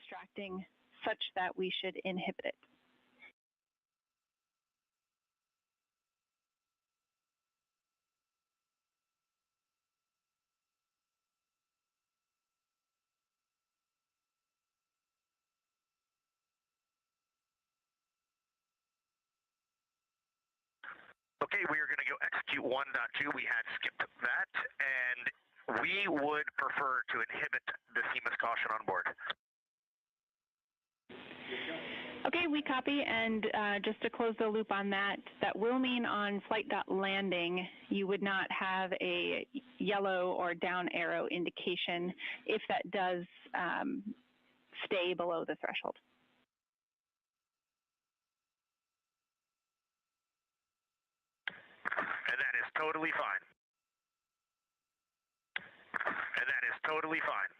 distracting such that we should inhibit it. Okay, we are going to go execute 1.2. We had skipped that, and we would prefer to inhibit the CMOS caution on board. Okay, we copy, and just to close the loop on that, that will mean on flight.landing, you would not have a yellow or down arrow indication if that does stay below the threshold. And that is totally fine. And that is totally fine.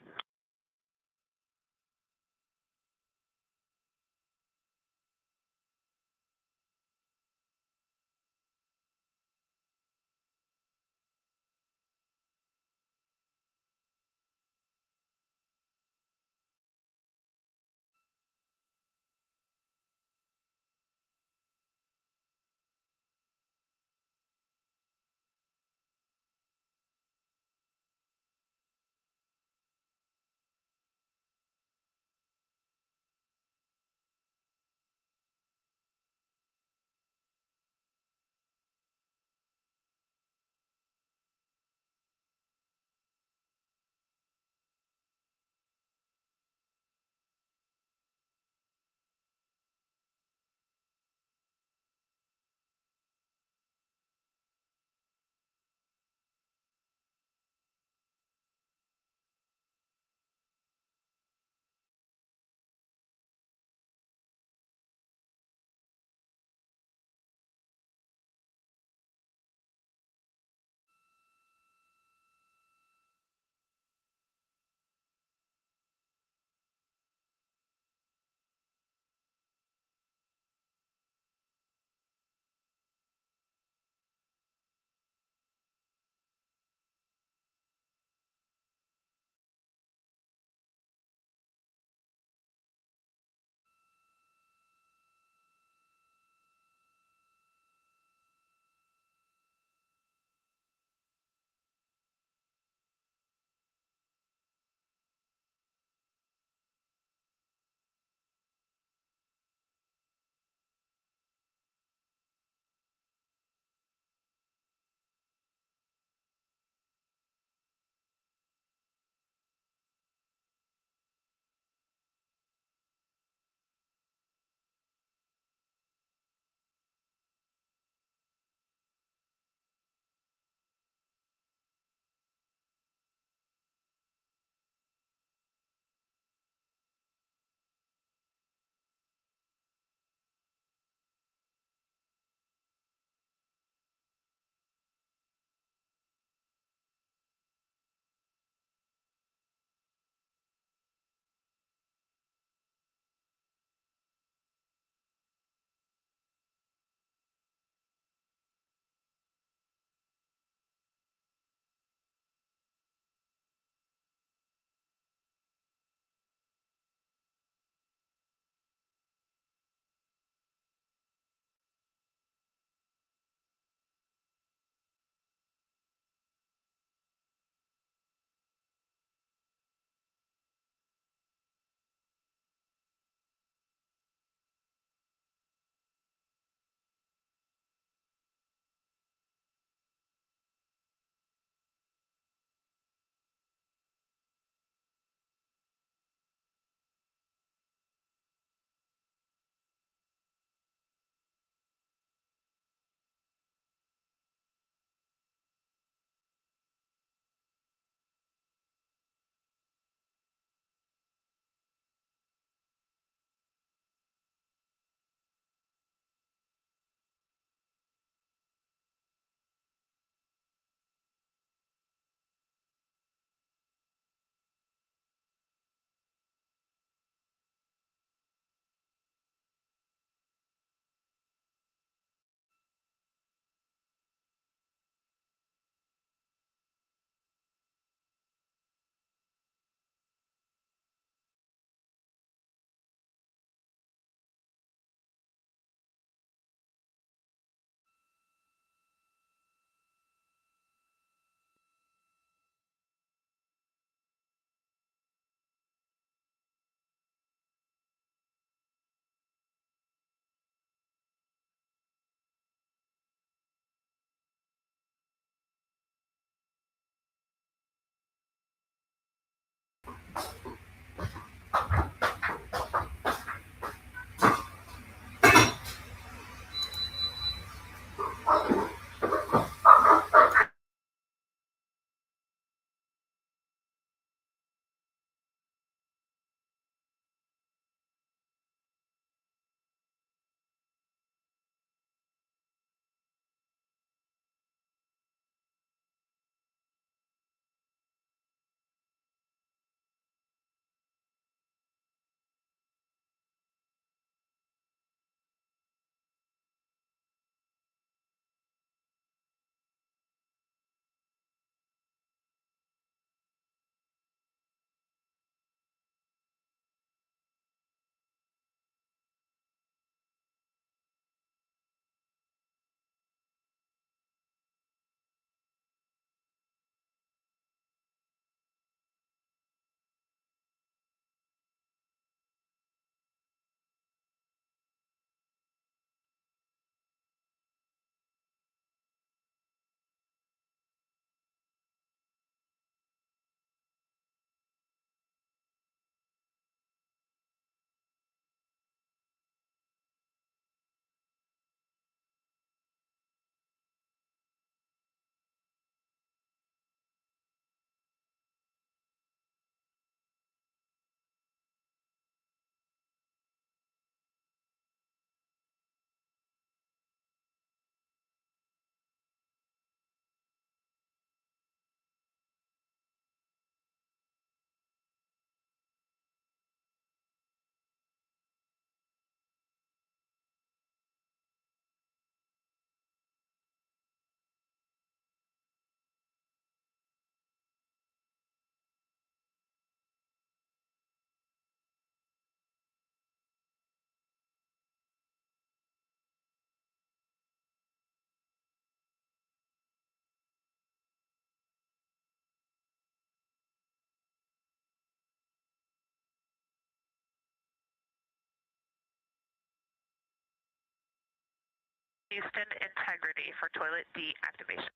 Houston, integrity for toilet deactivation.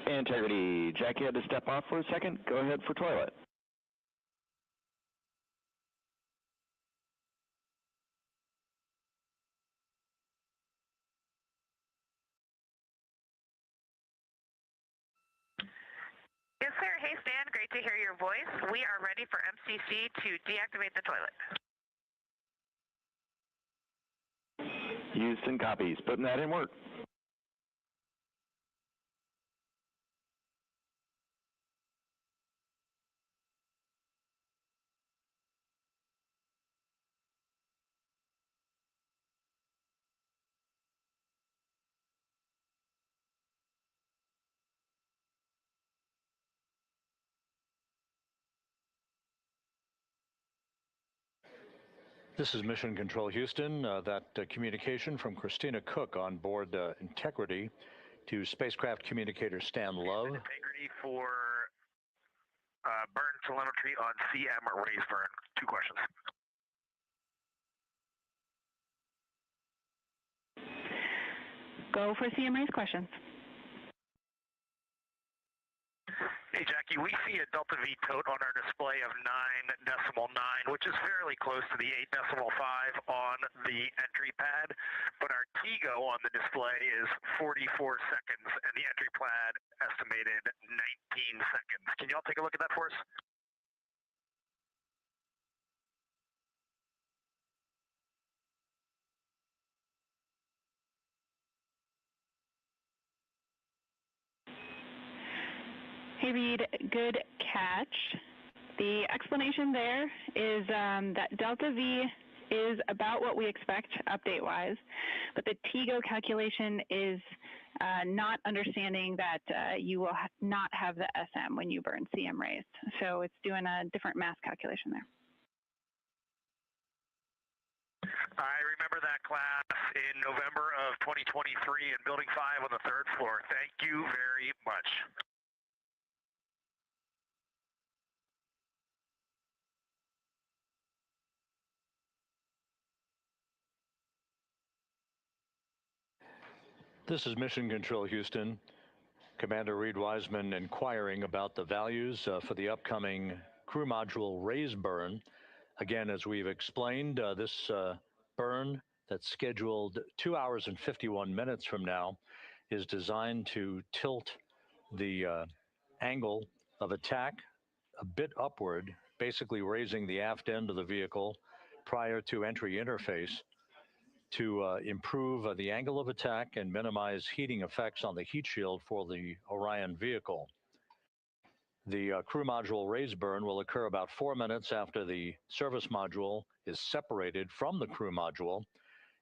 Integrity, Jackie had to step off for a second. Go ahead for toilet. Yes, sir. Hey, Stan. Great to hear your voice. We are ready for MCC to deactivate the toilet. Houston copies. Putting that in work. This is Mission Control Houston. That communication from Christina Cook on board Integrity to spacecraft communicator Stan Love. Integrity for burn telemetry on CM raise burn. 2 questions. Go for CMA's questions. Hey, Jackie, we see a Delta V tote on our display of 9.9, which is fairly close to the 8.5 on the entry pad, but our TIGO on the display is 44 seconds, and the entry pad estimated 19 seconds. Can y'all take a look at that for us? Hey, Reed, good catch. The explanation there is that Delta V is about what we expect update-wise, but the TIGO calculation is not understanding that you will not have the SM when you burn CM raised. So it's doing a different mass calculation there. I remember that class in November of 2023 in Building 5 on the 3rd floor. Thank you very much. This is Mission Control Houston. Commander Reed Wiseman inquiring about the values for the upcoming crew module raise burn. Again, as we've explained, this burn that's scheduled 2 hours and 51 minutes from now is designed to tilt the angle of attack a bit upward, basically raising the aft end of the vehicle prior to entry interface to improve the angle of attack and minimize heating effects on the heat shield for the Orion vehicle. The crew module raise burn will occur about 4 minutes after the service module is separated from the crew module,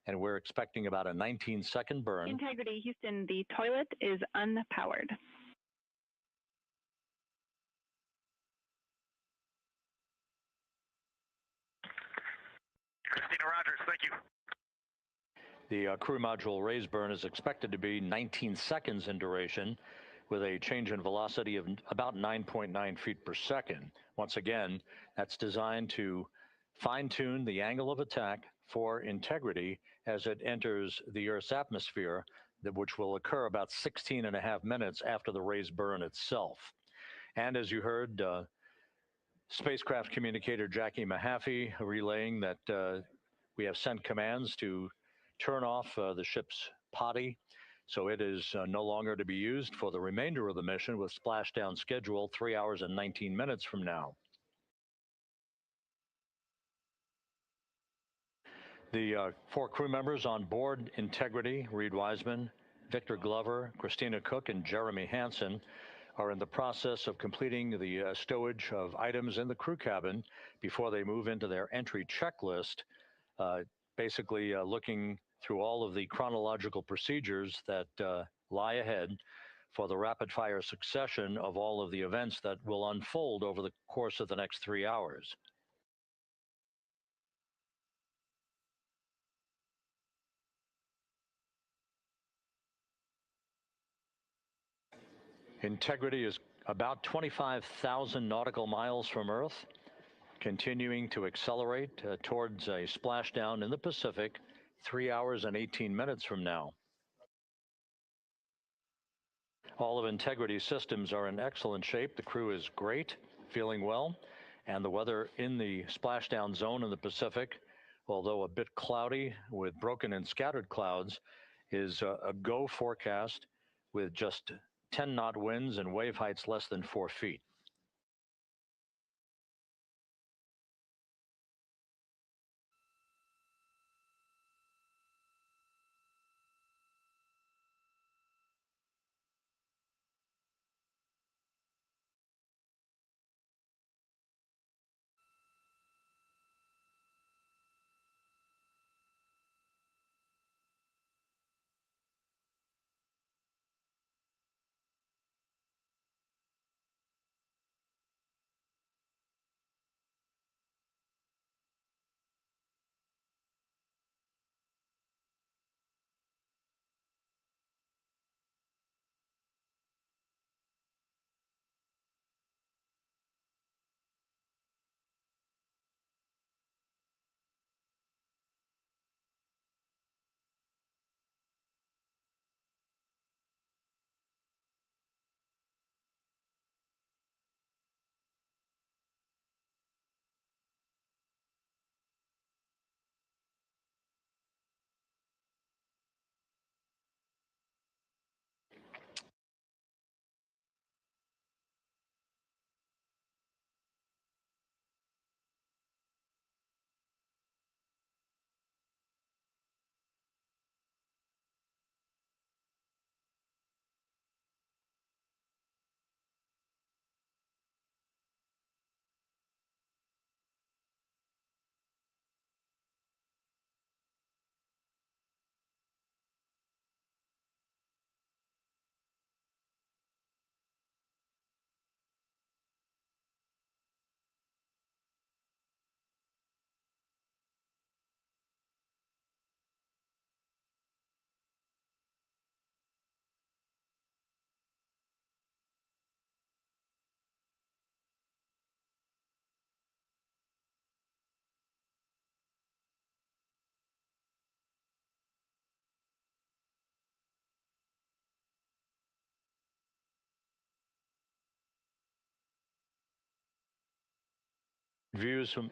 and we're expecting about a 19-second burn. Integrity, Houston, the toilet is unpowered. Christina Rogers, thank you. The crew module raise burn is expected to be 19 seconds in duration, with a change in velocity of about 9.9 feet per second. Once again, that's designed to fine-tune the angle of attack for integrity as it enters the Earth's atmosphere, which will occur about 16.5 minutes after the raise burn itself. And as you heard, spacecraft communicator Jackie Mahaffey relaying that we have sent commands to turn off the ship's potty, so it is no longer to be used for the remainder of the mission, with splashdown scheduled 3 hours and 19 minutes from now. The 4 crew members on board Integrity, Reed Wiseman, Victor Glover, Christina Cook, and Jeremy Hansen, are in the process of completing the stowage of items in the crew cabin before they move into their entry checklist, basically looking through all of the chronological procedures that lie ahead for the rapid-fire succession of all of the events that will unfold over the course of the next 3 hours. Integrity is about 25,000 nautical miles from Earth, continuing to accelerate towards a splashdown in the Pacific 3 hours and 18 minutes from now. All of Integrity's systems are in excellent shape. The crew is great, feeling well, and the weather in the splashdown zone in the Pacific, although a bit cloudy with broken and scattered clouds, is a go forecast with just 10-knot winds and wave heights less than 4 feet. views from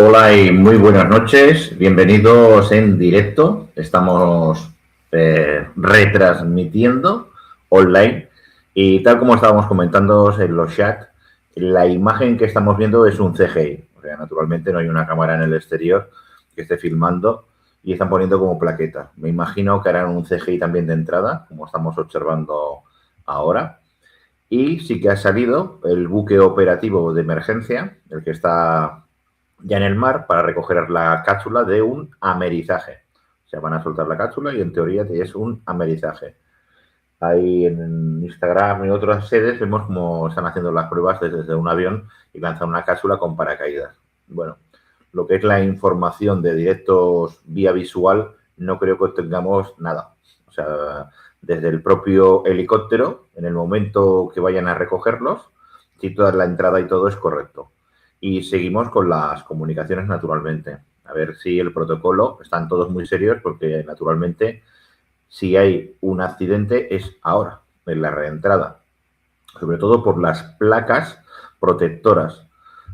Hola y muy buenas noches, bienvenidos en directo. Estamos retransmitiendo online y tal como estábamos comentando en los chats, la imagen que estamos viendo es un CGI. O sea, naturalmente no hay una cámara en el exterior que esté filmando y están poniendo como plaquetas. Me imagino que harán un CGI también de entrada, como estamos observando ahora. Y sí que ha salido el buque operativo de emergencia, el que está ya en el mar, para recoger la cápsula de un amerizaje. O sea, van a soltar la cápsula y en teoría es un amerizaje. Ahí en Instagram y otras sedes vemos cómo están haciendo las pruebas desde un avión y lanzan una cápsula con paracaídas. Bueno, lo que es la información de directos vía visual, no creo que tengamos nada. O sea, desde el propio helicóptero, en el momento que vayan a recogerlos, si toda la entrada y todo es correcto. Y seguimos con las comunicaciones naturalmente. A ver si el protocolo, están todos muy serios porque naturalmente si hay un accidente es ahora, en la reentrada. Sobre todo por las placas protectoras.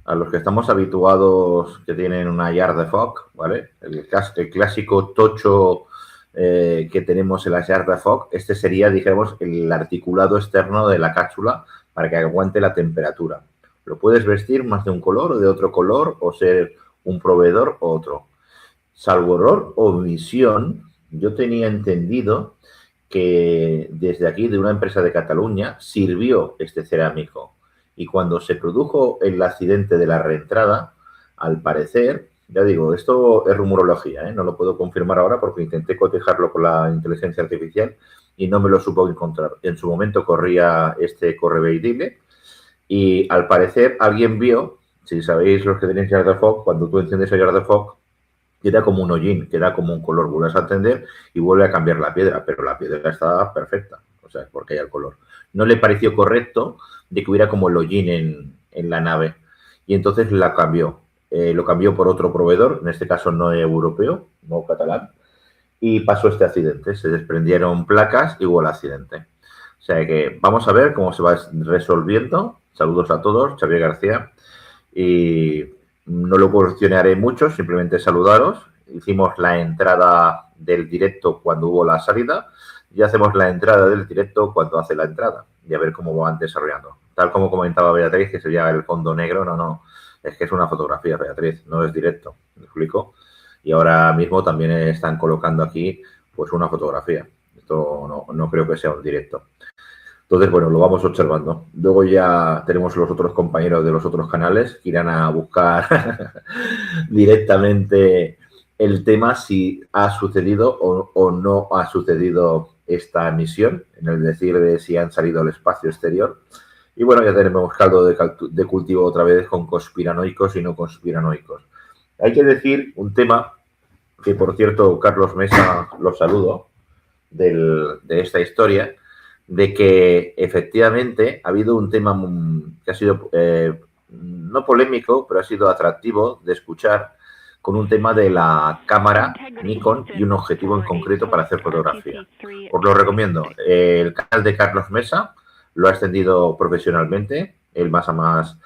A los que estamos habituados que tienen una yard de fog, ¿vale? El clásico tocho que tenemos en la yard de fog, este sería, dijéramos, el articulado externo de la cápsula para que aguante la temperatura. Lo puedes vestir más de un color o de otro color o ser un proveedor o otro. Salvo error o omisión, yo tenía entendido que desde aquí, de una empresa de Cataluña, sirvió este cerámico. Y cuando se produjo el accidente de la reentrada, al parecer, ya digo, esto es rumorología, ¿eh? No lo puedo confirmar ahora porque intenté cotejarlo con la inteligencia artificial y no me lo supo encontrar. En su momento corría este correveidile y al parecer alguien vio, si sabéis los que tenéis Yard de Fog, cuando tú enciendes el Yard de Fog, queda como un hollín, queda como un color, vuelves a encender y vuelve a cambiar la piedra, pero la piedra está perfecta, o sea, es porque hay el color. No le pareció correcto de que hubiera como el hollín en la nave y entonces la cambió. Lo cambió por otro proveedor, en este caso no europeo, no catalán, y pasó este accidente. Se desprendieron placas y hubo el accidente. O sea que vamos a ver cómo se va resolviendo. Saludos a todos, Xavier García. Y no lo cuestionaré mucho, simplemente saludaros. Hicimos la entrada del directo cuando hubo la salida y hacemos la entrada del directo cuando hace la entrada y a ver cómo van desarrollando. Tal como comentaba Beatriz, que sería el fondo negro, no, es que es una fotografía, Beatriz, no es directo, ¿me explico? Y ahora mismo también están colocando aquí pues una fotografía. Esto no creo que sea un directo. Entonces, bueno, lo vamos observando. Luego ya tenemos los otros compañeros de los otros canales que irán a buscar directamente el tema si ha sucedido o no ha sucedido esta misión, en el decir de si han salido al espacio exterior. Y bueno, ya tenemos caldo de cultivo otra vez con conspiranoicos y no conspiranoicos. Hay que decir un tema que, por cierto, Carlos Mesa, los saludo, de esta historia, de que efectivamente ha habido un tema que ha sido no polémico, pero ha sido atractivo de escuchar, con un tema de la cámara Nikon y un objetivo en concreto para hacer fotografía. Os lo recomiendo. El canal de Carlos Mesa lo ha extendido profesionalmente. Él más a más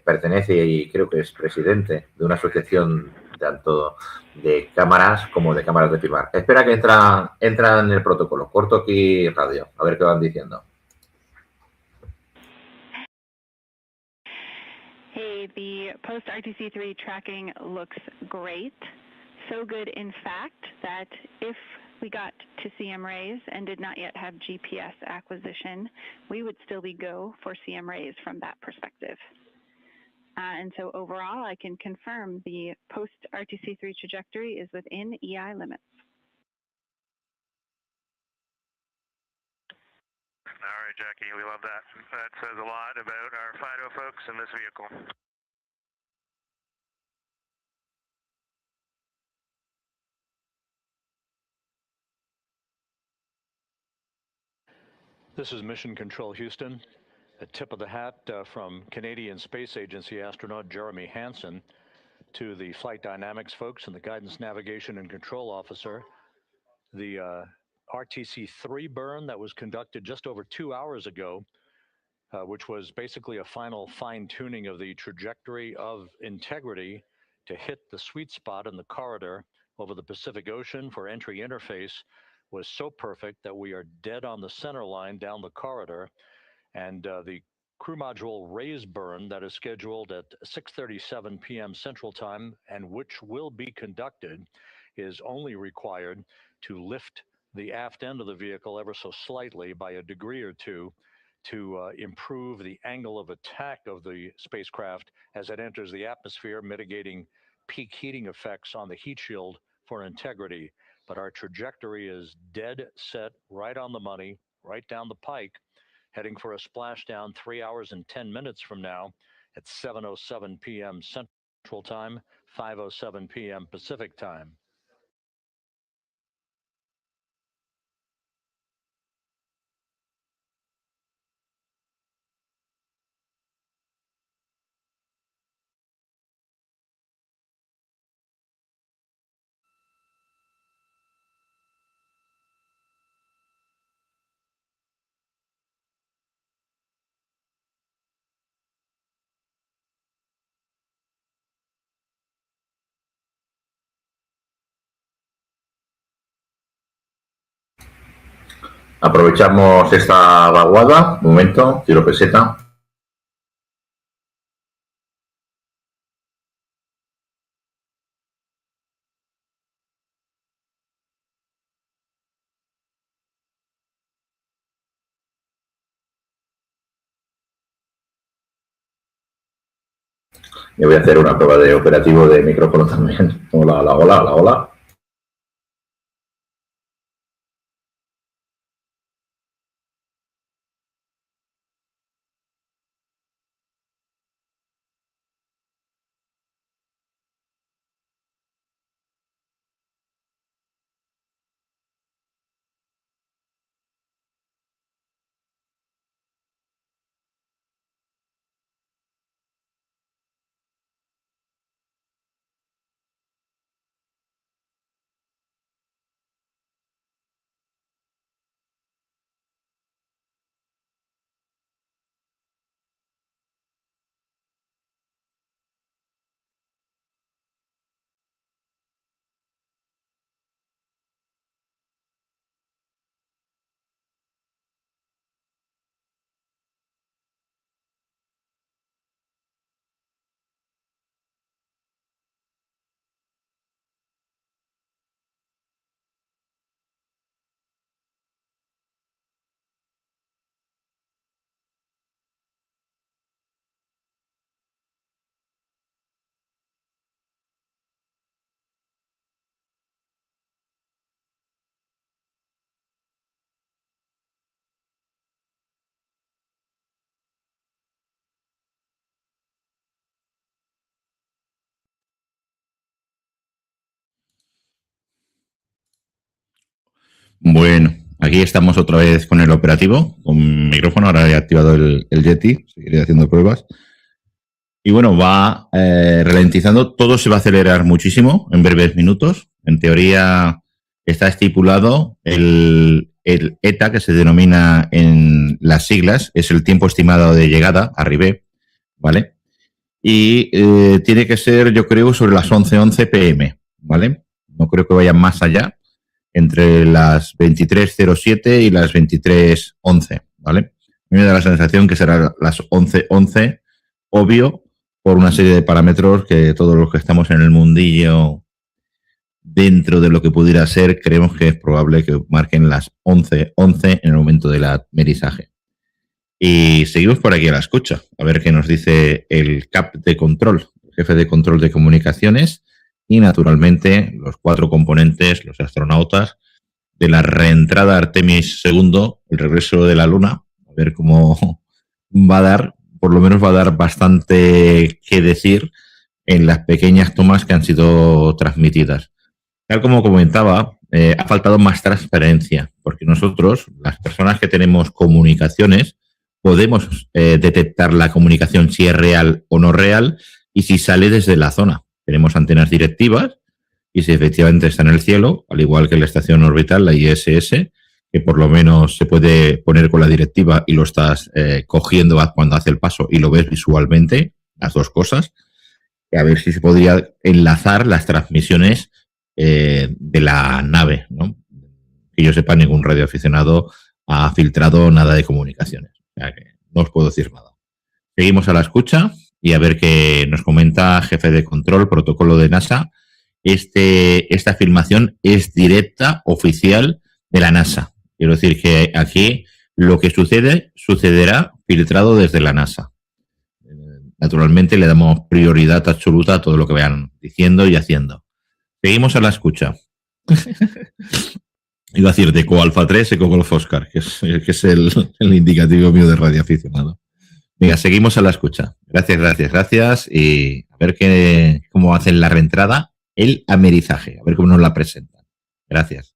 pertenece y creo que es presidente de una asociación tanto de cámaras como de cámaras de filmar. Espera que entra en el protocolo. Corto aquí radio, a ver qué van diciendo. Hey, the post-RTC3 tracking looks great. So good, in fact, that if we got to CM rays and did not yet have GPS acquisition, we would still be go for CM rays from that perspective. And so overall, I can confirm the post-RTC3 trajectory is within EI limits. All right, Jackie, we love that. That says a lot about our FIDO folks in this vehicle. This is Mission Control Houston. A tip of the hat from Canadian Space Agency astronaut Jeremy Hansen to the flight dynamics folks and the guidance, navigation, and control officer. The RTC-3 burn that was conducted just over 2 hours ago, which was basically a final fine-tuning of the trajectory of integrity to hit the sweet spot in the corridor over the Pacific Ocean for entry interface, was so perfect that we are dead on the center line down the corridor. And the crew module raise burn that is scheduled at 6:37 p.m. Central Time and which will be conducted is only required to lift the aft end of the vehicle ever so slightly by a degree or two to improve the angle of attack of the spacecraft as it enters the atmosphere, mitigating peak heating effects on the heat shield for integrity. But our trajectory is dead set, right on the money, right down the pike, heading for a splashdown 3 hours and 10 minutes from now at 7:07 p.m. Central Time, 5:07 p.m. Pacific Time. Aprovechamos esta vaguada. Un momento, tiro peseta. Yo voy a hacer una prueba de operativo de micrófono también. Hola, hola, hola, hola, hola. Bueno, aquí estamos otra vez con el operativo, con micrófono. Ahora he activado el Yeti, seguiré haciendo pruebas. Y bueno, va ralentizando, todo se va a acelerar muchísimo en breves minutos. En teoría está estipulado el ETA, que se denomina en las siglas, es el tiempo estimado de llegada, arribé, ¿vale? Y tiene que ser, yo creo, sobre las 11:11 p.m., ¿vale? No creo que vaya más allá, entre las 23:07 y las 23:11, ¿vale? A mí me da la sensación que será las 11:11, obvio, por una serie de parámetros que todos los que estamos en el mundillo, dentro de lo que pudiera ser, creemos que es probable que marquen las 11:11 en el momento del aterrizaje. Y seguimos por aquí a la escucha, a ver qué nos dice el CAP de control, el jefe de control de comunicaciones, y naturalmente los 4 componentes, los astronautas de la Reentrada Artemis II, el regreso de la Luna, ver cómo va a dar, por lo menos va a dar bastante que decir en las pequeñas tomas que han sido transmitidas. Tal como comentaba, ha faltado más transparencia, porque nosotros, las personas que tenemos comunicaciones, podemos detectar la comunicación si es real o no real y si sale desde la zona. Tenemos antenas directivas y si efectivamente está en el cielo, al igual que la estación orbital, la ISS, que por lo menos se puede poner con la directiva y lo estás cogiendo cuando hace el paso y lo ves visualmente, las dos cosas. A ver si se podría enlazar las transmisiones de la nave, ¿no? Que yo sepa, ningún radioaficionado ha filtrado nada de comunicaciones. O sea que no os puedo decir nada. Seguimos a la escucha y a ver qué nos comenta jefe de control, protocolo de NASA. Esta filmación es directa, oficial de la NASA. Quiero decir que aquí lo que sucederá filtrado desde la NASA. Naturalmente le damos prioridad absoluta a todo lo que vayan diciendo y haciendo. Seguimos a la escucha. Iba a decir de Coalfa 3 Eco Golf Oscar, que es el indicativo mío de radioaficionado. Venga, seguimos a la escucha. Gracias. Y a ver cómo hacen la reentrada, el amerizaje. A ver cómo nos la presentan. Gracias.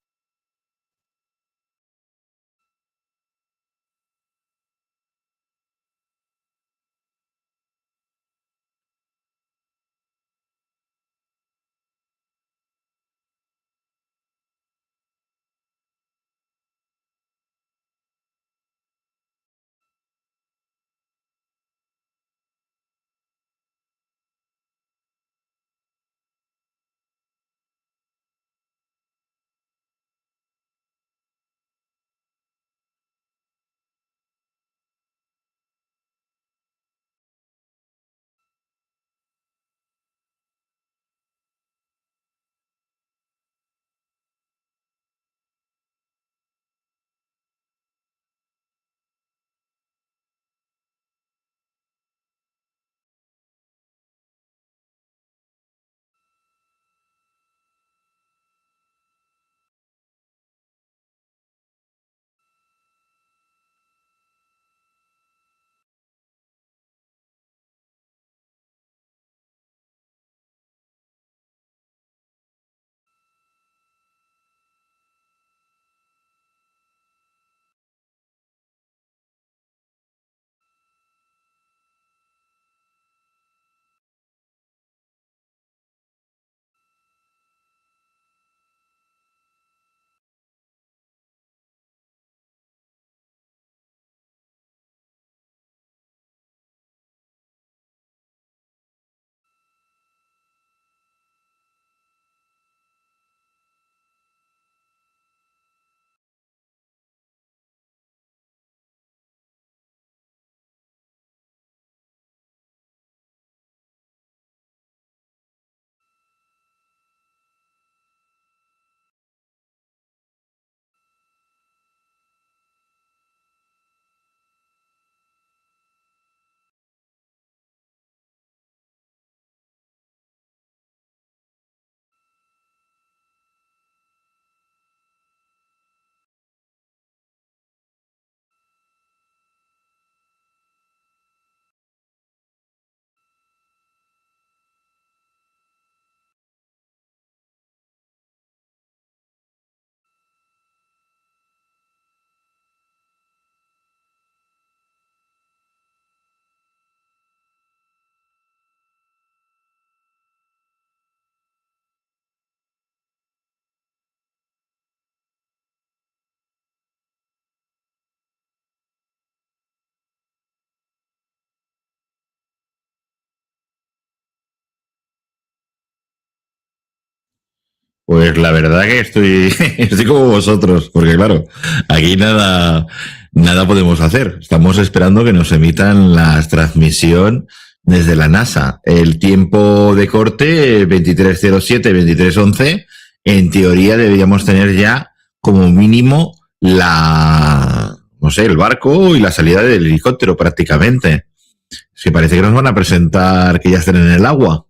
Pues la verdad que estoy como vosotros, porque claro, aquí nada podemos hacer. Estamos esperando que nos emitan la transmisión desde la NASA. El tiempo de corte, 23:07, 23:11, en teoría deberíamos tener ya como mínimo el barco y la salida del helicóptero prácticamente. Si parece que nos van a presentar que ya estén en el agua.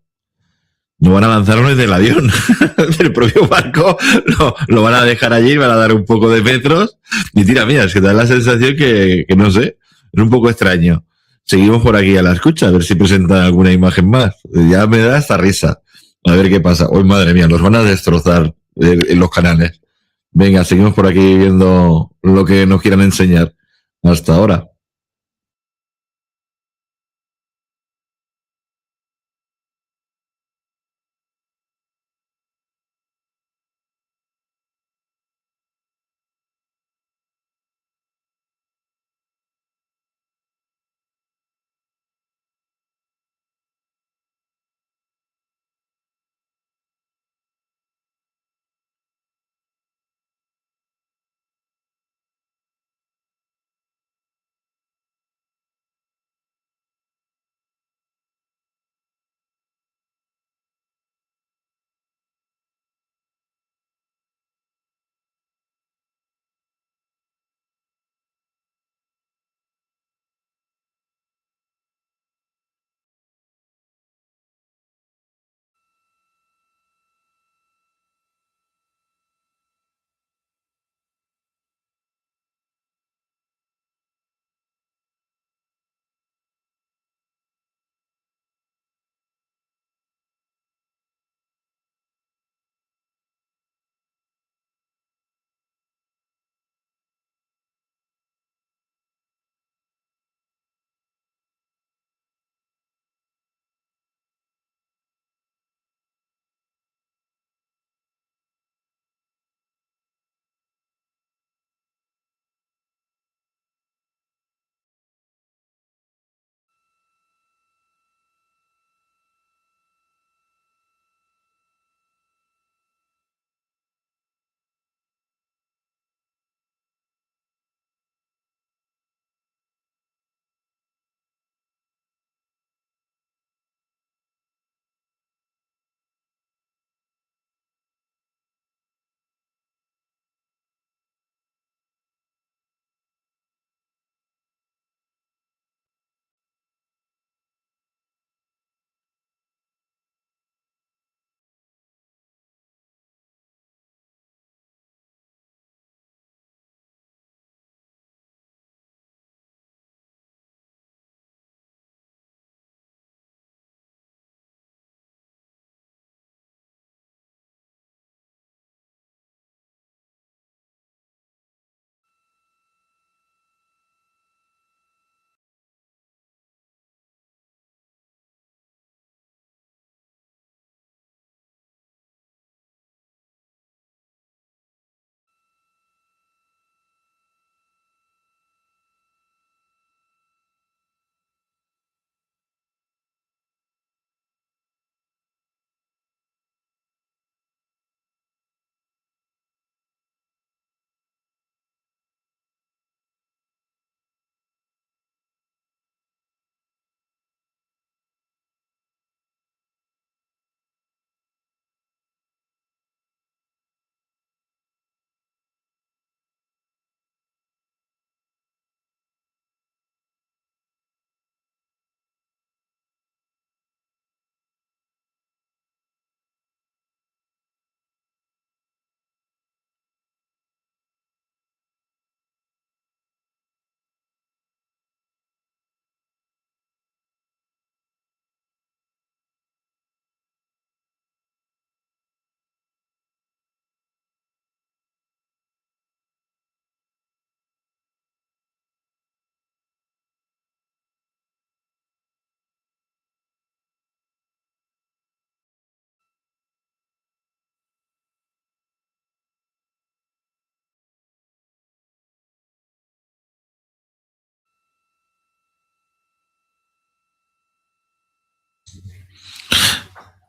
No van a lanzarnos desde el avión, del propio barco, lo van a dejar allí, van a dar un poco de metros y tira, mira, es que da la sensación que no sé, Es un poco extraño. Seguimos por aquí a la escucha, a ver si presentan alguna imagen más. Ya me da esta risa. A ver qué pasa. Hoy, madre mía, nos van a destrozar en los canales. Venga, seguimos por aquí viendo lo que nos quieran enseñar. Hasta ahora.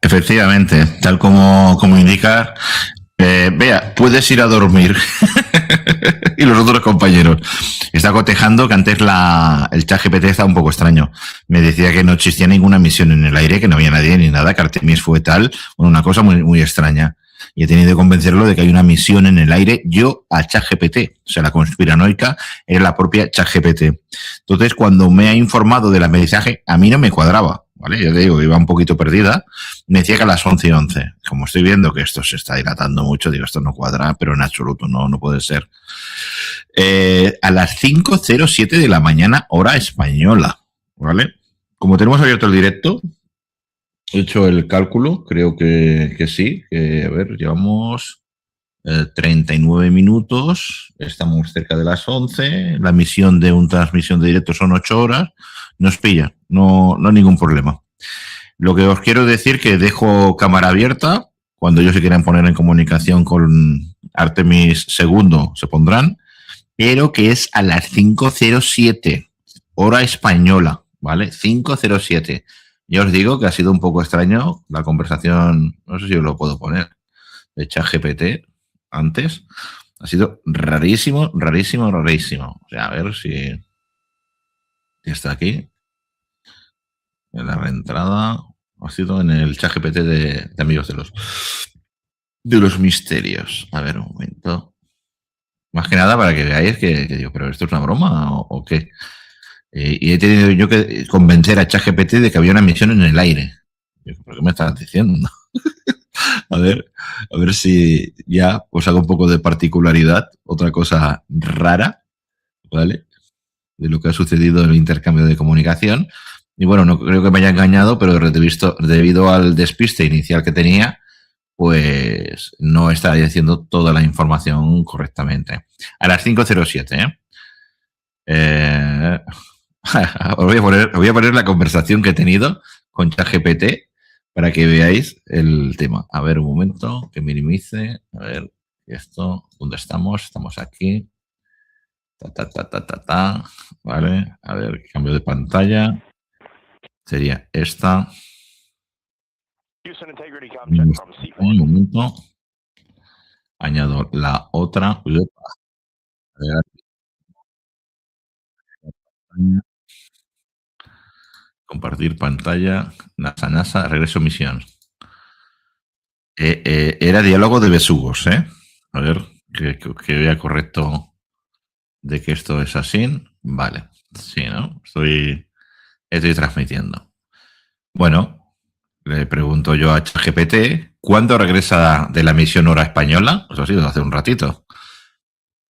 Efectivamente, tal como indica, vea, puedes ir a dormir. Y los otros compañeros. Está cotejando que antes el chat GPT estaba un poco extraño. Me decía que no existía ninguna misión en el aire, que no había nadie ni nada, que Artemis fue tal, bueno, una cosa muy, muy extraña. Y he tenido que convencerlo de que hay una misión en el aire, yo a ChatGPT. O sea, la conspiranoica era la propia ChatGPT. Entonces, cuando me ha informado del mensaje, a mí no me cuadraba, ¿vale? Yo te digo, iba un poquito perdida. Me decía que a las 11:11. Como estoy viendo que esto se está dilatando mucho, digo, esto no cuadra, pero en absoluto no puede ser. A las 5:07 de la mañana, hora española, ¿vale? Como tenemos abierto el directo, he hecho el cálculo, creo que sí, que, a ver, llevamos 39 minutos, estamos cerca de las 11, la misión de una transmisión de directo son 8 horas, nos pilla, no hay ningún problema. Lo que os quiero decir que dejo cámara abierta, cuando ellos se quieran poner en comunicación con Artemis II se pondrán, pero que es a las 5:07, hora española, ¿vale? 5:07. Yo os digo que ha sido un poco extraño la conversación, no sé si os lo puedo poner, de ChatGPT antes. Ha sido rarísimo. O sea, a ver si está aquí. En la reentrada. Ha sido en el ChatGPT de amigos de los misterios. A ver, un momento. Más que nada para que veáis que digo, ¿pero esto es una broma o qué? Y he tenido yo que convencer a ChatGPT de que había una misión en el aire. ¿Pero qué me estás diciendo? a ver si ya os hago un poco de particularidad, otra cosa rara, ¿vale? De lo que ha sucedido en el intercambio de comunicación. Y bueno, no creo que me haya engañado, pero debido al despiste inicial que tenía, pues no está diciendo toda la información correctamente. A las 5:07, os voy a poner la conversación que he tenido con ChatGPT para que veáis el tema. A ver, un momento, que minimice. A ver, esto, ¿dónde estamos? Estamos aquí. Vale, a ver, cambio de pantalla. Sería esta. Un momento. Añado la otra. Compartir pantalla. NASA, regreso misión. Era diálogo de besugos, ¿eh? A ver, que vea correcto de que esto es así. Vale, sí, ¿no? Estoy transmitiendo. Bueno, le pregunto yo a ChatGPT, ¿cuándo regresa de la misión hora española? Pues ha sido hace un ratito.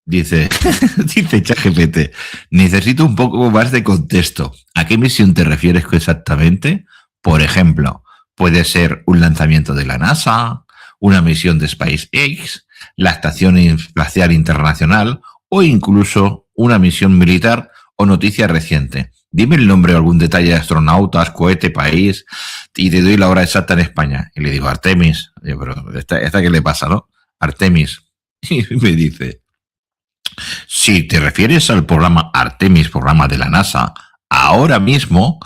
Dice ChatGPT, necesito un poco más de contexto. ¿A qué misión te refieres exactamente? Por ejemplo, puede ser un lanzamiento de la NASA, una misión de SpaceX, la Estación Espacial Internacional o incluso una misión militar o noticia reciente. Dime el nombre o algún detalle de astronautas, cohete, país y te doy la hora exacta en España. Y le digo, Artemis. Digo, pero ¿esta qué le pasa, no? Artemis. Y me dice, si te refieres al programa Artemis, programa de la NASA, ahora mismo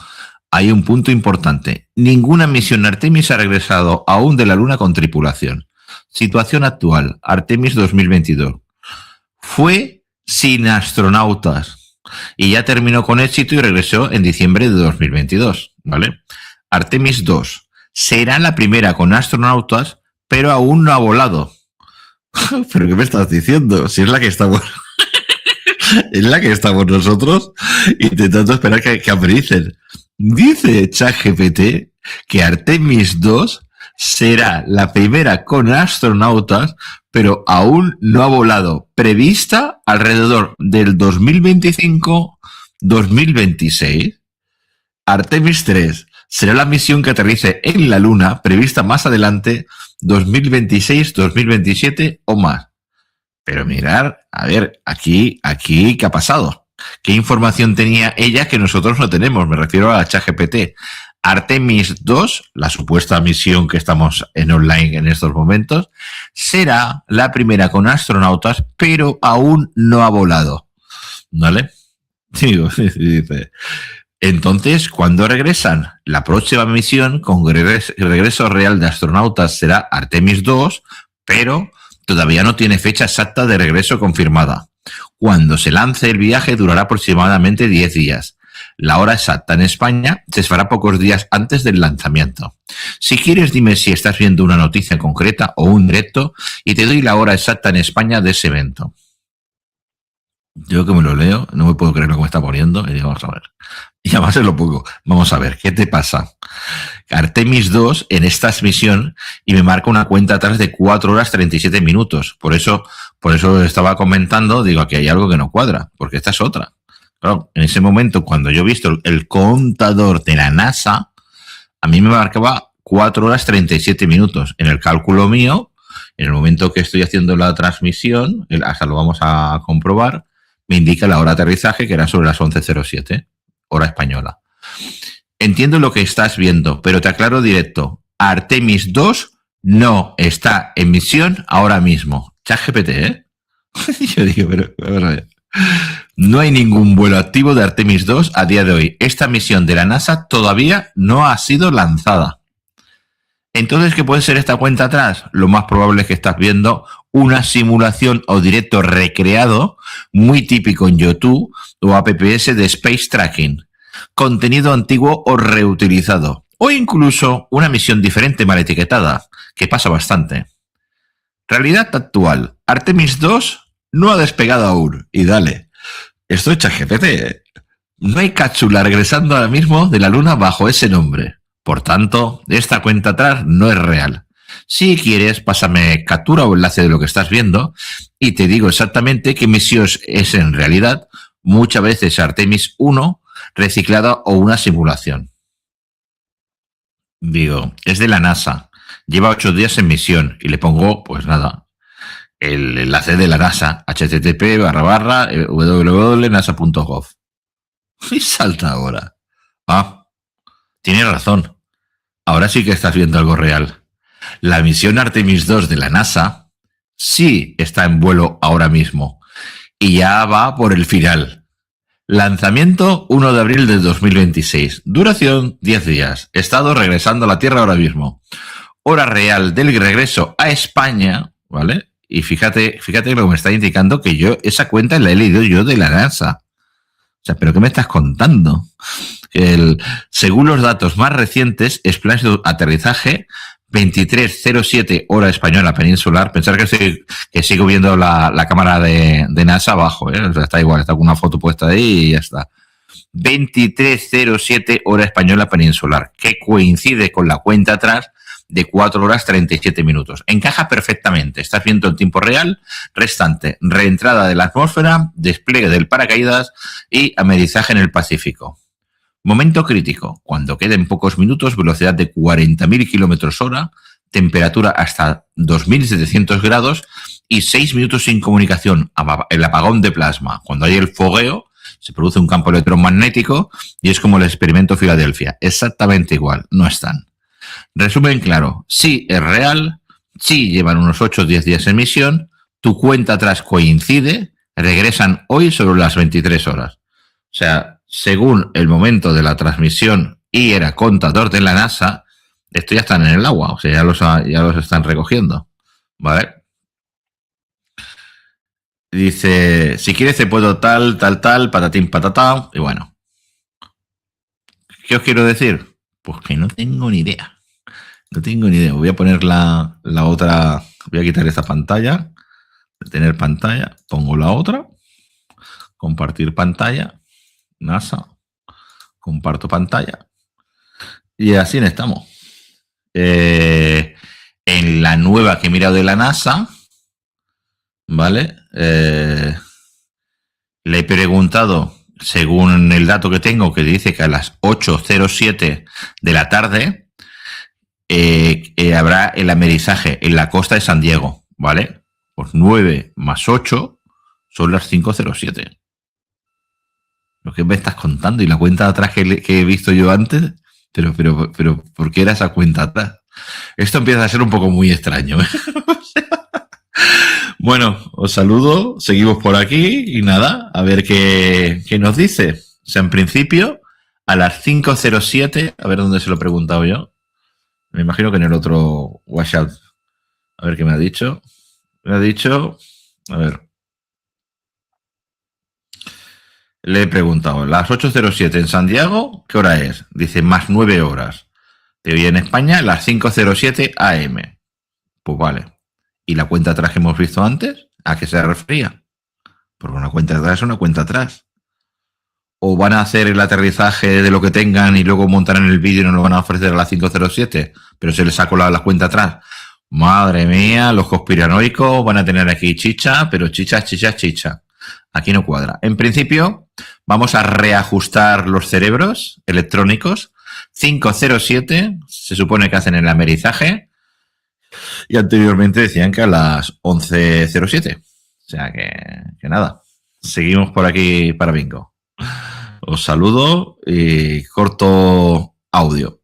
hay un punto importante. Ninguna misión Artemis ha regresado aún de la Luna con tripulación. Situación actual, Artemis 2022. Fue sin astronautas y ya terminó con éxito y regresó en diciembre de 2022, ¿vale? Artemis II será la primera con astronautas, pero aún no ha volado. ¿Pero qué me estás diciendo? Si es la que estamos... es la que estamos nosotros intentando esperar que americen. Dice ChatGPT que Artemis II será la primera con astronautas, pero aún no ha volado. Prevista alrededor del 2025-2026. Artemis 3 será la misión que aterrice en la Luna, prevista más adelante, 2026, 2027 o más. Pero mirar, a ver, aquí, ¿qué ha pasado? ¿Qué información tenía ella que nosotros no tenemos? Me refiero a ChatGPT. Artemis II, la supuesta misión que estamos en online en estos momentos, será la primera con astronautas, pero aún no ha volado. ¿Vale? Digo, dice... Entonces, ¿cuándo regresan? La próxima misión con regreso real de astronautas será Artemis II, pero todavía no tiene fecha exacta de regreso confirmada. Cuando se lance el viaje durará aproximadamente 10 días. La hora exacta en España se fará pocos días antes del lanzamiento. Si quieres, dime si estás viendo una noticia concreta o un directo y te doy la hora exacta en España de ese evento. Yo que me lo leo, no me puedo creer lo que me está poniendo y digo, vamos a ver. Y además se lo pongo. Vamos a ver, ¿qué te pasa? Artemis II en esta misión y me marca una cuenta atrás de 4 horas 37 minutos. Por eso estaba comentando, digo, aquí hay algo que no cuadra, porque esta es otra. Claro, en ese momento, cuando yo he visto el contador de la NASA, a mí me marcaba 4 horas 37 minutos. En el cálculo mío, en el momento que estoy haciendo la transmisión, hasta lo vamos a comprobar, me indica la hora de aterrizaje, que era sobre las 11:07, hora española. Entiendo lo que estás viendo, pero te aclaro directo. Artemis II no está en misión ahora mismo. ChatGPT, ¿eh? Yo digo, pero vamos a ver. No hay ningún vuelo activo de Artemis II a día de hoy. Esta misión de la NASA todavía no ha sido lanzada. Entonces, ¿qué puede ser esta cuenta atrás? Lo más probable es que estás viendo una simulación o directo recreado, muy típico en YouTube o apps de Space Tracking, contenido antiguo o reutilizado, o incluso una misión diferente mal etiquetada, que pasa bastante. Realidad actual. Artemis II no ha despegado aún. Y dale, esto es ChatGPT, ¿eh? No hay cápsula regresando ahora mismo de la Luna bajo ese nombre. Por tanto, esta cuenta atrás no es real. Si quieres, pásame captura o enlace de lo que estás viendo y te digo exactamente qué misión es en realidad. Muchas veces Artemis 1 reciclada o una simulación. Digo, es de la NASA. Lleva 8 días en misión y le pongo, pues nada, el enlace de la NASA, http://www.nasa.gov. Y salta ahora. Ah, tienes razón. Ahora sí que estás viendo algo real. La misión Artemis II de la NASA sí está en vuelo ahora mismo y ya va por el final. Lanzamiento 1 de abril de 2026. Duración 10 días. Estado regresando a la Tierra ahora mismo. Hora real del regreso a España, ¿vale? Y fíjate lo que me está indicando, que yo esa cuenta la he leído yo de la NASA. O sea, ¿pero qué me estás contando? Según los datos más recientes, es plan de aterrizaje 23:07 hora española peninsular. Pensar que sigo viendo la cámara de NASA abajo, ¿eh? O sea, está igual, está con una foto puesta ahí y ya está. 23:07 hora española peninsular, que coincide con la cuenta atrás de 4 horas 37 minutos. Encaja perfectamente. Estás viendo en tiempo real, restante, reentrada de la atmósfera, despliegue del paracaídas y amerizaje en el Pacífico. Momento crítico, cuando queden pocos minutos, velocidad de 40.000 kilómetros hora, temperatura hasta 2.700 grados y 6 minutos sin comunicación, el apagón de plasma. Cuando hay el fogueo, se produce un campo electromagnético y es como el experimento Filadelfia. Exactamente igual, no están. Resumen claro, sí es real, sí llevan unos 8 o 10 días en misión, tu cuenta atrás coincide, regresan hoy sobre las 23 horas. O sea, según el momento de la transmisión y era contador de la NASA, estos ya están en el agua, o sea, ya los están recogiendo, ¿vale? Dice, si quieres te puedo tal, patatín, patatá, y bueno. ¿Qué os quiero decir? Pues que no tengo ni idea. No tengo ni idea. Voy a poner la otra, voy a quitar esta pantalla, detener pantalla, pongo la otra, compartir pantalla, NASA, comparto pantalla y así estamos. En la nueva que he mirado de la NASA, ¿vale? Le he preguntado, según el dato que tengo, que dice que a las 8:07 de la tarde habrá el amerizaje en la costa de San Diego, ¿vale? Pues 9 más 8 son las 5:07. Lo que me estás contando y la cuenta de atrás que he visto yo antes, pero ¿por qué era esa cuenta atrás? Esto empieza a ser un poco muy extraño, ¿eh? Bueno, os saludo, seguimos por aquí y nada, a ver qué nos dice. O sea, en principio, a las 5:07, a ver dónde se lo he preguntado yo. Me imagino que en el otro washout. A ver qué me ha dicho. Me ha dicho, a ver. Le he preguntado, las 8:07 en San Diego, ¿qué hora es? Dice, más 9 horas. De hoy en España, las 5:07 AM. Pues vale. ¿Y la cuenta atrás que hemos visto antes? ¿A qué se refería? Porque una cuenta atrás es una cuenta atrás. ¿O van a hacer el aterrizaje de lo que tengan y luego montarán el vídeo y nos lo van a ofrecer a las 5:07? Pero se les sacó la cuenta atrás. Madre mía, los conspiranoicos van a tener aquí chicha, pero chicha. Aquí no cuadra. En principio, vamos a reajustar los cerebros electrónicos. 5:07 se supone que hacen el amerizaje. Y anteriormente decían que a las 11:07. O sea que nada. Seguimos por aquí para bingo. Os saludo y corto audio.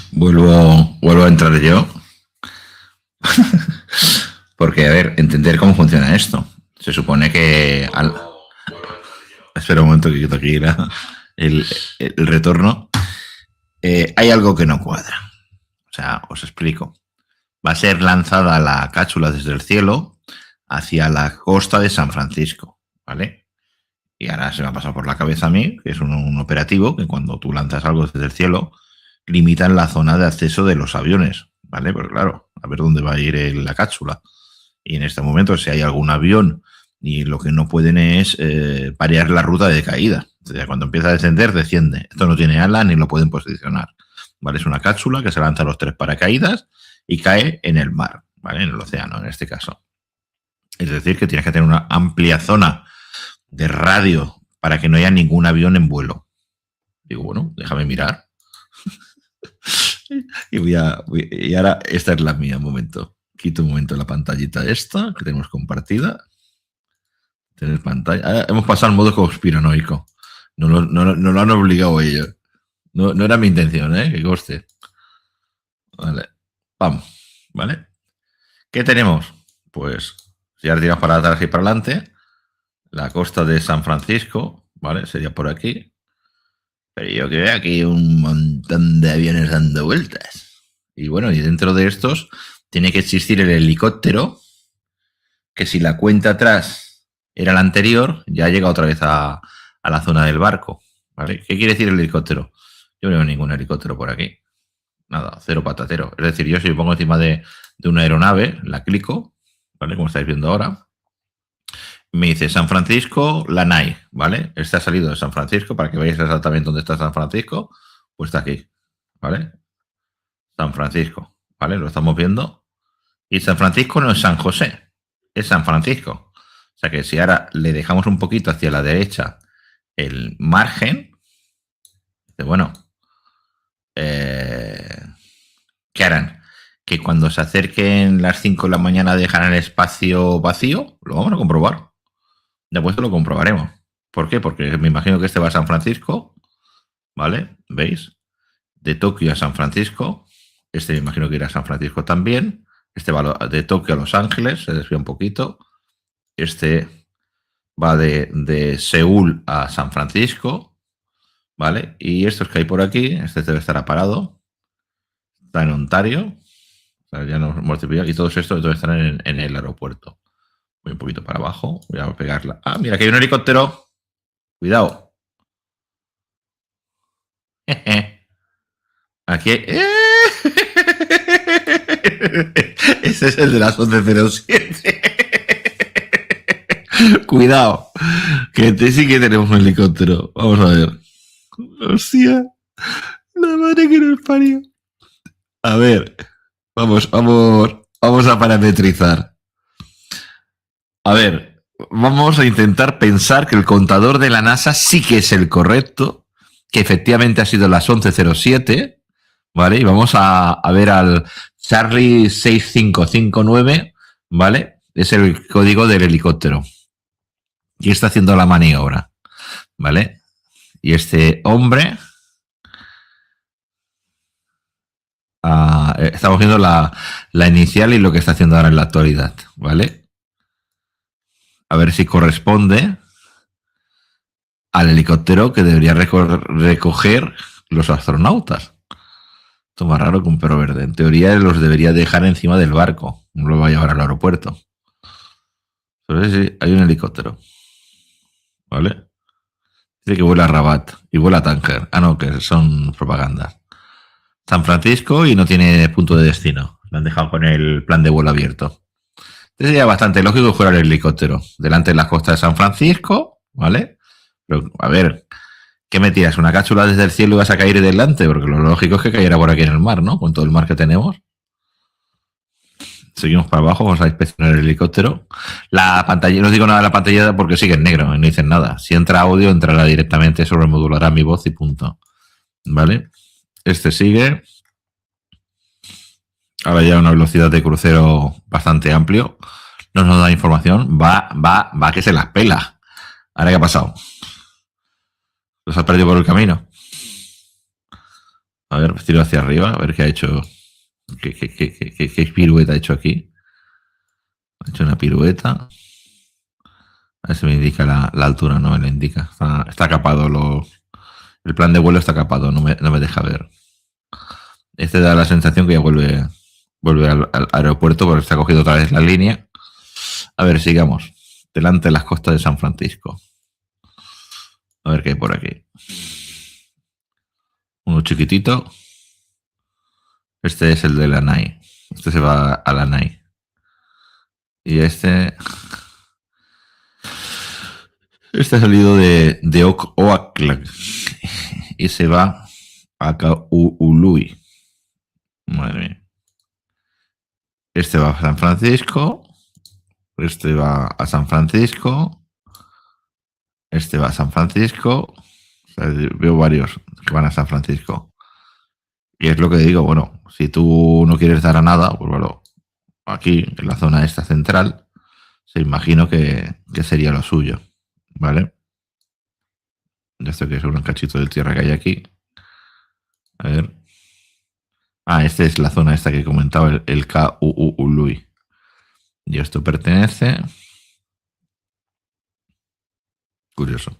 Vuelvo a entrar yo. Porque, a ver, entender cómo funciona esto. Se supone que... Espera un momento que quito aquí el retorno. Hay algo que no cuadra. O sea, os explico. Va a ser lanzada la cápsula desde el cielo hacia la costa de San Francisco, ¿vale? Y ahora se me ha pasado por la cabeza a mí, que es un operativo que cuando tú lanzas algo desde el cielo, limitan la zona de acceso de los aviones, ¿vale? Porque claro, a ver dónde va a ir la cápsula. Y en este momento, si hay algún avión y lo que no pueden es parear la ruta de caída. O sea, cuando empieza a descender, desciende. Esto no tiene ala ni lo pueden posicionar. ¿Vale? Es una cápsula que se lanza los 3 paracaídas y cae en el mar, ¿vale? En el océano, en este caso. Es decir, que tienes que tener una amplia zona de radio para que no haya ningún avión en vuelo. Digo, bueno, déjame mirar. Y ahora esta es la mía, un momento. Quito un momento la pantallita esta que tenemos compartida. Tener pantalla. Ahora hemos pasado al modo conspiranoico. No lo han obligado ellos. No era mi intención, que conste. Vale. Vamos. ¿Vale? ¿Qué tenemos? Pues si ahora tiramos para atrás y para adelante, la costa de San Francisco, ¿vale? Sería por aquí. Pero yo que veo aquí un montón de aviones dando vueltas. Y bueno, y dentro de estos tiene que existir el helicóptero, que si la cuenta atrás era la anterior, ya llega otra vez a la zona del barco. ¿Vale? ¿Qué quiere decir el helicóptero? Yo no veo ningún helicóptero por aquí. Nada, cero patatero. Es decir, yo si pongo encima de una aeronave, la clico, ¿vale? Como estáis viendo ahora. Me dice San Francisco, Lanai, ¿vale? Este ha salido de San Francisco, para que veáis exactamente dónde está San Francisco, pues está aquí, ¿vale? San Francisco, ¿vale? Lo estamos viendo. Y San Francisco no es San José, es San Francisco. O sea que si ahora le dejamos un poquito hacia la derecha el margen, bueno, ¿qué harán? Que cuando se acerquen las 5 de la mañana dejarán el espacio vacío. Lo vamos a comprobar. Después lo comprobaremos. ¿Por qué? Porque me imagino que este va a San Francisco, ¿vale? ¿Veis? De Tokio a San Francisco. Este me imagino que irá a San Francisco también. Este va de Tokio a Los Ángeles, se desvía un poquito. Este va de Seúl a San Francisco, ¿vale? Y estos que hay por aquí, este debe estar parado. Está en Ontario. O sea, ya nos hemos pillado. Y todos estos deben estar en el aeropuerto. Voy un poquito para abajo. Voy a pegarla. Ah, mira, que hay un helicóptero. Cuidado. Aquí. Ese es el de las 11:07. Cuidado. Que sí que tenemos un helicóptero. Vamos a ver. Hostia. La madre que nos parió. A ver. Vamos a parametrizar. A ver, vamos a intentar pensar que el contador de la NASA sí que es el correcto, que efectivamente ha sido las 11:07, ¿vale? Y vamos a ver al Charlie 6559, ¿vale? Es el código del helicóptero. Y está haciendo la maniobra, ¿vale? Y este hombre... estamos viendo la inicial y lo que está haciendo ahora en la actualidad, ¿vale? A ver si corresponde al helicóptero que debería recoger los astronautas. Esto es más raro que un perro verde. En teoría los debería dejar encima del barco. No lo va a llevar al aeropuerto. Pero sí, hay un helicóptero. ¿Vale? Dice que vuela a Rabat y vuela a Tánger. Ah, no, que son propagandas. San Francisco y no tiene punto de destino. Lo han dejado con el plan de vuelo abierto. Sería bastante lógico jugar el helicóptero delante de las costas de San Francisco, ¿vale? Pero, a ver, ¿qué me tiras? ¿Una cápsula desde el cielo y vas a caer delante? Porque lo lógico es que cayera por aquí en el mar, ¿no? Con todo el mar que tenemos. Seguimos para abajo, vamos a inspeccionar el helicóptero. La pantalla, no os digo nada de la pantalla porque sigue en negro, no dicen nada. Si entra audio, entrará directamente, sobremodulará mi voz y punto. ¿Vale? Este sigue. Ahora ya a una velocidad de crucero bastante amplio. No nos da información. Va que se las pela. Ahora, ¿qué ha pasado? ¿Los has perdido por el camino? A ver, pues tiro hacia arriba, a ver qué ha hecho. ¿Qué pirueta ha hecho aquí? Ha hecho una pirueta. A ver si me indica la altura, no me la indica. Está capado. El plan de vuelo está capado, no me deja ver. Este da la sensación que ya vuelve al aeropuerto porque está cogido otra vez la línea. A ver, sigamos. Delante de las costas de San Francisco. A ver qué hay por aquí. Uno chiquitito. Este es el de Lanai. Este se va a Lanai. Y este ha salido de Oakland y se va a Kaului. Madre mía. Este va a San Francisco. Este va a San Francisco. Este va a San Francisco. O sea, veo varios que van a San Francisco. Y es lo que digo, bueno, si tú no quieres dar a nada, pues bueno, aquí en la zona esta central, se imagino que sería lo suyo, ¿vale? Esto que es un cachito de tierra que hay aquí. A ver. Ah, esta es la zona esta que comentaba, el Kaului. Y esto pertenece... Curioso.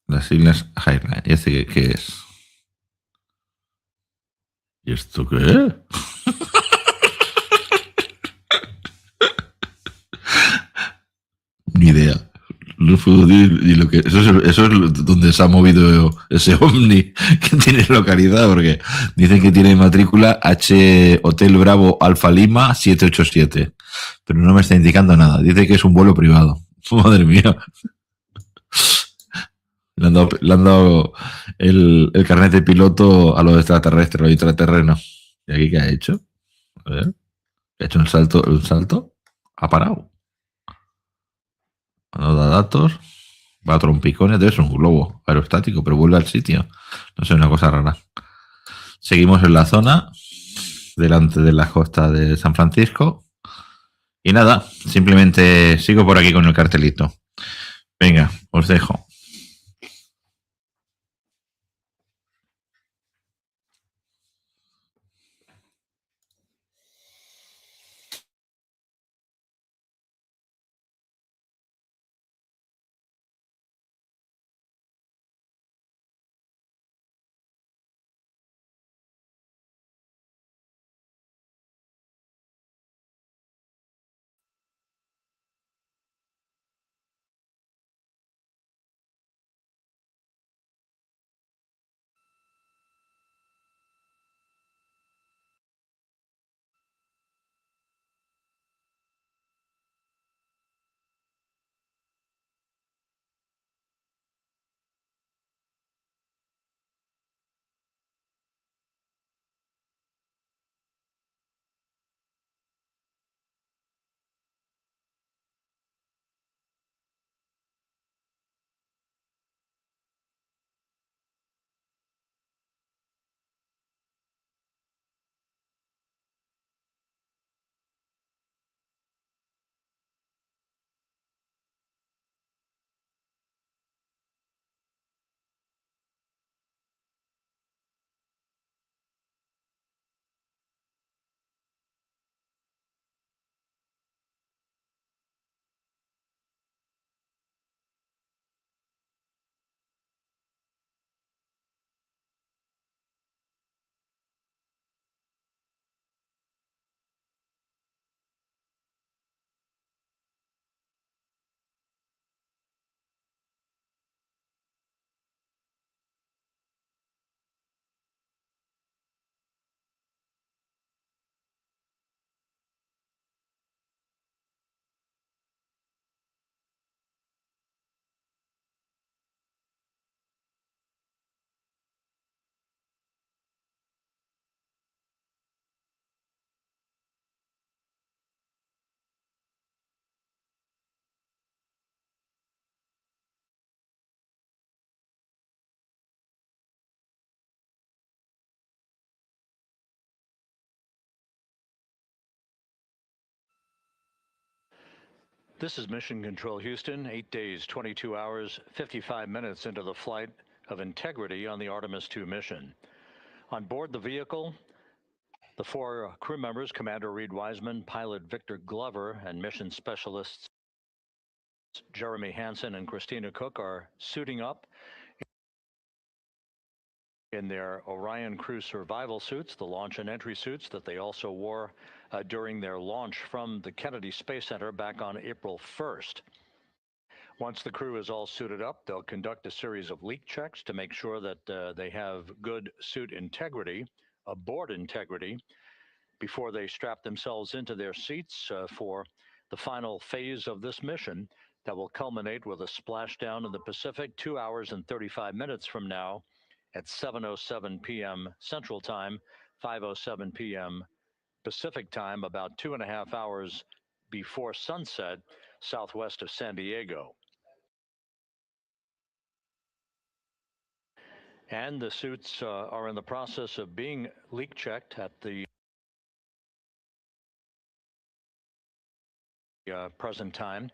Las Islas Highland. ¿Y este qué es? ¿Y esto qué es? Ni idea. No puedo decir ni lo que... Eso es donde se ha movido ese ovni que tiene localidad, porque dicen que tiene matrícula H Hotel Bravo Alfa Lima 787. Pero no me está indicando nada. Dice que es un vuelo privado. Madre mía. Le han dado el carnet de piloto a los extraterrestres, los intraterrenos. ¿Y aquí qué ha hecho? A ver. ¿Ha hecho un salto? Ha parado. No da datos. Va a trompicones. Debe ser un globo aerostático, pero vuelve al sitio. No sé, una cosa rara. Seguimos en la zona, delante de la costa de San Francisco. Y nada, simplemente sigo por aquí con el cartelito. Venga, os dejo. This is Mission Control Houston, 8 days, 22 hours, 55 minutes into the flight of Integrity on the Artemis II mission. On board the vehicle, the 4 crew members, Commander Reed Wiseman, pilot Victor Glover, and mission specialists Jeremy Hansen and Christina Cook are suiting up in their Orion crew survival suits, the launch and entry suits that they also wore during their launch from the Kennedy Space Center back on April 1st. Once the crew is all suited up, they'll conduct a series of leak checks to make sure that they have good suit integrity, aboard integrity, before they strap themselves into their seats for the final phase of this mission that will culminate with a splashdown in the Pacific 2 hours and 35 minutes from now at 7:07 p.m. Central Time, 5:07 p.m. Pacific Time, about 2.5 hours before sunset, southwest of San Diego. And the suits are in the process of being leak checked at the present time.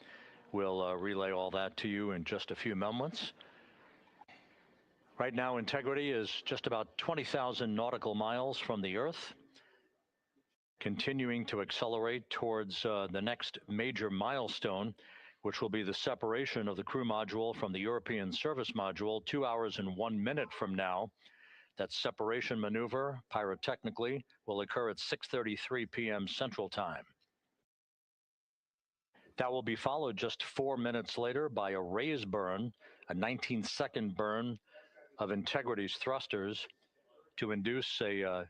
We'll relay all that to you in just a few moments. Right now, Integrity is just about 20,000 nautical miles from the Earth, continuing to accelerate towards the next major milestone, which will be the separation of the crew module from the European service module 2 hours and 1 minute from now. That separation maneuver, pyrotechnically, will occur at 6:33 p.m. Central Time. That will be followed just 4 minutes later by a raise burn, a 19-second burn of Integrity's thrusters to induce a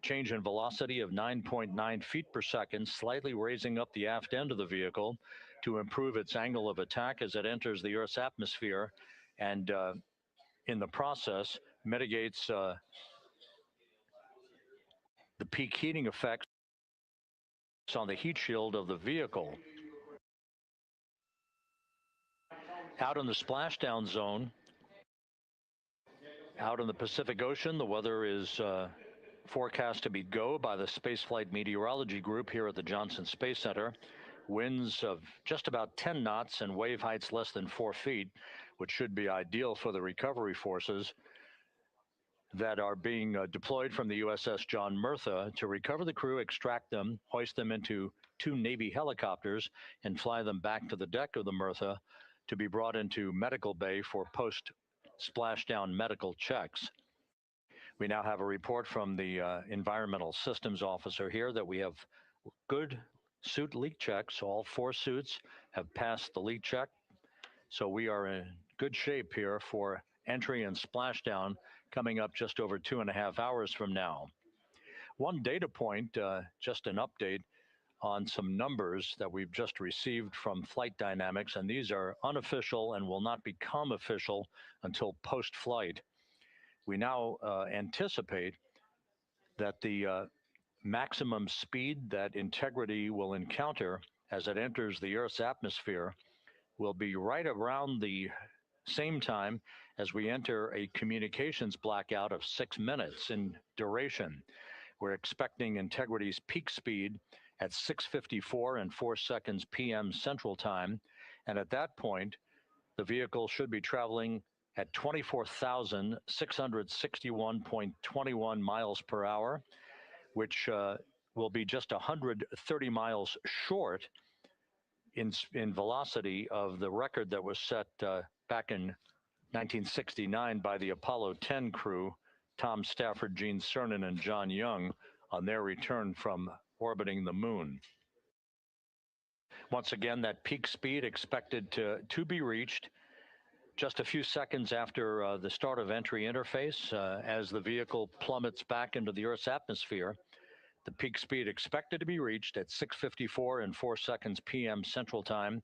change in velocity of 9.9 feet per second, slightly raising up the aft end of the vehicle to improve its angle of attack as it enters the Earth's atmosphere, and in the process mitigates the peak heating effects on the heat shield of the vehicle. Out in the splashdown zone, out in the Pacific Ocean, the weather is forecast to be go by the Spaceflight Meteorology Group here at the Johnson Space Center. Winds of just about 10 knots and wave heights less than 4 feet, which should be ideal for the recovery forces that are being deployed from the USS John Murtha to recover the crew, extract them, hoist them into 2 Navy helicopters, and fly them back to the deck of the Murtha to be brought into medical bay for post-splashdown medical checks. We now have a report from the environmental systems officer here that we have good suit leak checks. All 4 suits have passed the leak check. So we are in good shape here for entry and splashdown coming up just over 2.5 hours from now. One data point, just an update on some numbers that we've just received from Flight Dynamics, and these are unofficial and will not become official until post-flight. We now anticipate that the maximum speed that Integrity will encounter as it enters the Earth's atmosphere will be right around the same time as we enter a communications blackout of 6 minutes in duration. We're expecting Integrity's peak speed at 6:54 and 4 seconds p.m. Central Time, and at that point, the vehicle should be traveling at 24,661.21 miles per hour, which will be just 130 miles short in velocity of the record that was set back in 1969 by the Apollo 10 crew, Tom Stafford, Gene Cernan, and John Young, on their return from orbiting the moon. Once again, that peak speed expected to be reached just a few seconds after the start of entry interface, as the vehicle plummets back into the Earth's atmosphere. The peak speed expected to be reached at 6:54 and 4 seconds p.m. Central Time.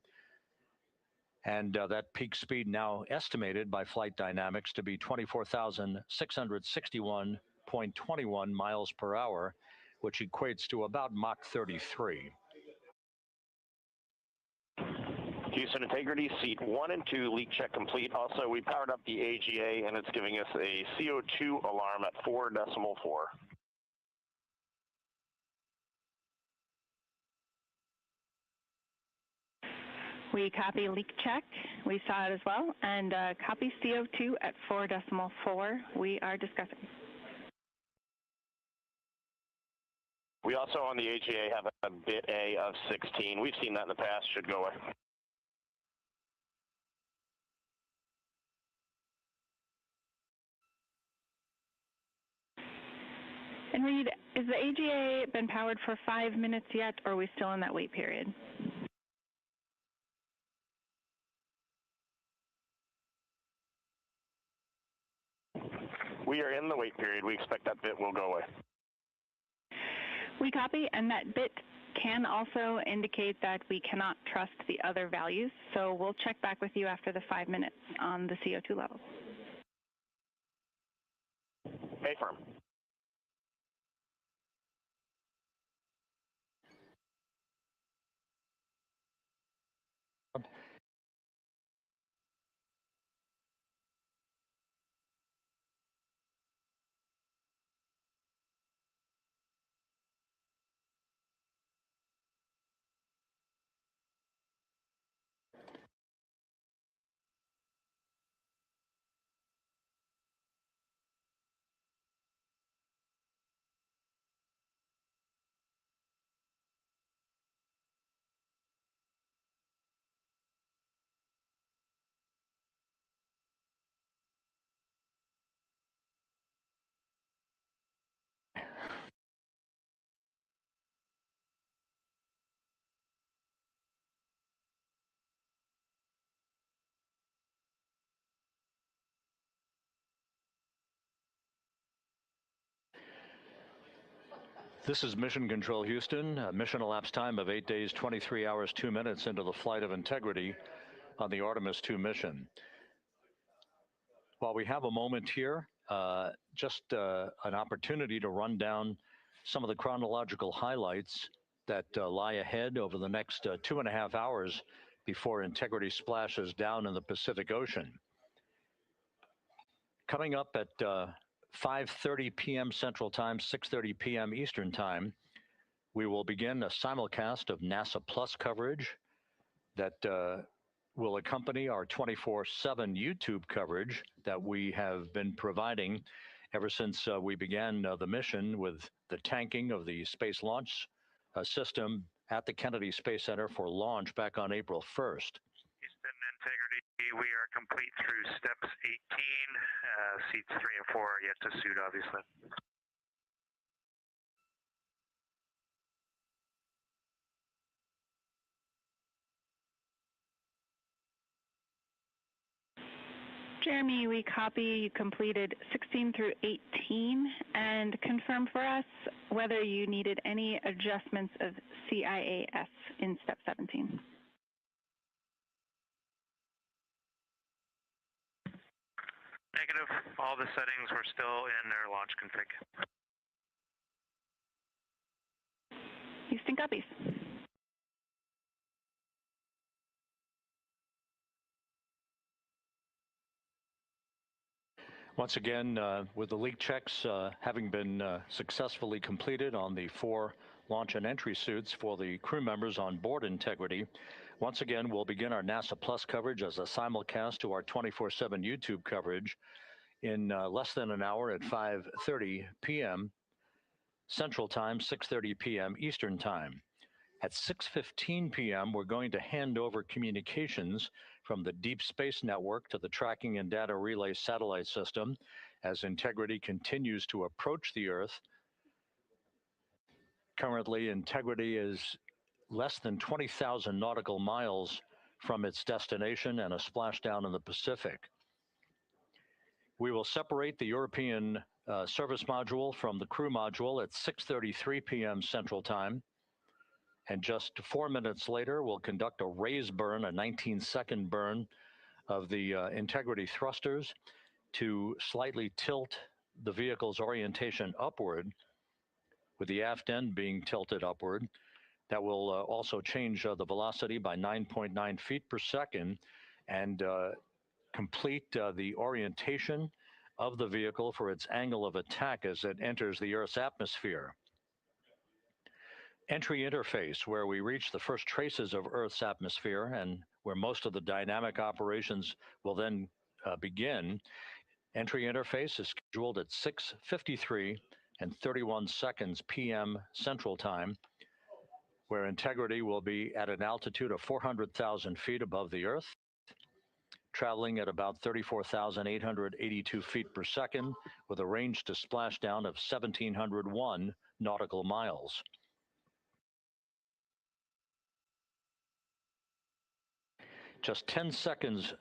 And that peak speed now estimated by Flight Dynamics to be 24,661.21 miles per hour, which equates to about Mach 33. Houston Integrity, seat 1 and 2, leak check complete. Also, we powered up the AGA, and it's giving us a CO2 alarm at 4.4. We copy leak check. We saw it as well. And copy CO2 at 4.4. We are discussing. We also on the AGA have a bit A of 16. We've seen that in the past. Should go away. And Reed, is the AGA been powered for 5 minutes yet, or are we still in that wait period? We are in the wait period. We expect that bit will go away. We copy, and that bit can also indicate that we cannot trust the other values, so we'll check back with you after the 5 minutes on the CO2 levels. Affirm. This is Mission Control Houston. Mission elapsed time of 8 days, 23 hours, 2 minutes into the flight of integrity on the Artemis II mission. While we have a moment here, just an opportunity to run down some of the chronological highlights that lie ahead over the next 2.5 hours before integrity splashes down in the Pacific Ocean. Coming up at 5:30 p.m. Central Time, 6:30 p.m. Eastern Time, we will begin a simulcast of NASA Plus coverage that will accompany our 24/7 YouTube coverage that we have been providing ever since we began the mission with the tanking of the Space Launch System at the Kennedy Space Center for launch back on April 1st. Houston, integrity, we are complete through steps 18. Seats 3 and 4 are yet to suit, obviously. Jeremy, we copy. You completed 16 through 18, and confirm for us whether you needed any adjustments of CIAS in step 17. Negative. All the settings were still in their launch config. Houston copies. Once again, with the leak checks having been successfully completed on the 4 launch and entry suits for the crew members on board Integrity, once again, we'll begin our NASA Plus coverage as a simulcast to our 24/7 YouTube coverage in less than an hour at 5:30 p.m. Central Time, 6:30 p.m. Eastern Time. At 6:15 p.m., we're going to hand over communications from the Deep Space Network to the Tracking and Data Relay Satellite System as Integrity continues to approach the Earth. Currently, Integrity is less than 20,000 nautical miles from its destination and a splashdown in the Pacific. We will separate the European service module from the crew module at 6:33 p.m. Central Time. And just 4 minutes later, we'll conduct a raise burn, a 19-second burn of the Integrity thrusters to slightly tilt the vehicle's orientation upward, with the aft end being tilted upward. That will also change the velocity by 9.9 feet per second and complete the orientation of the vehicle for its angle of attack as it enters the Earth's atmosphere. Entry interface, where we reach the first traces of Earth's atmosphere and where most of the dynamic operations will then begin. Entry interface is scheduled at 6:53 and 31 seconds p.m. Central Time, where Integrity will be at an altitude of 400,000 feet above the Earth, traveling at about 34,882 feet per second with a range to splashdown of 1,701 nautical miles. Just 10 seconds,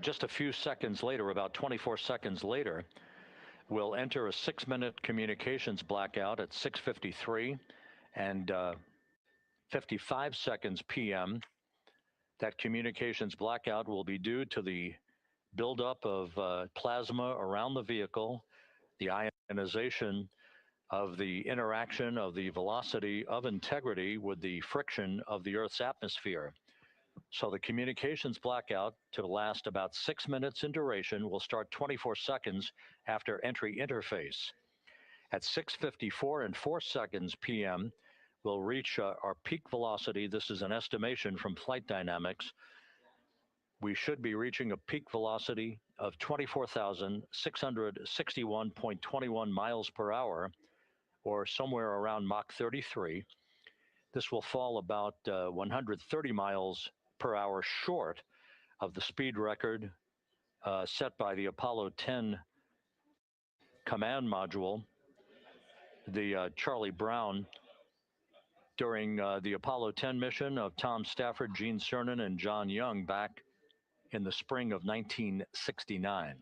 just a few seconds later, about 24 seconds later, We'll enter a 6-minute communications blackout at 6:53 and 55 seconds p.m. That communications blackout will be due to the buildup of plasma around the vehicle, the ionization of the interaction of the velocity of integrity with the friction of the Earth's atmosphere. So the communications blackout, to last about 6 minutes in duration, will start 24 seconds after entry interface. At 6:54 and 4 seconds p.m., we'll reach our peak velocity. This is an estimation from flight dynamics. We should be reaching a peak velocity of 24,661.21 miles per hour, or somewhere around Mach 33. This will fall about 130 miles per hour short of the speed record set by the Apollo 10 command module, the Charlie Brown, during the Apollo 10 mission of Tom Stafford, Gene Cernan, and John Young back in the spring of 1969.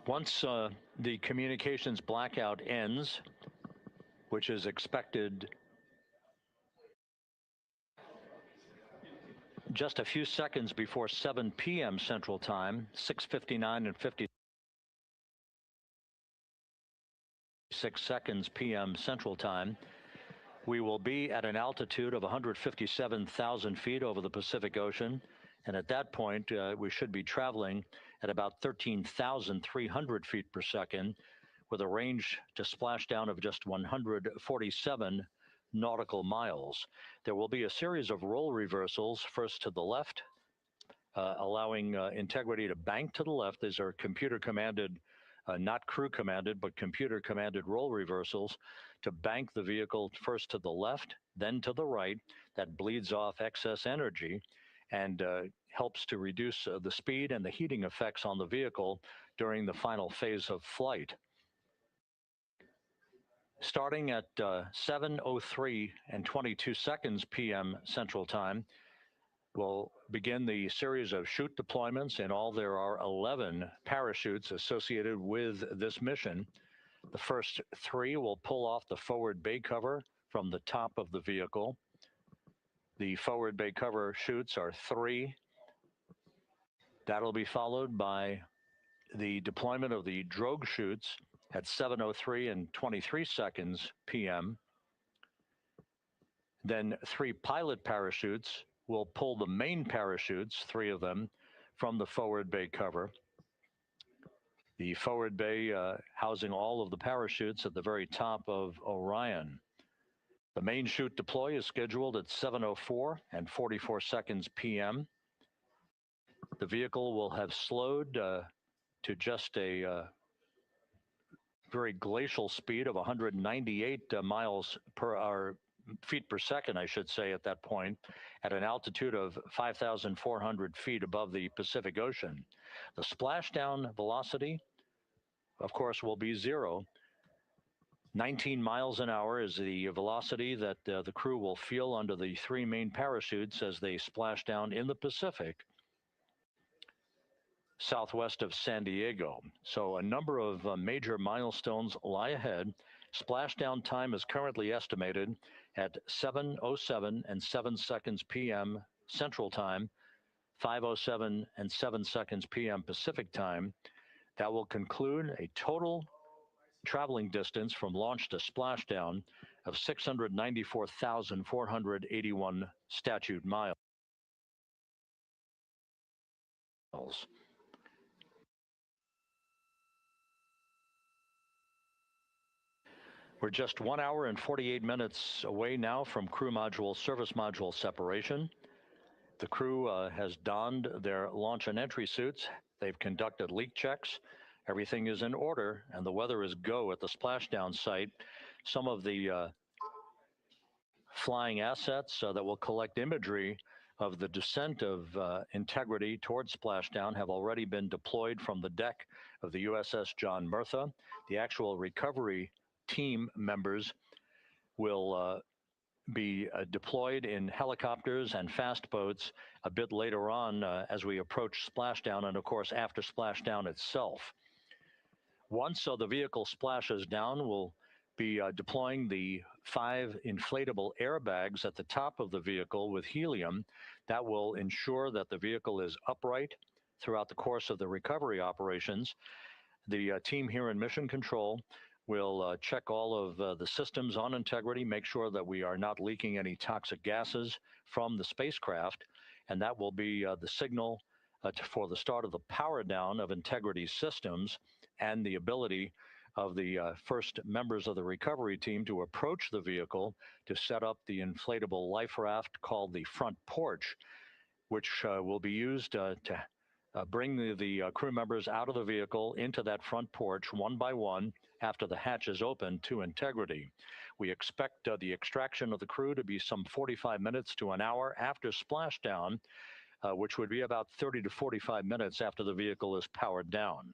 Once the communications blackout ends, which is expected just a few seconds before 7 p.m. Central Time, 6:59 and 56 seconds p.m. Central Time, we will be at an altitude of 157,000 feet over the Pacific Ocean. And at that point, we should be traveling at about 13,300 feet per second, with a range to splashdown of just 147 nautical miles. There will be a series of roll reversals, first to the left, allowing integrity to bank to the left. These are computer-commanded, not crew-commanded, but computer-commanded roll reversals to bank the vehicle first to the left, then to the right. That bleeds off excess energy and helps to reduce the speed and the heating effects on the vehicle during the final phase of flight. Starting at 7:03 and 22 seconds p.m. Central Time, we'll begin the series of chute deployments. In all, there are 11 parachutes associated with this mission. The first 3 will pull off the forward bay cover from the top of the vehicle. The forward bay cover chutes are 3. That'll be followed by the deployment of the drogue chutes at 7:03 and 23 seconds p.m. Then 3 pilot parachutes will pull the main parachutes, 3 of them, from the forward bay cover. The forward bay housing all of the parachutes at the very top of Orion. The main chute deploy is scheduled at 7:04 and 44 seconds p.m. The vehicle will have slowed to just a very glacial speed of 198 miles per hour, feet per second, I should say, at that point, at an altitude of 5,400 feet above the Pacific Ocean. The splashdown velocity, of course, will be 0. 19 miles an hour is the velocity that the crew will feel under the 3 main parachutes as they splash down in the Pacific, southwest of San Diego. So a number of major milestones lie ahead. Splashdown time is currently estimated at 7:07 and 7 seconds p.m. Central Time, 5:07 and 7 seconds p.m. Pacific Time. That will conclude a total traveling distance from launch to splashdown of 694,481 statute miles. We're just 1 hour and 48 minutes away now from crew module, service module separation. The crew has donned their launch and entry suits. They've conducted leak checks. Everything is in order, and the weather is go at the splashdown site. Some of the flying assets that will collect imagery of the descent of Integrity towards splashdown have already been deployed from the deck of the USS John Murtha. The actual recovery team members will be deployed in helicopters and fast boats a bit later on as we approach splashdown and, of course, after splashdown itself. Once the vehicle splashes down, we'll be deploying the 5 inflatable airbags at the top of the vehicle with helium. That will ensure that the vehicle is upright throughout the course of the recovery operations. The team here in Mission Control will check all of the systems on Integrity, make sure that we are not leaking any toxic gases from the spacecraft, and that will be the signal for the start of the power down of Integrity systems and the ability of the first members of the recovery team to approach the vehicle to set up the inflatable life raft called the front porch, which will be used to bring the crew members out of the vehicle into that front porch one by one after the hatch is open to Integrity. We expect the extraction of the crew to be some 45 minutes to an hour after splashdown, which would be about 30 to 45 minutes after the vehicle is powered down.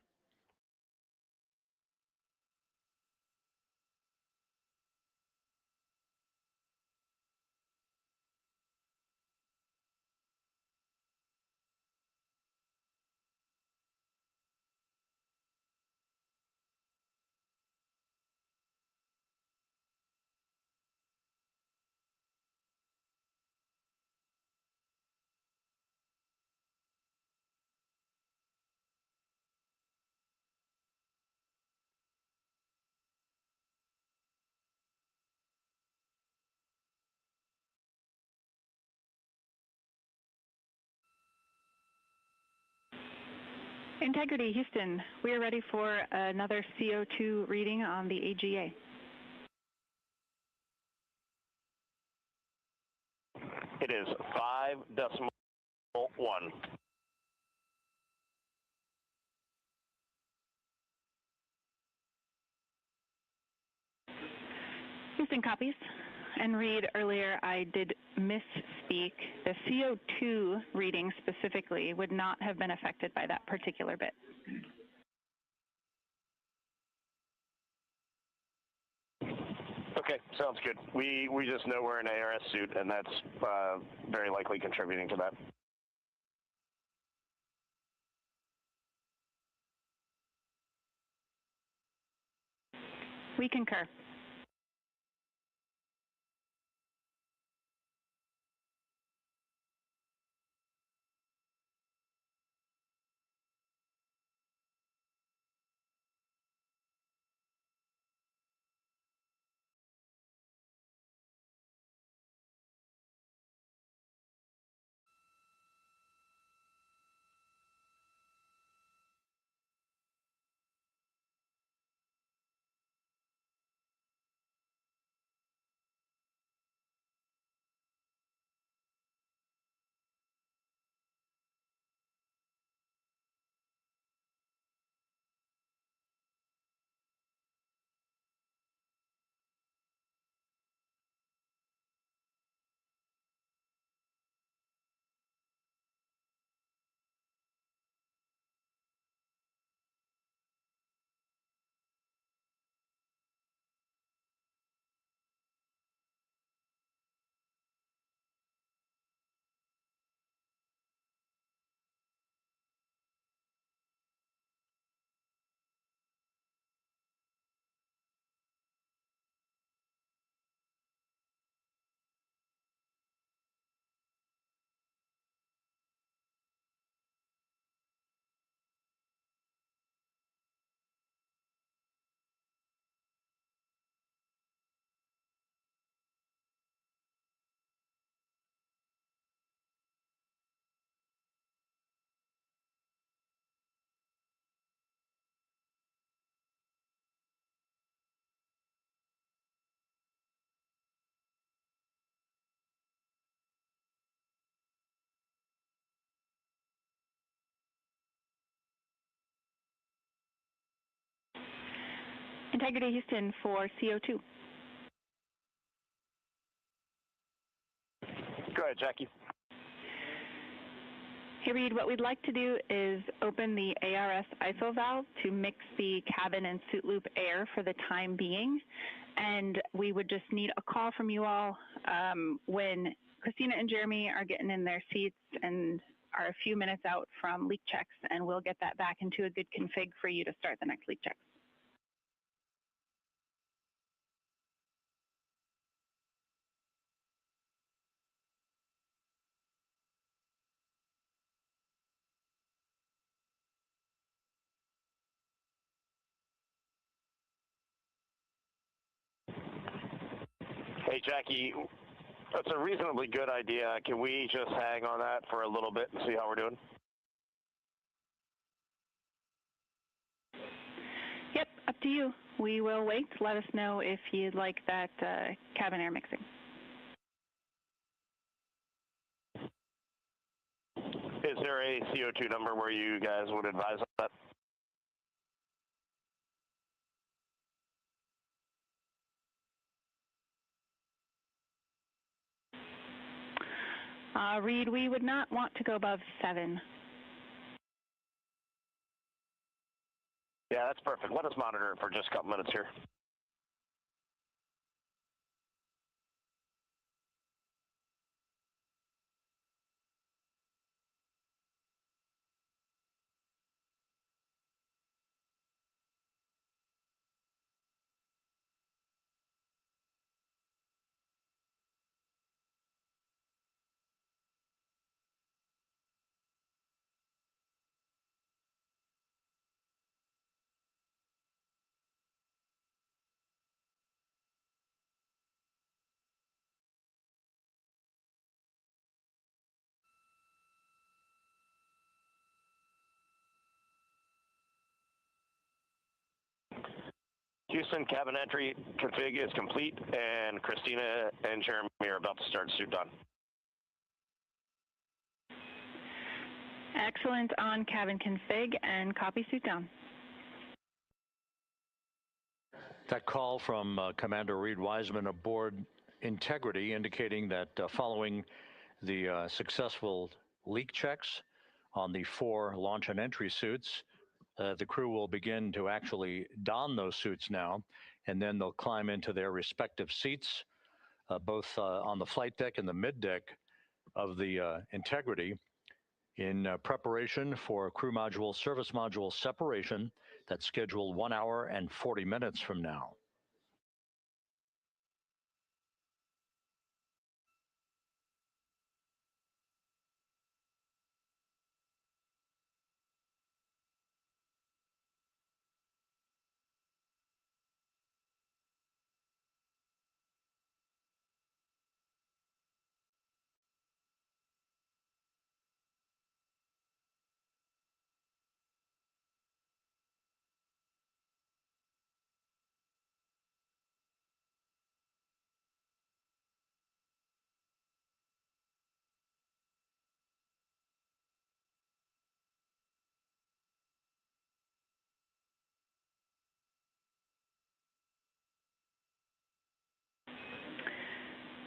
Integrity, Houston, we are ready for another CO2 reading on the AGA. It is 5.1. Houston copies. And Reed, earlier I did misspeak. The CO2 reading specifically would not have been affected by that particular bit. Okay, sounds good. We just know we're in an ARS suit, and that's very likely contributing to that. We concur. Integrity, Houston, for CO2. Go ahead, Jackie. Hey, Reed, what we'd like to do is open the ARS ISO valve to mix the cabin and suit loop air for the time being. And we would just need a call from you all when Christina and Jeremy are getting in their seats and are a few minutes out from leak checks, and we'll get that back into a good config for you to start the next leak check. Hey, Jackie, that's a reasonably good idea. Can we just hang on that for a little bit and see how we're doing? Yep, up to you. We will wait. Let us know if you'd like that cabin air mixing. Is there a CO2 number where you guys would advise on that? Reed, we would not want to go above 7. Yeah, that's perfect. Let us monitor it for just a couple minutes here. Houston, cabin entry config is complete, and Christina and Jeremy are about to start suit on. Excellent on cabin config, and copy suit down. That call from Commander Reed Wiseman aboard Integrity indicating that following the successful leak checks on the 4 launch and entry suits, the crew will begin to actually don those suits now, and then they'll climb into their respective seats, both on the flight deck and the mid deck of the Integrity, in preparation for crew module service module separation that's scheduled 1 hour and 40 minutes from now.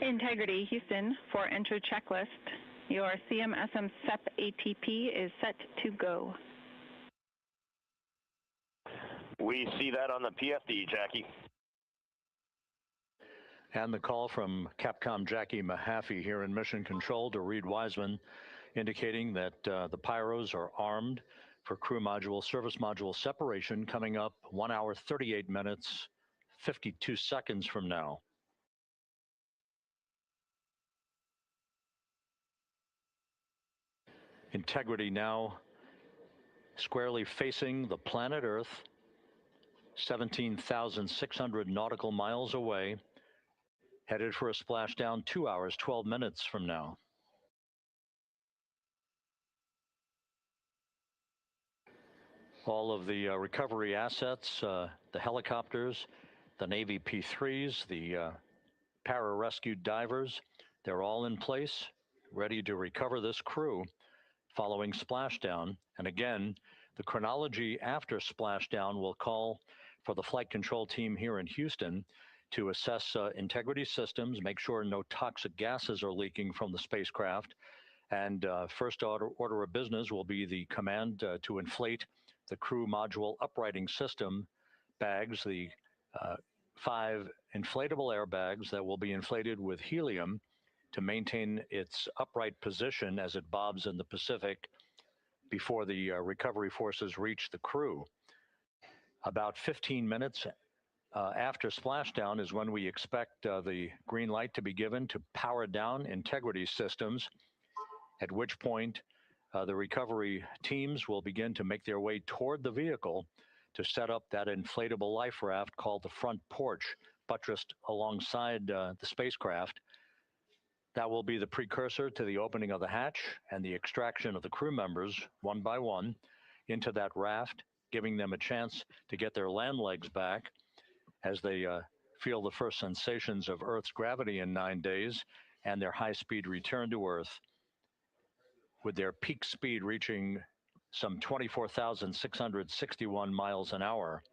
Integrity, Houston, for entry checklist. Your CMSM SEP ATP is set to go. We see that on the PFD, Jackie. And the call from Capcom Jackie Mahaffey here in Mission Control to Reed Wiseman, indicating that the pyros are armed for crew module service module separation coming up 1 hour 38 minutes 52 seconds from now. Integrity now squarely facing the planet Earth, 17,600 nautical miles away, headed for a splashdown 2 hours 12 minutes from now. All of the recovery assets, the helicopters, the Navy P-3s, the para-rescue divers, they're all in place, ready to recover this crew following splashdown. And again, the chronology after splashdown will call for the flight control team here in Houston to assess integrity systems, make sure no toxic gases are leaking from the spacecraft, And first order of business will be the command to inflate the crew module uprighting system bags, the 5 inflatable airbags that will be inflated with helium to maintain its upright position as it bobs in the Pacific before the recovery forces reach the crew. About 15 minutes after splashdown is when we expect the green light to be given to power down integrity systems, at which point the recovery teams will begin to make their way toward the vehicle to set up that inflatable life raft called the front porch, buttressed alongside the spacecraft. That will be the precursor to the opening of the hatch and the extraction of the crew members, one by one, into that raft, giving them a chance to get their land legs back as they feel the first sensations of Earth's gravity in 9 days and their high-speed return to Earth, with their peak speed reaching some 24,661 miles an hour.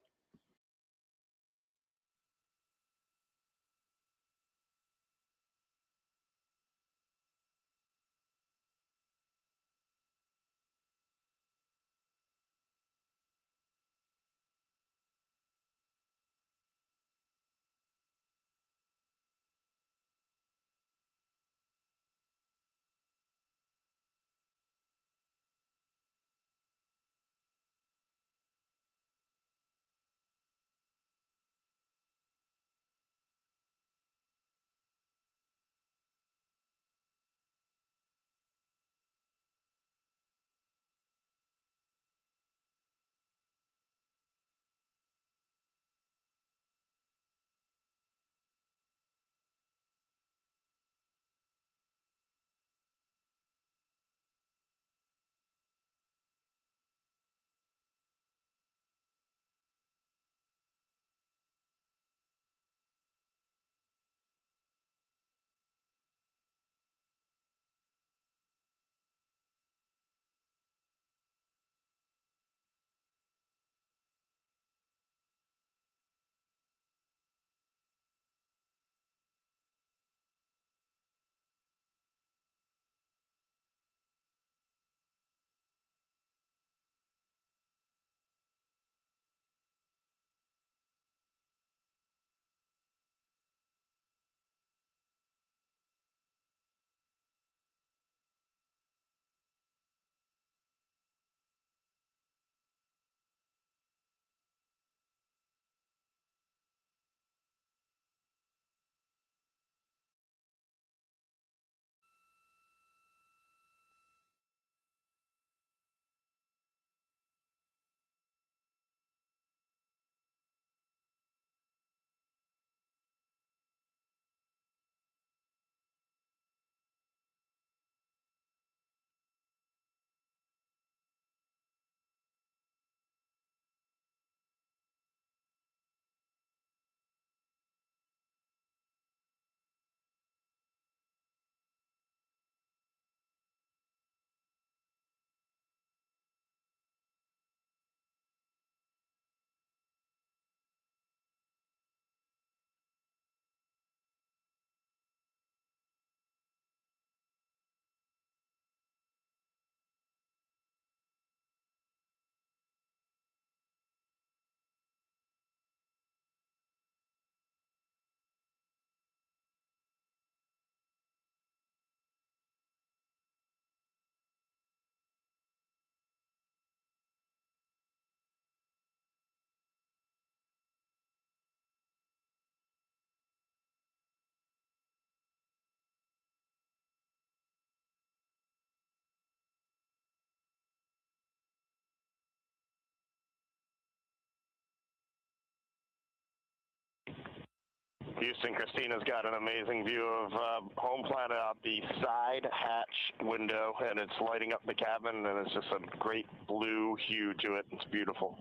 Houston, Christina's got an amazing view of home planet out the side hatch window, and it's lighting up the cabin, and it's just a great blue hue to it. It's beautiful.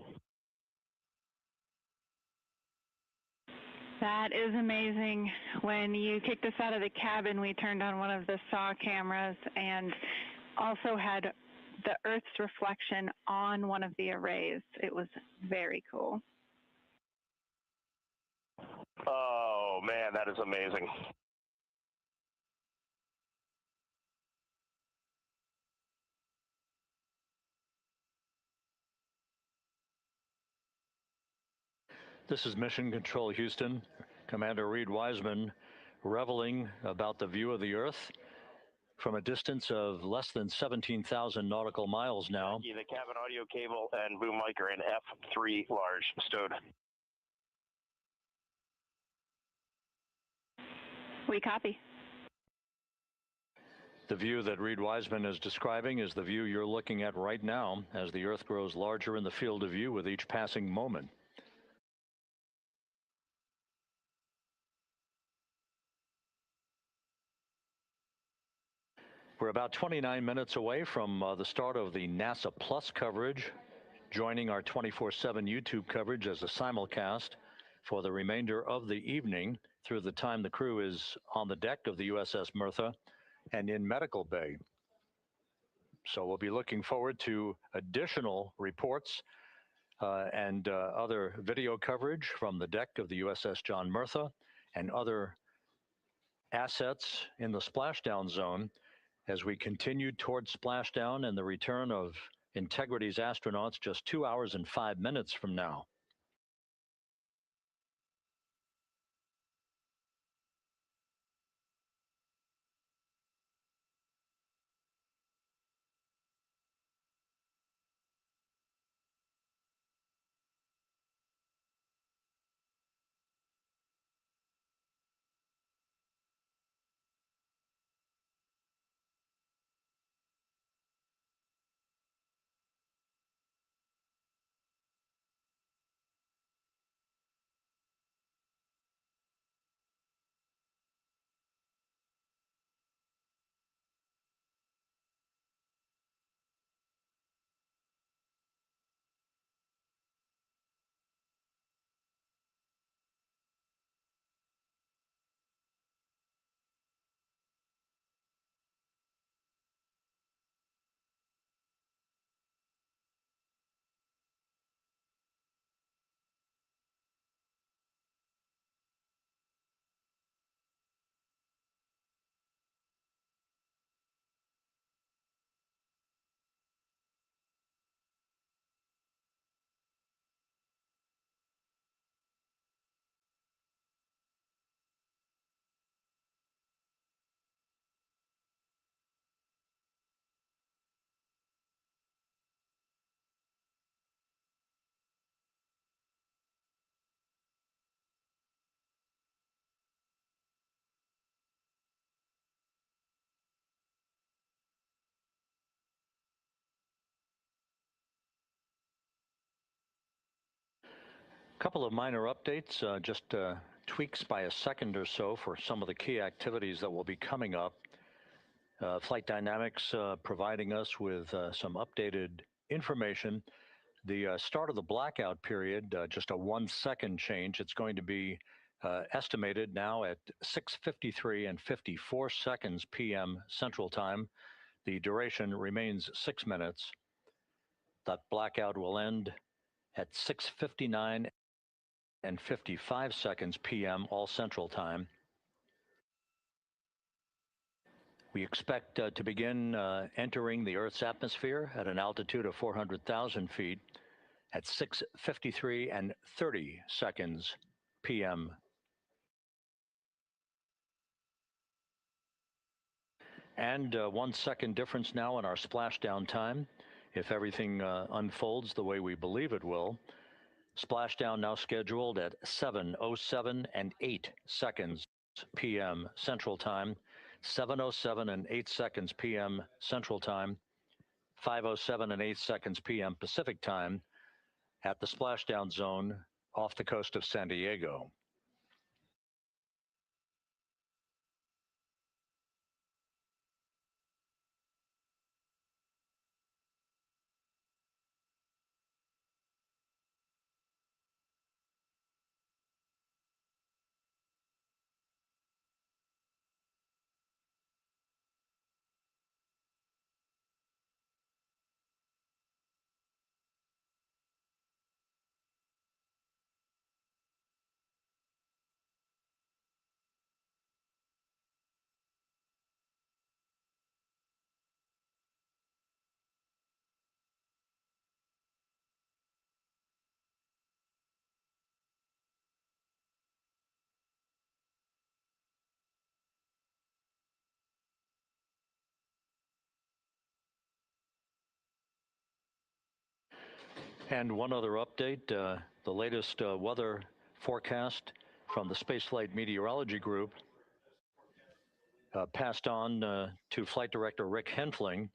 That is amazing. When you kicked us out of the cabin, we turned on one of the SAW cameras and also had the Earth's reflection on one of the arrays. It was very cool. Oh, man, that is amazing. This is Mission Control Houston. Commander Reed Wiseman reveling about the view of the Earth from a distance of less than 17,000 nautical miles now. The cabin audio cable and boom mic are in F3 large stowed. We copy. The view that Reed Wiseman is describing is the view you're looking at right now as the Earth grows larger in the field of view with each passing moment. We're about 29 minutes away from the start of the NASA Plus coverage, joining our 24/7 YouTube coverage as a simulcast for the remainder of the evening through the time the crew is on the deck of the USS Mertha and in medical bay. So we'll be looking forward to additional reports and other video coverage from the deck of the USS John Mertha and other assets in the splashdown zone as we continue toward splashdown and the return of Integrity's astronauts just 2 hours and 5 minutes from now. Couple of minor updates, just tweaks by a second or so for some of the key activities that will be coming up. Flight Dynamics providing us with some updated information. The start of the blackout period, just a 1 second change. It's going to be estimated now at 6:53 and 54 seconds p.m. Central Time. The duration remains 6 minutes. That blackout will end at 6:59 and 55 seconds p.m. all Central Time. We expect to begin entering the Earth's atmosphere at an altitude of 400,000 feet at 6:53 and 30 seconds p.m. And 1 second difference now in our splashdown time. If everything unfolds the way we believe it will, splashdown now scheduled at 7:07 and 8 seconds p.m. Central Time, 7:07 and 8 seconds p.m. Central Time, 5:07 and 8 seconds p.m. Pacific Time at the splashdown zone off the coast of San Diego. And one other update, the latest weather forecast from the Spaceflight Meteorology Group passed on to Flight Director Rick Henfling,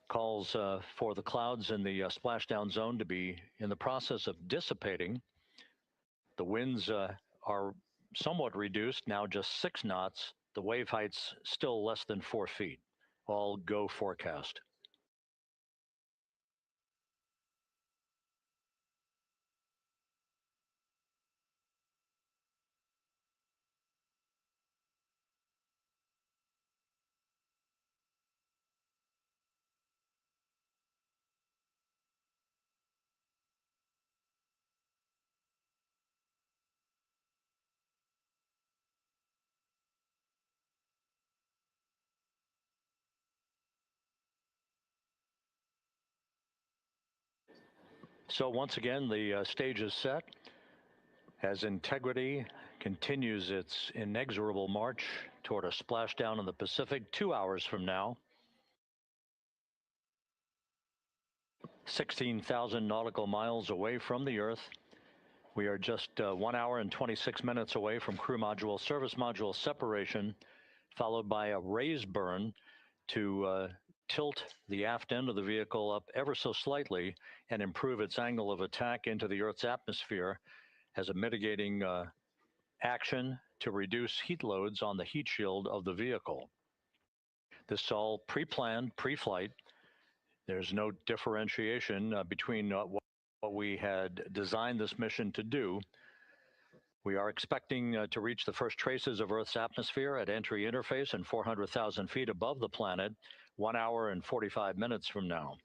calls for the clouds in the splashdown zone to be in the process of dissipating. The winds are somewhat reduced, now just 6 knots. The wave height's still less than 4 feet. All go forecast. So once again, the stage is set as Integrity continues its inexorable march toward a splashdown in the Pacific 2 hours from now. 16,000 nautical miles away from the Earth. We are just 1 hour and 26 minutes away from crew module, service module separation, followed by a raise burn to tilt the aft end of the vehicle up ever so slightly and improve its angle of attack into the Earth's atmosphere as a mitigating action to reduce heat loads on the heat shield of the vehicle. This is all pre-planned, pre-flight. There's no differentiation between what we had designed this mission to do. We are expecting to reach the first traces of Earth's atmosphere at entry interface and 400,000 feet above the planet 1 hour and 45 minutes from now.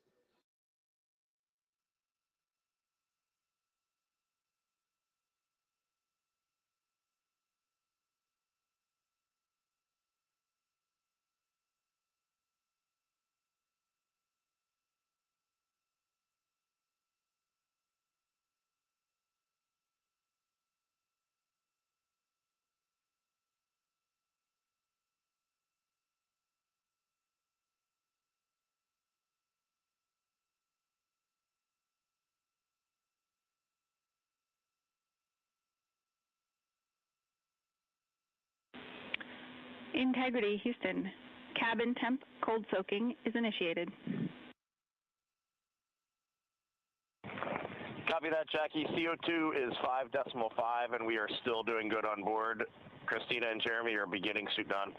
Integrity, Houston. Cabin temp cold soaking is initiated. Copy that, Jackie. CO2 is 5.5, and we are still doing good on board. Christina and Jeremy are beginning suit on.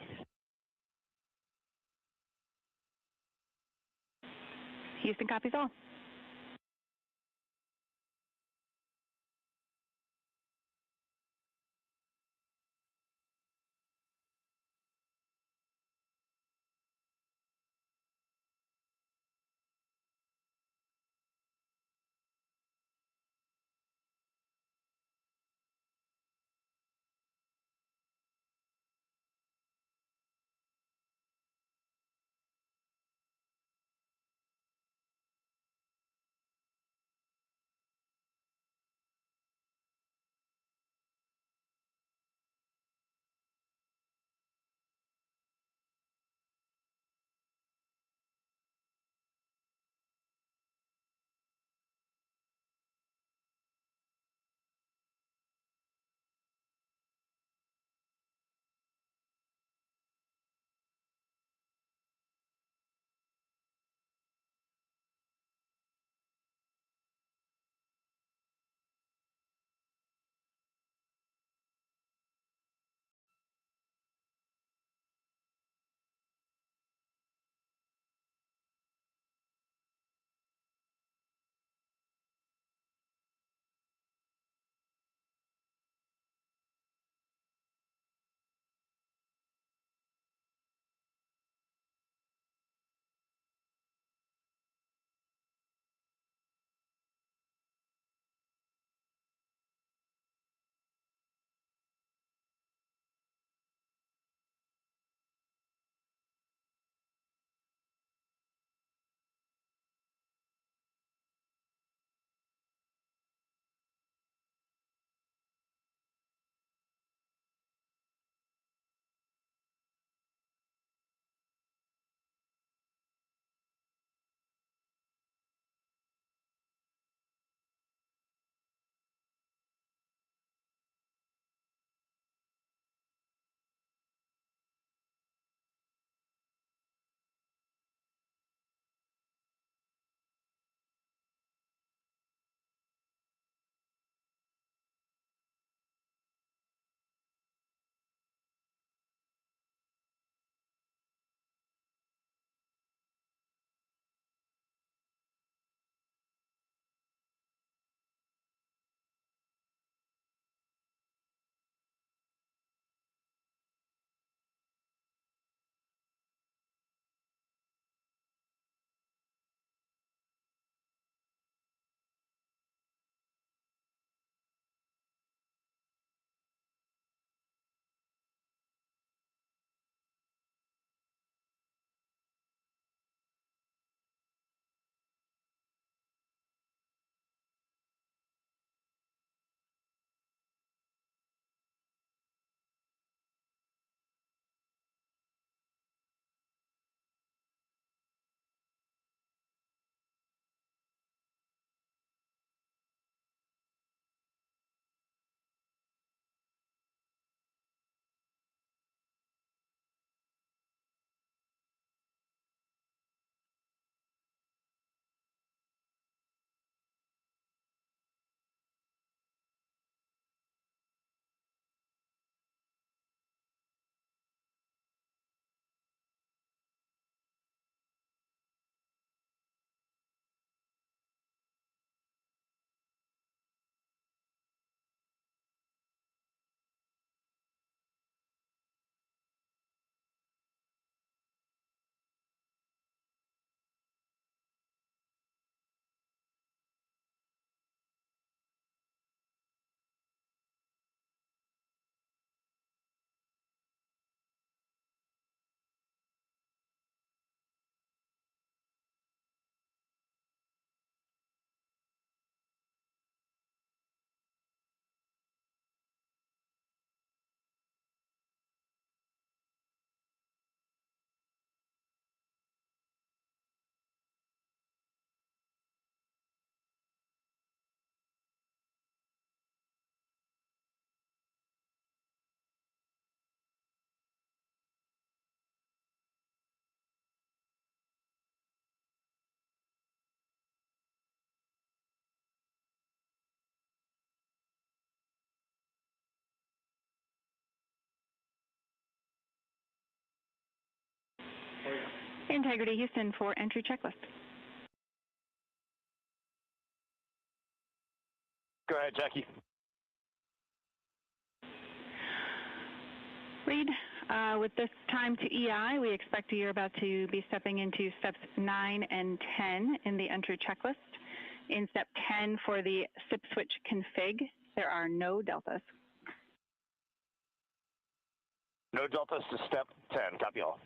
Houston copies all. Integrity Houston for entry checklist. Go ahead, Jackie. Reed, with this time to EI, we expect you're about to be stepping into steps 9 and 10 in the entry checklist. In step 10 for the SIP switch config, there are no deltas. No deltas to step 10. Copy all.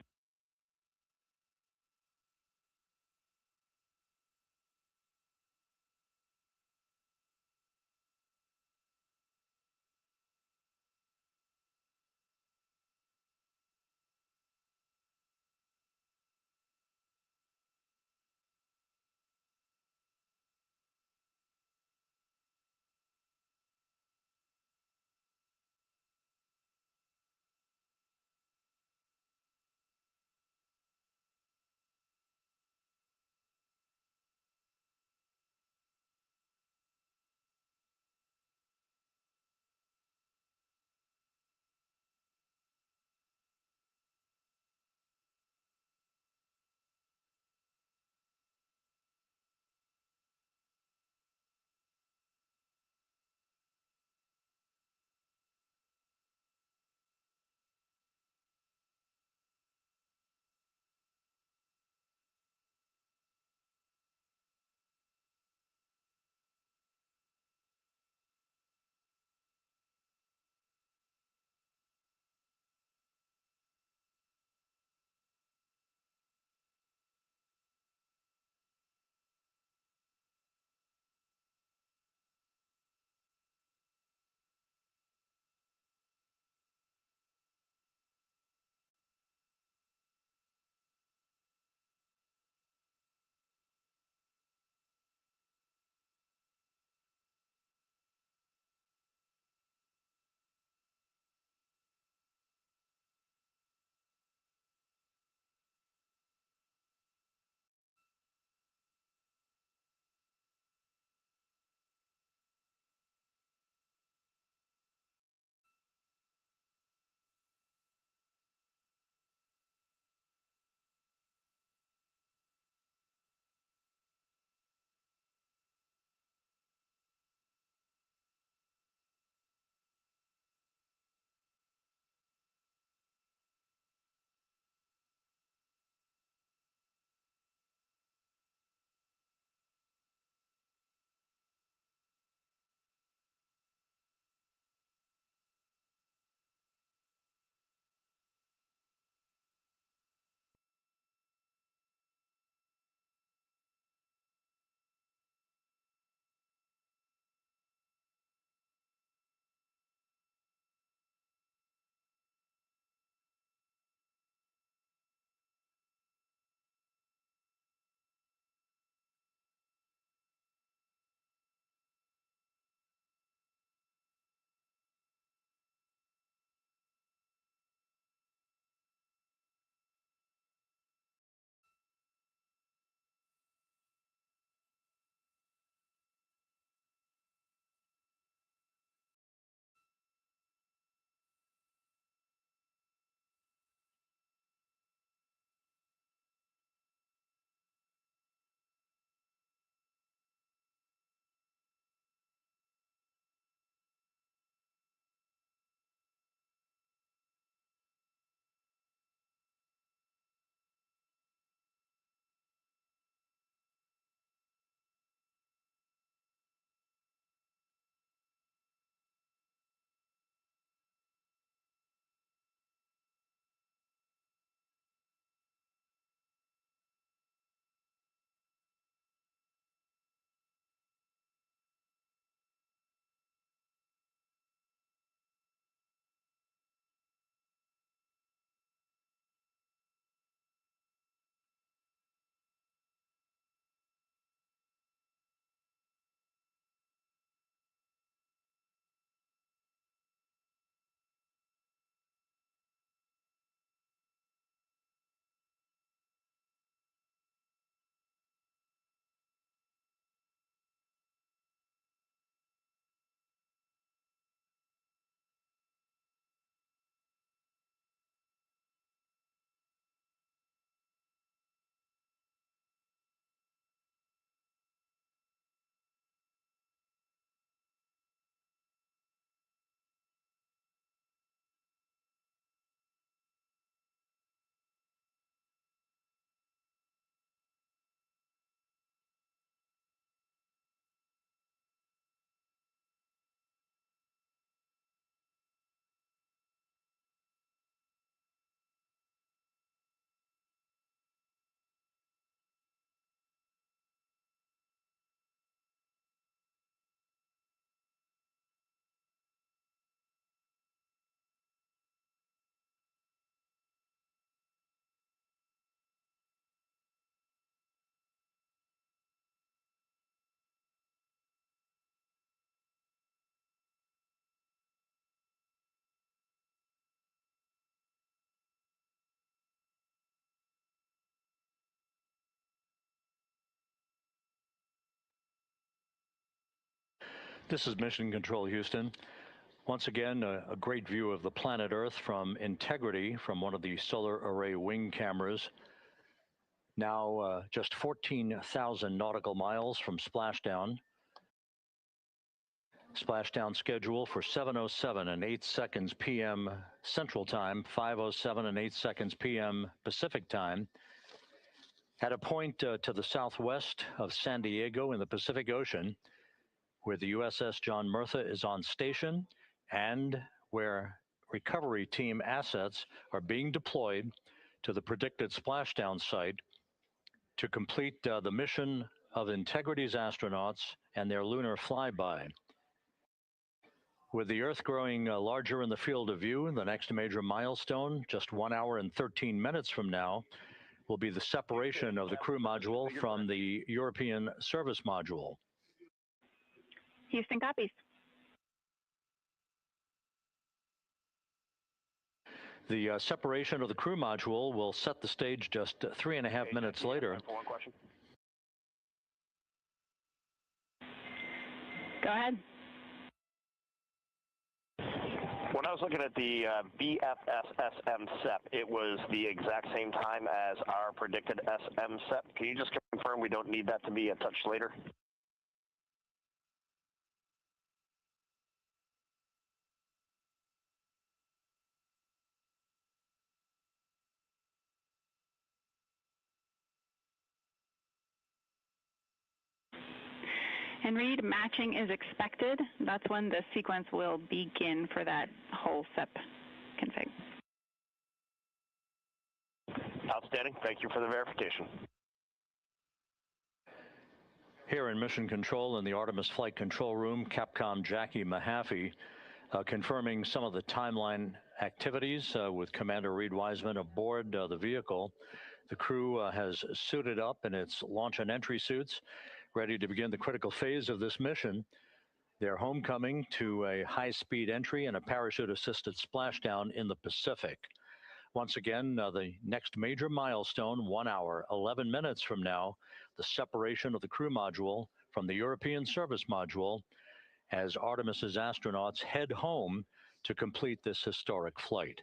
This is Mission Control, Houston. Once again, a great view of the planet Earth from Integrity from one of the solar array wing cameras. Now just 14,000 nautical miles from splashdown. Splashdown schedule for 7:07 and 8 seconds p.m. Central Time, 5:07 and 8 seconds p.m. Pacific Time. At a point to the southwest of San Diego in the Pacific Ocean, where the USS John Murtha is on station and where recovery team assets are being deployed to the predicted splashdown site to complete the mission of Integrity's astronauts and their lunar flyby. With the Earth growing larger in the field of view, the next major milestone, just 1 hour and 13 minutes from now, will be the separation of the crew module from the European service module. Houston copies. The separation of the crew module will set the stage just 3.5 minutes later. One question. Go ahead. When I was looking at the BFS-SM SEP, it was the exact same time as our predicted SM SEP. Can you just confirm we don't need that to be a touch later? And Reed, matching is expected. That's when the sequence will begin for that whole SEP config. Outstanding. Thank you for the verification. Here in Mission Control in the Artemis Flight Control Room, Capcom Jackie Mahaffey confirming some of the timeline activities with Commander Reed Wiseman aboard the vehicle. The crew has suited up in its launch and entry suits, ready to begin the critical phase of this mission. Their homecoming to a high-speed entry and a parachute-assisted splashdown in the Pacific. Once again, the next major milestone, 1 hour, 11 minutes from now, the separation of the crew module from the European service module as Artemis's astronauts head home to complete this historic flight.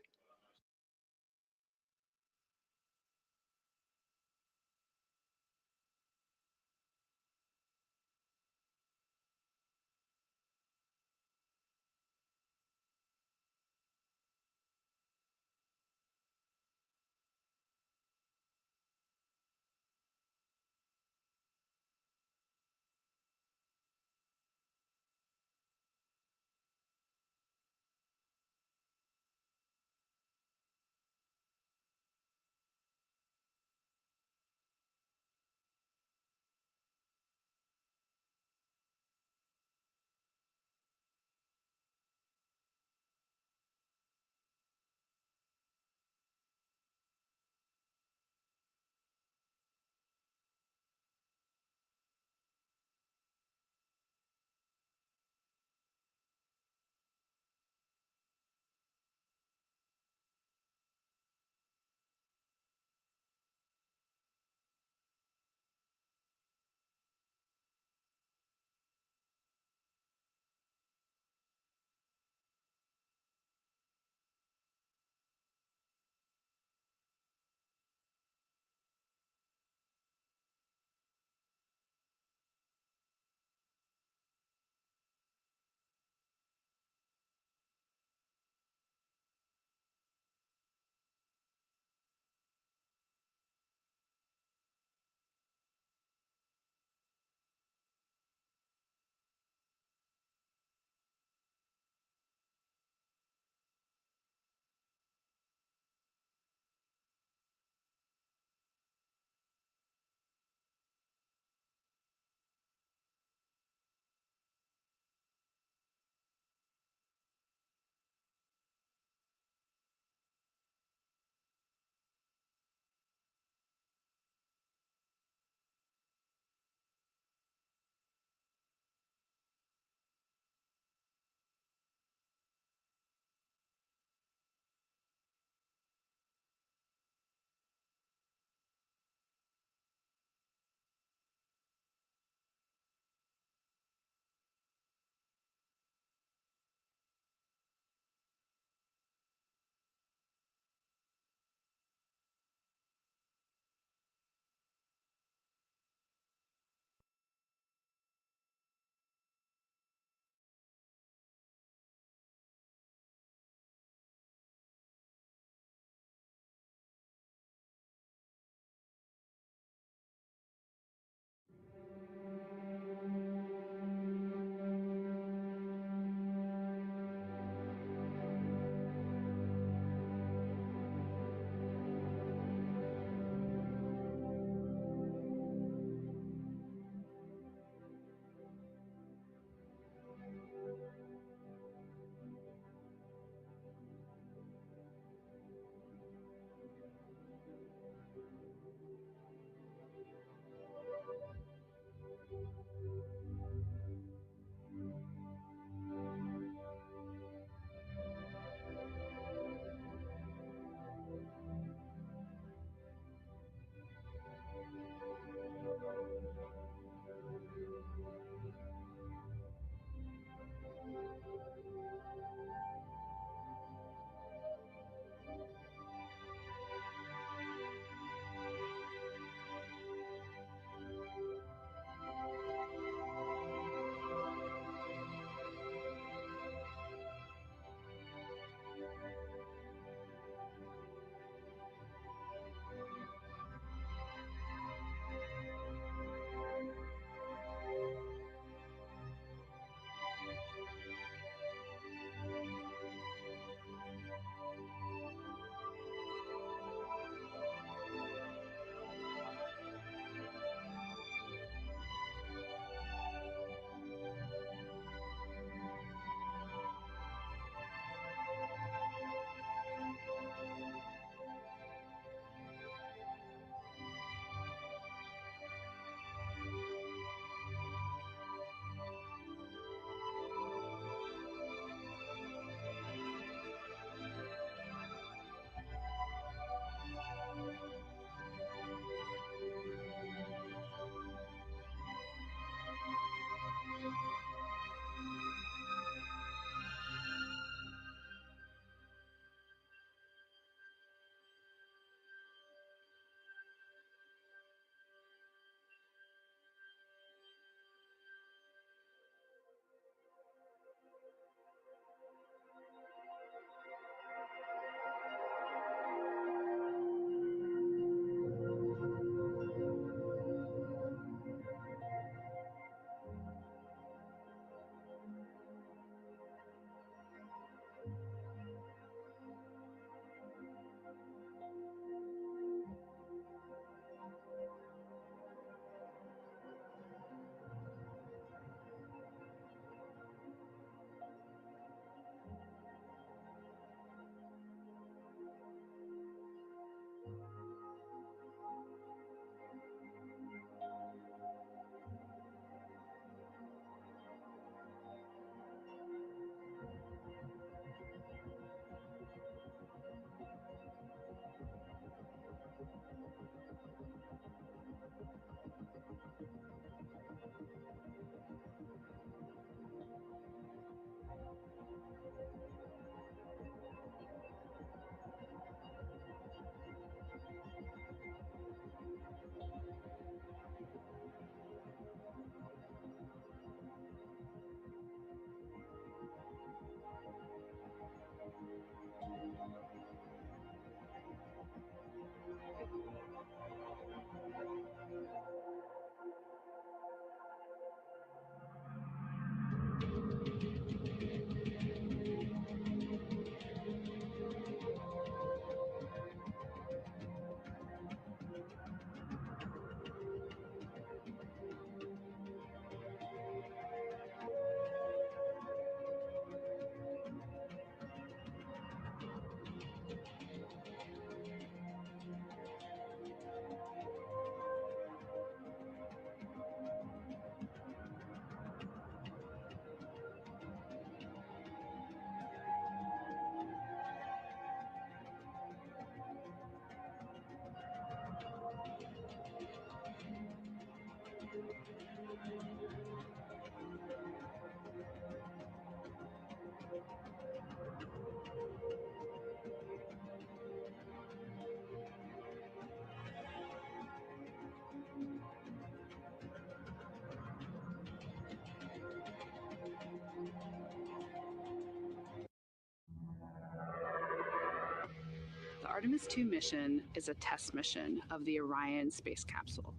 The Artemis II mission is a test mission of the Orion space capsule.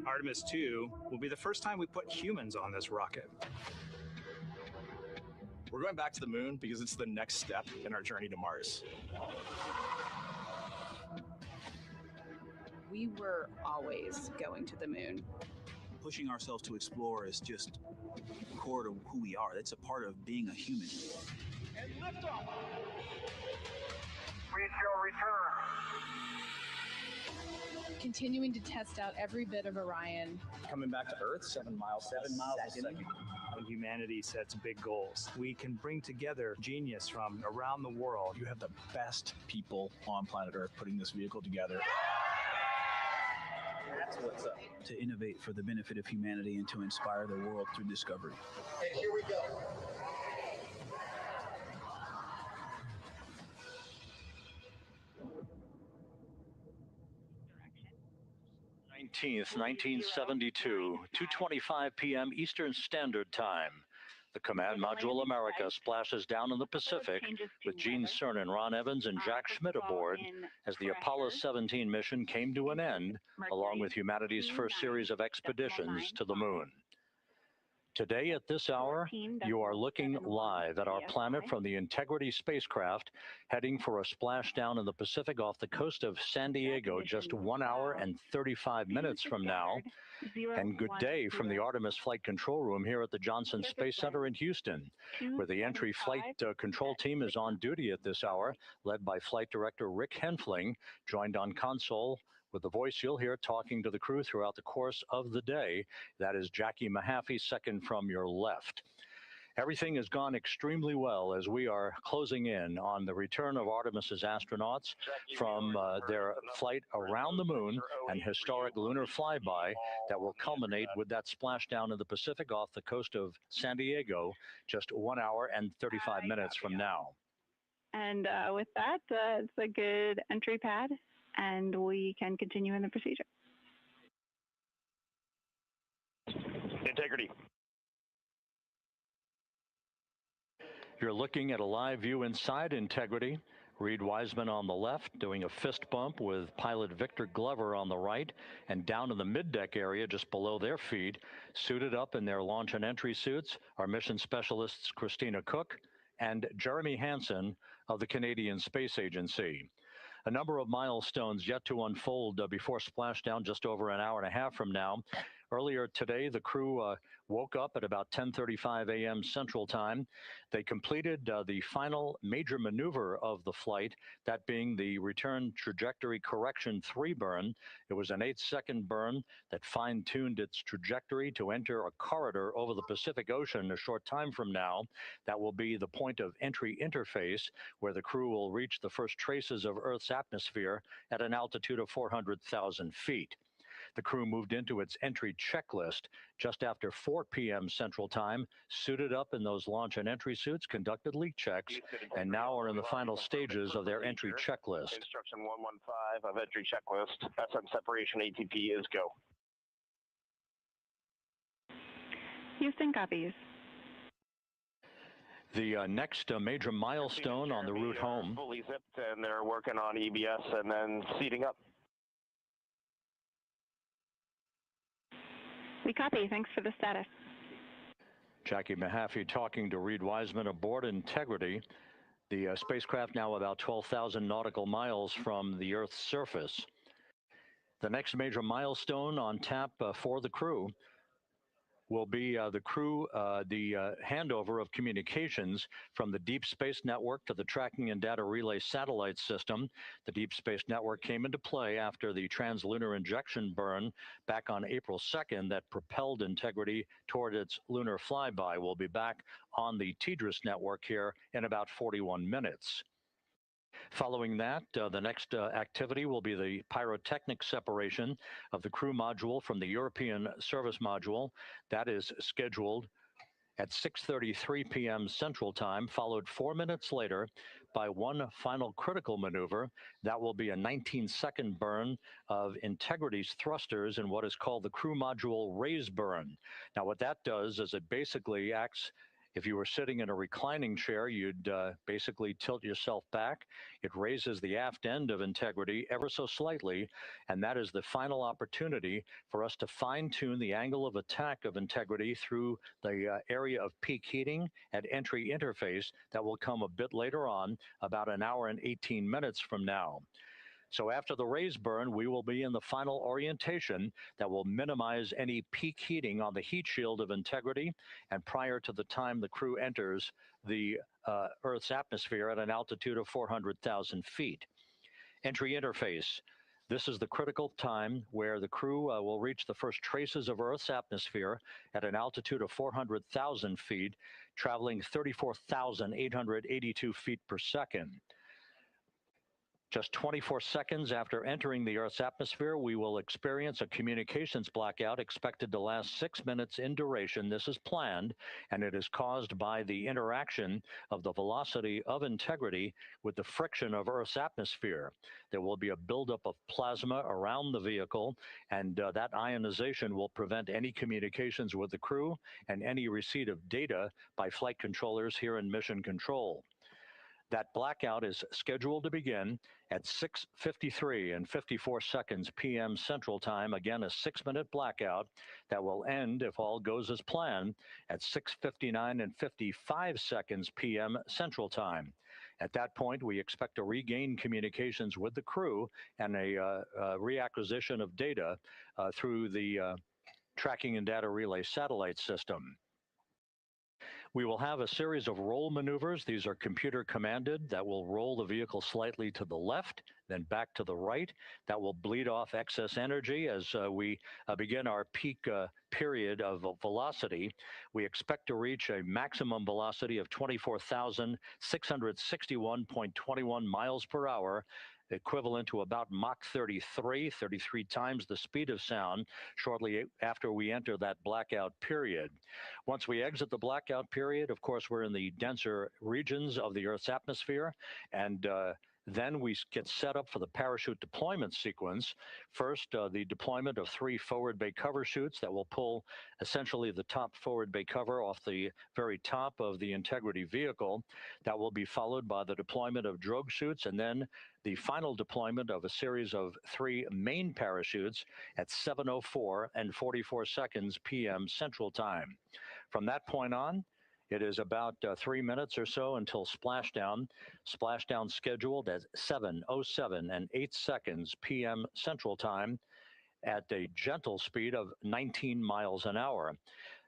Artemis II will be the first time we put humans on this rocket. We're going back to the moon because it's the next step in our journey to Mars. We were always going to the moon. Pushing ourselves to explore is just core to who we are. That's a part of being a human. And liftoff! We shall return. continuing to test out every bit of Orion. Coming back to Earth, 7 miles a second. When humanity sets big goals, we can bring together genius from around the world. You have the best people on planet Earth putting this vehicle together. That's what's up. To innovate for the benefit of humanity and to inspire the world through discovery. And here we go. 19th, 1972, 2:25 p.m. Eastern Standard Time. The Command Module America splashes down in the Pacific with Gene Cernan, Ron Evans, and Jack Schmidt aboard as the Apollo 17 mission came to an end, along with humanity's first series of expeditions to the moon. Today at this hour, you are looking live at our planet from the Integrity spacecraft, heading for a splashdown in the Pacific off the coast of San Diego just 1 hour and 35 minutes from now. And good day from the Artemis Flight Control Room here at the Johnson Space Center in Houston, where the entry flight control team is on duty at this hour, led by Flight Director Rick Henfling, joined on console with the voice you'll hear talking to the crew throughout the course of the day. That is Jackie Mahaffey, second from your left. Everything has gone extremely well as we are closing in on the return of Artemis's astronauts from their flight around the moon and historic lunar flyby that will culminate with that splashdown in the Pacific off the coast of San Diego just 1 hour and 35 minutes from now. And with that, it's a good entry pad, and we can continue in the procedure. Integrity. You're looking at a live view inside Integrity. Reed Wiseman on the left doing a fist bump with pilot Victor Glover on the right, and down in the middeck area just below their feet, suited up in their launch and entry suits, are mission specialists Christina Cook and Jeremy Hansen of the Canadian Space Agency. A number of milestones yet to unfold before splashdown just over an hour and a half from now. Earlier today, the crew woke up at about 10:35 a.m. Central Time. They completed the final major maneuver of the flight, that being the return trajectory correction 3 burn. It was an 8-second burn that fine-tuned its trajectory to enter a corridor over the Pacific Ocean a short time from now. That will be the point of entry interface, where the crew will reach the first traces of Earth's atmosphere at an altitude of 400,000 feet. The crew moved into its entry checklist just after 4 p.m. Central Time, suited up in those launch and entry suits, conducted leak checks, and now are in the final stages of their entry checklist. Instruction 115 of entry checklist. SM separation ATP is go. Houston copies. The next major milestone on the route home. Fully zipped, and they're working on EBS and then seating up. We copy. Thanks for the status. Jackie Mahaffey talking to Reed Wiseman aboard Integrity. The spacecraft now about 12,000 nautical miles from the Earth's surface. The next major milestone on tap for the crew will be the handover of communications from the Deep Space Network to the Tracking and Data Relay Satellite System. The Deep Space Network came into play after the translunar injection burn back on April 2nd that propelled Integrity toward its lunar flyby. We'll be back on the TDRS network here in about 41 minutes. Following that, the next activity will be the pyrotechnic separation of the crew module from the European service module. That is scheduled at 6:33 p.m. Central Time, followed 4 minutes later by one final critical maneuver. That will be a 19-second burn of Integrity's thrusters in what is called the crew module raise burn. Now, what that does is it basically acts. If you were sitting in a reclining chair, you'd basically tilt yourself back. It raises the aft end of Integrity ever so slightly, and that is the final opportunity for us to fine-tune the angle of attack of Integrity through the area of peak heating at entry interface. That will come a bit later on, about an hour and 18 minutes from now. So after the raise burn, we will be in the final orientation that will minimize any peak heating on the heat shield of Integrity, and prior to the time the crew enters the Earth's atmosphere at an altitude of 400,000 feet. Entry interface. This is the critical time where the crew will reach the first traces of Earth's atmosphere at an altitude of 400,000 feet, traveling 34,882 feet per second. Just 24 seconds after entering the Earth's atmosphere, we will experience a communications blackout expected to last 6 minutes in duration. This is planned, and it is caused by the interaction of the velocity of integrity with the friction of Earth's atmosphere. There will be a buildup of plasma around the vehicle, and that ionization will prevent any communications with the crew and any receipt of data by flight controllers here in Mission Control. That blackout is scheduled to begin at 6:53 and 54 seconds p.m. Central Time. Again, a 6-minute blackout that will end, if all goes as planned, at 6:59 and 55 seconds p.m. Central Time. At that point, we expect to regain communications with the crew and a reacquisition of data through the tracking and data relay satellite system. We will have a series of roll maneuvers. These are computer commanded that will roll the vehicle slightly to the left, then back to the right. That will bleed off excess energy as we begin our peak period of velocity. We expect to reach a maximum velocity of 24,661.21 miles per hour, equivalent to about Mach 33 times the speed of sound, shortly after we enter that blackout period. Once we exit the blackout period, of course, we're in the denser regions of the Earth's atmosphere, and then we get set up for the parachute deployment sequence. First, the deployment of 3 forward bay cover chutes that will pull essentially the top forward bay cover off the very top of the Integrity vehicle. That will be followed by the deployment of drogue chutes, and then the final deployment of a series of 3 main parachutes at 7:04 and 44 seconds p.m. Central Time. From that point on, it is about 3 minutes or so until splashdown. Splashdown scheduled at 7:07 and 8 seconds p.m. Central Time at a gentle speed of 19 miles an hour.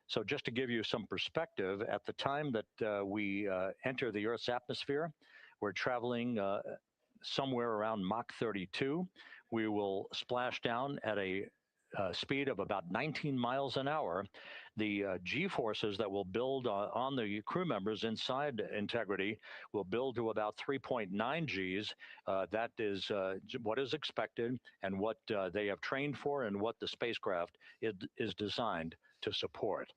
So just to give you some perspective, at the time that we enter the Earth's atmosphere, we're traveling somewhere around Mach 32. We will splash down at a speed of about 19 miles an hour. The G-forces that will build on the crew members inside Integrity will build to about 3.9 Gs. That is what is expected and what they have trained for and what the spacecraft is designed to support.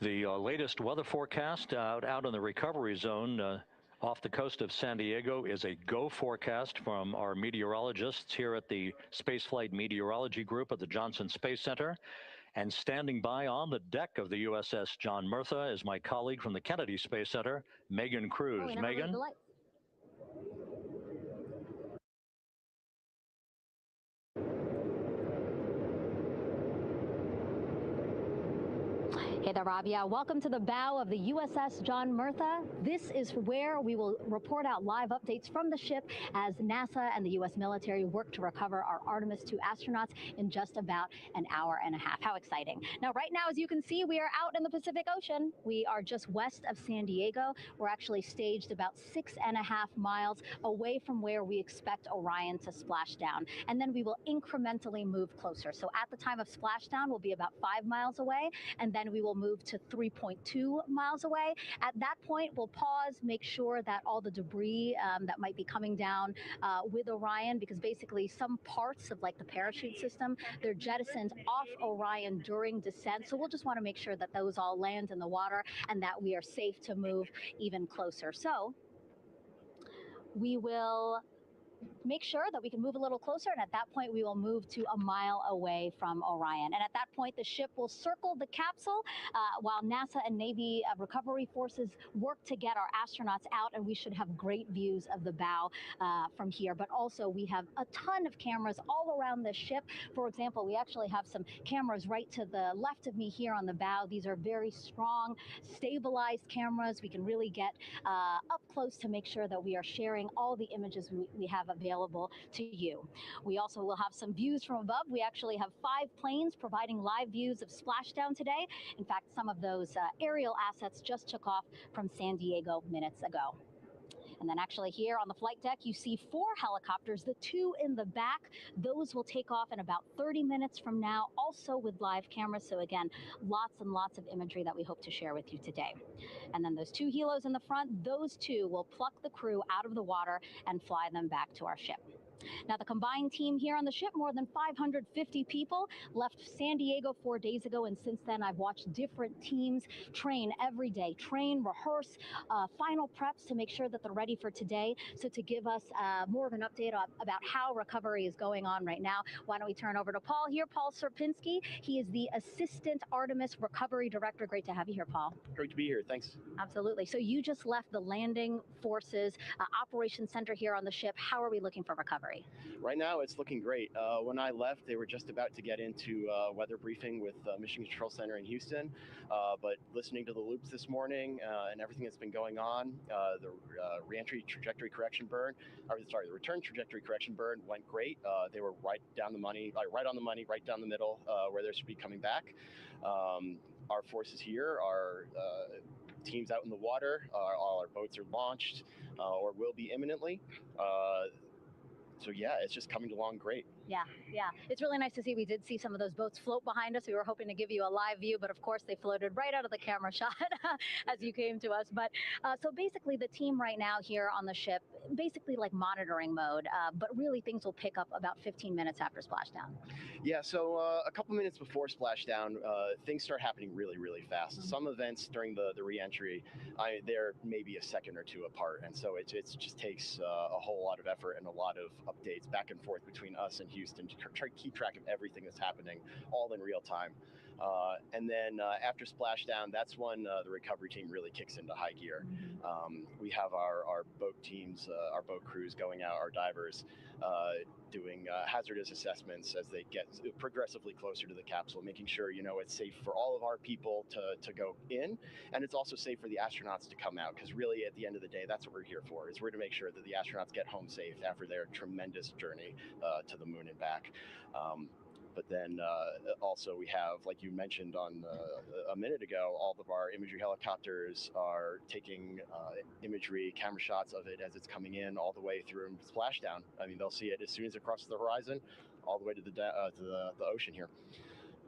The latest weather forecast out in the recovery zone off the coast of San Diego is a go forecast from our meteorologists here at the Spaceflight Meteorology Group at the Johnson Space Center. And standing by on the deck of the USS John Murtha is my colleague from the Kennedy Space Center, Megan Cruz. Megan? Hey there, Rob. Yeah, welcome to the bow of the USS John Murtha. This is where we will report out live updates from the ship as NASA and the U.S. military work to recover our Artemis II astronauts in just about an hour and a half. How exciting. Now, right now, as you can see, we are out in the Pacific Ocean. We are just west of San Diego. We're actually staged about 6.5 miles away from where we expect Orion to splash down. And then we will incrementally move closer. So at the time of splashdown, we'll be about 5 miles away, and then we will move to 3.2 miles away. At that point, we'll pause, make sure that all the debris that might be coming down with Orion, because basically some parts of like the parachute system, they're jettisoned off Orion during descent. So we'll just want to make sure that those all land in the water and that we are safe to move even closer. So we will make sure that we can move a little closer, and at that point we will move to a mile away from Orion. And at that point the ship will circle the capsule while NASA and Navy recovery forces work to get our astronauts out, and we should have great views of the bow from here. But also we have a ton of cameras all around the ship. For example, we actually have some cameras right to the left of me here on the bow. These are very strong, stabilized cameras. We can really get up close to make sure that we are sharing all the images we have available to you. We also will have some views from above. We actually have 5 planes providing live views of splashdown today. In fact, some of those aerial assets just took off from San Diego minutes ago. And then actually here on the flight deck, you see 4 helicopters, the 2 in the back. Those will take off in about 30 minutes from now, also with live cameras. So again, lots and lots of imagery that we hope to share with you today. And then those 2 helos in the front, those 2 will pluck the crew out of the water and fly them back to our ship. Now, the combined team here on the ship, more than 550 people, left San Diego 4 days ago, and since then I've watched different teams train every day, rehearse, final preps to make sure that they're ready for today. So to give us more of an update about how recovery is going on right now, why don't we turn over to Paul here, Paul Serpinski. He is the Assistant Artemis Recovery Director. Great to have you here, Paul. Great to be here, thanks. Absolutely. So you just left the landing forces operations center here on the ship. How are we looking for recovery? Right now, it's looking great. When I left, they were just about to get into weather briefing with Mission Control Center in Houston. But listening to the loops this morning and everything that's been going on, the reentry trajectory correction burn, the return trajectory correction burn went great. They were right down the money, right on the money, right down the middle where they should be coming back. Our forces here are teams out in the water. All our boats are launched or will be imminently. So yeah, it's just coming along great. Yeah. It's really nice to see. We did see some of those boats float behind us. We were hoping to give you a live view, but of course they floated right out of the camera shot as you came to us. But so basically the team right now here on the ship, basically like monitoring mode, but really things will pick up about 15 minutes after splashdown. Yeah, so a couple minutes before splashdown, things start happening really, really fast. Mm-hmm. Some events during the reentry, they're maybe a second or 2 apart. And so it just takes a whole lot of effort and a lot of updates back and forth between us and Houston to try to keep track of everything that's happening all in real time. And then after splashdown, that's when the recovery team really kicks into high gear. We have our boat teams, our boat crews going out, our divers doing hazardous assessments as they get progressively closer to the capsule, making sure, it's safe for all of our people to go in, and it's also safe for the astronauts to come out, because really at the end of the day, that's what we're here for, is we're to make sure that the astronauts get home safe after their tremendous journey to the moon and back. But then also we have, like you mentioned on a minute ago, all of our imagery helicopters are taking imagery, camera shots of it as it's coming in all the way through splashdown. I mean, they'll see it as soon as it crosses the horizon, all the way to the ocean here.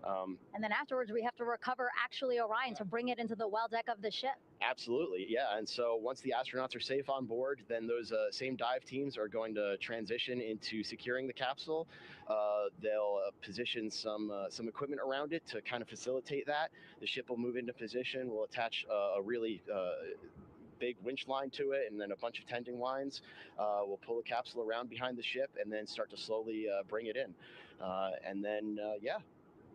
And then afterwards, we have to recover actually Orion to bring it into the well deck of the ship. Absolutely, yeah. And so once the astronauts are safe on board, then those same dive teams are going to transition into securing the capsule. They'll position some equipment around it to kind of facilitate that. The ship will move into position. We'll attach a really big winch line to it, and then a bunch of tending lines. We'll pull the capsule around behind the ship and then start to slowly bring it in. And then,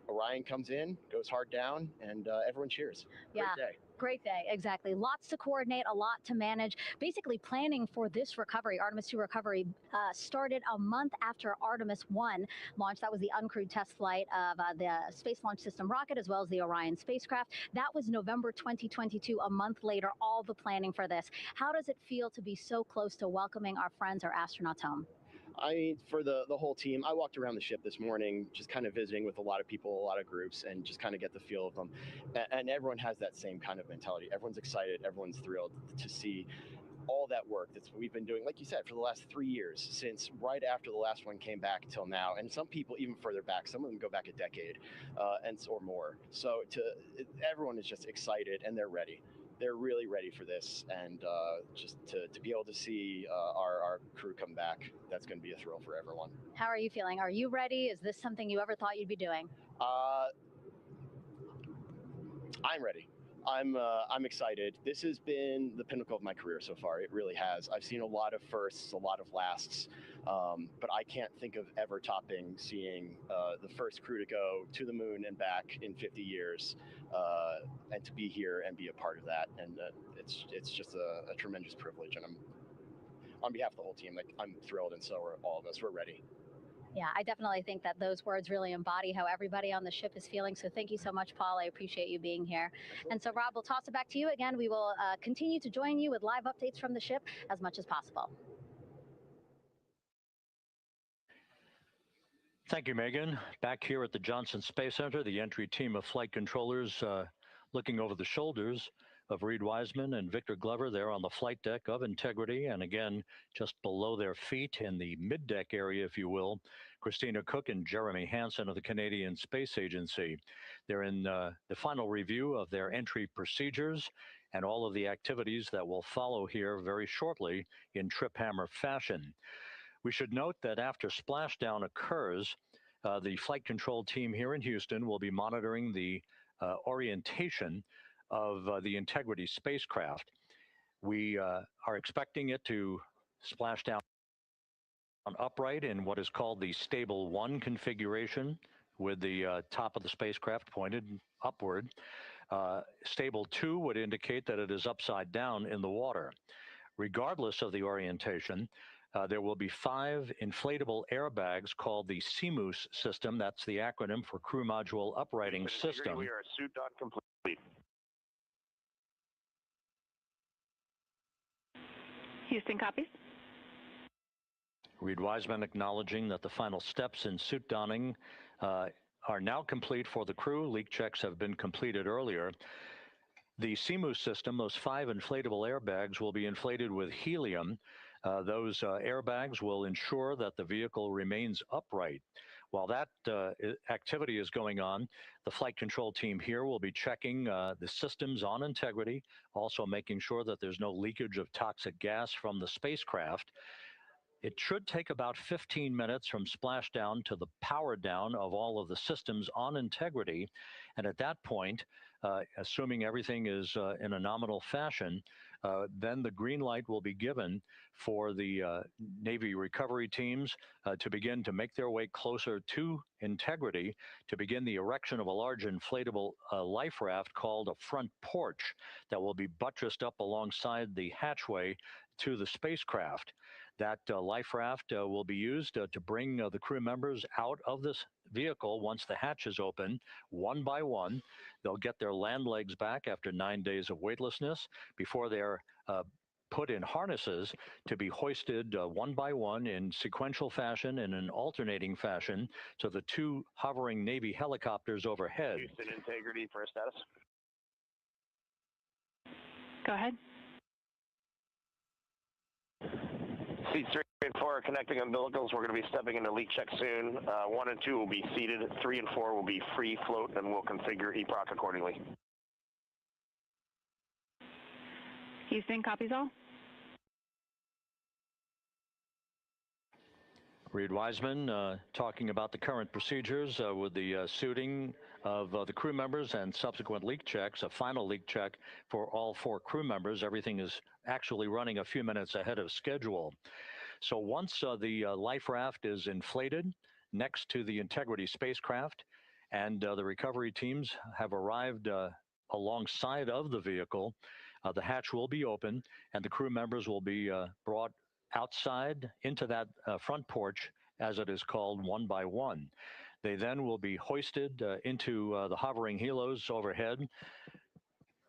Orion comes in, goes hard down, and everyone cheers. Great day. Great day, exactly. Lots to coordinate, a lot to manage. Basically, planning for this recovery, Artemis II recovery, started a month after Artemis I launched. That was the uncrewed test flight of the Space Launch System rocket, as well as the Orion spacecraft. That was November 2022, a month later, all the planning for this. How does it feel to be so close to welcoming our friends, our astronauts, home? For the whole team, I walked around the ship this morning, just kind of visiting with a lot of people, a lot of groups, and just kind of get the feel of them. And everyone has that same kind of mentality. Everyone's excited. Everyone's thrilled to see all that work that we've been doing, like you said, for the last 3 years, since right after the last one came back till now. And some people even further back. Some of them go back a decade or more. So everyone is just excited, and they're ready. They're really ready for this, and just to be able to see our crew come back, that's going to be a thrill for everyone. How are you feeling? Are you ready? Is this something you ever thought you'd be doing? I'm ready. I'm excited. This has been the pinnacle of my career so far. It really has. I've seen a lot of firsts, a lot of lasts, but I can't think of ever topping seeing the first crew to go to the moon and back in 50 years, and to be here and be a part of that. And it's just a tremendous privilege. And I'm on behalf of the whole team. Like, I'm thrilled, and so are all of us. We're ready. Yeah, I definitely think that those words really embody how everybody on the ship is feeling. So thank you so much, Paul. I appreciate you being here. And so, Rob, we'll toss it back to you again. We will continue to join you with live updates from the ship as much as possible. Thank you, Megan. Back here at the Johnson Space Center, the entry team of flight controllers looking over the shoulders of Reed Wiseman and Victor Glover there on the flight deck of Integrity, and again, just below their feet in the mid-deck area, if you will, Christina Cook and Jeremy Hansen of the Canadian Space Agency. They're in the final review of their entry procedures and all of the activities that will follow here very shortly in trip hammer fashion. We should note that after splashdown occurs, the flight control team here in Houston will be monitoring the orientation of the Integrity spacecraft. We are expecting it to splash down upright in what is called the stable 1 configuration, with the top of the spacecraft pointed upward. Stable 2 would indicate that it is upside down in the water. Regardless of the orientation, there will be 5 inflatable airbags called the CMOOS system. That's the acronym for Crew Module Uprighting System. We are suit dot complete. Houston copies. Reed Wiseman acknowledging that the final steps in suit donning are now complete for the crew. Leak checks have been completed earlier. The CMOOS system, those 5 inflatable airbags, will be inflated with helium. Those airbags will ensure that the vehicle remains upright. While that activity is going on, the flight control team here will be checking the systems on Integrity, also making sure that there's no leakage of toxic gas from the spacecraft. It should take about 15 minutes from splashdown to the power down of all of the systems on Integrity. And at that point, assuming everything is in a nominal fashion, then the green light will be given for the Navy recovery teams to begin to make their way closer to Integrity, to begin the erection of a large inflatable life raft called a front porch that will be buttressed up alongside the hatchway to the spacecraft. That life raft will be used to bring the crew members out of this vehicle once the hatch is open, one by one. They'll get their land legs back after 9 days of weightlessness before they're put in harnesses to be hoisted one by one in sequential fashion, in an alternating fashion, to the 2 hovering Navy helicopters overhead. Houston Integrity for status. Go ahead. Seats 3 and 4 are connecting umbilicals. We're going to be stepping into leak check soon. 1 and 2 will be seated. 3 and 4 will be free float, and we'll configure EPROC accordingly. Houston copies all. Reed Wiseman talking about the current procedures with the suiting of the crew members and subsequent leak checks, a final leak check for all 4 crew members. Everything is actually running a few minutes ahead of schedule. So once the life raft is inflated next to the Integrity spacecraft and the recovery teams have arrived alongside of the vehicle, the hatch will be open and the crew members will be brought outside into that front porch, as it is called, one by one. They then will be hoisted into the hovering helos overhead,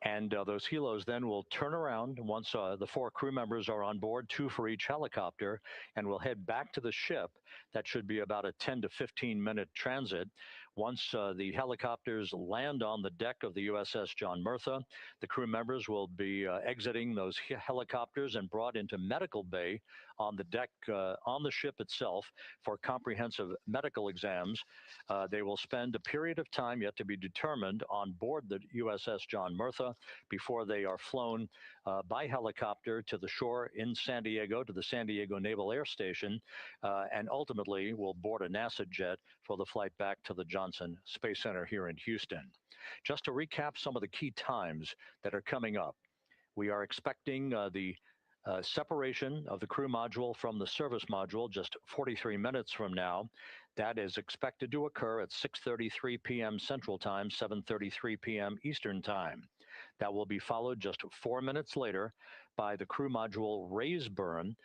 and those helos then will turn around once the 4 crew members are on board, 2 for each helicopter, and will head back to the ship. That should be about a 10 to 15 minute transit. Once the helicopters land on the deck of the USS John Murtha, the crew members will be exiting those helicopters and brought into medical bay on the deck on the ship itself for comprehensive medical exams. They will spend a period of time yet to be determined on board the USS John Murtha before they are flown by helicopter to the shore in San Diego, to the San Diego Naval Air Station, and ultimately will board a NASA jet for the flight back to the Johnson Johnson Space Center here in Houston. Just to recap some of the key times that are coming up, we are expecting the separation of the crew module from the service module just 43 minutes from now. That is expected to occur at 6:33 p.m. Central Time, 7:33 p.m. Eastern Time. That will be followed just 4 minutes later by the crew module raise burn,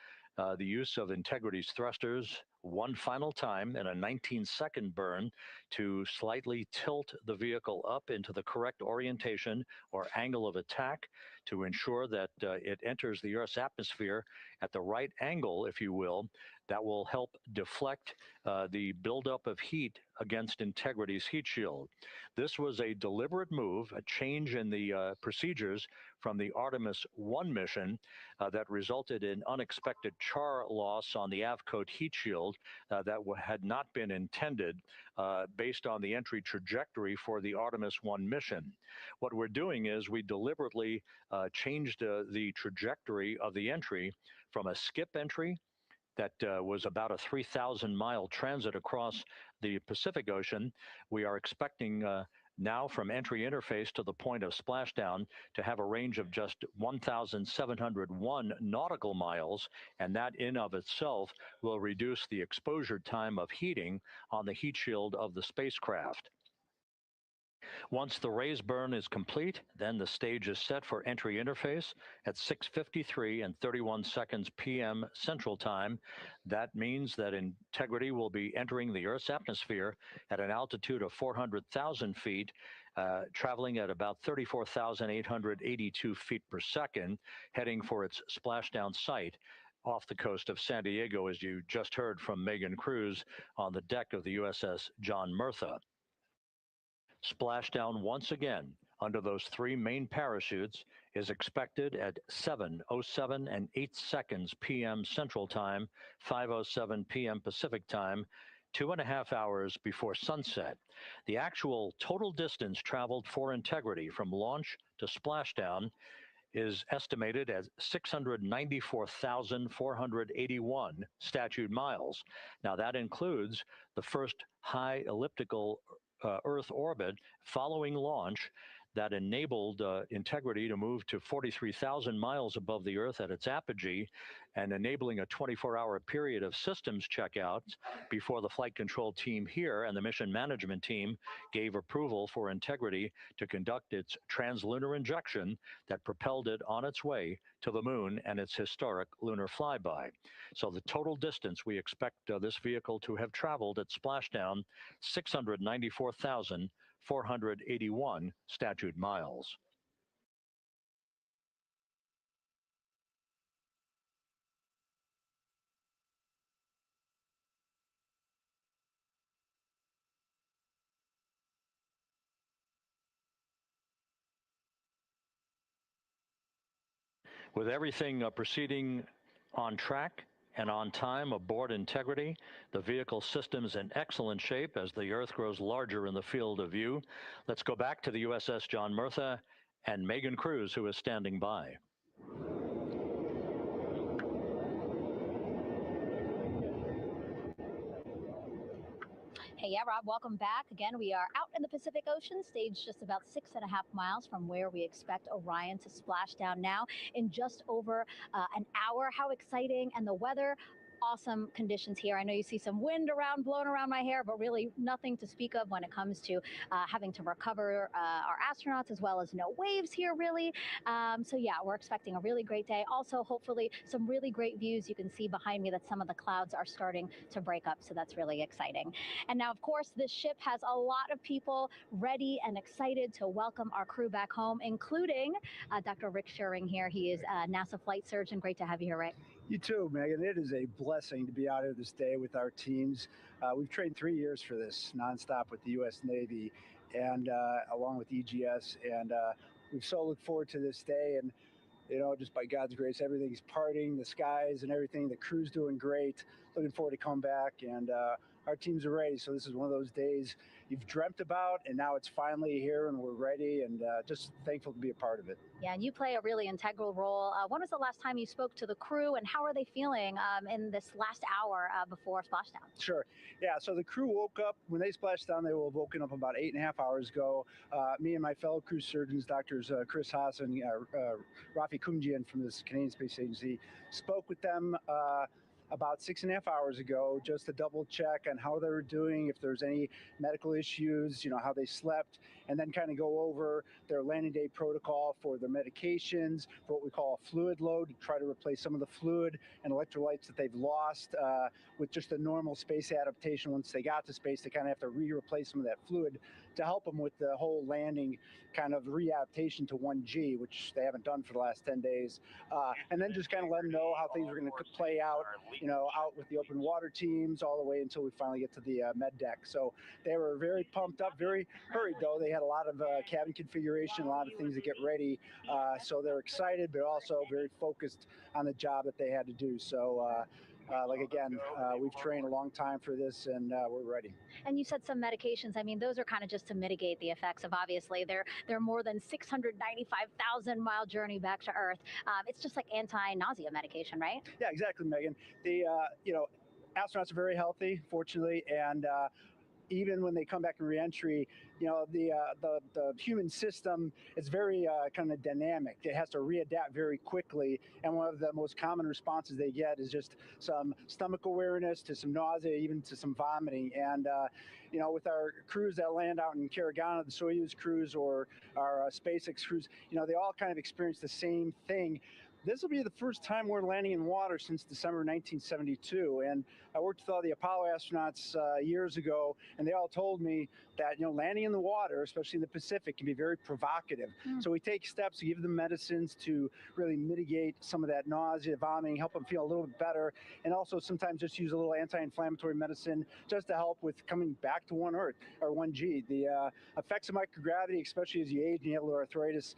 the use of Integrity's thrusters one final time in a 19-second burn to slightly tilt the vehicle up into the correct orientation or angle of attack to ensure that it enters the Earth's atmosphere at the right angle, if you will. That will help deflect the buildup of heat against Integrity's heat shield. This was a deliberate move, a change in the procedures from the Artemis I mission that resulted in unexpected char loss on the Avcode heat shield that had not been intended based on the entry trajectory for the Artemis I mission. What we're doing is we deliberately changed the trajectory of the entry from a skip entry that was about a 3,000-mile transit across the Pacific Ocean. We are expecting now from entry interface to the point of splashdown to have a range of just 1,701 nautical miles, and that in of itself will reduce the exposure time of heating on the heat shield of the spacecraft. Once the raise burn is complete, then the stage is set for entry interface at 6:53 and 31 seconds p.m. Central Time. That means that Integrity will be entering the Earth's atmosphere at an altitude of 400,000 feet, traveling at about 34,882 feet per second, heading for its splashdown site off the coast of San Diego, as you just heard from Megan Cruz on the deck of the USS John Murtha. Splashdown once again under those three main parachutes is expected at 7:07 and 8 seconds p.m. Central Time, 5:07 p.m. Pacific Time, 2.5 hours before sunset. The actual total distance traveled for Integrity from launch to splashdown is estimated at 694,481 statute miles. Now that includes the first high elliptical Earth orbit following launch that enabled Integrity to move to 43,000 miles above the Earth at its apogee and enabling a 24-hour period of systems checkouts before the flight control team here and the mission management team gave approval for Integrity to conduct its translunar injection that propelled it on its way to the moon and its historic lunar flyby. So the total distance we expect this vehicle to have traveled at splashdown, 694,481 statute miles. With everything proceeding on track and on time aboard Integrity, the vehicle system's in excellent shape as the Earth grows larger in the field of view. Let's go back to the USS John Murtha and Megan Cruz, who is standing by. Hey, yeah, Rob, welcome back. Again, we are out in the Pacific Ocean, staged just about 6.5 miles from where we expect Orion to splash down now in just over an hour. How exciting. And the weather, awesome conditions here. I know you see some wind blowing around my hair, but really nothing to speak of when it comes to having to recover our astronauts, as well as no waves here, really. So yeah, we're expecting a really great day. Also, hopefully some really great views. You can see behind me that some of the clouds are starting to break up, so that's really exciting. And now, of course, this ship has a lot of people ready and excited to welcome our crew back home, including Dr. Rick Schuring here. He is a NASA flight surgeon. Great to have you here, Rick. You too, Megan. It is a blessing to be out here this day with our teams. We've trained 3 years for this nonstop with the U.S. Navy and along with EGS, and we so look forward to this day. And you know, just by God's grace, everything's parting, the skies and everything. The crew's doing great. Looking forward to coming back and our teams are ready. So this is one of those days you've dreamt about, and now it's finally here, and we're ready, and just thankful to be a part of it. Yeah, and you play a really integral role. When was the last time you spoke to the crew, and how are they feeling in this last hour before splashdown? Sure. Yeah, so the crew woke up. When they splashed down, they were woken up about 8.5 hours ago. Me and my fellow crew surgeons, Doctors Chris Haas and Rafi Kumjian from this Canadian Space Agency, spoke with them about 6.5 hours ago, just to double check on how they were doing, if there's any medical issues, how they slept, and then kind of go over their landing day protocol for their medications, for what we call a fluid load, to try to replace some of the fluid and electrolytes that they've lost with just a normal space adaptation. Once they got to space, they kind of have to replace some of that fluid to help them with the whole landing kind of readaptation to 1G, which they haven't done for the last 10 days. And then just kind of let them know how things are going to play out, out with the open water teams all the way until we finally get to the med deck. So they were very pumped up, very hurried though. They had a lot of cabin configuration, a lot of things to get ready. So they're excited, but also very focused on the job that they had to do. So we've trained a long time for this, and we're ready. And you said some medications. I mean, those are kind of just to mitigate the effects of, obviously, their more than 695,000-mile journey back to Earth. It's just like anti-nausea medication, right? Yeah, exactly, Megan. The astronauts are very healthy, fortunately, and even when they come back in reentry, the human system is very kind of dynamic. It has to readapt very quickly, and one of the most common responses they get is just some stomach awareness, to some nausea, even to some vomiting. And with our crews that land out in Karagana, the Soyuz crews or our SpaceX crews, they all kind of experience the same thing. This will be the first time we're landing in water since December 1972, and I worked with all the Apollo astronauts years ago, and they all told me that landing in the water, especially in the Pacific, can be very provocative. So we take steps to give them medicines to really mitigate some of that nausea, vomiting, help them feel a little bit better, and also sometimes just use a little anti-inflammatory medicine just to help with coming back to 1 Earth or 1G. The effects of microgravity, especially as you age and you have a little arthritis,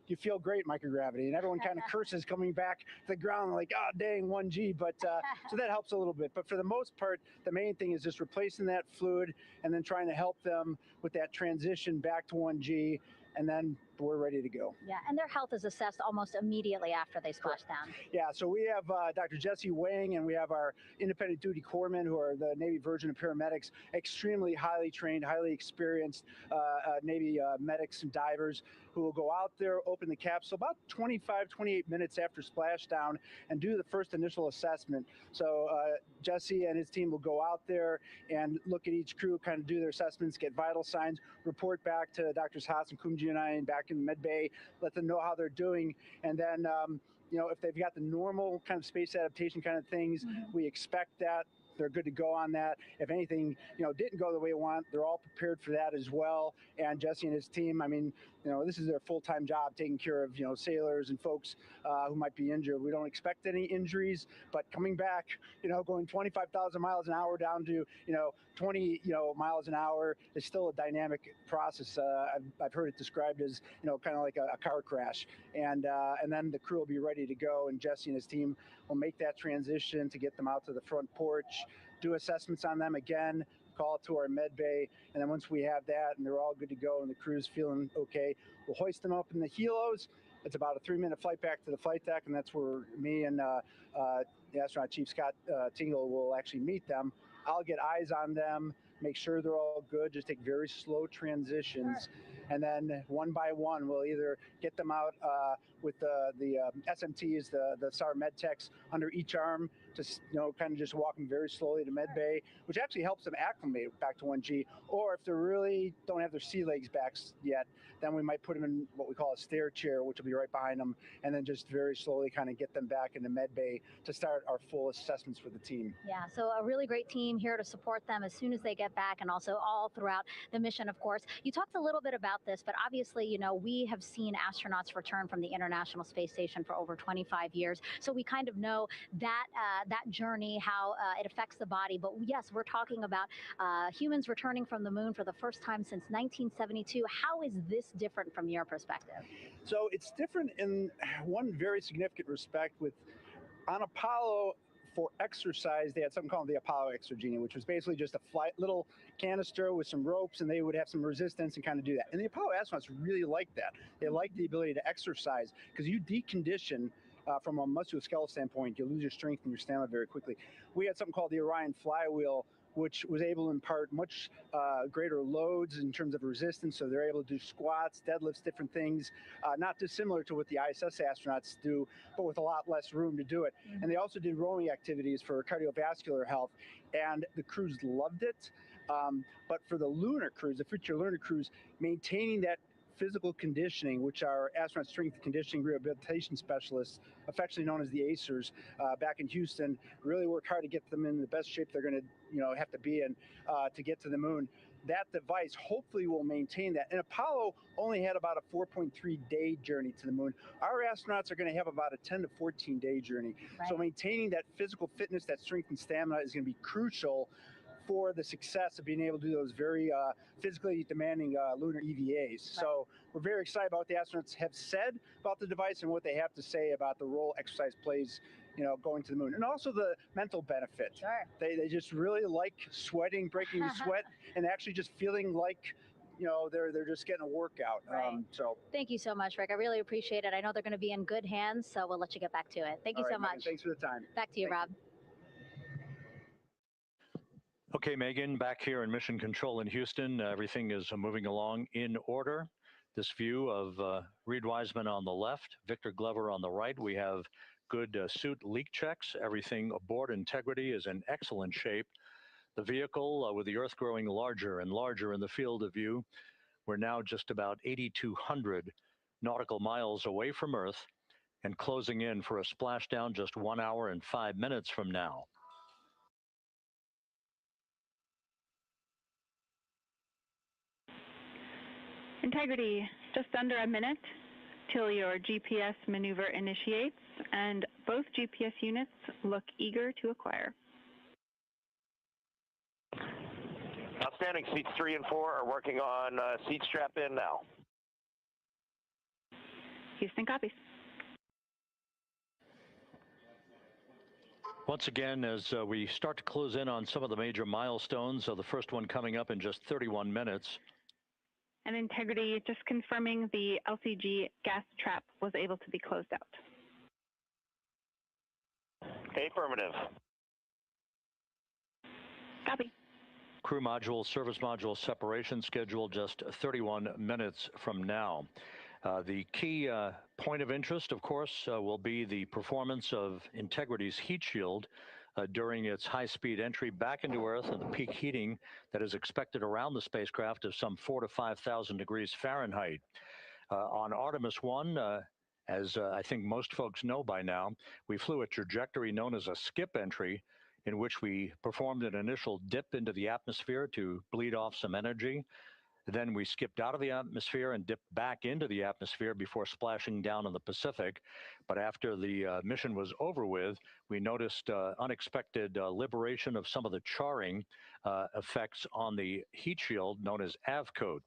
you feel great microgravity, and everyone kind of curses coming back to the ground like, oh, dang, 1G, but so that helps a little bit. But for the most part, the main thing is just replacing that fluid and then trying to help them with that transition back to 1G, and then we're ready to go. Yeah, and their health is assessed almost immediately after they splash down. Yeah, so we have Dr. Jesse Wang, and we have our independent duty corpsmen, who are the Navy version of paramedics, extremely highly trained, highly experienced Navy medics and divers who will go out there, open the capsule about 28 minutes after splashdown and do the first initial assessment. So Jesse and his team will go out there and look at each crew, kind of do their assessments, get vital signs, report back to Drs. Haas and Kumji and I and back in the med bay, let them know how they're doing. And then, if they've got the normal kind of space adaptation kind of things, we expect that. They're good to go on that. If anything, didn't go the way we want, they're all prepared for that as well. And Jesse and his team, I mean, this is their full-time job, taking care of, sailors and folks who might be injured. We don't expect any injuries, but coming back, going 25,000 miles an hour down to, 20, miles an hour is still a dynamic process. I've heard it described as, kind of like a car crash. And then the crew will be ready to go, and Jesse and his team will make that transition to get them out to the front porch, do assessments on them again, call it to our med bay, and then once we have that and they're all good to go and the crew's feeling okay, we'll hoist them up in the helos. It's about a 3-minute flight back to the flight deck, and that's where me and the astronaut chief, Scott Tingle, will actually meet them. I'll get eyes on them, make sure they're all good, just take very slow transitions. And then one by one, we'll either get them out with the SMTs, the SAR med techs under each arm, just kind of just walking very slowly to med bay, which actually helps them acclimate back to 1G. Or if they really don't have their sea legs back yet, then we might put them in what we call a stair chair, which will be right behind them, and then just very slowly kind of get them back into med bay to start our full assessments for the team. Yeah, so a really great team here to support them as soon as they get back, and also all throughout the mission, of course. You talked a little bit about this, but obviously, we have seen astronauts return from the International Space Station for over 25 years. So we kind of know that that journey, how it affects the body. But yes, we're talking about humans returning from the moon for the first time since 1972. How is this different from your perspective? So it's different in one very significant respect. On Apollo, for exercise, they had something called the Apollo exergenia, which was basically just a little canister with some ropes, and they would have some resistance and kind of do that. And the Apollo astronauts really liked that. They liked the ability to exercise because you decondition from a musculoskeletal standpoint, you lose your strength and your stamina very quickly. We had something called the Orion flywheel, which was able to impart much greater loads in terms of resistance. So they're able to do squats, deadlifts, different things, not dissimilar to what the ISS astronauts do, but with a lot less room to do it. Mm-hmm. And they also did rowing activities for cardiovascular health, and the crews loved it. But for the lunar crews, the future lunar crews, maintaining that physical conditioning, which our astronaut strength conditioning rehabilitation specialists, affectionately known as the ACERs, back in Houston, really worked hard to get them in the best shape they're going to, have to be in to get to the moon. That device hopefully will maintain that. And Apollo only had about a 4.3-day journey to the moon. Our astronauts are going to have about a 10 to 14-day journey. Right. So maintaining that physical fitness, that strength and stamina is going to be crucial for the success of being able to do those very physically demanding lunar EVAs. Right. So we're very excited about what the astronauts have said about the device and what they have to say about the role exercise plays, going to the moon. And also the mental benefit. Sure. They just really like sweating, breaking the sweat, and actually just feeling like, they're just getting a workout. Right. So thank you so much, Rick. I really appreciate it. I know they're going to be in good hands, so we'll let you get back to it. Thank you so much. Megan, thanks for the time. Back to you, Rob. Okay, Megan, back here in Mission Control in Houston. Everything is moving along in order. This view of Reed Wiseman on the left, Victor Glover on the right. We have good suit leak checks. Everything aboard integrity is in excellent shape. The vehicle, with the Earth growing larger and larger in the field of view, we're now just about 8,200 nautical miles away from Earth and closing in for a splashdown just 1 hour and 5 minutes from now. Integrity, just under a minute till your GPS maneuver initiates, and both GPS units look eager to acquire. Outstanding. Seats 3 and 4 are working on seat strap in now. Houston copies. Once again, as we start to close in on some of the major milestones, the first one coming up in just 31 minutes. And integrity, just confirming the LCG gas trap was able to be closed out. Affirmative. Copy. Crew module, service module separation scheduled just 31 minutes from now. The key point of interest, of course, will be the performance of Integrity's heat shield during its high-speed entry back into Earth and the peak heating that is expected around the spacecraft of some 4,000 to 5,000 degrees Fahrenheit. On Artemis I, as I think most folks know by now, we flew a trajectory known as a skip entry, in which we performed an initial dip into the atmosphere to bleed off some energy. Then we skipped out of the atmosphere and dipped back into the atmosphere before splashing down in the Pacific. But after the mission was over with, we noticed unexpected liberation of some of the charring effects on the heat shield known as AVCOAT.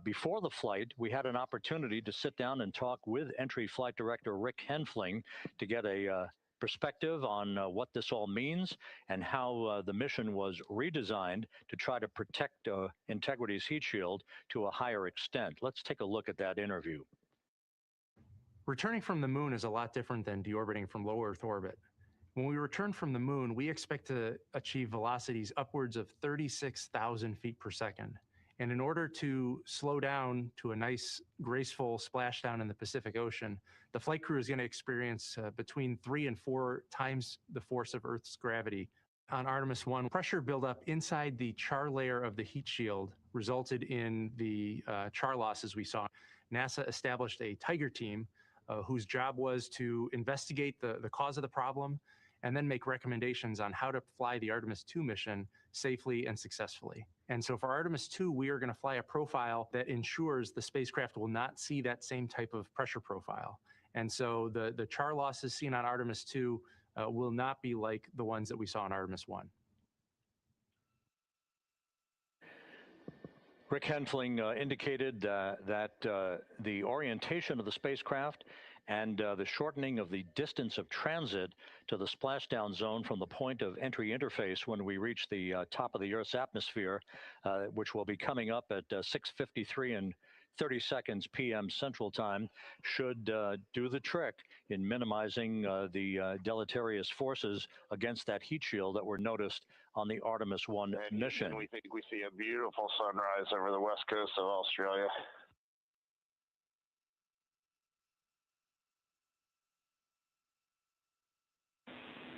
Before the flight, we had an opportunity to sit down and talk with Entry Flight Director Rick Henfling to get a perspective on what this all means and how the mission was redesigned to try to protect Integrity's heat shield to a higher extent. Let's take a look at that interview. Returning from the moon is a lot different than deorbiting from low Earth orbit. When we return from the moon, we expect to achieve velocities upwards of 36,000 feet per second. And in order to slow down to a nice, graceful splashdown in the Pacific Ocean, the flight crew is going to experience between 3 and 4 times the force of Earth's gravity. On Artemis I, pressure buildup inside the char layer of the heat shield resulted in the char losses we saw. NASA established a Tiger team whose job was to investigate the cause of the problem and then make recommendations on how to fly the Artemis II mission safely and successfully. And so for Artemis II, we are going to fly a profile that ensures the spacecraft will not see that same type of pressure profile. And so the char losses seen on Artemis II will not be like the ones that we saw on Artemis I. Rick Henfling indicated that the orientation of the spacecraft and the shortening of the distance of transit to the splashdown zone from the point of entry interface when we reach the top of the Earth's atmosphere, which will be coming up at 6:53 and 30 seconds p.m. Central Time, should do the trick in minimizing the deleterious forces against that heat shield that were noticed on the Artemis I mission. And we think we see a beautiful sunrise over the west coast of Australia.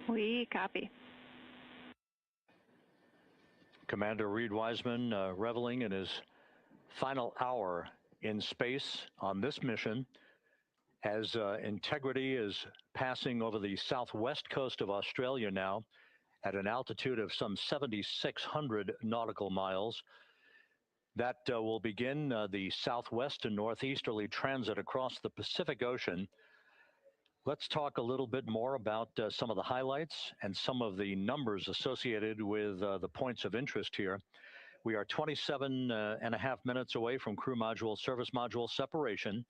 We copy. Commander Reed Wiseman reveling in his final hour in space on this mission as Integrity is passing over the southwest coast of Australia now at an altitude of some 7,600 nautical miles. That will begin the southwest and northeasterly transit across the Pacific Ocean. Let's talk a little bit more about some of the highlights and some of the numbers associated with the points of interest here. We are 27 and a half minutes away from crew module, service module separation.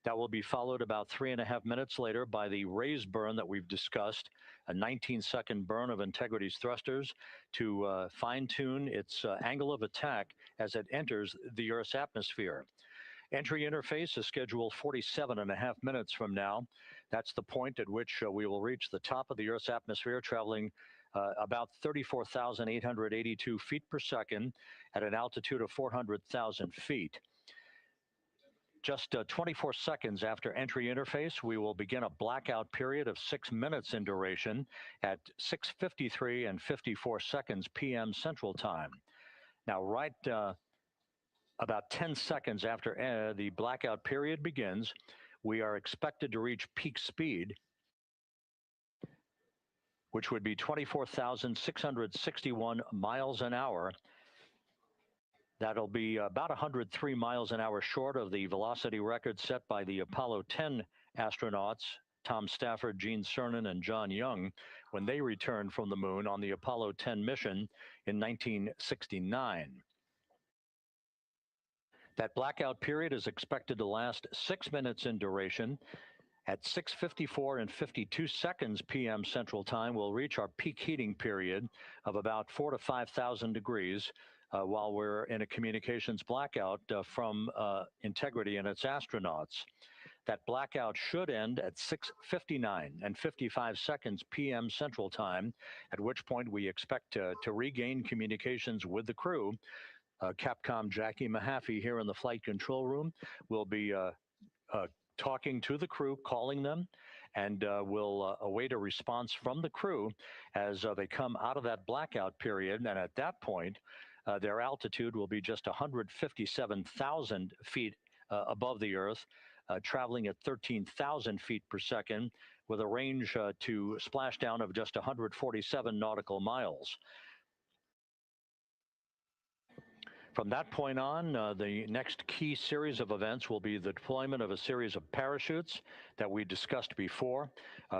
That will be followed about 3.5 minutes later by the raise burn that we've discussed, a 19-second burn of Integrity's thrusters to fine-tune its angle of attack as it enters the Earth's atmosphere. Entry interface is scheduled 47.5 minutes from now. That's the point at which we will reach the top of the Earth's atmosphere, traveling about 34,882 feet per second at an altitude of 400,000 feet. Just 24 seconds after entry interface, we will begin a blackout period of 6 minutes in duration at 6:53 and 54 seconds p.m. Central Time. Now, right about 10 seconds after the blackout period begins, we are expected to reach peak speed, which would be 24,661 miles an hour. That'll be about 103 miles an hour short of the velocity record set by the Apollo 10 astronauts, Tom Stafford, Gene Cernan, and John Young, when they returned from the moon on the Apollo 10 mission in 1969. That blackout period is expected to last 6 minutes in duration. At 6:54 and 52 seconds p.m. Central Time, we'll reach our peak heating period of about 4,000 to 5,000 degrees while we're in a communications blackout from Integrity and its astronauts. That blackout should end at 6:59 and 55 seconds p.m. Central Time, at which point we expect to regain communications with the crew. Capcom Jackie Mahaffey here in the flight control room will be talking to the crew, calling them, and we'll await a response from the crew as they come out of that blackout period. And at that point, their altitude will be just 157,000 feet above the Earth, traveling at 13,000 feet per second with a range to splashdown of just 147 nautical miles. From that point on, the next key series of events will be the deployment of a series of parachutes that we discussed before.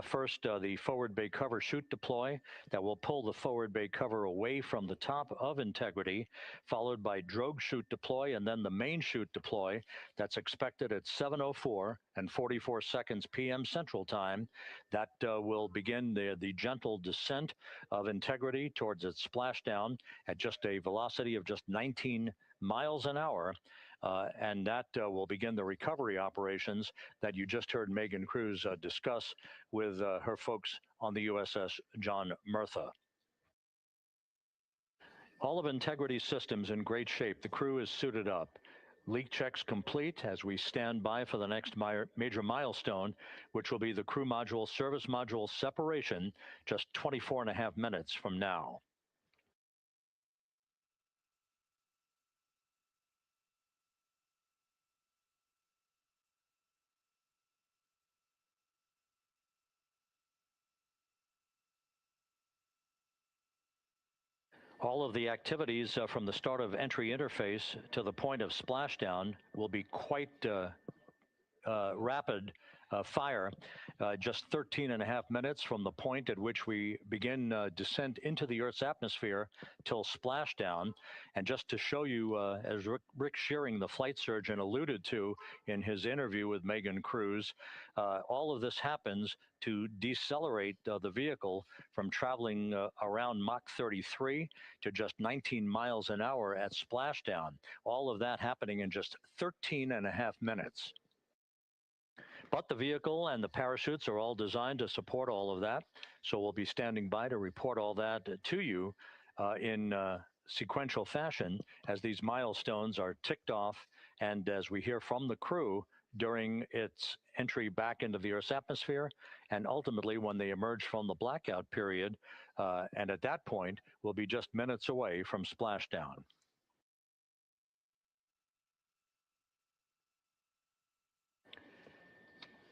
First, the forward bay cover chute deploy that will pull the forward bay cover away from the top of Integrity, followed by drogue chute deploy, and then the main chute deploy that's expected at 7:04 and 44 seconds p.m. Central Time. That will begin the gentle descent of Integrity towards its splashdown at just a velocity of just 19 miles an hour. And that will begin the recovery operations that you just heard Megan Cruz discuss with her folks on the USS John Murtha. All of Integrity's systems in great shape. The crew is suited up. Leak checks complete as we stand by for the next major milestone, which will be the crew module service module separation just 24.5 minutes from now. All of the activities from the start of entry interface to the point of splashdown will be quite rapid fire just 13 and a half minutes from the point at which we begin descent into the Earth's atmosphere till splashdown. And just to show you, as Rick Shearing, the flight surgeon, alluded to in his interview with Megan Cruz, all of this happens to decelerate the vehicle from traveling around Mach 33 to just 19 miles an hour at splashdown. All of that happening in just 13 and a half minutes. But the vehicle and the parachutes are all designed to support all of that. So we'll be standing by to report all that to you in sequential fashion as these milestones are ticked off and as we hear from the crew during its entry back into the Earth's atmosphere and ultimately when they emerge from the blackout period. And at that point, we'll be just minutes away from splashdown.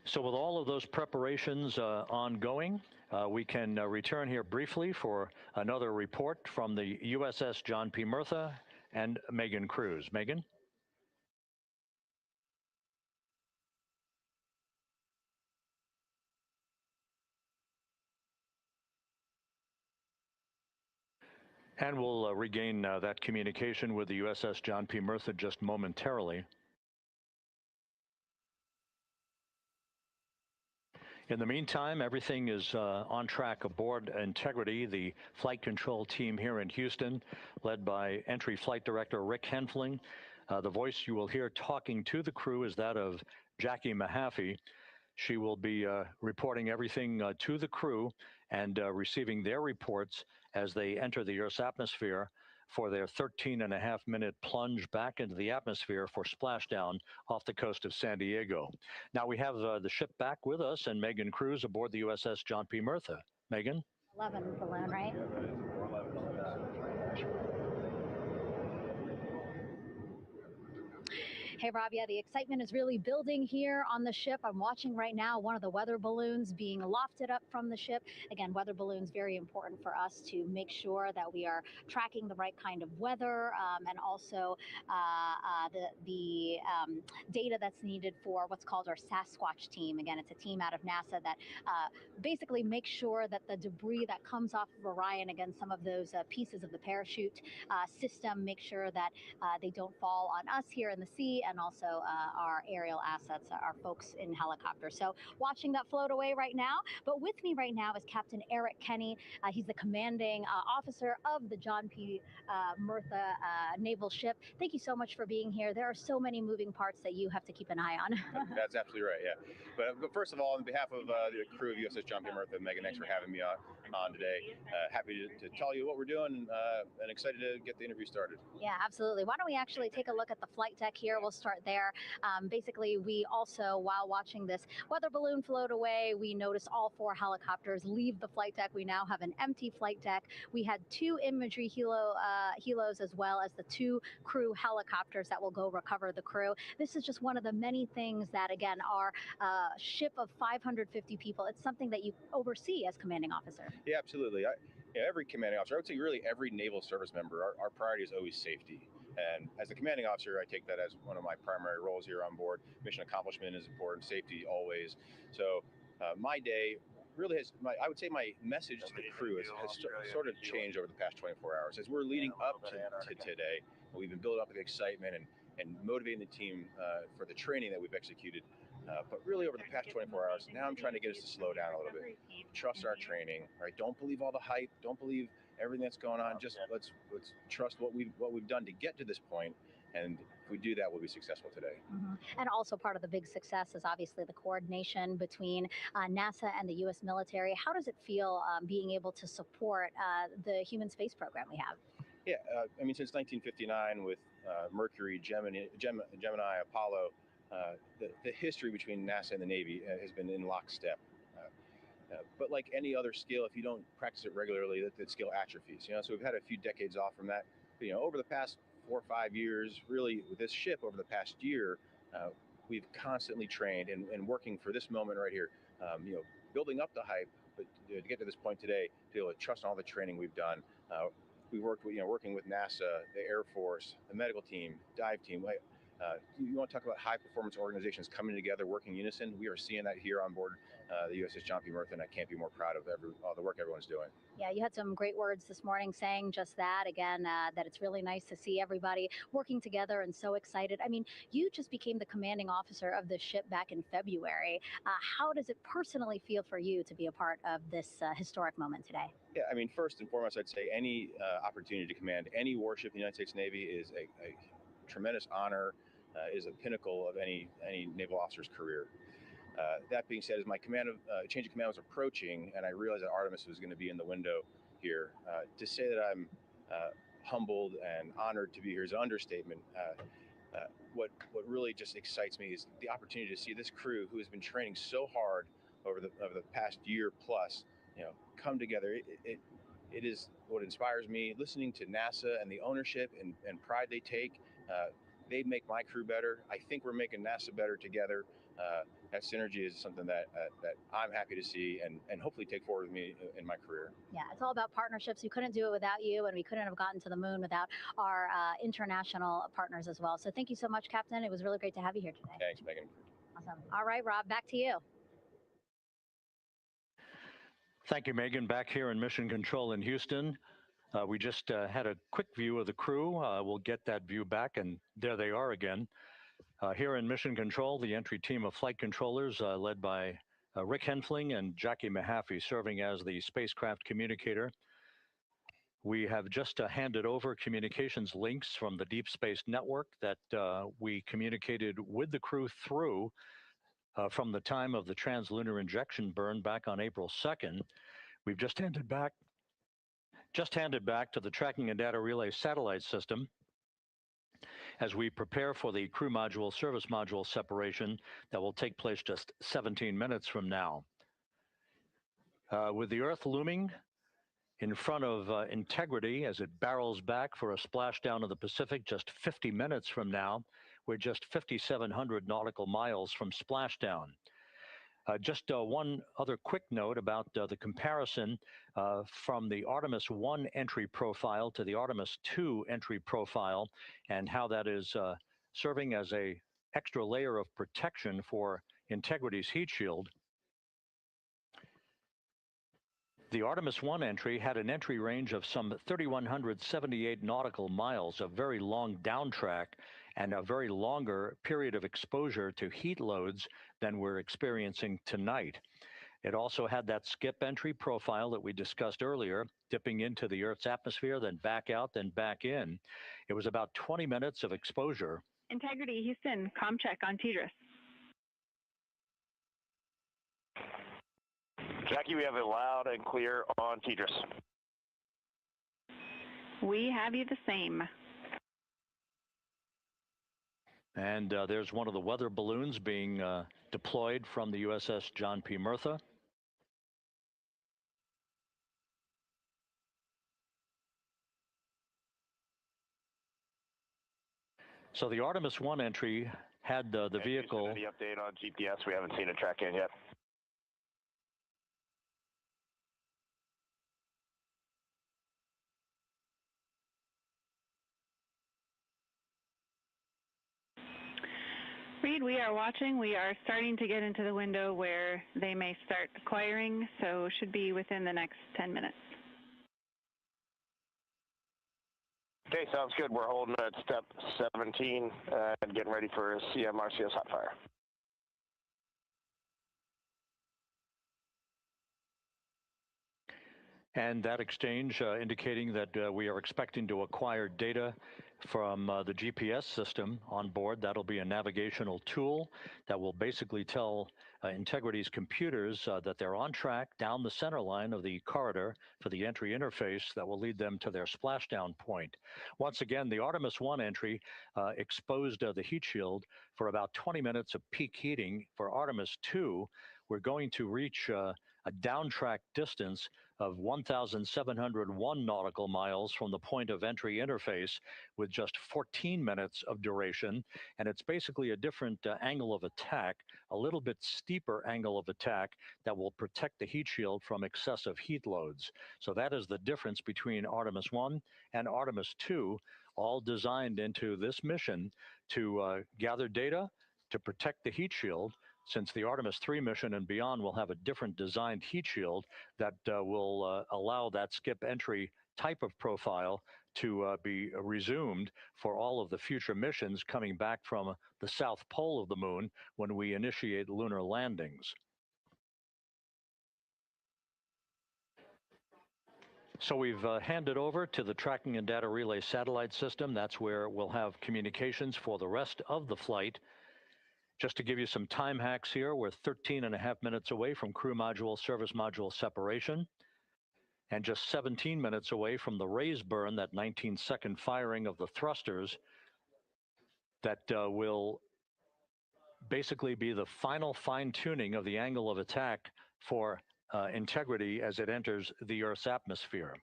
So with all of those preparations ongoing, we can return here briefly for another report from the USS John P. Murtha and Megan Cruz. Megan? And we'll regain that communication with the USS John P. Murtha just momentarily. In the meantime, everything is on track aboard Integrity, the flight control team here in Houston, led by Entry Flight Director Rick Henfling. The voice you will hear talking to the crew is that of Jackie Mahaffey. She will be reporting everything to the crew and receiving their reports as they enter the Earth's atmosphere for their 13-and-a-half-minute plunge back into the atmosphere for splashdown off the coast of San Diego. Now we have the ship back with us and Megan Cruz aboard the USS John P. Murtha. Megan? 11 balloon, right? Hey, Rob, yeah, the excitement is really building here on the ship. I'm watching right now one of the weather balloons being lofted up from the ship. Again, weather balloons, very important for us to make sure that we are tracking the right kind of weather and also the data that's needed for what's called our Sasquatch team. Again, it's a team out of NASA that basically makes sure that the debris that comes off of Orion, again, some of those pieces of the parachute system, make sure that they don't fall on us here in the sea, and also our aerial assets, our folks in helicopters. So watching that float away right now. But with me right now is Captain Eric Kenny. He's the commanding officer of the John P. Murtha naval ship. Thank you so much for being here. There are so many moving parts that you have to keep an eye on. That's absolutely right, yeah. But first of all, on behalf of the crew of USS John P. Murtha, Megan, thanks for having me on today. Happy to tell you what we're doing and excited to get the interview started. Yeah, absolutely. Why don't we actually take a look at the flight deck here? We'll start there. Basically, we also, while watching this weather balloon float away, we noticed all 4 helicopters leave the flight deck. We now have an empty flight deck. We had 2 imagery helos as well as the 2 crew helicopters that will go recover the crew. This is just one of the many things that, again, our ship of 550 people, it's something that you oversee as commanding officer. Yeah, absolutely. Every commanding officer, I would say really every naval service member, our priority is always safety. And as a commanding officer, I take that as one of my primary roles here on board. Mission accomplishment is important, safety always. So my day really has, I would say my message to the crew has sort of changed over the past 24 hours. As we're leading up to today, we've been building up with excitement and motivating the team for the training that we've executed. But really over the past 24 hours, now I'm trying to get us to slow down a little bit. Trust our training, right? Don't believe all the hype. Don't believe everything that's going on. Just let's trust what we've done to get to this point. And if we do that, we'll be successful today. Mm-hmm. And also part of the big success is obviously the coordination between NASA and the U.S. military. How does it feel being able to support the human space program we have? Yeah, I mean, since 1959 with Mercury, Gemini, Apollo, the history between NASA and the Navy has been in lockstep. But like any other skill, if you don't practice it regularly, that skill atrophies. So we've had a few decades off from that. But, over the past 4 or 5 years, really with this ship over the past year, we've constantly trained and working for this moment right here. Building up the hype, but to get to this point today, to be able to trust all the training we've done. We worked with, working with NASA, the Air Force, the medical team, dive team. You want to talk about high-performance organizations coming together, working in unison. We are seeing that here on board the USS John P. Murtha, and I can't be more proud of all the work everyone's doing. Yeah, you had some great words this morning saying just that, again, that it's really nice to see everybody working together and so excited. I mean, you just became the commanding officer of this ship back in February. How does it personally feel for you to be a part of this historic moment today? Yeah, I mean, first and foremost, I'd say any opportunity to command any warship in the United States Navy is a tremendous honor, is a pinnacle of any naval officer's career. That being said, as my change of command was approaching, and I realized that Artemis was going to be in the window here, to say that I'm humbled and honored to be here is an understatement. What really just excites me is the opportunity to see this crew, who has been training so hard over the past year plus, come together. It is what inspires me. Listening to NASA and the ownership and pride they take. They make my crew better. I think we're making NASA better together. That synergy is something that I'm happy to see and hopefully take forward with me in my career. Yeah, it's all about partnerships. We couldn't do it without you, and we couldn't have gotten to the moon without our international partners as well. So thank you so much, Captain. It was really great to have you here today. Thanks, Megan. Awesome. All right, Rob, back to you. Thank you, Megan. Back here in Mission Control in Houston. We just had a quick view of the crew. We'll get that view back, and there they are again. Here in Mission Control, the entry team of flight controllers led by Rick Henfling and Jackie Mahaffey serving as the spacecraft communicator. We have just handed over communications links from the Deep Space Network that we communicated with the crew through from the time of the translunar injection burn back on April 2nd. We've just handed back to the Tracking and Data Relay satellite system as we prepare for the crew module service module separation that will take place just 17 minutes from now. With the Earth looming in front of Integrity as it barrels back for a splashdown of the Pacific just 50 minutes from now, we're just 5,700 nautical miles from splashdown. Just one other quick note about the comparison from the Artemis I entry profile to the Artemis II entry profile and how that is serving as an extra layer of protection for Integrity's heat shield. The Artemis I entry had an entry range of some 3,178 nautical miles, a very long downtrack, and a very longer period of exposure to heat loads than we're experiencing tonight. It also had that skip entry profile that we discussed earlier, dipping into the Earth's atmosphere, then back out, then back in. It was about 20 minutes of exposure. Integrity, Houston, comm check on TDRS. Jackie, we have it loud and clear on TDRS. We have you the same. And there's one of the weather balloons being deployed from the USS John P. Murtha. So the Artemis I entry had the vehicle. The update on GPS, we haven't seen it track in yet. Reed, we are watching. We are starting to get into the window where they may start acquiring, so should be within the next 10 minutes. Okay, sounds good. We're holding at step 17 and getting ready for CM-RCS hot fire. And that exchange indicating that we are expecting to acquire data from the GPS system on board. That'll be a navigational tool that will basically tell Integrity's computers that they're on track down the center line of the corridor for the entry interface that will lead them to their splashdown point. Once again, the Artemis I entry exposed the heat shield for about 20 minutes of peak heating. For Artemis II, we're going to reach a downtrack distance of 1,701 nautical miles from the point of entry interface with just 14 minutes of duration. And it's basically a different angle of attack, a little bit steeper angle of attack that will protect the heat shield from excessive heat loads. So that is the difference between Artemis I and Artemis II. all designed into this mission to gather data, to protect the heat shield, since the Artemis III mission and beyond will have a different designed heat shield that will allow that skip entry type of profile to be resumed for all of the future missions coming back from the south pole of the moon when we initiate lunar landings. So we've handed over to the tracking and data relay satellite system. That's where we'll have communications for the rest of the flight. Just to give you some time hacks here, we're 13.5 minutes away from crew module, service module separation, and just 17 minutes away from the raise burn, that 19-second firing of the thrusters that will basically be the final fine-tuning of the angle of attack for integrity as it enters the Earth's atmosphere.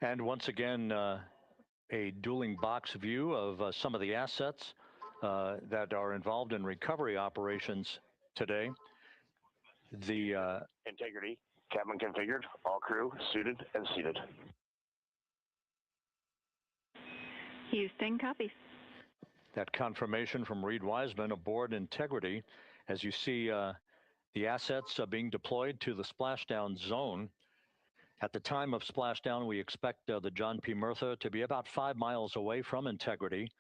And once again, a dueling box view of some of the assets that are involved in recovery operations today. The integrity, cabin configured, all crew suited and seated. Houston, copy. That confirmation from Reed Wiseman aboard Integrity, as you see the assets being deployed to the splashdown zone. At the time of splashdown, we expect the John P. Murtha to be about 5 miles away from Integrity,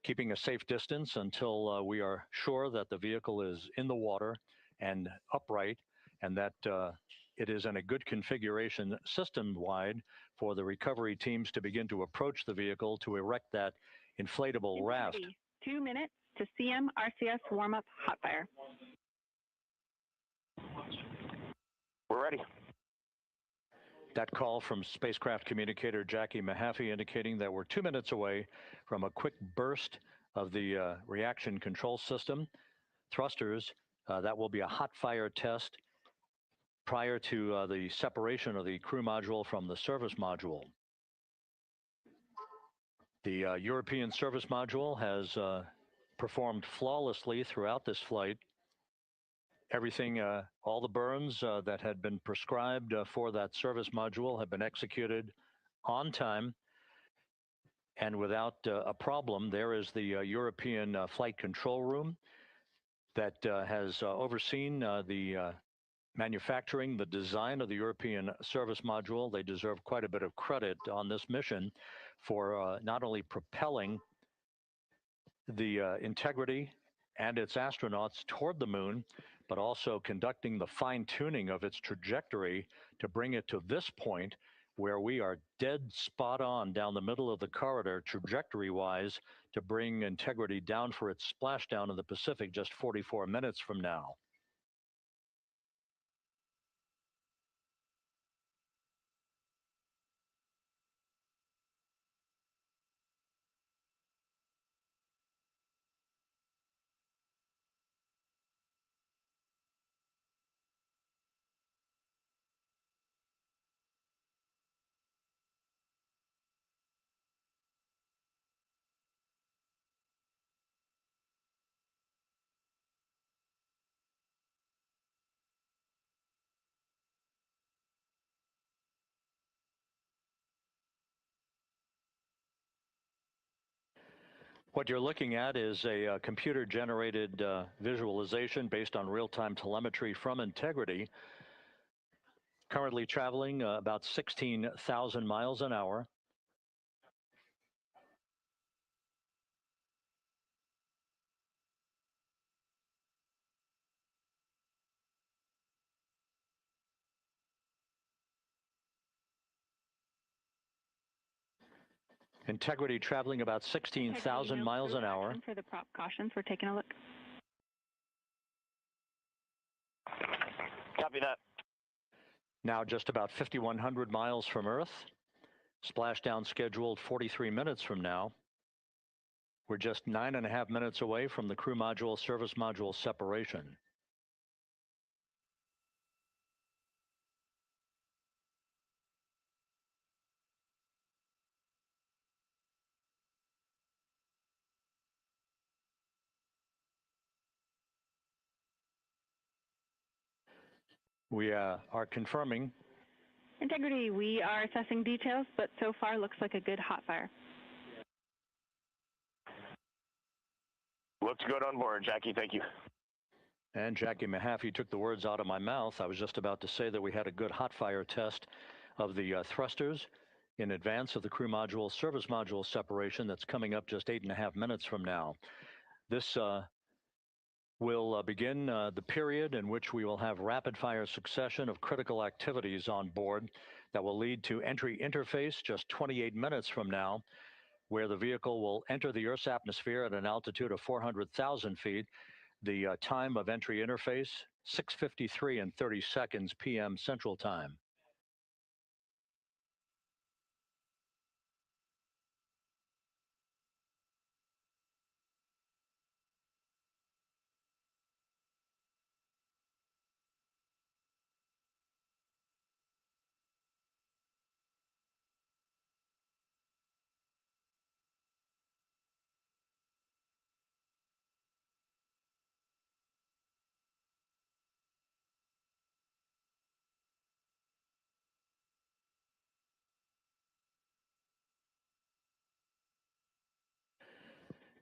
keeping a safe distance until we are sure that the vehicle is in the water and upright, and that it is in a good configuration system-wide for the recovery teams to begin to approach the vehicle to erect that inflatable raft. 2 minutes to CM RCS warm-up hot fire. We're ready. That call from spacecraft communicator Jackie Mahaffey indicating that we're 2 minutes away from a quick burst of the reaction control system. Thrusters, that will be a hot fire test prior to the separation of the crew module from the service module. The European service module has performed flawlessly throughout this flight. Everything, all the burns that had been prescribed for that service module have been executed on time and without a problem. There is the European flight control room that has overseen the manufacturing, the design of the European service module. They deserve quite a bit of credit on this mission for not only propelling the Integrity and its astronauts toward the moon, but also conducting the fine-tuning of its trajectory to bring it to this point where we are dead spot on down the middle of the corridor trajectory-wise to bring Integrity down for its splashdown in the Pacific just 44 minutes from now. What you're looking at is a computer-generated visualization based on real-time telemetry from Integrity, currently traveling about 16,000 miles an hour. Integrity traveling about 16,000 miles an hour. For the prop cautions, we're taking a look. Copy that. Now just about 5,100 miles from Earth. Splashdown scheduled 43 minutes from now. We're just 9.5 minutes away from the crew module service module separation. We are confirming. Integrity, we are assessing details, but so far looks like a good hot fire. Looks good on board, Jackie. Thank you. And Jackie Mahaffey took the words out of my mouth. I was just about to say that we had a good hot fire test of the thrusters in advance of the crew module service module separation that's coming up just 8.5 minutes from now. This will begin the period in which we will have rapid fire succession of critical activities on board that will lead to entry interface just 28 minutes from now, where the vehicle will enter the Earth's atmosphere at an altitude of 400,000 feet. The time of entry interface, 6:53 and 30 seconds p.m. Central Time.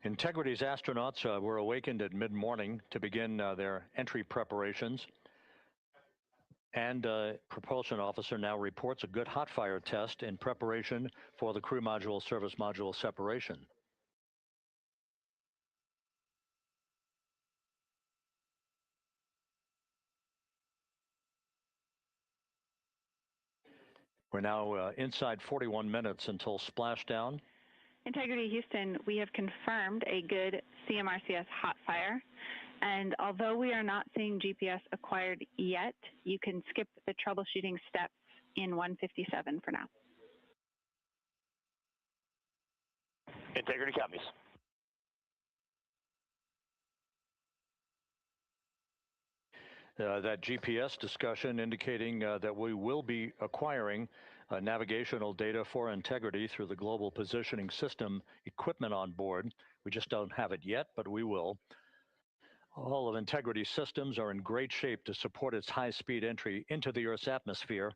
Integrity's astronauts were awakened at mid-morning to begin their entry preparations. And propulsion officer now reports a good hot fire test in preparation for the crew module service module separation. We're now inside 41 minutes until splashdown. Integrity Houston, we have confirmed a good CMRCS hot fire. And although we are not seeing GPS acquired yet, you can skip the troubleshooting steps in 157 for now. Integrity copies. That GPS discussion indicating that we will be acquiring navigational data for Integrity through the Global Positioning System equipment on board. We just don't have it yet, but we will. All of Integrity's systems are in great shape to support its high-speed entry into the Earth's atmosphere.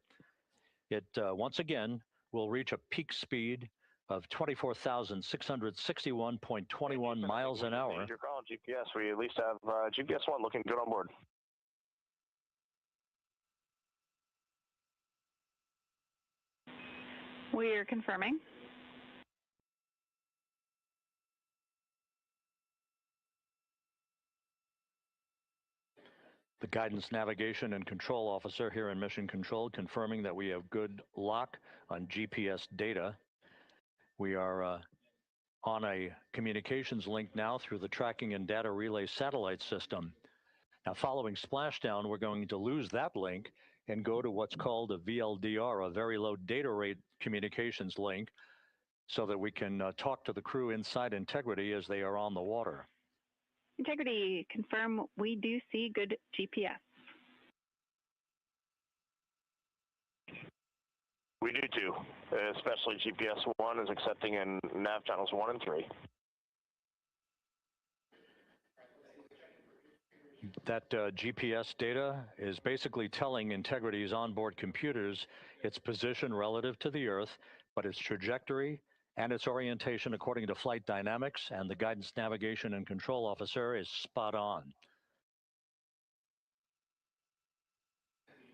It, once again, will reach a peak speed of 24,661.21 miles an hour. You're calling GPS. We at least have GPS 1 looking good on board. We are confirming. The guidance, navigation, and control officer here in Mission Control confirming that we have good lock on GPS data. We are on a communications link now through the tracking and data relay satellite system. Now, following splashdown, we're going to lose that link and go to what's called a VLDR, a very low data rate communications link, so that we can talk to the crew inside Integrity as they are on the water. Integrity, confirm we do see good GPS. We do too, especially GPS 1 is accepting in nav channels 1 and 3. That GPS data is basically telling Integrity's onboard computers its position relative to the Earth, but its trajectory and its orientation according to flight dynamics and the guidance, navigation, and control officer is spot on.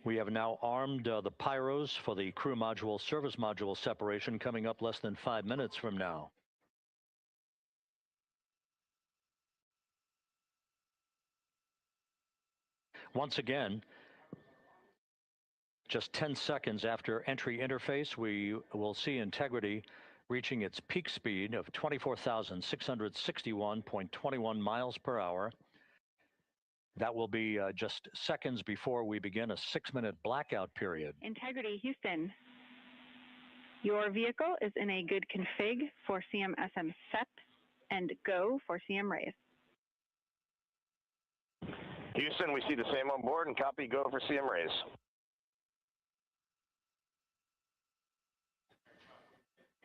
We have now armed the pyros for the crew module service module separation coming up less than 5 minutes from now. Once again, just 10 seconds after entry interface, we will see Integrity reaching its peak speed of 24,661.21 miles per hour. That will be just seconds before we begin a 6-minute blackout period. Integrity Houston. Your vehicle is in a good config for CM-SM set and go for CM raise. Houston, we see the same on board and copy go for CM raise.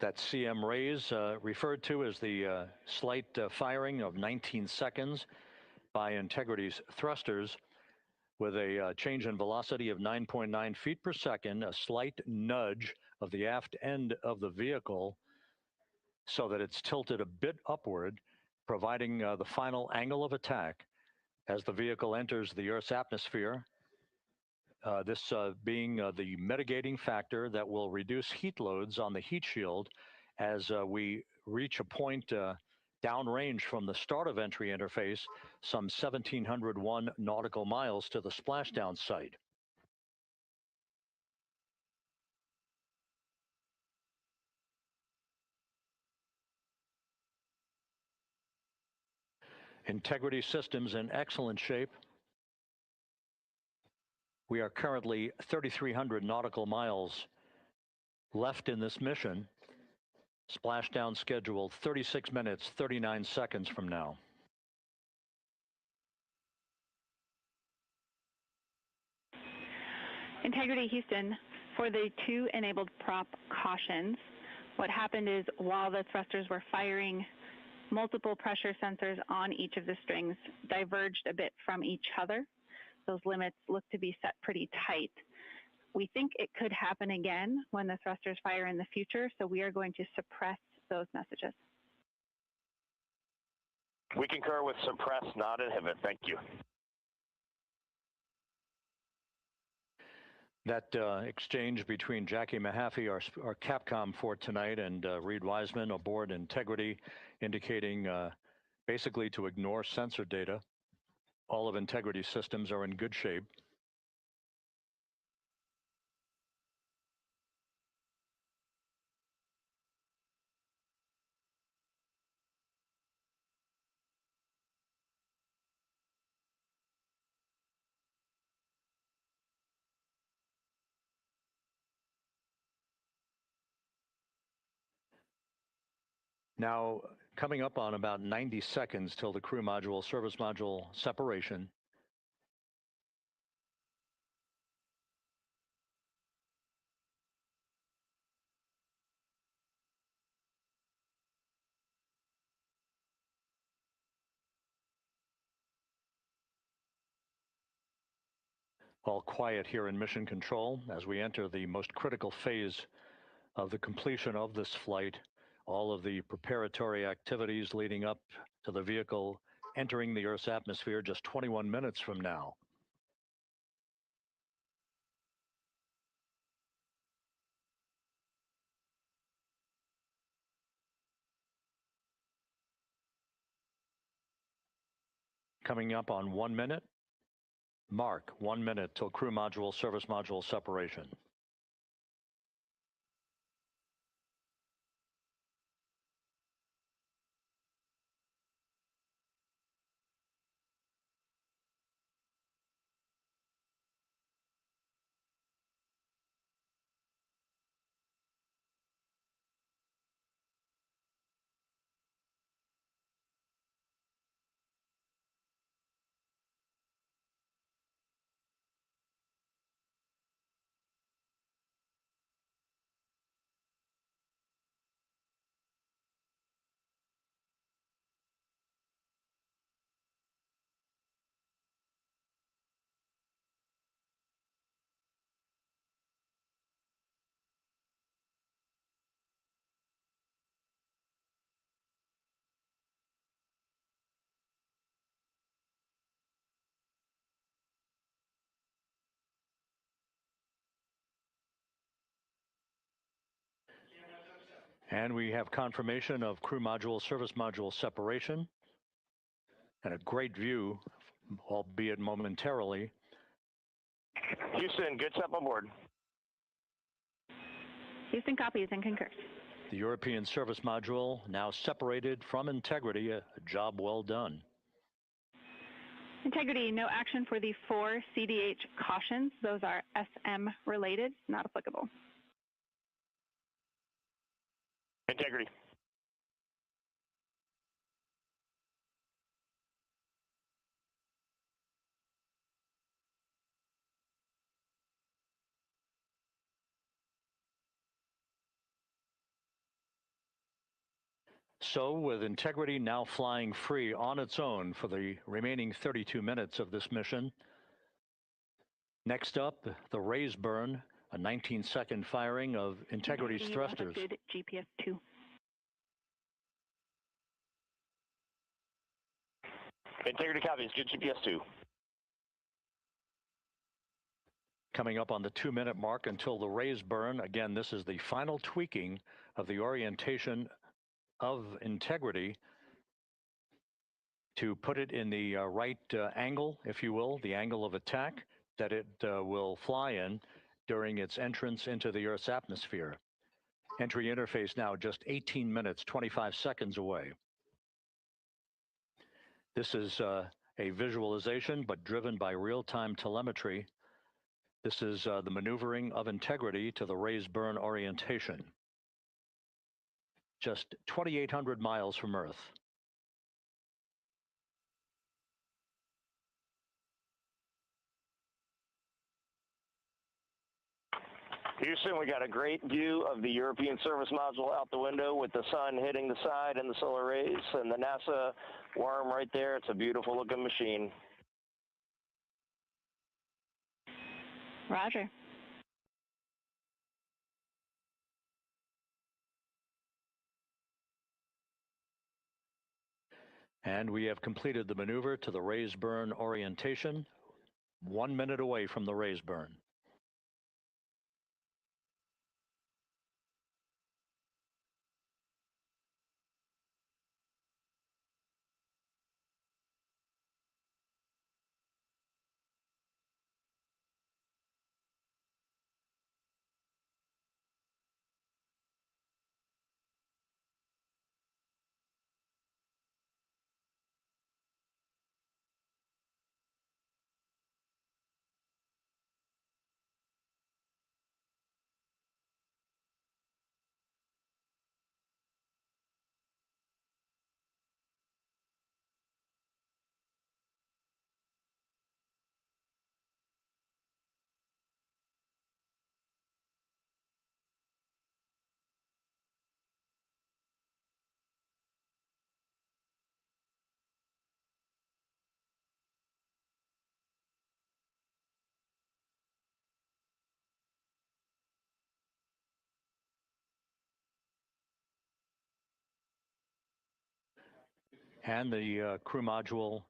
That CM raise referred to as the slight firing of 19 seconds by Integrity's thrusters with a change in velocity of 9.9 feet per second, a slight nudge of the aft end of the vehicle so that it's tilted a bit upward, providing the final angle of attack as the vehicle enters the Earth's atmosphere. This being the mitigating factor that will reduce heat loads on the heat shield as we reach a point downrange from the start of entry interface, some 1,701 nautical miles to the splashdown site. Integrity systems in excellent shape. We are currently 3,300 nautical miles left in this mission. Splashdown scheduled 36 minutes, 39 seconds from now. Integrity Houston, for the 2 enabled prop cautions, what happened is while the thrusters were firing, multiple pressure sensors on each of the strings diverged a bit from each other. Those limits look to be set pretty tight. We think it could happen again when the thrusters fire in the future, so we are going to suppress those messages. We concur with suppress, not inhibit. Thank you. That exchange between Jackie Mahaffey, our Capcom for tonight, and Reed Wiseman aboard Integrity, indicating basically to ignore sensor data. All of Integrity's systems are in good shape. Now, coming up on about 90 seconds till the crew module, service module separation. All quiet here in Mission Control as we enter the most critical phase of the completion of this flight. All of the preparatory activities leading up to the vehicle entering the Earth's atmosphere just 21 minutes from now. Coming up on 1 minute. Mark, 1 minute till crew module, service module separation. And we have confirmation of crew module, service module separation. And a great view, albeit momentarily. Houston, good step on board. Houston copies and concurs. The European service module now separated from Integrity, a job well done. Integrity, no action for the 4 CDH cautions. Those are SM related, not applicable. Integrity. So, with Integrity now flying free on its own for the remaining 32 minutes of this mission, next up, the raise burn, a 19-second firing of Integrity's thrusters. GPS 2. Integrity copies. Good GPS 2. Coming up on the 2-minute mark until the raise burn. Again, this is the final tweaking of the orientation of Integrity to put it in the right angle, if you will, the angle of attack that it will fly in during its entrance into the Earth's atmosphere. Entry interface now just 18 minutes, 25 seconds away. This is a visualization, but driven by real-time telemetry. This is the maneuvering of Integrity to the raise burn orientation. Just 2,800 miles from Earth. Houston, we got a great view of the European service module out the window with the sun hitting the side and the solar rays and the NASA worm right there. It's a beautiful looking machine. Roger. And we have completed the maneuver to the raise burn orientation, 1 minute away from the raise burn. And the crew module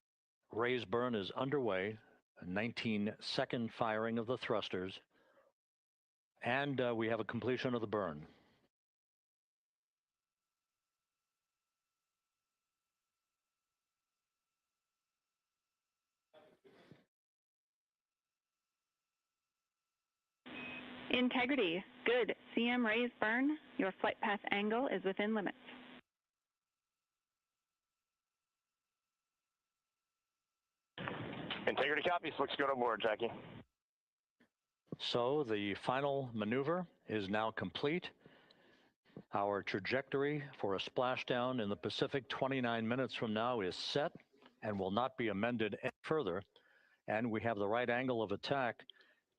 raise burn is underway, a 19-second firing of the thrusters, and we have a completion of the burn. Integrity, good. CM raise burn. Your flight path angle is within limits. Integrity copies. Looks good on board, Jackie. So the final maneuver is now complete. Our trajectory for a splashdown in the Pacific 29 minutes from now is set and will not be amended any further. And we have the right angle of attack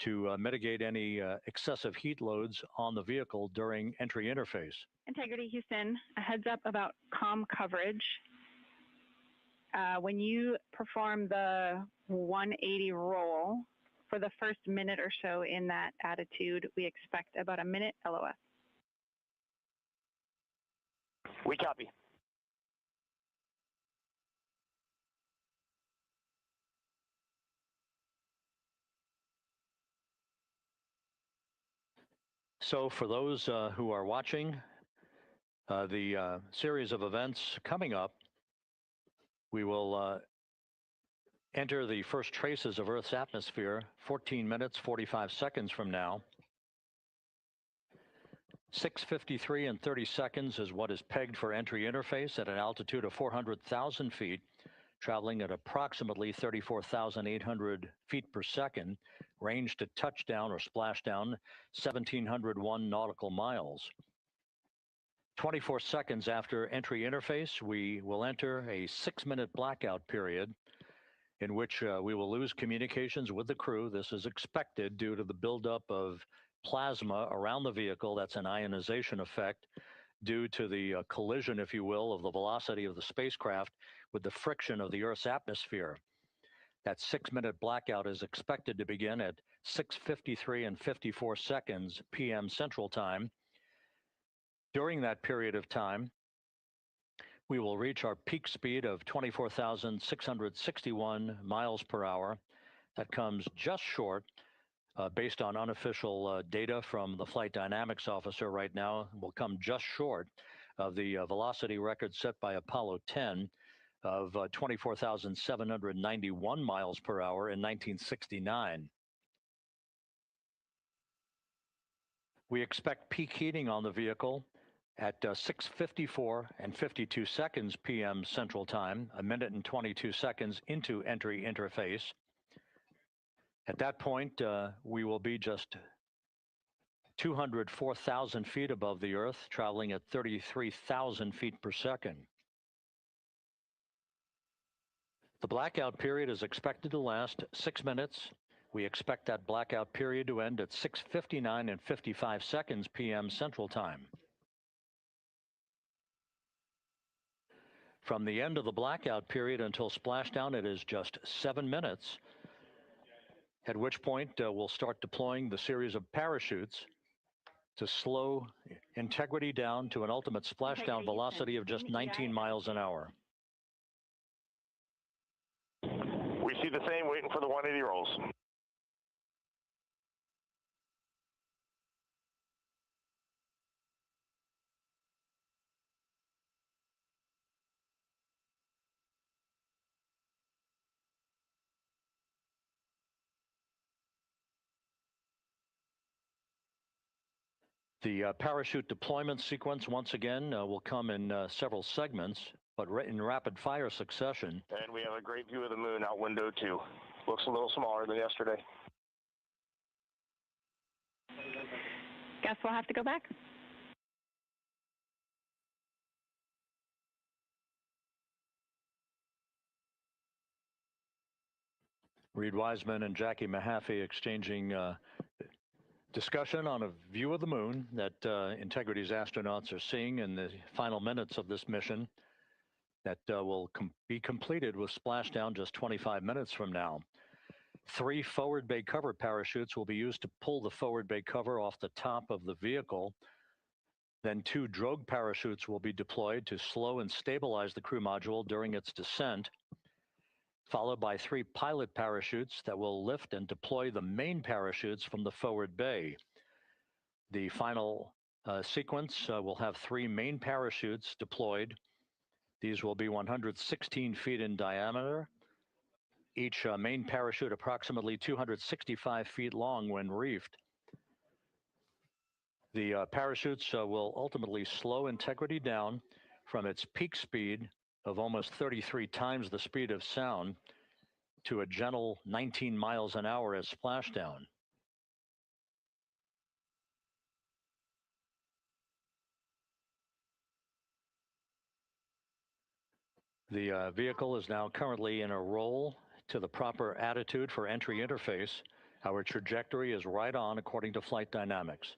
to mitigate any excessive heat loads on the vehicle during entry interface. Integrity Houston, a heads up about comm coverage. When you perform the 180 roll, for the first minute or so in that attitude, we expect about a minute LOS. We copy. So for those who are watching the series of events coming up, we will enter the first traces of Earth's atmosphere 14 minutes, 45 seconds from now. 6:53 and 30 seconds is what is pegged for entry interface at an altitude of 400,000 feet, traveling at approximately 34,800 feet per second, range to touchdown or splashdown 1,701 nautical miles. 24 seconds after entry interface, we will enter a 6-minute blackout period in which we will lose communications with the crew. This is expected due to the buildup of plasma around the vehicle. That's an ionization effect due to the collision, if you will, of the velocity of the spacecraft with the friction of the Earth's atmosphere. That 6-minute blackout is expected to begin at 6:53 and 54 seconds p.m. Central Time. During that period of time, we will reach our peak speed of 24,661 miles per hour. That comes just short, based on unofficial data from the flight dynamics officer right now, will come just short of the velocity record set by Apollo 10 of 24,791 miles per hour in 1969. We expect peak heating on the vehicle at 6:54 and 52 seconds p.m. Central Time, 1 minute and 22 seconds into entry interface. At that point, we will be just 204,000 feet above the Earth, traveling at 33,000 feet per second. The blackout period is expected to last 6 minutes. We expect that blackout period to end at 6:59 and 55 seconds p.m. Central Time. From the end of the blackout period until splashdown, it is just 7 minutes, at which point we'll start deploying the series of parachutes to slow integrity down to an ultimate splashdown velocity of just 19 miles an hour. We see the same, waiting for the 180 rolls. The parachute deployment sequence, once again, will come in several segments, but in rapid fire succession. And we have a great view of the moon out window too. Looks a little smaller than yesterday. Guess we'll have to go back. Reed Wiseman and Jackie Mahaffey exchanging discussion on a view of the moon that Integrity's astronauts are seeing in the final minutes of this mission that will be completed with splashdown just 25 minutes from now. 3 forward bay cover parachutes will be used to pull the forward bay cover off the top of the vehicle. Then 2 drogue parachutes will be deployed to slow and stabilize the crew module during its descent, followed by 3 pilot parachutes that will lift and deploy the main parachutes from the forward bay. The final sequence will have 3 main parachutes deployed. These will be 116 feet in diameter, each main parachute approximately 265 feet long when reefed. The parachutes will ultimately slow Integrity down from its peak speed of almost 33 times the speed of sound to a gentle 19 miles an hour at splashdown. The vehicle is now currently in a roll to the proper attitude for entry interface. Our trajectory is right on according to flight dynamics.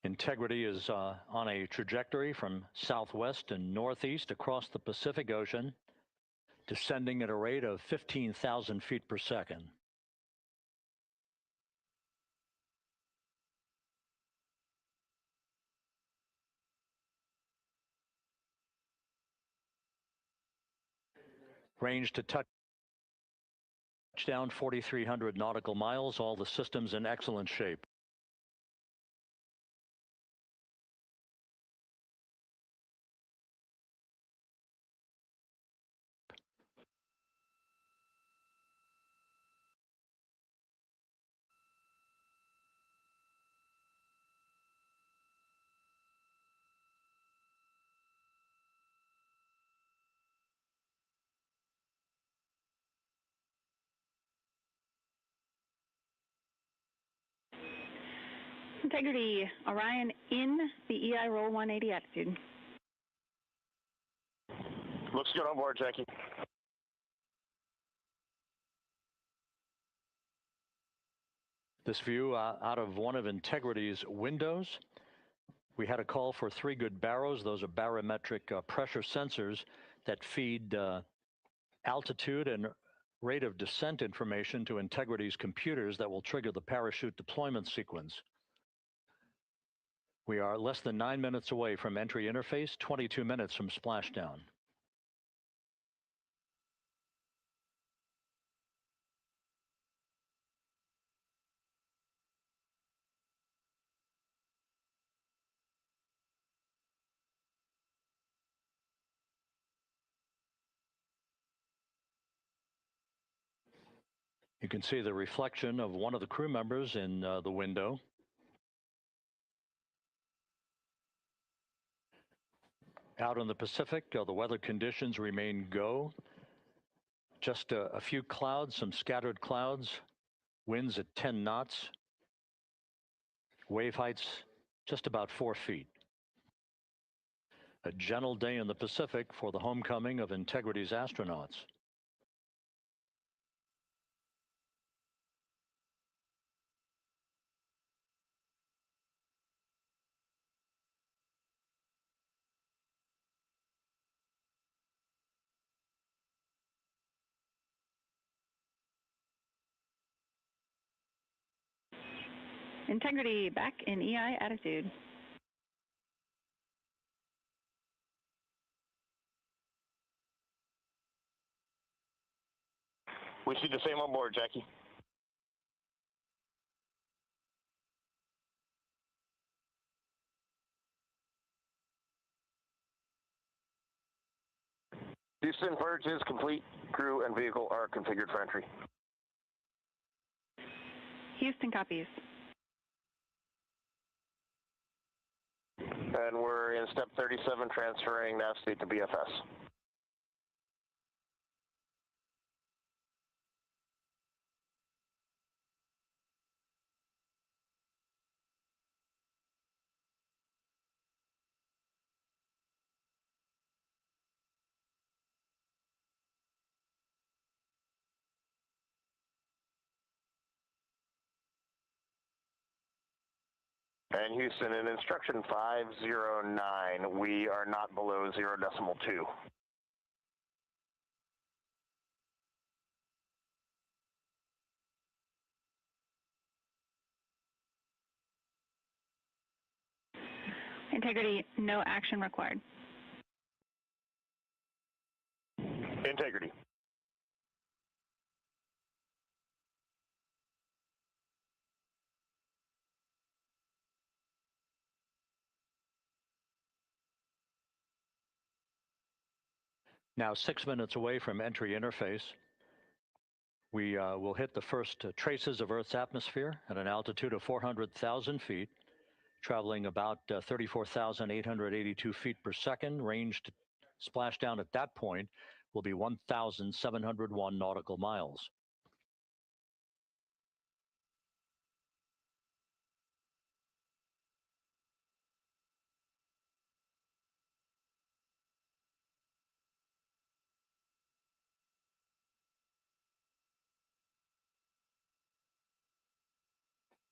Integrity is on a trajectory from southwest and northeast across the Pacific Ocean, descending at a rate of 15,000 feet per second. Range to touchdown 4,300 nautical miles, all the systems in excellent shape. Integrity, Orion in the EI roll 180 attitude. Looks good on board, Jackie. This view out of one of Integrity's windows. We had a call for 3 good baros. Those are barometric pressure sensors that feed altitude and rate of descent information to Integrity's computers that will trigger the parachute deployment sequence. We are less than 9 minutes away from entry interface, 22 minutes from splashdown. You can see the reflection of one of the crew members in the window. Out in the Pacific, the weather conditions remain go. Just a few clouds, some scattered clouds, winds at 10 knots, wave heights just about 4 feet. A gentle day in the Pacific for the homecoming of Integrity's astronauts. Integrity back in EI attitude. We see the same on board, Jackie. Houston, purge is complete. Crew and vehicle are configured for entry. Houston copies. And we're in step 37, transferring nav state to BFS. And Houston, in instruction 509, we are not below 0.2. Integrity, no action required. Integrity. Now 6 minutes away from entry interface. We will hit the first traces of Earth's atmosphere at an altitude of 400,000 feet, traveling about 34,882 feet per second. Range to splashdown at that point will be 1,701 nautical miles.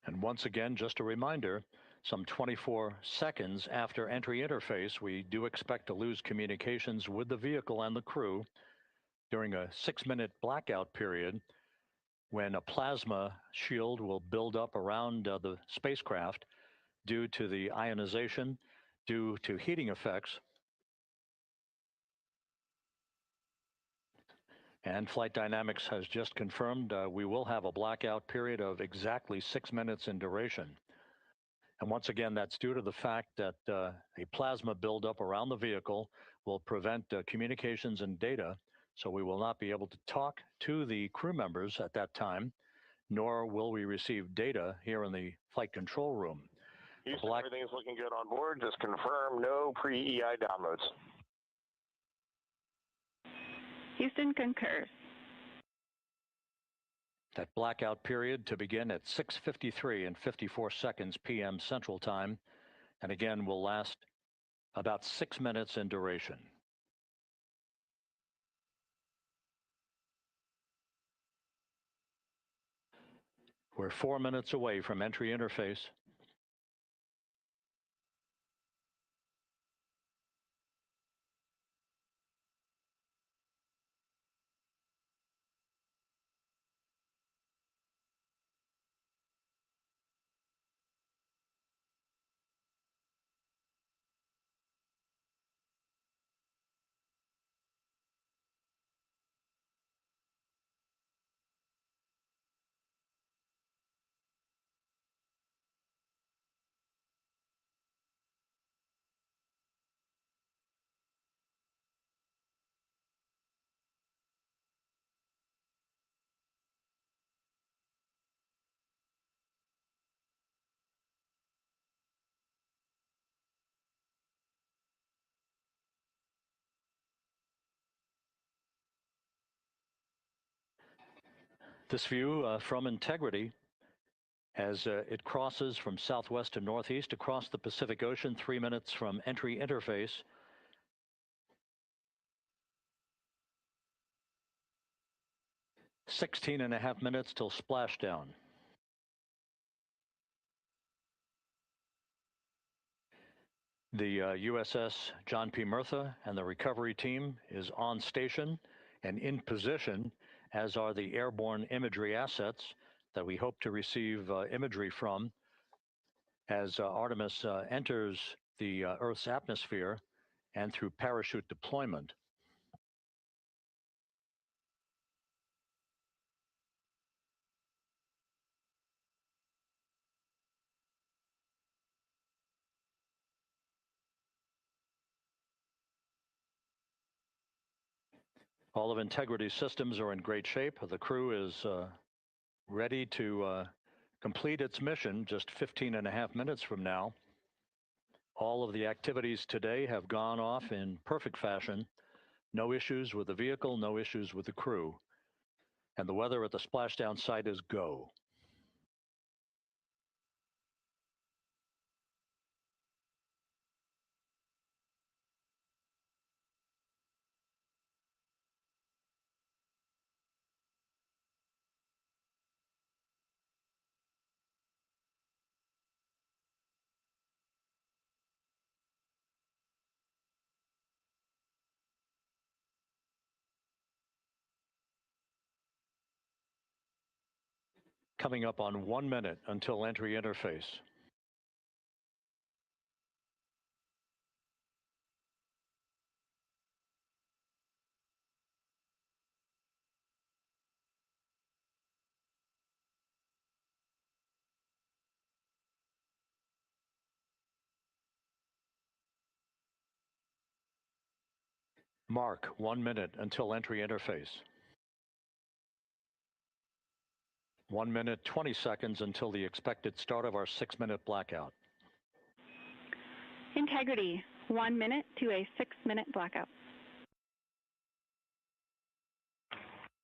And once again, just a reminder, some 24 seconds after entry interface, we do expect to lose communications with the vehicle and the crew during a 6-minute blackout period when a plasma shield will build up around the spacecraft due to the ionization, due to heating effects. And Flight Dynamics has just confirmed we will have a blackout period of exactly 6 minutes in duration. And once again, that's due to the fact that a plasma buildup around the vehicle will prevent communications and data, so we will not be able to talk to the crew members at that time, nor will we receive data here in the flight control room. Houston, everything is looking good on board. Just confirm no pre-EI downloads. Houston concurs. That blackout period to begin at 6:53 and 54 seconds p.m. Central Time, and again will last about 6 minutes in duration. We're 4 minutes away from entry interface. This view from Integrity, as it crosses from southwest to northeast across the Pacific Ocean, 3 minutes from entry interface. "16.5 minutes till splashdown." The USS John P. Murtha and the recovery team is on station and in position, as are the airborne imagery assets that we hope to receive imagery from as Artemis enters the Earth's atmosphere and through parachute deployment. All of Integrity's systems are in great shape. The crew is ready to complete its mission just 15.5 minutes from now. All of the activities today have gone off in perfect fashion. No issues with the vehicle, no issues with the crew. And the weather at the splashdown site is go. Coming up on 1 minute until entry interface. Mark 1 minute until entry interface. 1 minute, 20 seconds until the expected start of our 6-minute blackout. Integrity, 1 minute to a 6-minute blackout.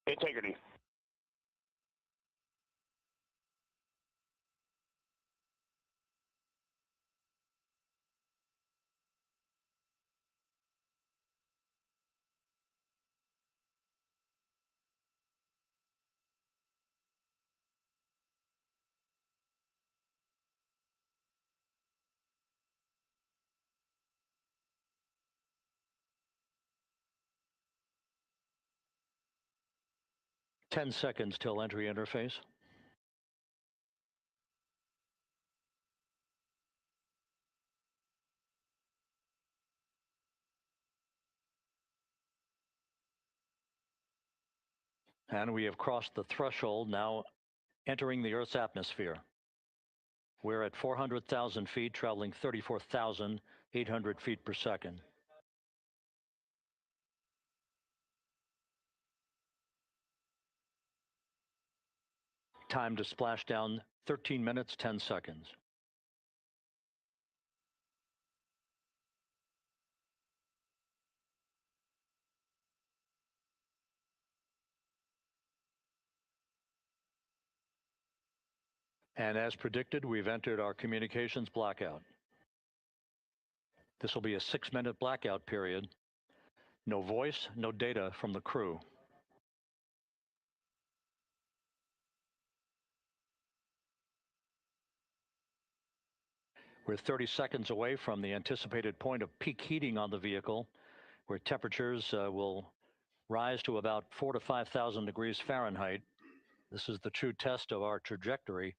Integrity. Ten seconds till entry interface. And we have crossed the threshold, now entering the Earth's atmosphere. We're at 400,000 feet, traveling 34,800 feet per second. Time to splash down, 13 minutes, 10 seconds. And as predicted, we've entered our communications blackout. This will be a 6-minute blackout period. No voice, no data from the crew. We're 30 seconds away from the anticipated point of peak heating on the vehicle, where temperatures will rise to about 4,000 to 5,000 degrees Fahrenheit. This is the true test of our trajectory.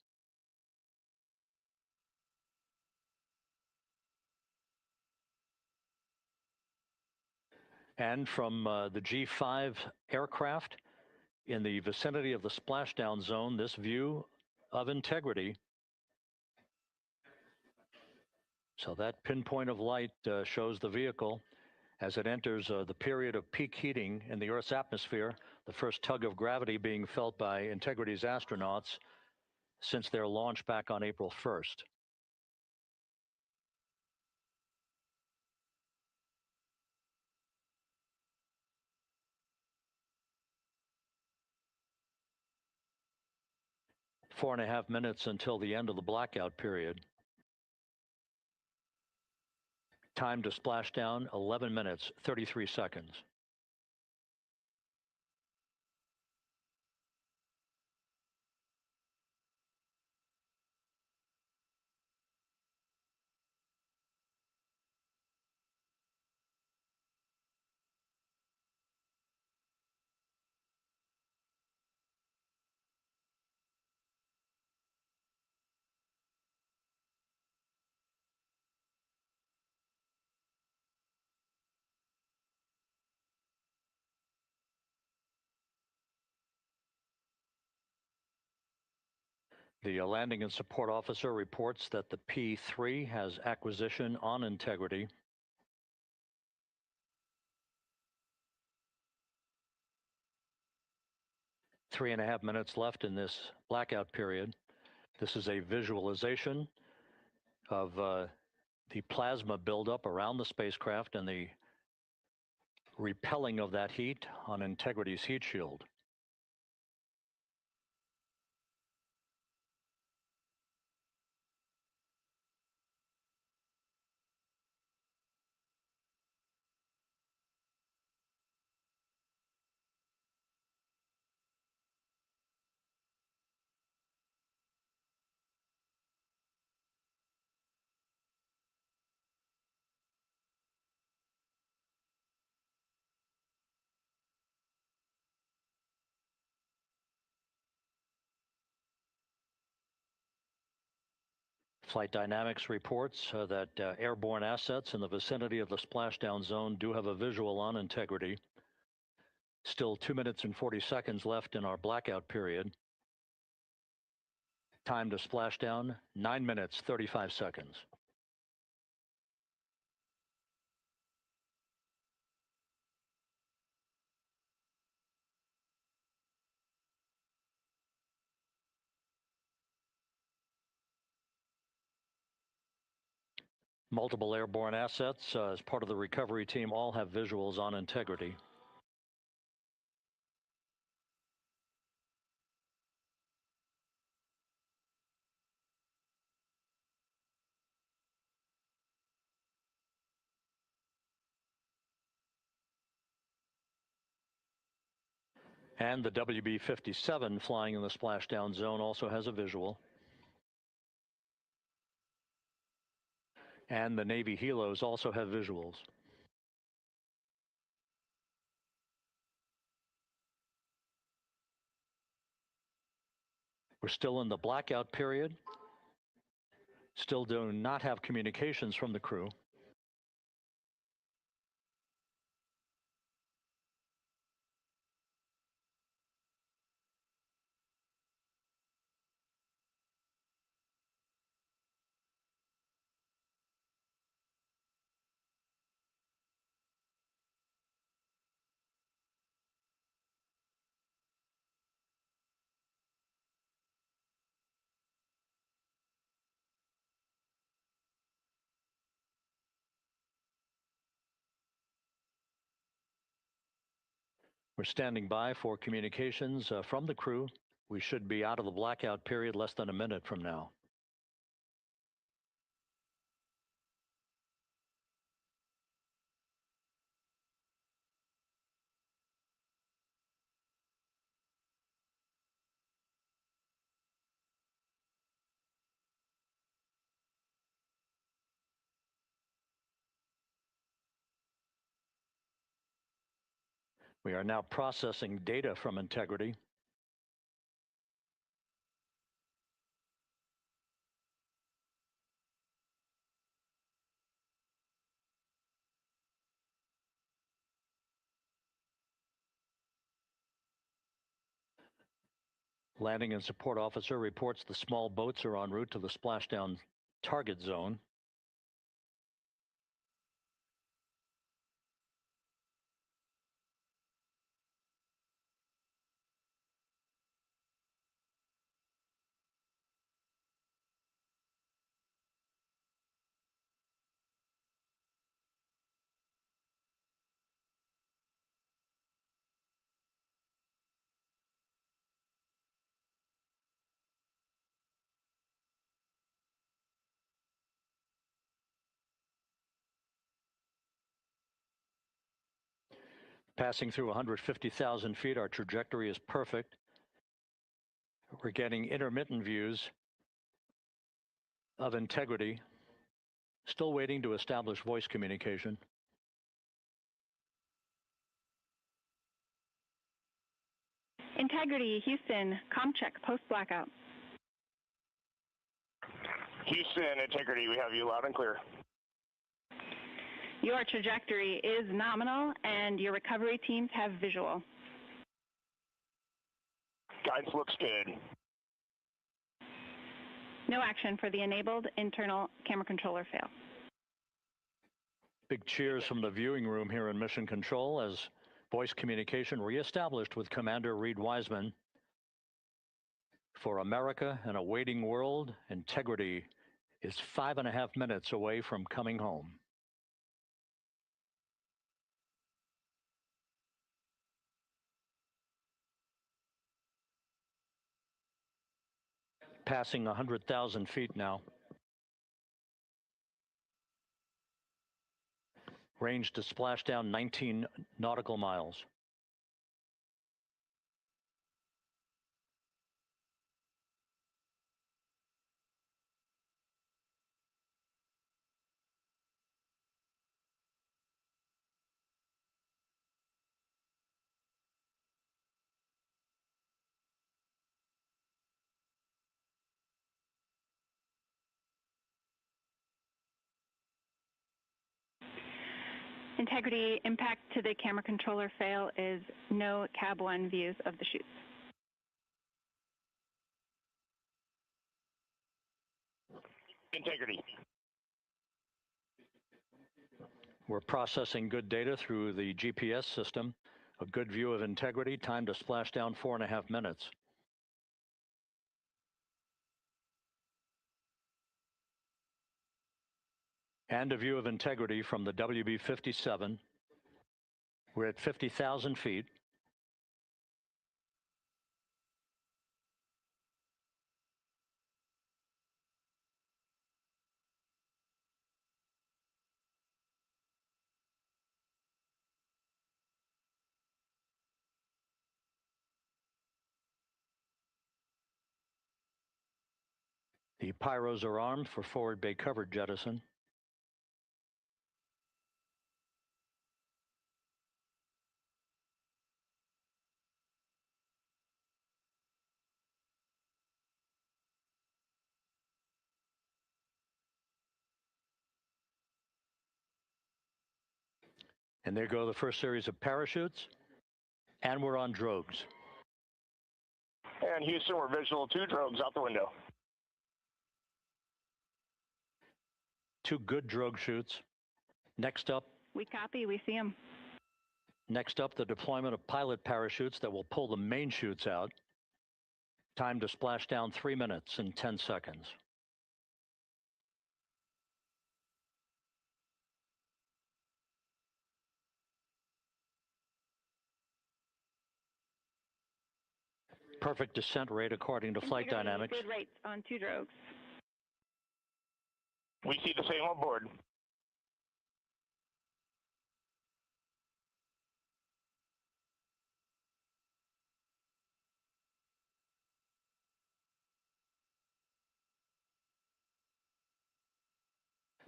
And from the G5 aircraft in the vicinity of the splashdown zone, this view of integrity. So that pinpoint of light shows the vehicle as it enters the period of peak heating in the Earth's atmosphere, the first tug of gravity being felt by Integrity's astronauts since their launch back on April 1st. Four and a half minutes until the end of the blackout period. Time to splashdown, 11 minutes, 33 seconds. The landing and support officer reports that the P3 has acquisition on Integrity. Three and a half minutes left in this blackout period. This is a visualization of the plasma buildup around the spacecraft and the repelling of that heat on Integrity's heat shield. Flight Dynamics reports that airborne assets in the vicinity of the splashdown zone do have a visual on Integrity. Still 2 minutes and 40 seconds left in our blackout period. Time to splashdown, 9 minutes, 35 seconds. Multiple airborne assets as part of the recovery team all have visuals on Integrity. And the WB-57 flying in the splashdown zone also has a visual. And the Navy helos also have visuals. We're still in the blackout period. Still do not have communications from the crew. We're standing by for communications from the crew We should be out of the blackout period less than a minute from now. We are now processing data from integrity. Landing and support officer reports the small boats are en route to the splashdown target zone. Passing through 150,000 feet, our trajectory is perfect. We're getting intermittent views of integrity. Still waiting to establish voice communication. Integrity, Houston, comm check, post-blackout. Houston, Integrity, we have you loud and clear. Your trajectory is nominal, and your recovery teams have visual. Guidance looks good. No action for the enabled internal camera controller fail. Big cheers from the viewing room here in Mission Control as voice communication reestablished with Commander Reed Wiseman. For America and a waiting world, Integrity is 5.5 minutes away from coming home. Passing 100,000 feet now. Range to splashdown 19 nautical miles. Integrity, impact to the camera controller fail is no cab 1 views of the chutes. Integrity. We're processing good data through the GPS system. A good view of Integrity, time to splashdown 4.5 minutes. And a view of Integrity from the WB-57. We're at 50,000 feet. The pyros are armed for forward bay cover jettison. And there go the first series of parachutes, and we're on drogues. And Houston, we're visual 2 drogues out the window. 2 good drogue shoots. Next up. We copy, we see them. Next up, the deployment of pilot parachutes that will pull the main chutes out. Time to splash down 3 minutes and 10 seconds. Perfect descent rate according to flight Integrity, dynamics. good rates on 2 drogues. We see the same on board.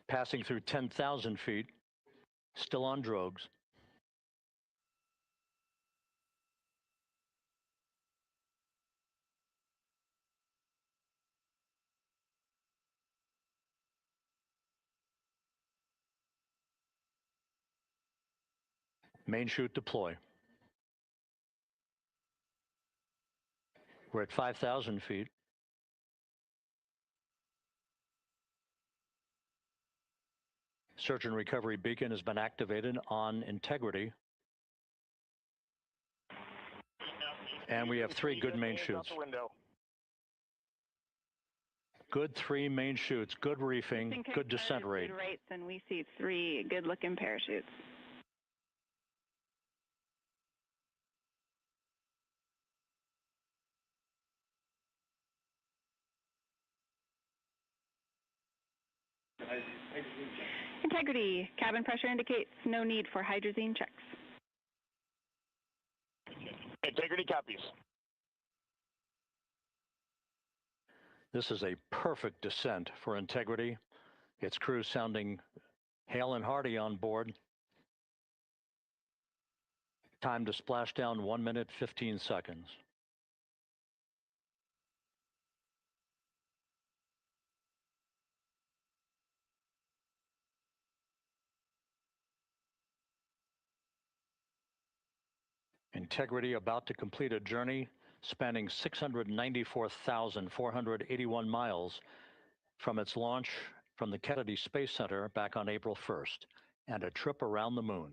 Passing through 10,000 feet, still on drogues. Main chute deploy. We're at 5,000 feet. Search and recovery beacon has been activated on integrity. And we have 3 good main chutes. Good 3 main chutes, good reefing, good descent rate. Good rates, and we see 3 good-looking parachutes. Integrity, cabin pressure indicates no need for hydrazine checks. Integrity copies. This is a perfect descent for integrity. Its crew sounding hale and hearty on board. Time to splashdown 1 minute, 15 seconds. Integrity about to complete a journey spanning 694,481 miles from its launch from the Kennedy Space Center back on April 1st, and a trip around the moon.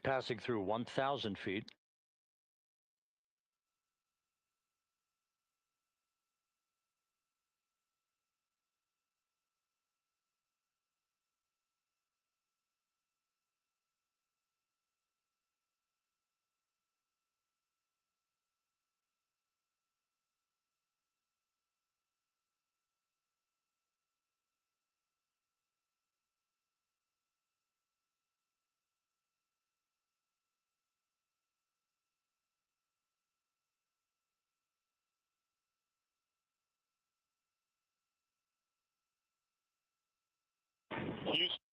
Passing through 1,000 feet.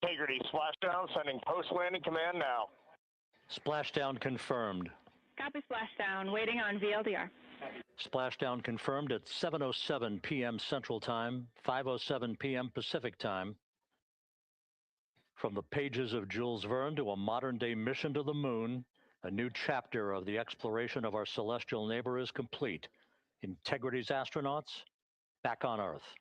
Integrity, splashdown, sending post-landing command now. Splashdown confirmed. Copy splashdown, waiting on VLDR. Splashdown confirmed at 7:07 p.m. Central Time, 5:07 p.m. Pacific Time. From the pages of Jules Verne to a modern-day mission to the moon, a new chapter of the exploration of our celestial neighbor is complete. Integrity's astronauts back on Earth.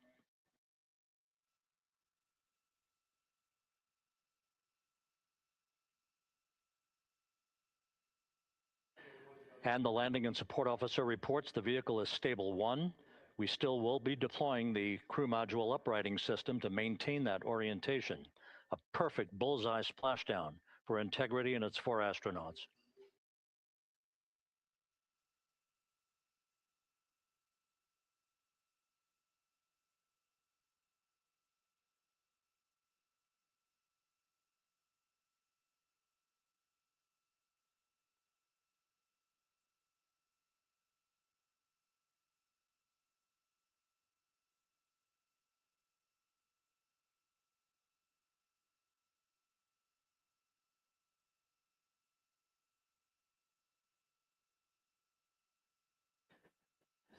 And the landing and support officer reports the vehicle is stable 1. We still will be deploying the crew module uprighting system to maintain that orientation. A perfect bullseye splashdown for Integrity and its 4 astronauts.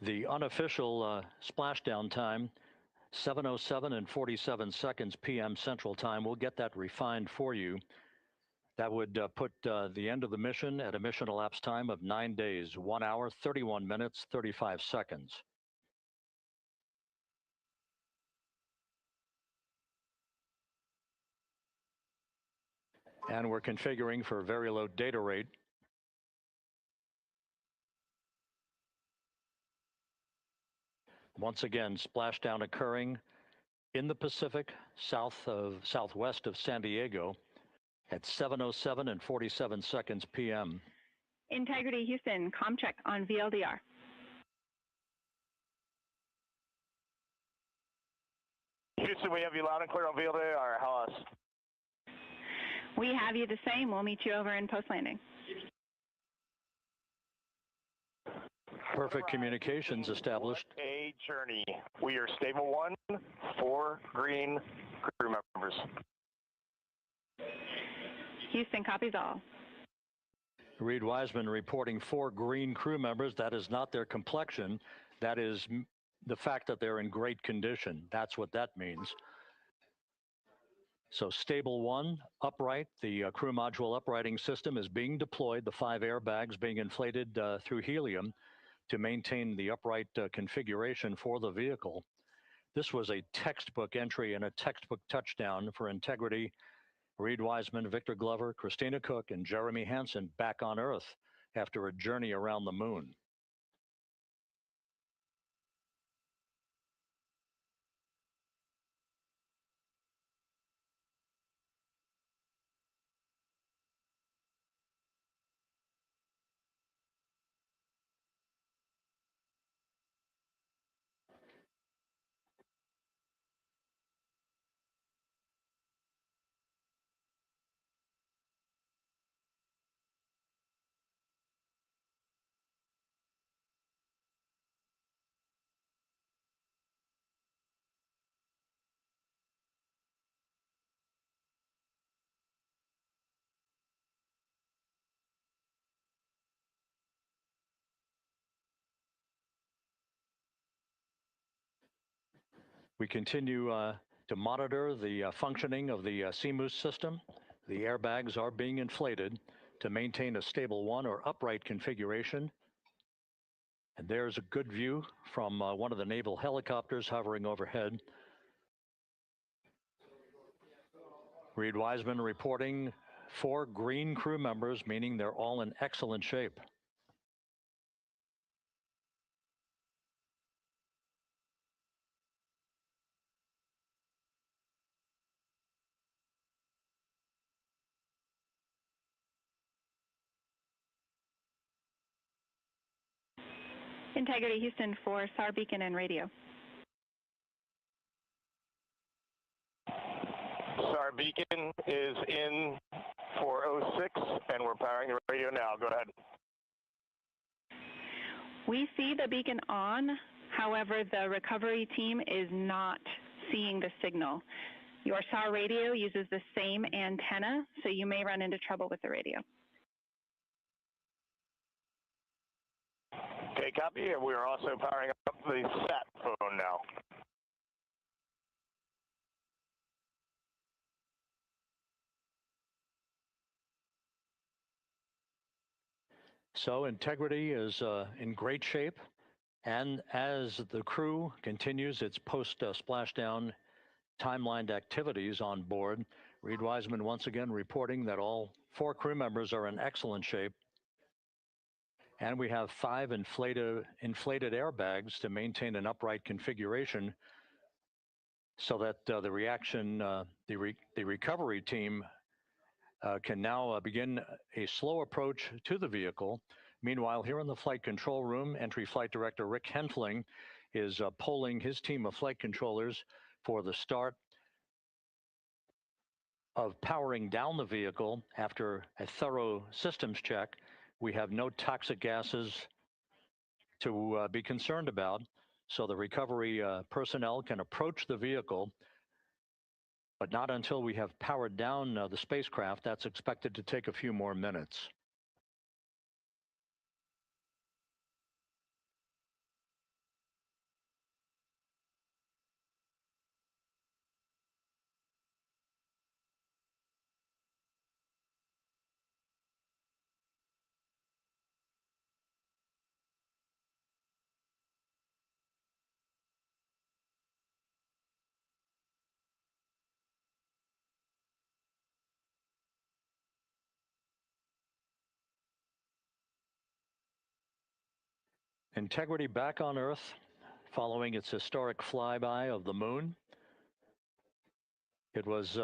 The unofficial splashdown time, 7:07 and 47 seconds p.m. Central Time. We'll get that refined for you. That would put the end of the mission at a mission elapsed time of 9 days, 1 hour, 31 minutes, 35 seconds. And we're configuring for very low data rate. Once again, splashdown occurring in the Pacific, southwest of San Diego at 7:07 and 47 seconds p.m. Integrity Houston, comm check on VLDR. Houston, we have you loud and clear on VLDR. How else? We have you the same. We'll meet you over in post-landing. Perfect communications established. What a journey. We are stable 1, 4 green crew members. Houston copies all. Reed Wiseman reporting 4 green crew members. That is not their complexion. That is the fact that they're in great condition. That's what that means. So stable 1, upright. The crew module uprighting system is being deployed. The 5 airbags being inflated through helium to maintain the upright configuration for the vehicle. This was a textbook entry and a textbook touchdown for integrity. Reed Wiseman, Victor Glover, Christina Cook, and Jeremy Hansen back on Earth after a journey around the moon. We continue to monitor the functioning of the CMOOS system. The airbags are being inflated to maintain a stable 1 or upright configuration. And there's a good view from one of the naval helicopters hovering overhead. Reed Wiseman reporting 4 green crew members, meaning they're all in excellent shape. Integrity Houston for SAR beacon and radio. SAR beacon is in 406, and we're powering the radio now. Go ahead. We see the beacon on. However, the recovery team is not seeing the signal. Your SAR radio uses the same antenna, so you may run into trouble with the radio. Okay, copy. And we are also powering up the sat phone now. So integrity is in great shape. And as the crew continues its post-splashdown timelined activities on board, Reed Wiseman once again reporting that all 4 crew members are in excellent shape. And we have 5 inflated airbags to maintain an upright configuration so that the recovery team can now begin a slow approach to the vehicle. Meanwhile, here in the flight control room, entry flight director Rick Henfling is polling his team of flight controllers for the start of powering down the vehicle after a thorough systems check. We have no toxic gases to be concerned about, so the recovery personnel can approach the vehicle, but not until we have powered down the spacecraft. That's expected to take a few more minutes. Integrity back on Earth, following its historic flyby of the moon. It was,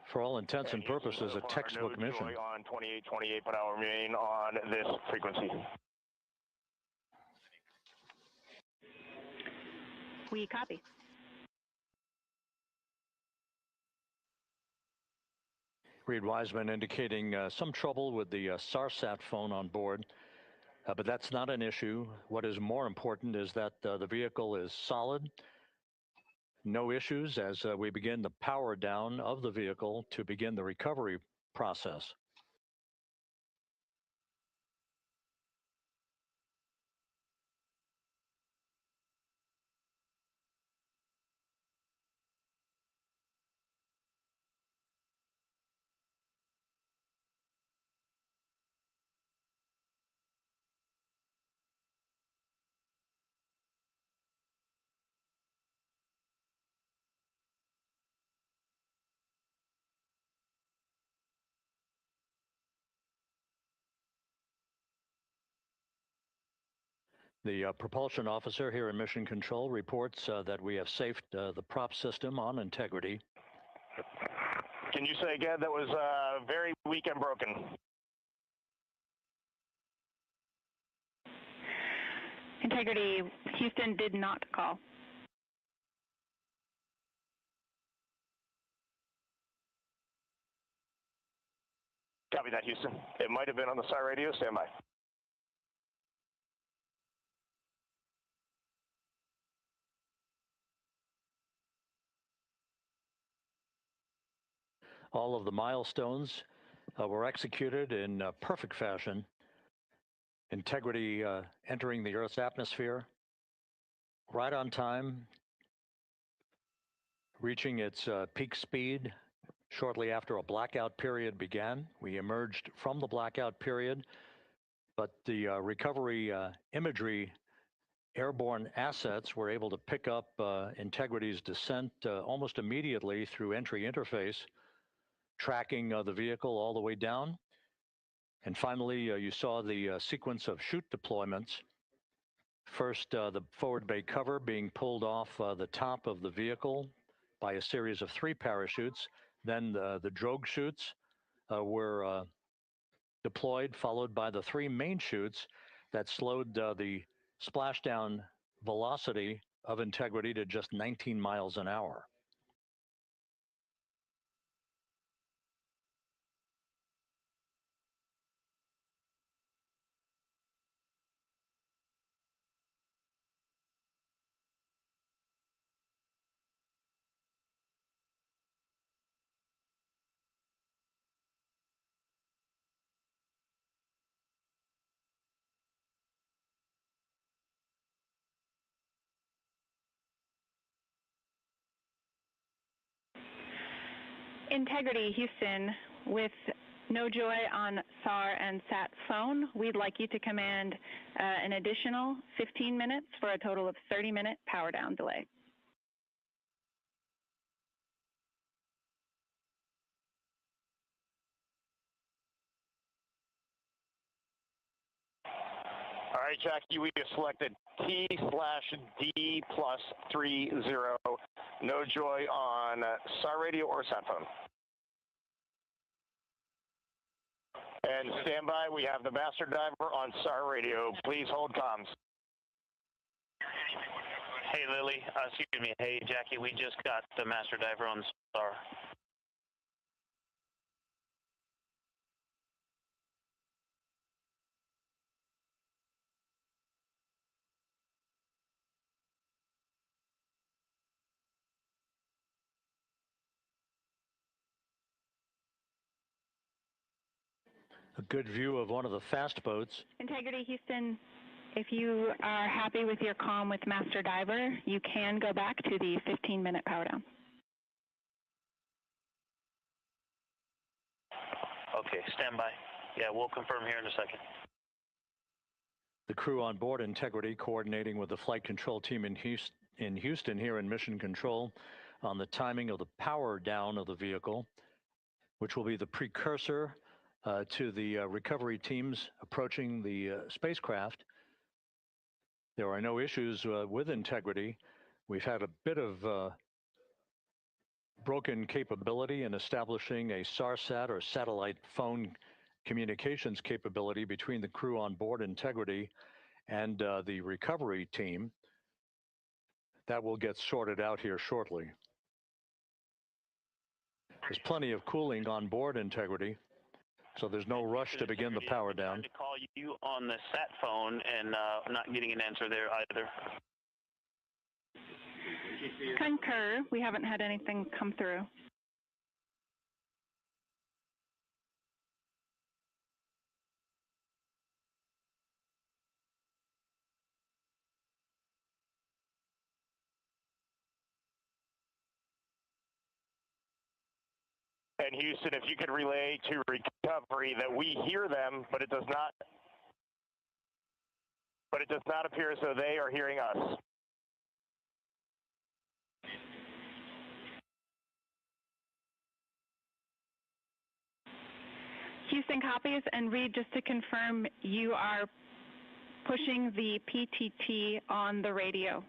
for all intents and purposes, a textbook mission. On 2828, but I'll remain on this frequency. We copy. Reed Wiseman indicating some trouble with the SARSAT phone on board, but that's not an issue. What is more important is that the vehicle is solid. No issues as we begin the power down of the vehicle to begin the recovery process. The propulsion officer here in Mission Control reports that we have safed the prop system on integrity. Can you say again? That was very weak and broken. Integrity, Houston did not call. Copy that, Houston. It might have been on the SAR radio. Stand by. All of the milestones were executed in perfect fashion. Integrity entering the Earth's atmosphere right on time, reaching its peak speed shortly after a blackout period began. We emerged from the blackout period, but the recovery imagery airborne assets were able to pick up Integrity's descent almost immediately through entry interface, tracking the vehicle all the way down. And finally, you saw the sequence of chute deployments. First, the forward bay cover being pulled off the top of the vehicle by a series of 3 parachutes. Then the drogue chutes were deployed, followed by the 3 main chutes that slowed the splashdown velocity of Integrity to just 19 miles an hour. Integrity, Houston, with no joy on SAR and SAT phone, we'd like you to command an additional 15 minutes for a total of 30-minute power down delay. All right, Jackie, we have selected T/D+30. No joy on SAR radio or sat phone. And stand by, we have the master diver on SAR radio. Please hold comms. Hey, Lily. Excuse me. Hey, Jackie, we just got the master diver on SAR. A good view of one of the fast boats. Integrity, Houston, if you are happy with your comm with Master Diver, you can go back to the 15-minute power down. Okay, stand by. Yeah, we'll confirm here in a second. The crew on board Integrity coordinating with the flight control team in Houston here in Mission Control on the timing of the power down of the vehicle, which will be the precursor to the recovery teams approaching the spacecraft. There are no issues with integrity. We've had a bit of broken capability in establishing a SARSAT or satellite phone communications capability between the crew on board Integrity and the recovery team. That will get sorted out here shortly. There's plenty of cooling on board Integrity, so there's no rush to begin the power down. To call you on the sat phone and not getting an answer there either. Concur. We haven't had anything come through. And Houston, if you could relay to recovery that we hear them, but it does not appear as though they are hearing us. Houston copies, and Reed, just to confirm, you are pushing the PTT on the radio.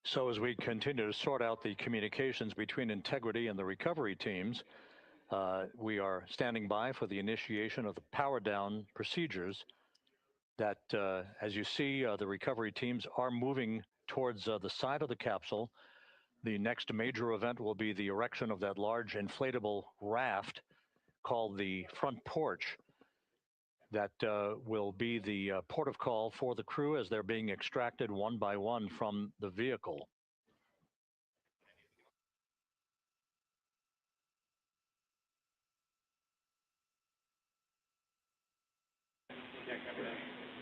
So as we continue to sort out the communications between Integrity and the recovery teams, we are standing by for the initiation of the power down procedures that, as you see, the recovery teams are moving towards the side of the capsule. The next major event will be the erection of that large inflatable raft called the front porch. That will be the port of call for the crew as they're being extracted one by one from the vehicle.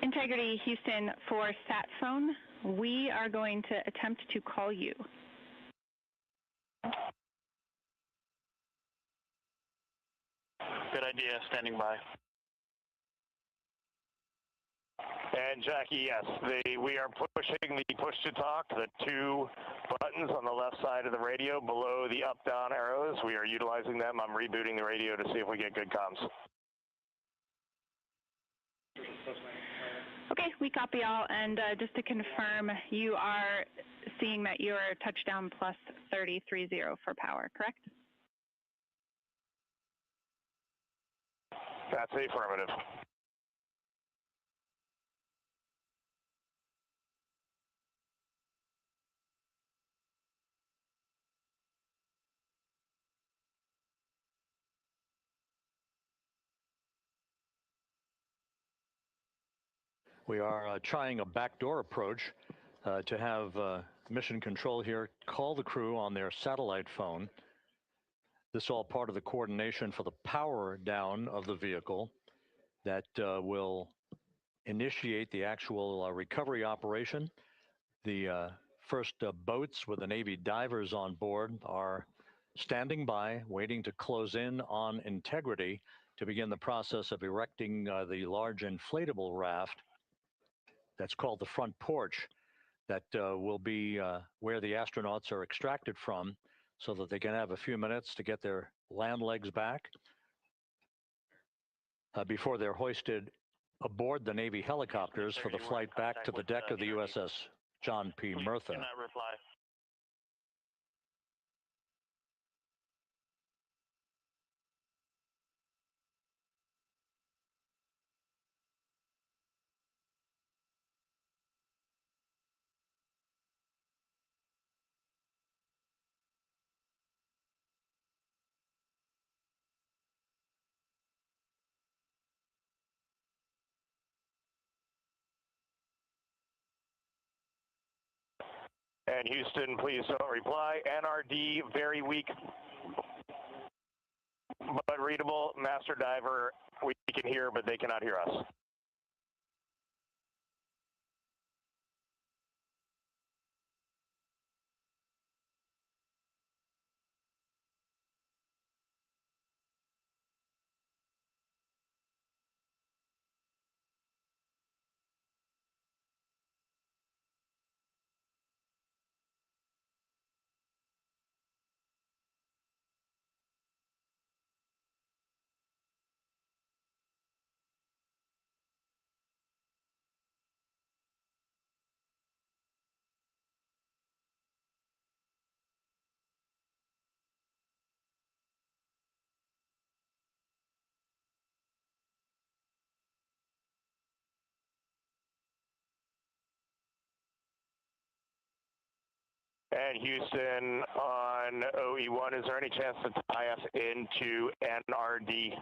Integrity, Houston, for sat phone, we are going to attempt to call you. Good idea, standing by. And Jackie, yes, we are pushing the push to talk, the two buttons on the left side of the radio below the up-down arrows. We are utilizing them. I'm rebooting the radio to see if we get good comms. Okay, we copy all, and just to confirm, you are seeing that you are touchdown plus 3030 for power, correct? That's the affirmative. We are trying a backdoor approach to have mission control here call the crew on their satellite phone. This is all part of the coordination for the power down of the vehicle that will initiate the actual recovery operation. The first boats with the Navy divers on board are standing by, waiting to close in on Integrity to begin the process of erecting the large inflatable raft that's called the front porch that will be where the astronauts are extracted from so that they can have a few minutes to get their land legs back before they're hoisted aboard the Navy helicopters for the flight back to the deck of the USS John P. Murtha. Cannot reply. And Houston, please don't reply. NRD, very weak, but readable. Master diver, we can hear, but they cannot hear us. And Houston on OE1, is there any chance to tie us into NRD?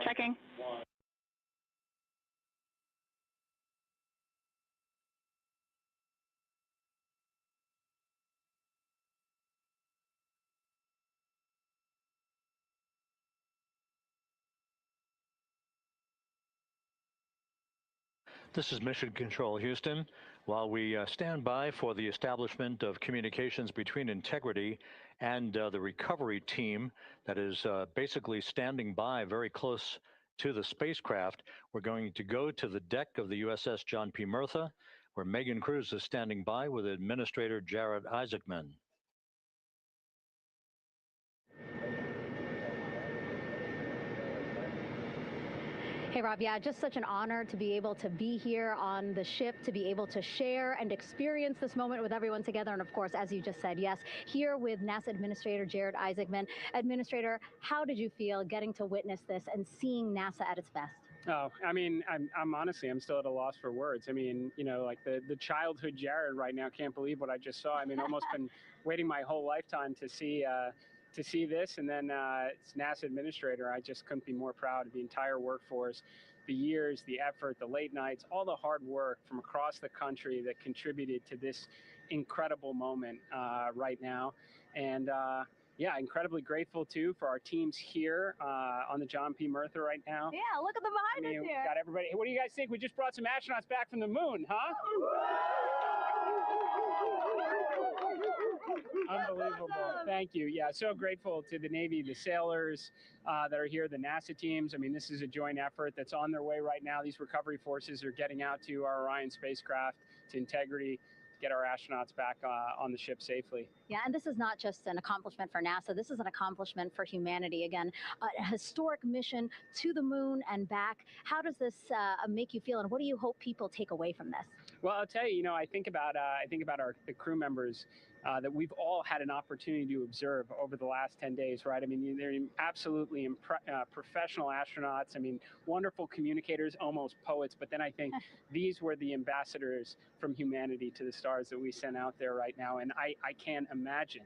Checking. This is Mission Control Houston. While we stand by for the establishment of communications between Integrity and the recovery team that is basically standing by very close to the spacecraft, we're going to go to the deck of the USS John P. Murtha, where Megan Cruz is standing by with Administrator Jared Isaacman. Hey, Rob, yeah, just such an honor to be able to be here on the ship, to be able to share and experience this moment with everyone together. And of course, as you just said, yes, here with NASA Administrator Jared Isaacman. Administrator, how did you feel getting to witness this and seeing NASA at its best? Oh, I mean, I'm honestly, I'm still at a loss for words. I mean, you know, like the childhood Jared right now can't believe what I just saw. I mean, almost been waiting my whole lifetime to see this, and then it's NASA Administrator. I just couldn't be more proud of the entire workforce, the years, the effort, the late nights, all the hard work from across the country that contributed to this incredible moment right now. And yeah, incredibly grateful too for our teams here on the John P. Murtha right now. Yeah, look at them behind us here. Got everybody. What do you guys think? We just brought some astronauts back from the moon, huh? Unbelievable. Thank you. Yeah, so grateful to the Navy, the sailors that are here, the NASA teams. I mean, this is a joint effort that's on their way right now. These recovery forces are getting out to our Orion spacecraft, to Integrity, to get our astronauts back on the ship safely. Yeah, and this is not just an accomplishment for NASA. This is an accomplishment for humanity. Again, a historic mission to the moon and back. How does this make you feel, and what do you hope people take away from this? Well, I'll tell you, you know, I think about the crew members that we've all had an opportunity to observe over the last 10 days, right? I mean, they're absolutely professional astronauts. I mean, wonderful communicators, almost poets. But then I think these were the ambassadors from humanity to the stars that we sent out there right now. And I can't imagine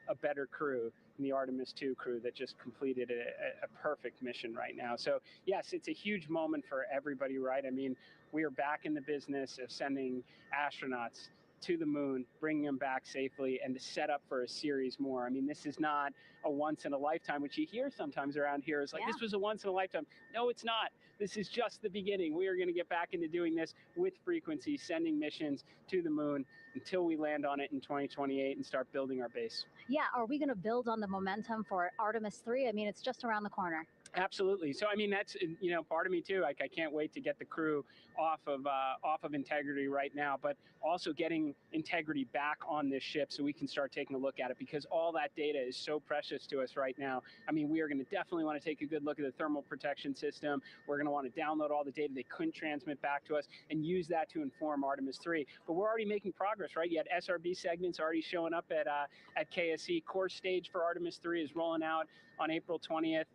a better crew than the Artemis II crew that just completed a perfect mission right now. So yes, it's a huge moment for everybody, right? I mean, we are back in the business of sending astronauts to the moon, bringing them back safely, and to set up for a series more. I mean, this is not a once in a lifetime, which you hear sometimes around here. It's like, this was a once in a lifetime. No, it's not. This is just the beginning. We are going to get back into doing this with frequency, sending missions to the moon until we land on it in 2028 and start building our base. Yeah, are we going to build on the momentum for Artemis III? I mean, it's just around the corner. Absolutely. So, I mean, that's, you know, part of me too. Like, I can't wait to get the crew off of Integrity right now, but also getting Integrity back on this ship so we can start taking a look at it, because all that data is so precious to us right now. I mean, we are going to definitely want to take a good look at the thermal protection system. We're going to want to download all the data they couldn't transmit back to us and use that to inform Artemis III. But we're already making progress, right? You had SRB segments already showing up at KSC. Core stage for Artemis III is rolling out on April 20th.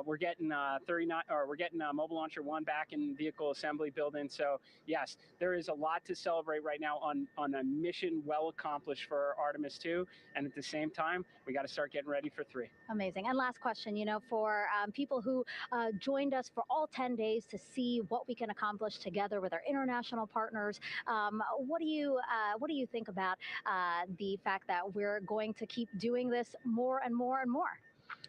We're getting Mobile Launcher 1 back in vehicle assembly building. So yes, there is a lot to celebrate right now on a mission well accomplished for Artemis II, and at the same time, we got to start getting ready for 3. Amazing. And last question, you know, for people who joined us for all 10 days to see what we can accomplish together with our international partners, what do you think about the fact that we're going to keep doing this more and more and more?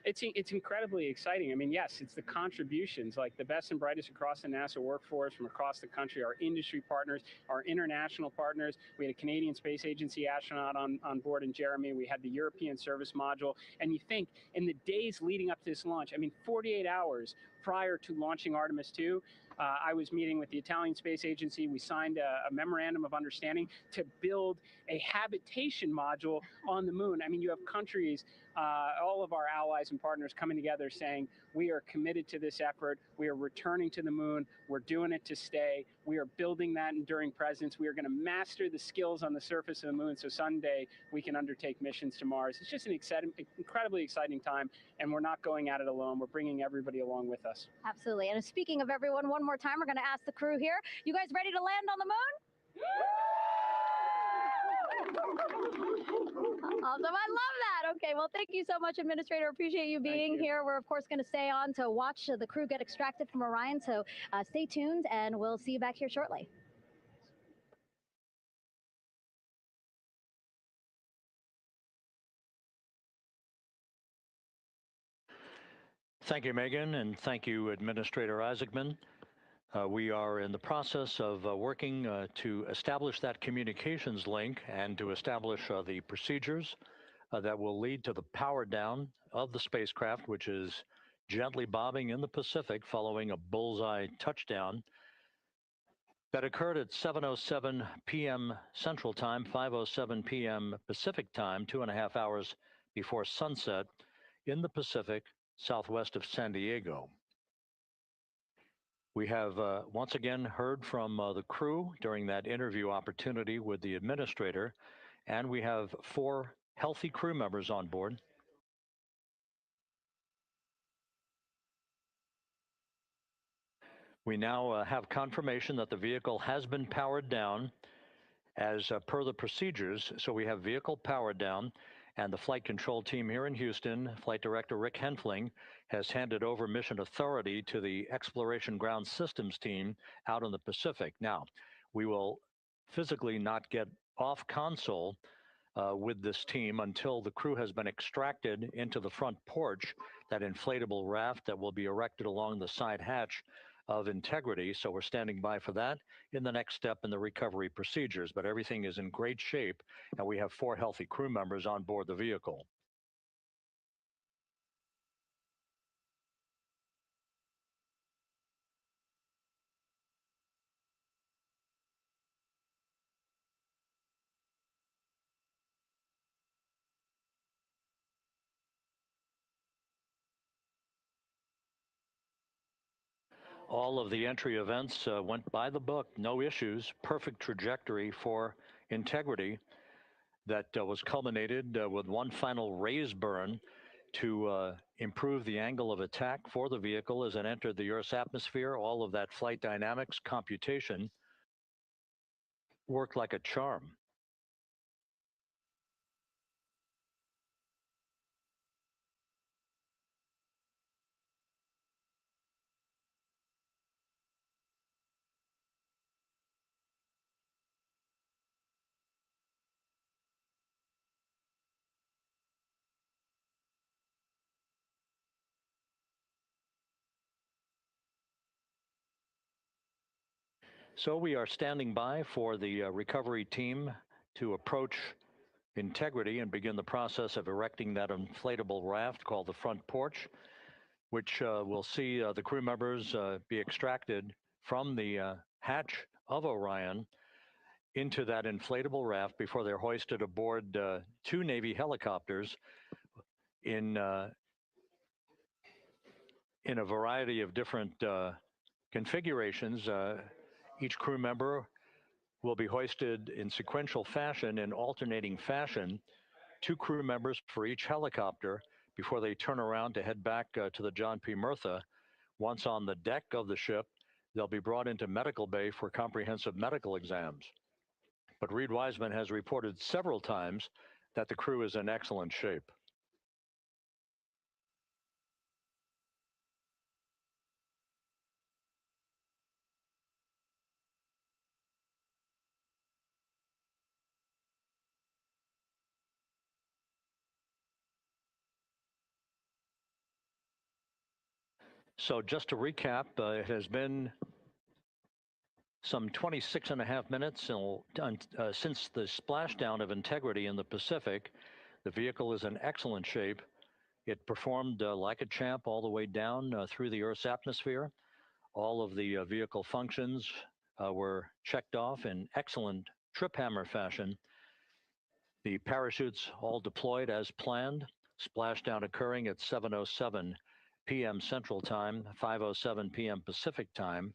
It's incredibly exciting. I mean, yes, it's the contributions, like the best and brightest across the NASA workforce from across the country, our industry partners, our international partners. We had a Canadian Space Agency astronaut on board in Jeremy. We had the European Service Module. And you think in the days leading up to this launch, I mean, 48 hours prior to launching Artemis II, I was meeting with the Italian Space Agency. We signed a memorandum of understanding to build a habitation module on the moon. I mean, you have countries, all of our allies and partners coming together saying, we are committed to this effort. We are returning to the moon. We're doing it to stay. We are building that enduring presence. We are going to master the skills on the surface of the moon so someday we can undertake missions to Mars. It's just an incredibly exciting time, and we're not going at it alone. We're bringing everybody along with us. Absolutely. And speaking of everyone, one more time, we're going to ask the crew here, you guys ready to land on the moon? Awesome. I love that. Okay, well, thank you so much, Administrator. Appreciate you being here. We're, of course, going to stay on to watch the crew get extracted from Orion, so stay tuned, and we'll see you back here shortly. Thank you, Megan, and thank you, Administrator Isaacman. We are in the process of working to establish that communications link and to establish the procedures that will lead to the power down of the spacecraft, which is gently bobbing in the Pacific following a bullseye touchdown that occurred at 7:07 p.m. Central Time, 5:07 p.m. Pacific Time, 2.5 hours before sunset in the Pacific, southwest of San Diego. We have once again heard from the crew during that interview opportunity with the administrator, and we have 4 healthy crew members on board. We now have confirmation that the vehicle has been powered down as per the procedures. So we have vehicle powered down, and the flight control team here in Houston, Flight Director Rick Henfling, has handed over mission authority to the Exploration Ground Systems team out in the Pacific. Now, we will physically not get off console with this team until the crew has been extracted into the front porch, that inflatable raft that will be erected along the side hatch of Integrity. So we're standing by for that in the next step in the recovery procedures. But everything is in great shape, and we have 4 healthy crew members on board the vehicle. All of the entry events went by the book, no issues, perfect trajectory for Integrity that was culminated with one final raise burn to improve the angle of attack for the vehicle as it entered the Earth's atmosphere. All of that flight dynamics computation worked like a charm. So we are standing by for the recovery team to approach Integrity and begin the process of erecting that inflatable raft called the front porch, which will see the crew members be extracted from the hatch of Orion into that inflatable raft before they're hoisted aboard 2 Navy helicopters in a variety of different configurations. Each crew member will be hoisted in sequential fashion, in alternating fashion, 2 crew members for each helicopter before they turn around to head back to the John P. Murtha. Once on the deck of the ship, they'll be brought into medical bay for comprehensive medical exams. But Reed Wiseman has reported several times that the crew is in excellent shape. So just to recap, it has been some 26.5 minutes since the splashdown of Integrity in the Pacific. The vehicle is in excellent shape. It performed like a champ all the way down through the Earth's atmosphere. All of the vehicle functions were checked off in excellent trip hammer fashion. The parachutes all deployed as planned, splashdown occurring at 7:07 p.m. Central Time, 5:07 p.m. Pacific Time.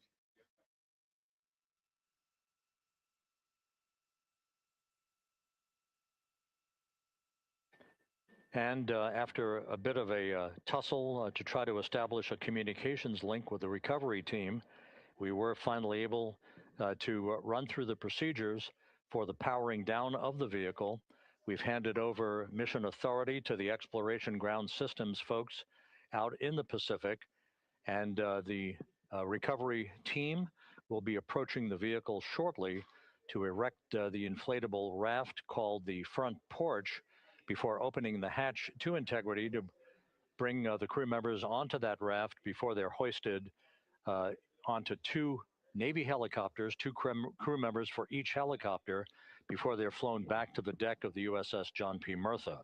And after a bit of a tussle to try to establish a communications link with the recovery team, we were finally able to run through the procedures for the powering down of the vehicle. We've handed over mission authority to the exploration ground systems folks out in the Pacific, and the recovery team will be approaching the vehicle shortly to erect the inflatable raft called the front porch before opening the hatch to integrity to bring the crew members onto that raft before they're hoisted onto two Navy helicopters, two crew members for each helicopter, before they're flown back to the deck of the USS John P. Murtha.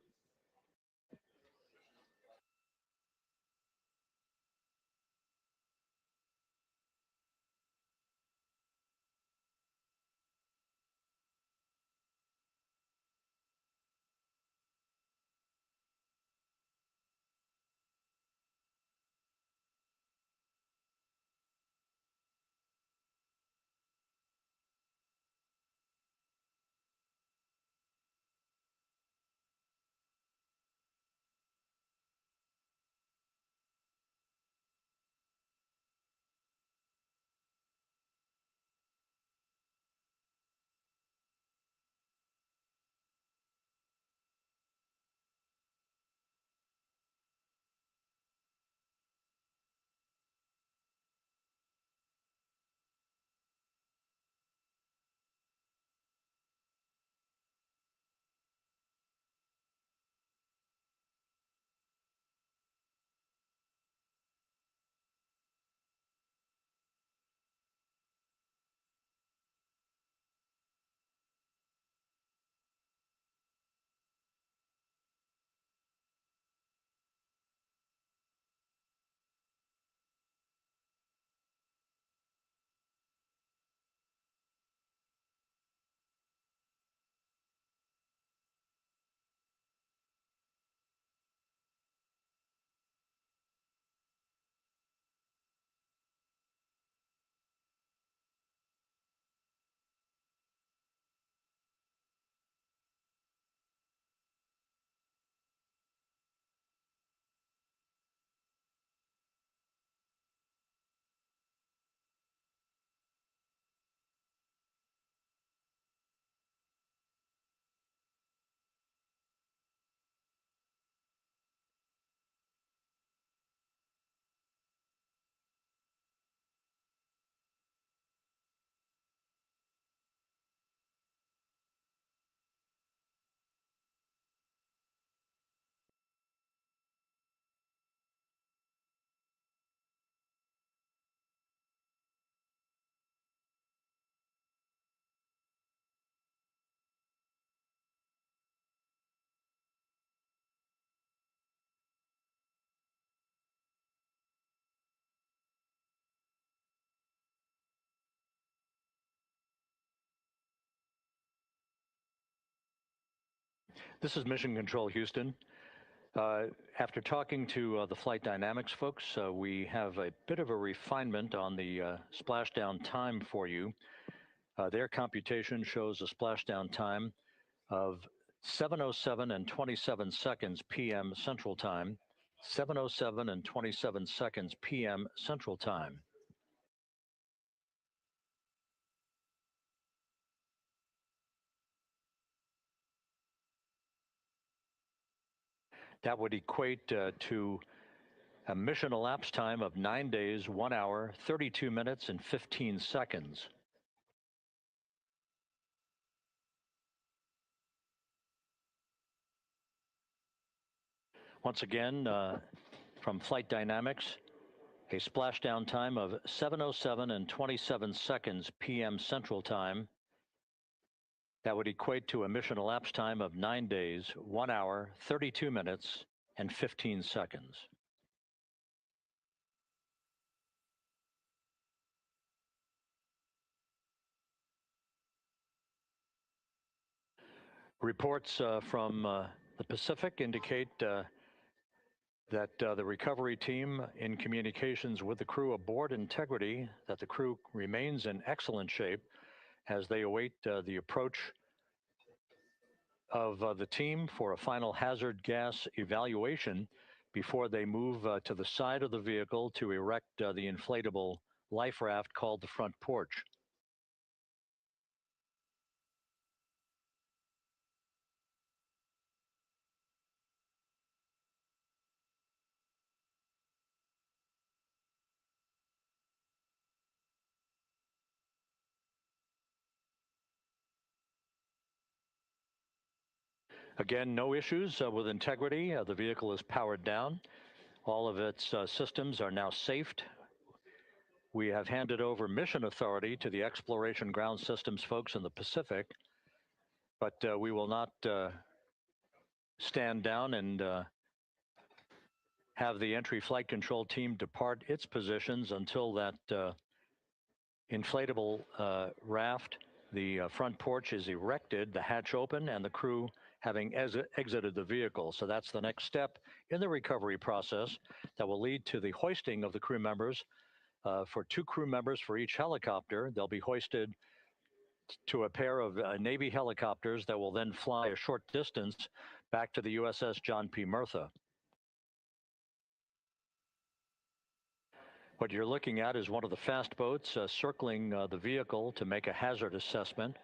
This is Mission Control Houston. After talking to the flight dynamics folks, we have a bit of a refinement on the splashdown time for you. Their computation shows a splashdown time of 7:07 and 27 seconds p.m. Central Time, 7:07 and 27 seconds p.m. Central Time. That would equate to a mission elapsed time of 9 days, 1 hour, 32 minutes, and 15 seconds. Once again, from Flight Dynamics, a splashdown time of 7:07 and 27 seconds p.m. Central Time. That would equate to a mission elapsed time of 9 days, 1 hour, 32 minutes, and 15 seconds. Reports from the Pacific indicate that the recovery team, in communications with the crew aboard Integrity, that the crew remains in excellent shape as they await the approach of the team for a final hazard gas evaluation before they move to the side of the vehicle to erect the inflatable life raft called the front porch. Again, no issues with Integrity. The vehicle is powered down. All of its systems are now safed. We have handed over mission authority to the Exploration Ground Systems folks in the Pacific, but we will not stand down and have the entry flight control team depart its positions until that inflatable raft, the front porch, is erected, the hatch open, and the crew having exited the vehicle. So that's the next step in the recovery process that will lead to the hoisting of the crew members. For 2 crew members for each helicopter, they'll be hoisted to a pair of Navy helicopters that will then fly a short distance back to the USS John P. Murtha. What you're looking at is one of the fast boats circling the vehicle to make a hazard assessment.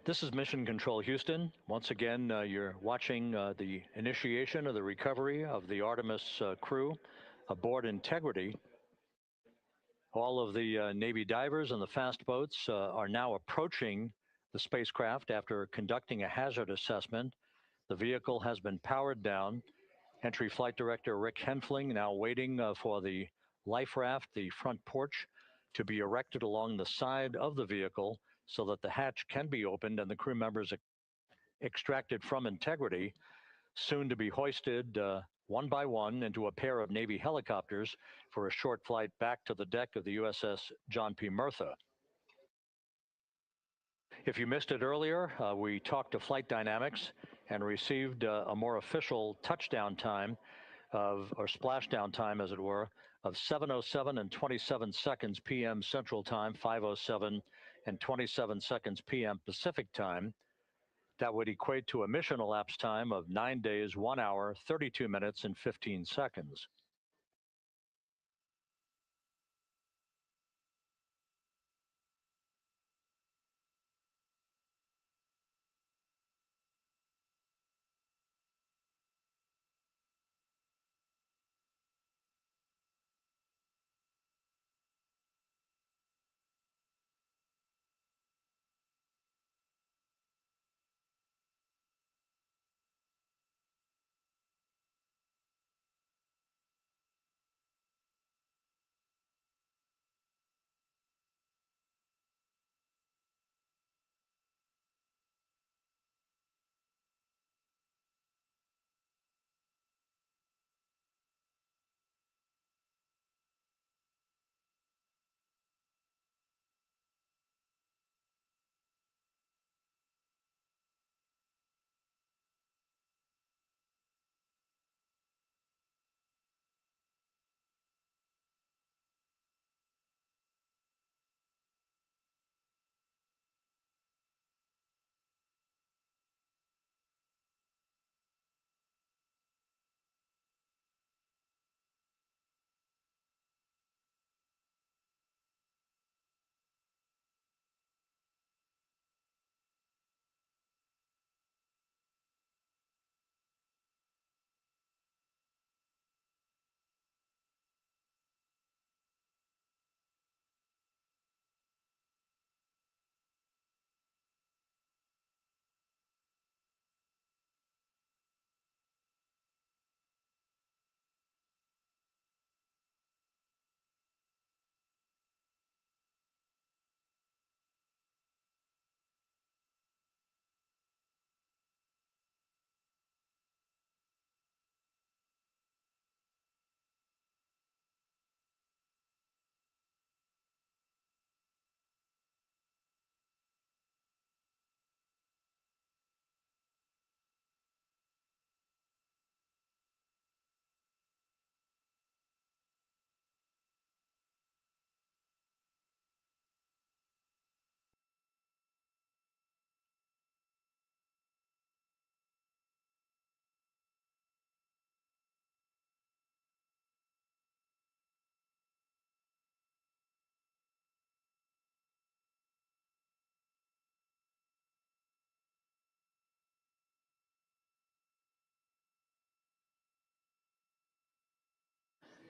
This is Mission Control Houston. Once again, you're watching the initiation of the recovery of the Artemis crew aboard Integrity. All of the Navy divers and the fast boats are now approaching the spacecraft after conducting a hazard assessment. The vehicle has been powered down. Entry Flight Director Rick Henfling now waiting for the life raft, the front porch, to be erected along the side of the vehicle so that the hatch can be opened and the crew members extracted from Integrity, soon to be hoisted one by one into a pair of Navy helicopters for a short flight back to the deck of the USS John P. Murtha. If you missed it earlier, we talked to Flight Dynamics and received a more official touchdown time or splashdown time, as it were, of 7:07 and 27 seconds p.m. Central Time, 5:07 and 27 seconds p.m. Pacific Time. That would equate to a mission elapsed time of 9 days, 1 hour, 32 minutes, and 15 seconds.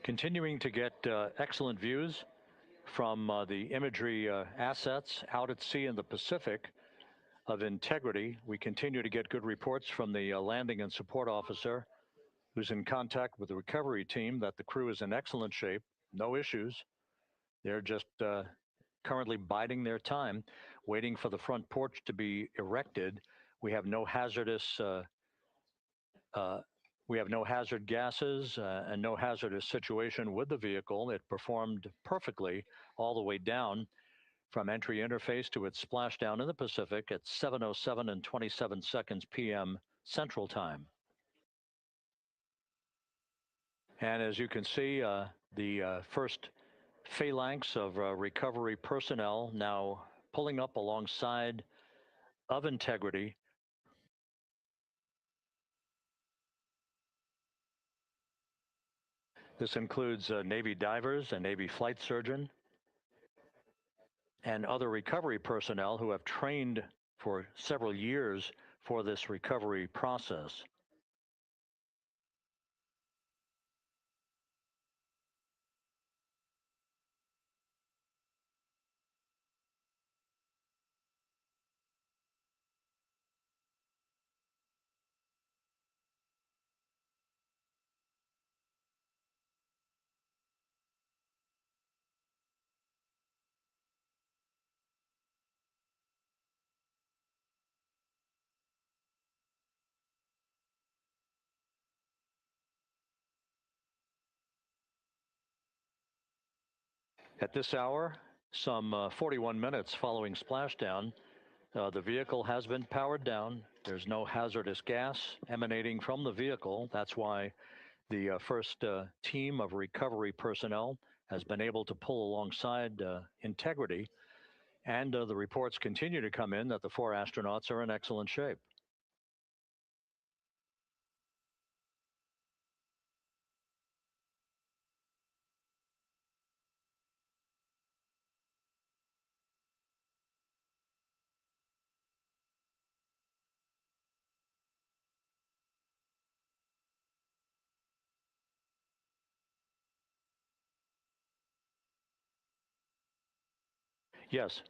Continuing to get excellent views from the imagery assets out at sea in the Pacific of integrity. We continue to get good reports from the landing and support officer, who's in contact with the recovery team, that the crew is in excellent shape, no issues. They're just currently biding their time, waiting for the front porch to be erected. We have no hazardous hazard gases and no hazardous situation with the vehicle. It performed perfectly all the way down from entry interface to its splashdown in the Pacific at 7:07 and 27 seconds p.m. Central Time. And as you can see, the first phalanx of recovery personnel now pulling up alongside of integrity. This includes Navy divers, a Navy flight surgeon, and other recovery personnel who have trained for several years for this recovery process. At this hour, some 41 minutes following splashdown, the vehicle has been powered down. There's no hazardous gas emanating from the vehicle. That's why the first team of recovery personnel has been able to pull alongside Integrity. And the reports continue to come in that the 4 astronauts are in excellent shape. Yes.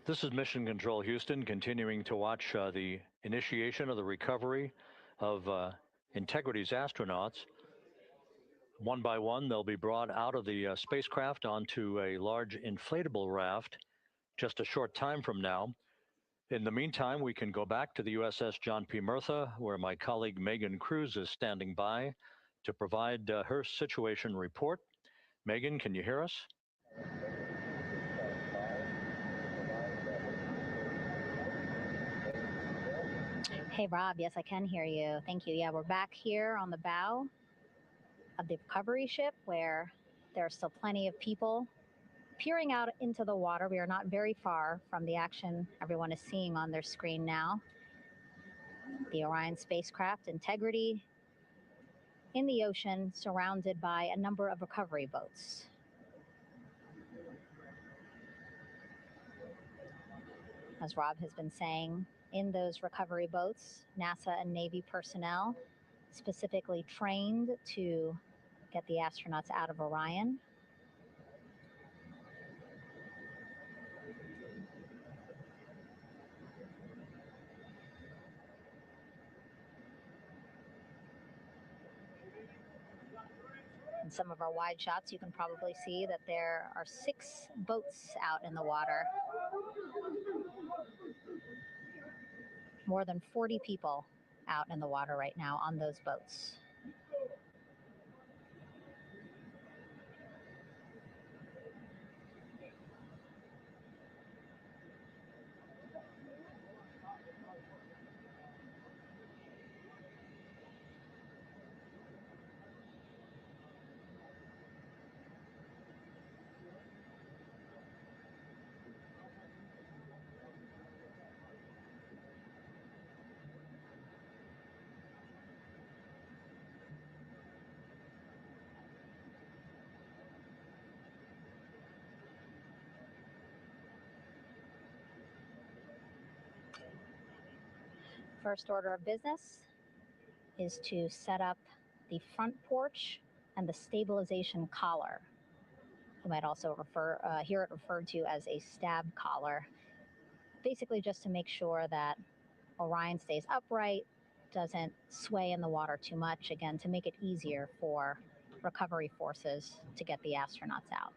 This is Mission Control Houston, continuing to watch the initiation of the recovery of Integrity's astronauts. One by one, they'll be brought out of the spacecraft onto a large inflatable raft just a short time from now. In the meantime, we can go back to the USS John P. Murtha, where my colleague Megan Cruz is standing by to provide her situation report. Megan, can you hear us? Hey, Rob. Yes, I can hear you. Thank you. Yeah, we're back here on the bow of the recovery ship where there are still plenty of people peering out into the water. We are not very far from the action everyone is seeing on their screen now. The Orion spacecraft, Integrity, in the ocean, surrounded by a number of recovery boats. As Rob has been saying, in those recovery boats, NASA and Navy personnel specifically trained to get the astronauts out of Orion. In some of our wide shots, you can probably see that there are 6 boats out in the water. More than 40 people out in the water right now on those boats. First order of business is to set up the front porch and the stabilization collar. You might also hear it referred to as a stab collar. Basically just to make sure that Orion stays upright, doesn't sway in the water too much, again, to make it easier for recovery forces to get the astronauts out.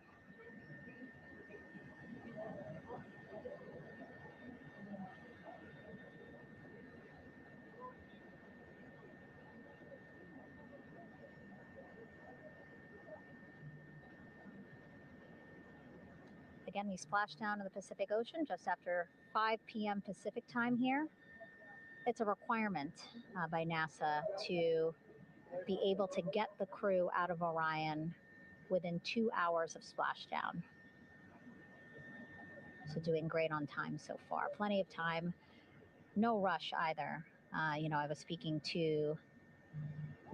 again, we splashed down in the Pacific Ocean just after 5 p.m. Pacific time here. It's a requirement by NASA to be able to get the crew out of Orion within 2 hours of splashdown. So doing great on time so far. Plenty of time. No rush either. I was speaking to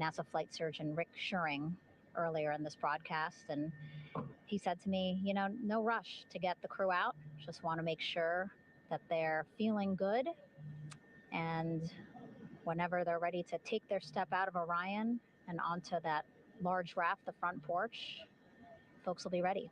NASA flight surgeon Rick Schuring earlier in this broadcast, and he said to me, no rush to get the crew out. Just want to make sure that they're feeling good, and whenever they're ready to take their step out of Orion and onto that large raft, the front porch, folks will be ready.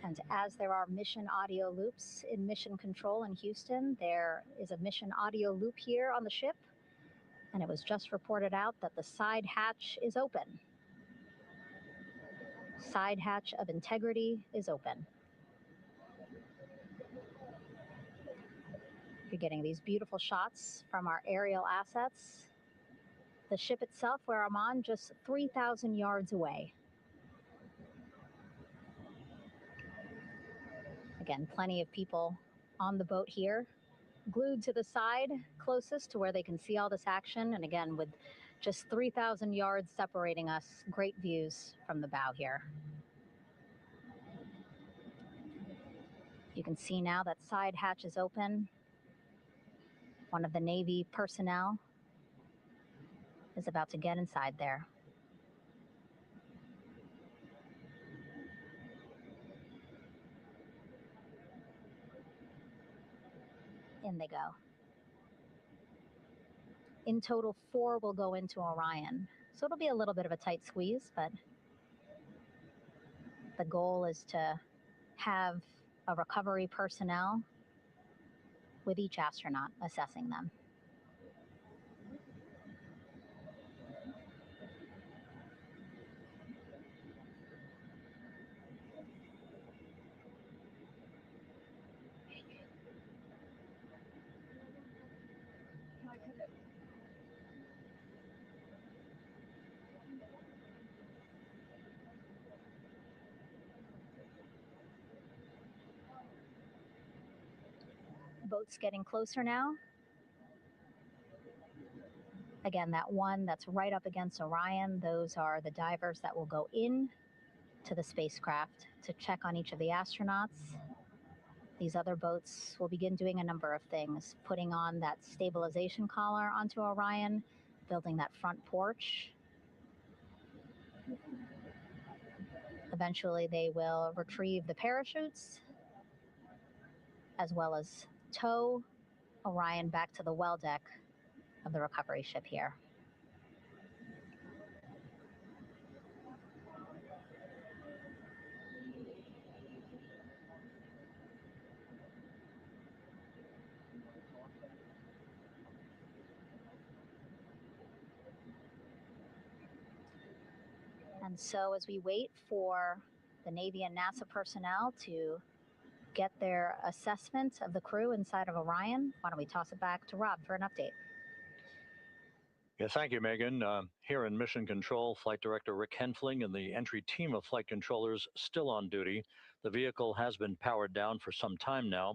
And as there are mission audio loops in mission control in Houston, there is a mission audio loop here on the ship. And it was just reported out that the side hatch is open. Side hatch of integrity is open. You're getting these beautiful shots from our aerial assets. The ship itself, where I'm on, just 3,000 yards away. Again, plenty of people on the boat here, glued to the side closest to where they can see all this action. And again, with just 3,000 yards separating us, great views from the bow here. You can see now that side hatch is open. One of the Navy personnel is about to get inside there. In they go. In total, 4 will go into Orion. So it'll be a little bit of a tight squeeze, but the goal is to have a recovery personnel with each astronaut assessing them. Boat's getting closer now. Again, that one that's right up against Orion, those are the divers that will go in to the spacecraft to check on each of the astronauts. These other boats will begin doing a number of things, putting on that stabilization collar onto Orion, building that front porch. Eventually, they will retrieve the parachutes, as well as tow Orion back to the well deck of the recovery ship here. And so as we wait for the Navy and NASA personnel to get their assessment of the crew inside of Orion, why don't we toss it back to Rob for an update? Yeah, thank you, Megan. Here in Mission Control, Flight Director Rick Henfling and the entry team of flight controllers still on duty. The vehicle has been powered down for some time now.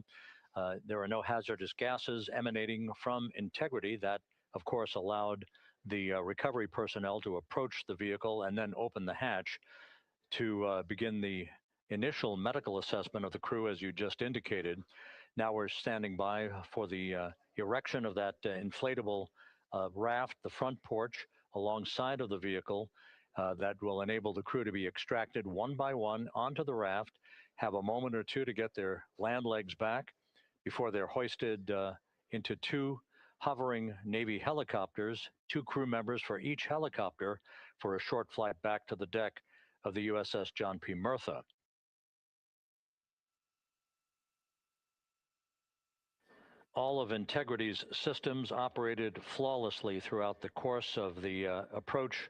There are no hazardous gases emanating from integrity. That, of course, allowed the recovery personnel to approach the vehicle and then open the hatch to begin the initial medical assessment of the crew, as you just indicated. Now we're standing by for the erection of that inflatable raft, the front porch, alongside of the vehicle that will enable the crew to be extracted one by one onto the raft, have a moment or two to get their land legs back before they're hoisted into 2 hovering Navy helicopters, 2 crew members for each helicopter, for a short flight back to the deck of the USS John P. Murtha. All of Integrity's systems operated flawlessly throughout the course of the approach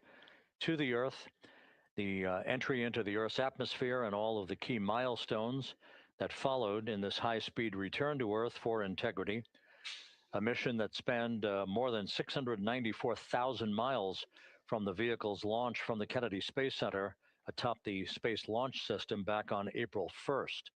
to the Earth, the entry into the Earth's atmosphere, and all of the key milestones that followed in this high-speed return to Earth for integrity. A mission that spanned more than 694,000 miles from the vehicle's launch from the Kennedy Space Center atop the Space Launch System back on April 1st.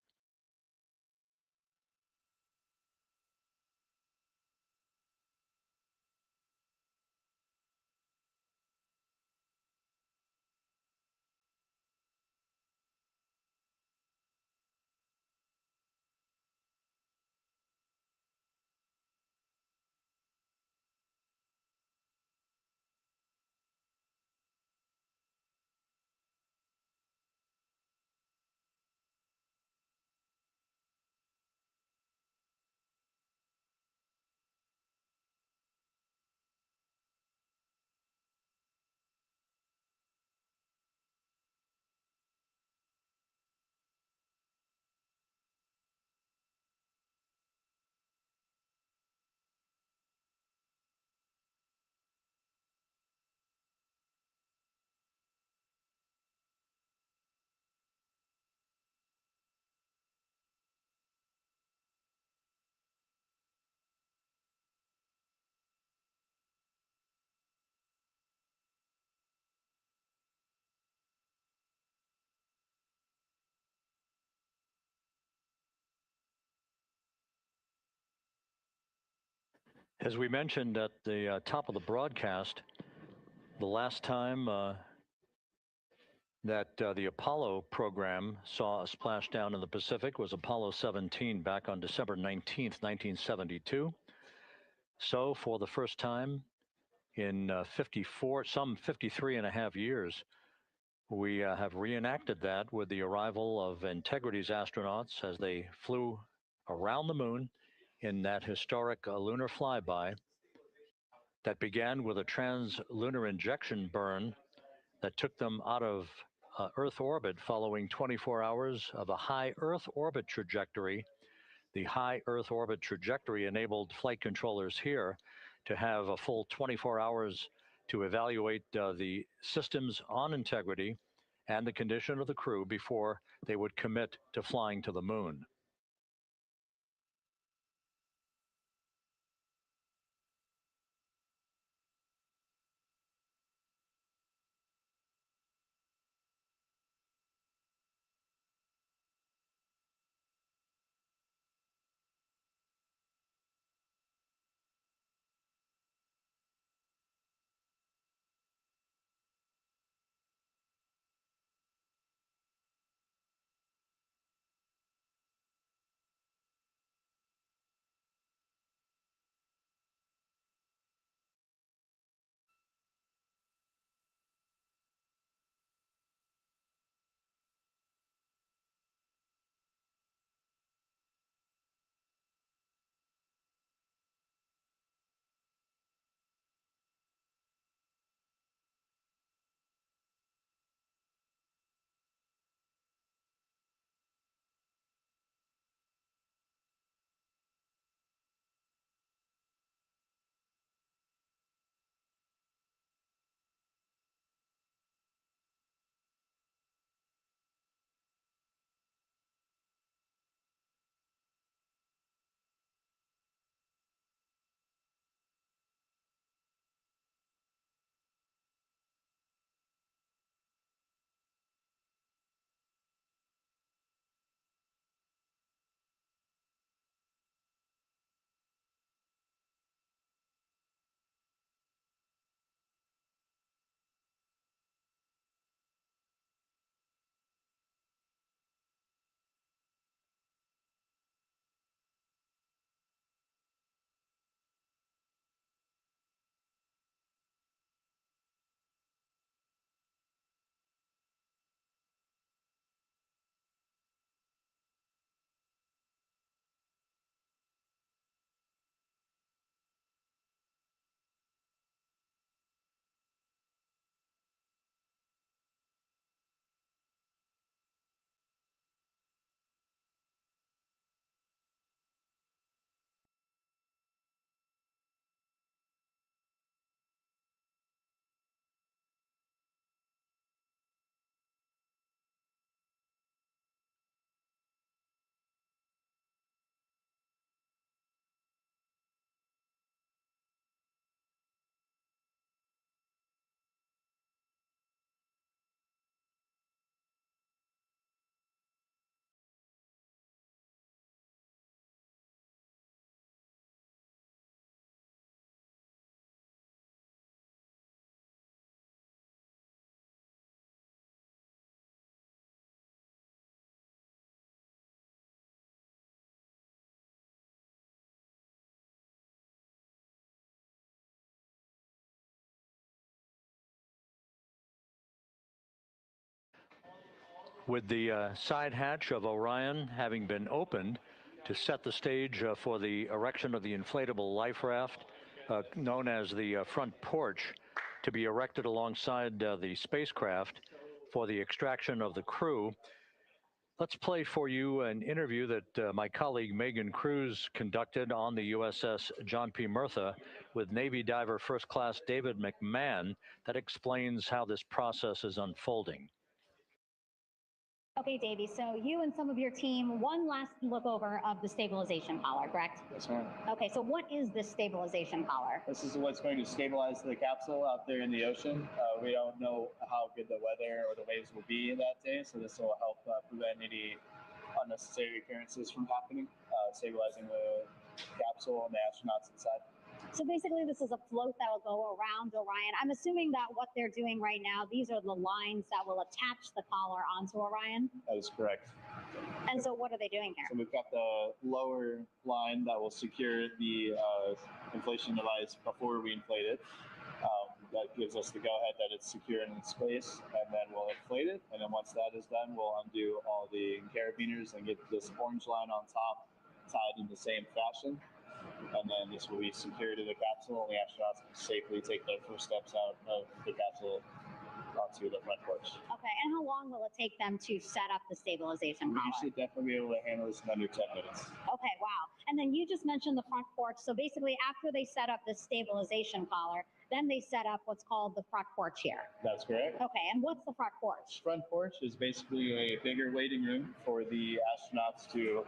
As we mentioned at the top of the broadcast, the last time that the Apollo program saw a splashdown in the Pacific was Apollo 17 back on December 19th, 1972. So for the first time in 53 and a half years, we have reenacted that with the arrival of Integrity's astronauts as they flew around the moon in that historic lunar flyby that began with a trans-lunar injection burn that took them out of Earth orbit following 24 hours of a high Earth orbit trajectory. The high Earth orbit trajectory enabled flight controllers here to have a full 24 hours to evaluate the systems on Integrity and the condition of the crew before they would commit to flying to the moon. With the side hatch of Orion having been opened to set the stage for the erection of the inflatable life raft, known as the front porch, to be erected alongside the spacecraft for the extraction of the crew. Let's play for you an interview that my colleague Megan Cruz conducted on the USS John P. Murtha with Navy diver First Class David McMahon that explains how this process is unfolding. Okay, Davey, so you and some of your team, one last look over of the stabilization collar, correct? Yes, ma'am. Okay, so what is this stabilization collar? This is what's going to stabilize the capsule out there in the ocean. We don't know how good the weather or the waves will be that day, so this will help prevent any unnecessary occurrences from happening, stabilizing the capsule and the astronauts inside. So basically, this is a float that will go around Orion. I'm assuming that what they're doing right now, these are the lines that will attach the collar onto Orion? That is correct. And so what are they doing here? So we've got the lower line that will secure the inflation device before we inflate it. That gives us the go-ahead that it's secure in its place, and then we'll inflate it. And then once that is done, we'll undo all the carabiners and get this orange line on top tied in the same fashion. And then this will be secured to the capsule, and the astronauts can safely take their first steps out of the capsule onto the front porch. Okay, and how long will it take them to set up the stabilization collar? We should definitely be able to handle this in under 10 minutes. Okay, wow. And then you just mentioned the front porch. So basically, after they set up the stabilization collar, then they set up what's called the front porch here. That's correct. Okay, and what's the front porch? Front porch is basically a bigger waiting room for the astronauts to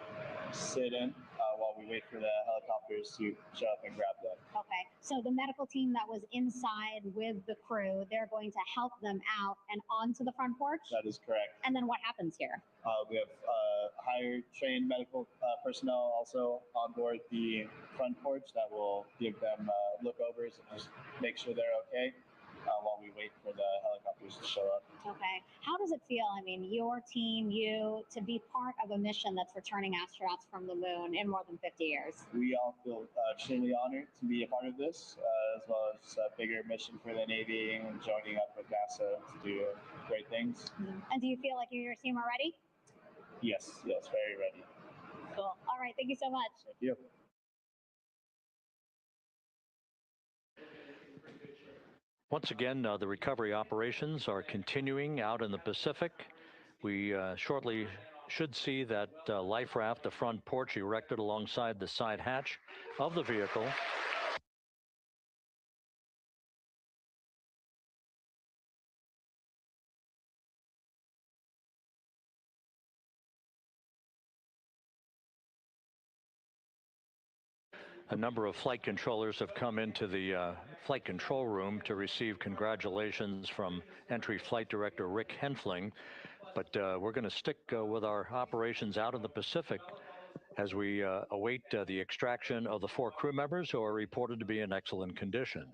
sit in while we wait for the helicopters to show up and grab them. Okay, so the medical team that was inside with the crew, they're going to help them out and onto the front porch? That is correct. And then what happens here? We have higher trained medical personnel also on board the front porch that will give them lookovers and just make sure they're okay while we wait for the helicopters to show up. Okay. How does it feel? I mean, your team, you, to be part of a mission that's returning astronauts from the moon in more than 50 years? We all feel extremely honored to be a part of this, as well as a bigger mission for the Navy and joining up with NASA to do great things. And do you feel like you and your team are ready? Yes, very ready. Cool. All right. Thank you so much. Thank you. Once again, the recovery operations are continuing out in the Pacific. We shortly should see that life raft, the front porch, erected alongside the side hatch of the vehicle. A number of flight controllers have come into the flight control room to receive congratulations from Entry Flight Director Rick Henfling. But we're going to stick with our operations out in the Pacific as we await the extraction of the 4 crew members who are reported to be in excellent condition.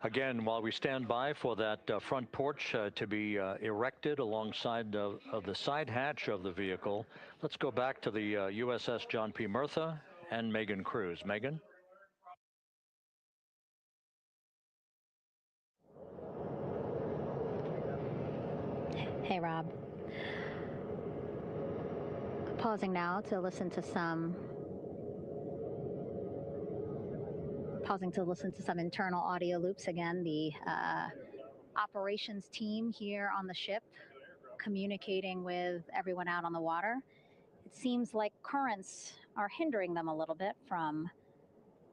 Again, while we stand by for that front porch to be erected alongside of the side hatch of the vehicle, let's go back to the USS John P. Murtha and Megan Cruz. Megan? Hey, Rob. Pausing now to listen to some internal audio loops. Again, the operations team here on the ship communicating with everyone out on the water. It seems like currents are hindering them a little bit from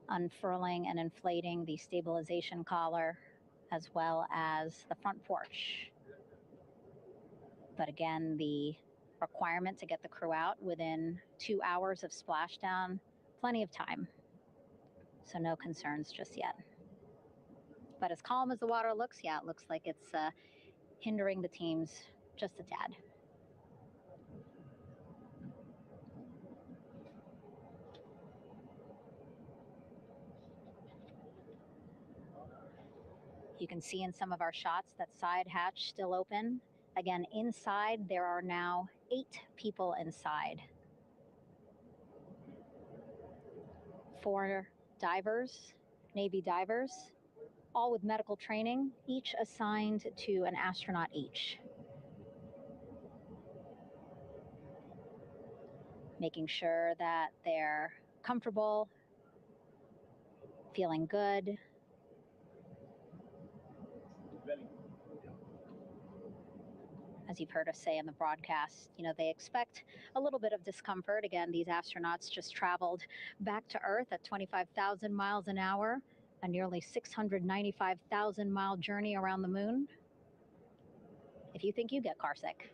unfurling and inflating the stabilization collar as well as the front porch. But again, the requirement to get the crew out within 2 hours of splashdown, plenty of time. So no concerns just yet. But as calm as the water looks, yeah, it looks like it's hindering the teams just a tad. You can see in some of our shots that side hatch still open. Again, inside there are now 8 people inside. 4 divers, Navy divers, all with medical training, each assigned to an astronaut each. Making sure that they're comfortable, feeling good. As you've heard us say in the broadcast, you know, they expect a little bit of discomfort. Again, these astronauts just traveled back to Earth at 25,000 miles an hour, a nearly 695,000 mile journey around the moon. If you think you get car sick.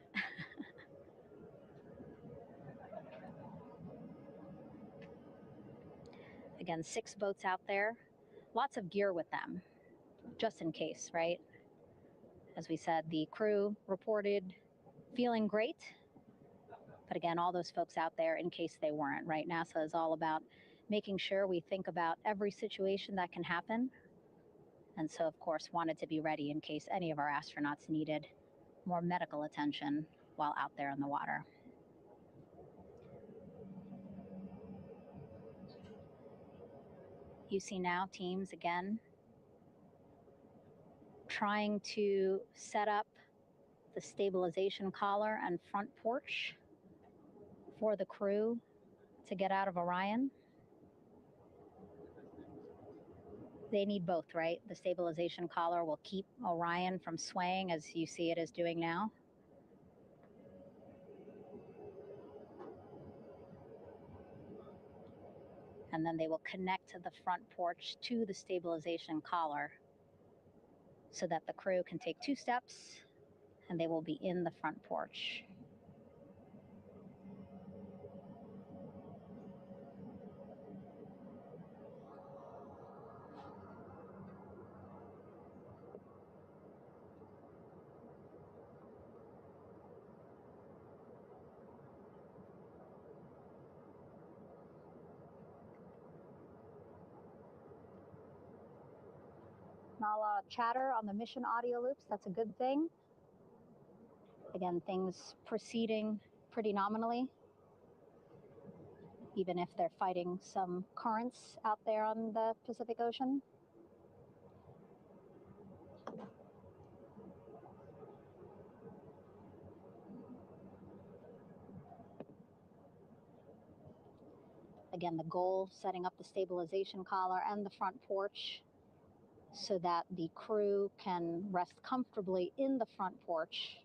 Again, 6 boats out there, lots of gear with them, just in case, right? As we said, the crew reported feeling great. But again, all those folks out there in case they weren't, right? NASA is all about making sure we think about every situation that can happen. And so, of course, wanted to be ready in case any of our astronauts needed more medical attention while out there in the water. You see now teams, again, trying to set up the stabilization collar and front porch for the crew to get out of Orion. They need both, right? The stabilization collar will keep Orion from swaying as you see it is doing now. And then they will connect the front porch to the stabilization collar so that the crew can take 2 steps and they will be in the front porch. Not a lot of chatter on the mission audio loops. That's a good thing. Again, things proceeding pretty nominally, even if they're fighting some currents out there on the Pacific Ocean. Again, the goal, setting up the stabilization collar and the front porch so that the crew can rest comfortably in the front porch,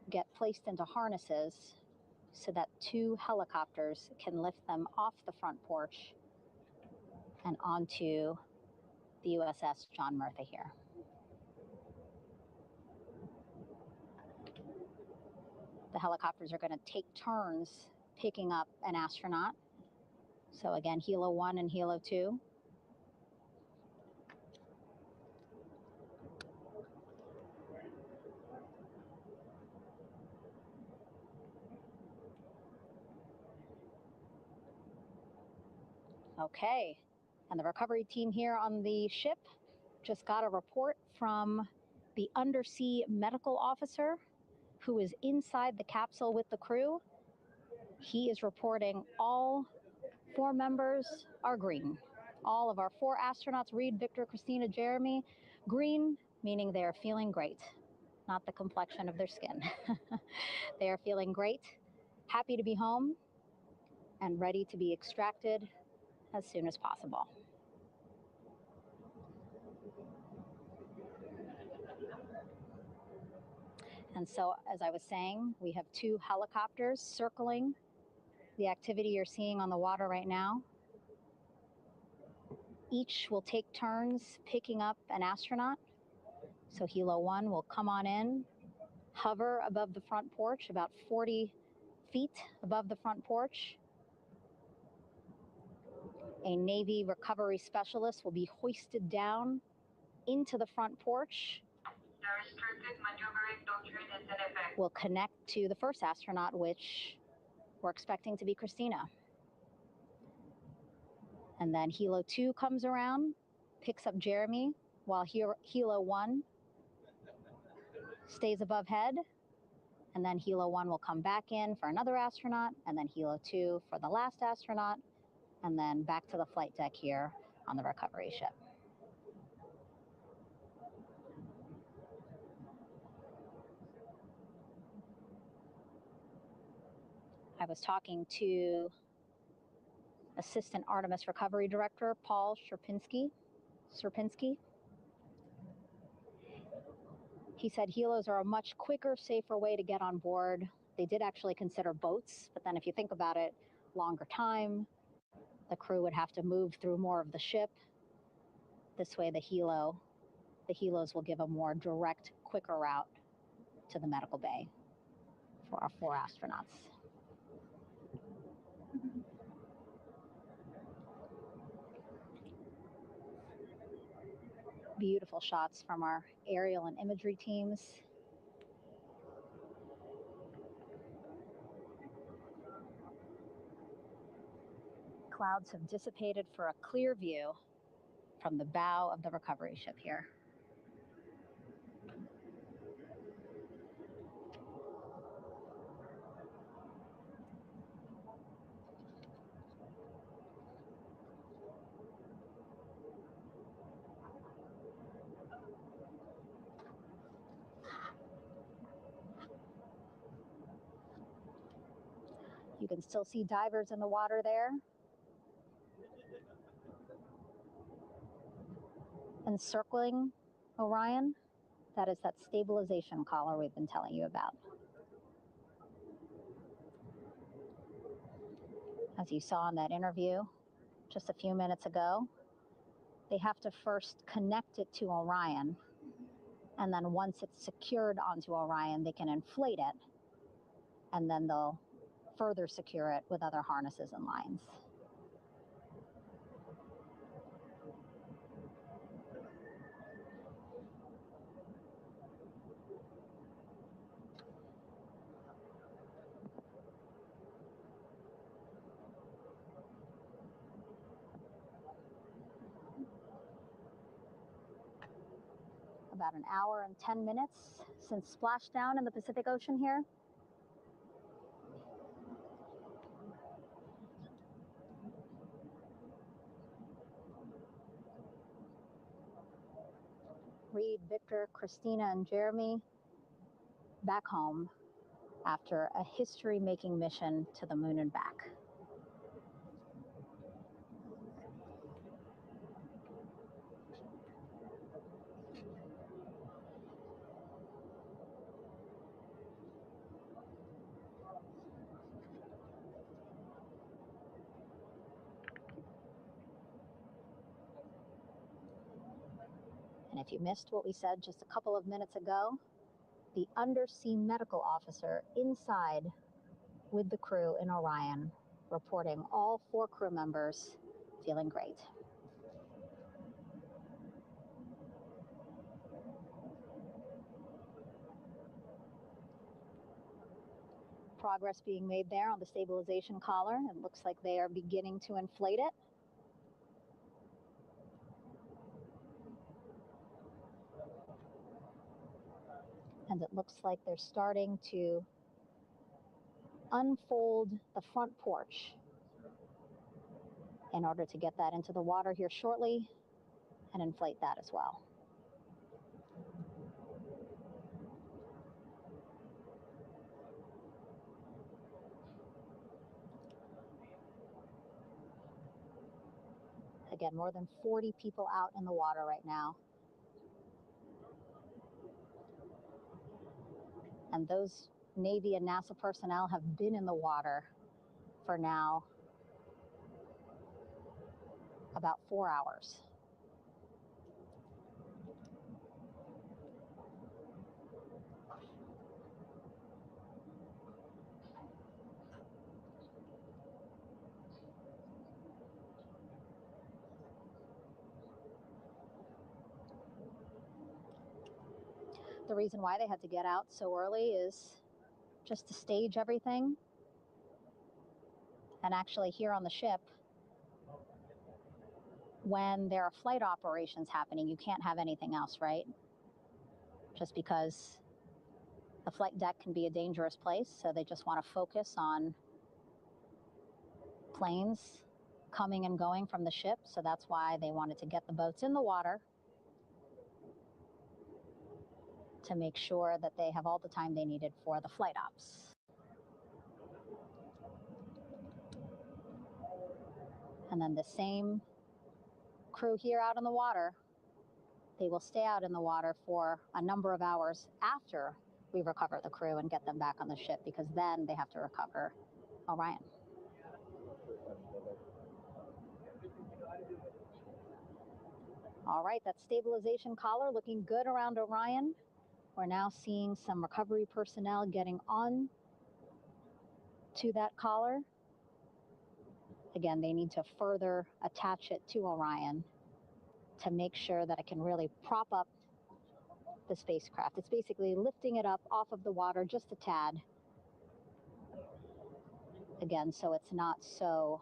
get placed into harnesses so that 2 helicopters can lift them off the front porch and onto the USS John Murtha here. The helicopters are going to take turns picking up an astronaut. So again, Helo 1 and Helo 2. Okay, and the recovery team here on the ship just got a report from the undersea medical officer who is inside the capsule with the crew. He is reporting all 4 members are green. All of our 4 astronauts, Reed, Victor, Christina, Jeremy, green, meaning they're feeling great, not the complexion of their skin. They are feeling great, happy to be home, and ready to be extracted as soon as possible. And so, as I was saying, we have 2 helicopters circling the activity you're seeing on the water right now. Each will take turns picking up an astronaut. So Helo 1 will come on in, hover above the front porch, about 40 feet above the front porch. A Navy recovery specialist will be hoisted down into the front porch. The restricted maneuvering doctrine is in effect. We'll connect to the first astronaut, which we're expecting to be Christina. And then Helo 2 comes around, picks up Jeremy, while Helo 1 stays above head, and then Helo 1 will come back in for another astronaut, and then Helo 2 for the last astronaut, and then back to the flight deck here on the recovery ship. I was talking to Assistant Artemis Recovery Director Paul Sierpinski. He said helos are a much quicker, safer way to get on board. They did actually consider boats, but then if you think about it, longer time, the crew would have to move through more of the ship. This way the helos will give a more direct, quicker route to the medical bay for our 4 astronauts. Beautiful shots from our aerial and imagery teams. Clouds have dissipated for a clear view from the bow of the recovery ship here. You can still see divers in the water there. Encircling Orion, that is that stabilization collar we've been telling you about. As you saw in that interview just a few minutes ago, they have to first connect it to Orion, and then once it's secured onto Orion, they can inflate it, and then they'll further secure it with other harnesses and lines. About an hour and 10 minutes since splashdown in the Pacific Ocean here. Reed, Victor, Christina, and Jeremy back home after a history-making mission to the moon and back. And if you missed what we said just a couple of minutes ago, the undersea medical officer inside with the crew in Orion, reporting all 4 crew members feeling great. Progress being made there on the stabilization collar. It looks like they are beginning to inflate it. And it looks like they're starting to unfold the front porch in order to get that into the water here shortly and inflate that as well. Again, more than 40 people out in the water right now. And those Navy and NASA personnel have been in the water for now about 4 hours. The reason why they had to get out so early is just to stage everything. And actually here on the ship, when there are flight operations happening, you can't have anything else, right? Just because the flight deck can be a dangerous place, so they just want to focus on planes coming and going from the ship, so that's why they wanted to get the boats in the water to make sure that they have all the time they needed for the flight ops. And then the same crew here out in the water, they will stay out in the water for a number of hours after we recover the crew and get them back on the ship, because then they have to recover Orion. All right, that stabilization collar looking good around Orion. We're now seeing some recovery personnel getting on to that collar. Again, they need to further attach it to Orion to make sure that it can really prop up the spacecraft. It's basically lifting it up off of the water just a tad. Again, so it's not so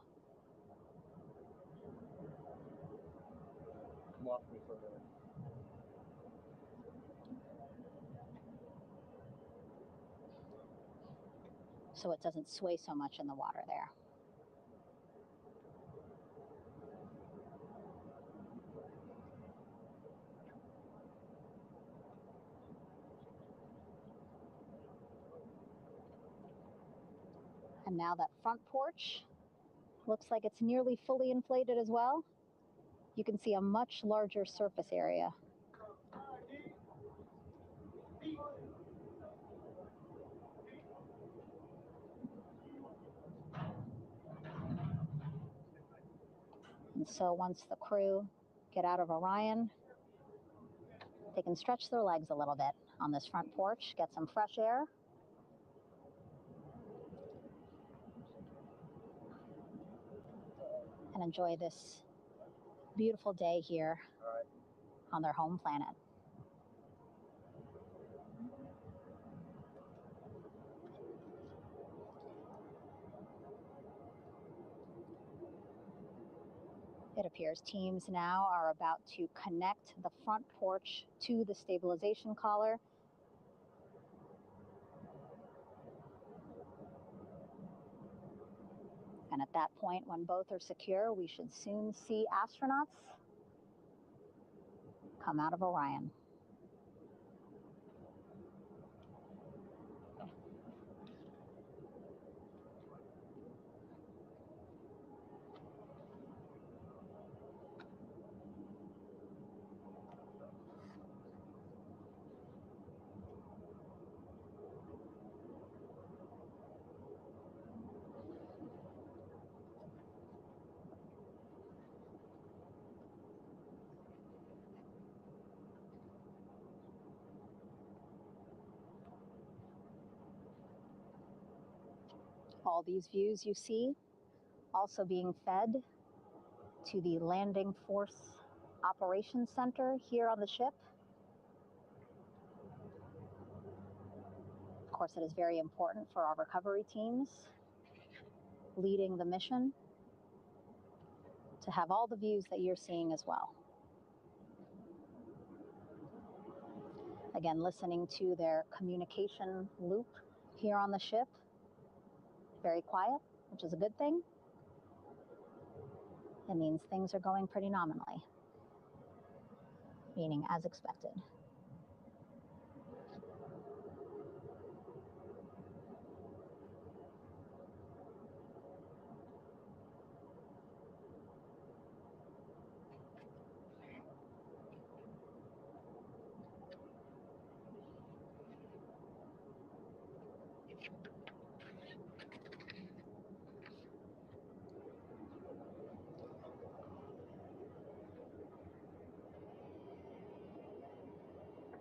so it doesn't sway so much in the water there. And now that front porch looks like it's nearly fully inflated as well. You can see a much larger surface area. And so once the crew get out of Orion, they can stretch their legs a little bit on this front porch, get some fresh air. And enjoy this beautiful day here on their home planet. It appears teams now are about to connect the front porch to the stabilization collar. And at that point, when both are secure, we should soon see astronauts come out of Orion. All these views you see also being fed to the Landing Force Operations Center here on the ship. Of course, it is very important for our recovery teams leading the mission to have all the views that you're seeing as well. Again, listening to their communication loop here on the ship. Very quiet, which is a good thing. It means things are going pretty nominally, meaning as expected.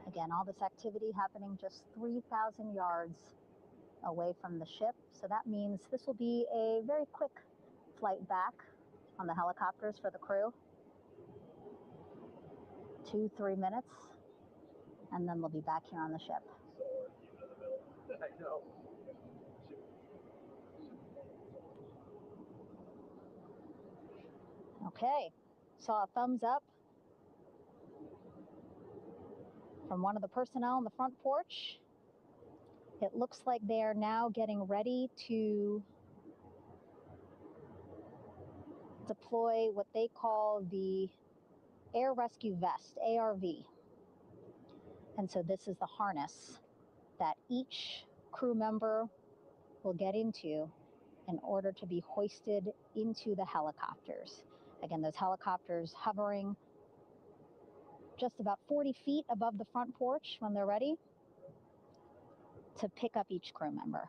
Again, all this activity happening just 3,000 yards away from the ship. So that means this will be a very quick flight back on the helicopters for the crew. 2-3 minutes, and then we'll be back here on the ship. Okay, Saw a thumbs up from one of the personnel on the front porch. It looks like they are now getting ready to deploy what they call the Air Rescue Vest, ARV. And so this is the harness that each crew member will get into in order to be hoisted into the helicopters. Again, those helicopters hovering just about 40 feet above the front porch when they're ready to pick up each crew member.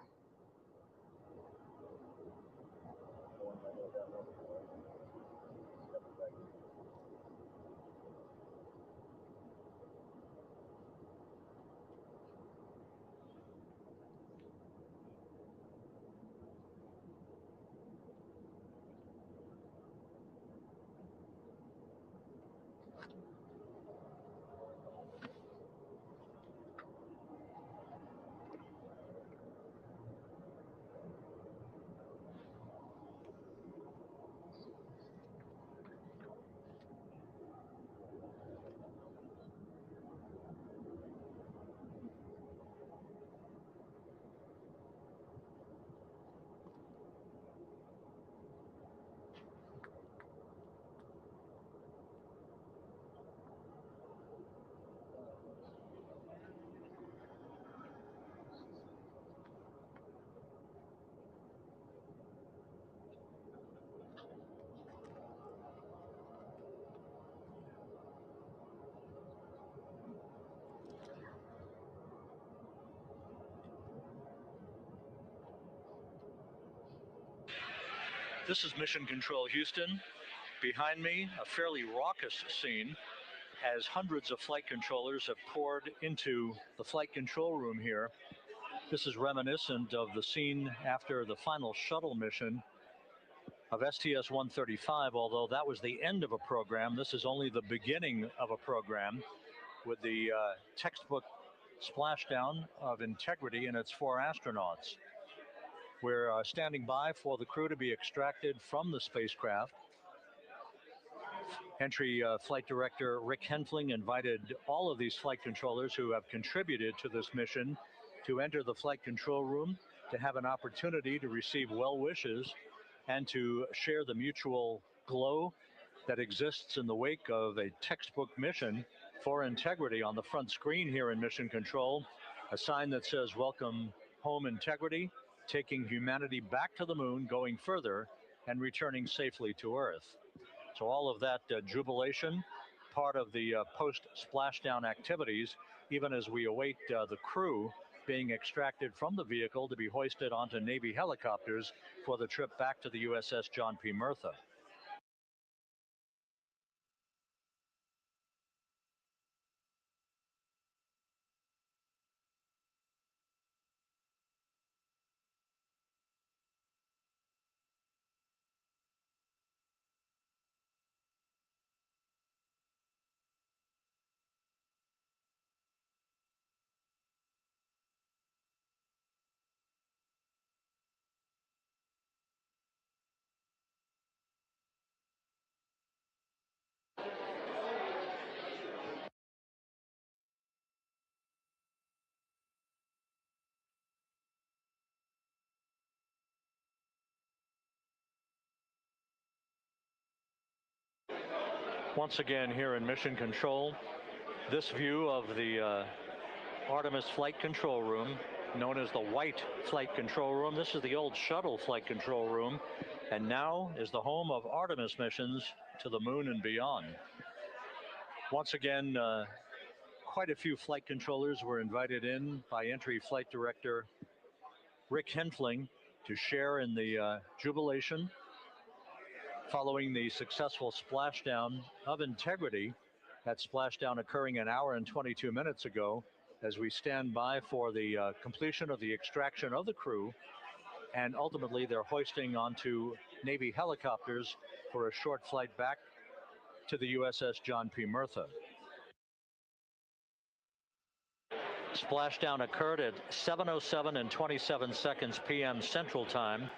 This is Mission Control Houston. Behind me, a fairly raucous scene as hundreds of flight controllers have poured into the flight control room here. This is reminiscent of the scene after the final shuttle mission of STS-135, although that was the end of a program. This is only the beginning of a program with the textbook splashdown of Integrity and its 4 astronauts. We're standing by for the crew to be extracted from the spacecraft. Entry Flight Director Rick Henfling invited all of these flight controllers who have contributed to this mission to enter the flight control room, to have an opportunity to receive well wishes and to share the mutual glow that exists in the wake of a textbook mission for Integrity. On the front screen here in Mission Control, a sign that says "Welcome home, Integrity," taking humanity back to the moon, going further, and returning safely to Earth. So all of that jubilation, part of the post-splashdown activities, even as we await the crew being extracted from the vehicle to be hoisted onto Navy helicopters for the trip back to the USS John P. Murtha. Once again here in Mission Control, this view of the Artemis flight control room, known as the White Flight Control Room. This is the old shuttle flight control room, and now is the home of Artemis missions to the moon and beyond. Once again, quite a few flight controllers were invited in by Entry Flight Director Rick Henfling to share in the jubilation following the successful splashdown of Integrity. That splashdown occurring an hour and 22 minutes ago, as we stand by for the completion of the extraction of the crew, and ultimately they're hoisting onto Navy helicopters for a short flight back to the USS John P. Murtha. Splashdown occurred at 7:07 and 27 seconds p.m. Central Time.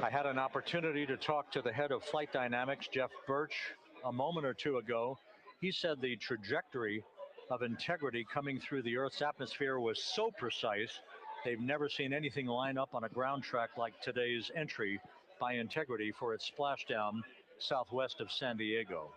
I had an opportunity to talk to the head of flight dynamics, Jeff Birch, a moment or two ago. He said the trajectory of Integrity coming through the Earth's atmosphere was so precise, they've never seen anything line up on a ground track like today's entry by Integrity for its splashdown southwest of San Diego.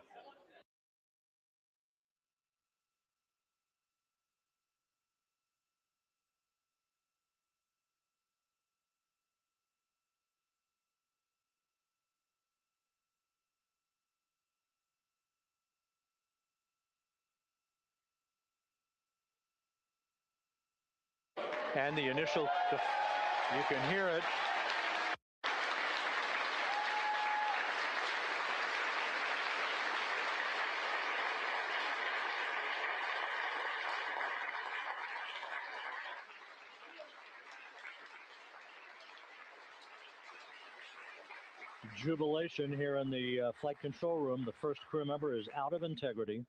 And the initial, you can hear it. Jubilation here in the flight control room. The first crew member is out of Integrity.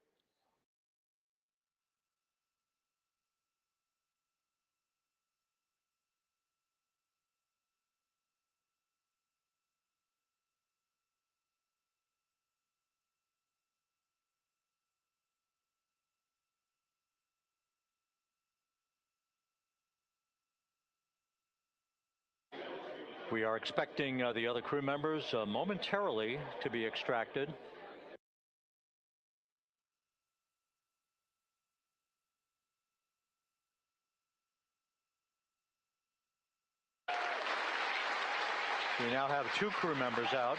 We are expecting the other crew members momentarily to be extracted. We now have 2 crew members out.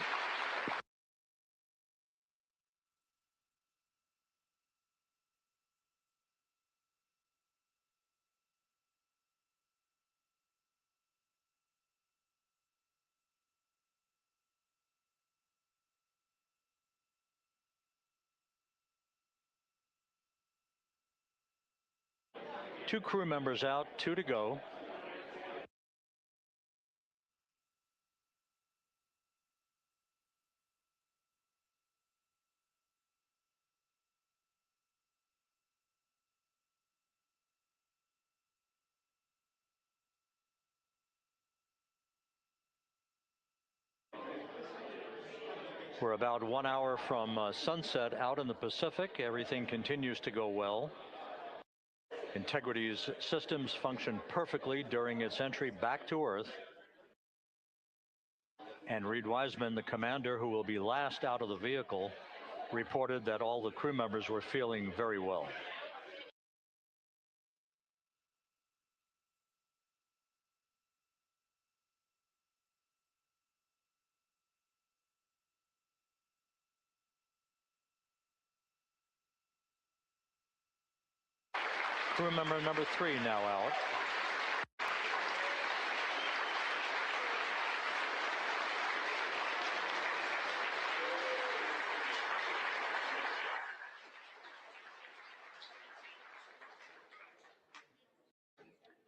Two crew members out, 2 to go. We're about 1 hour from sunset out in the Pacific. Everything continues to go well. Integrity's systems function perfectly during its entry back to Earth. And Reed Wiseman, the commander who will be last out of the vehicle, reported that all the crew members were feeling very well. Crew member number 3 now out.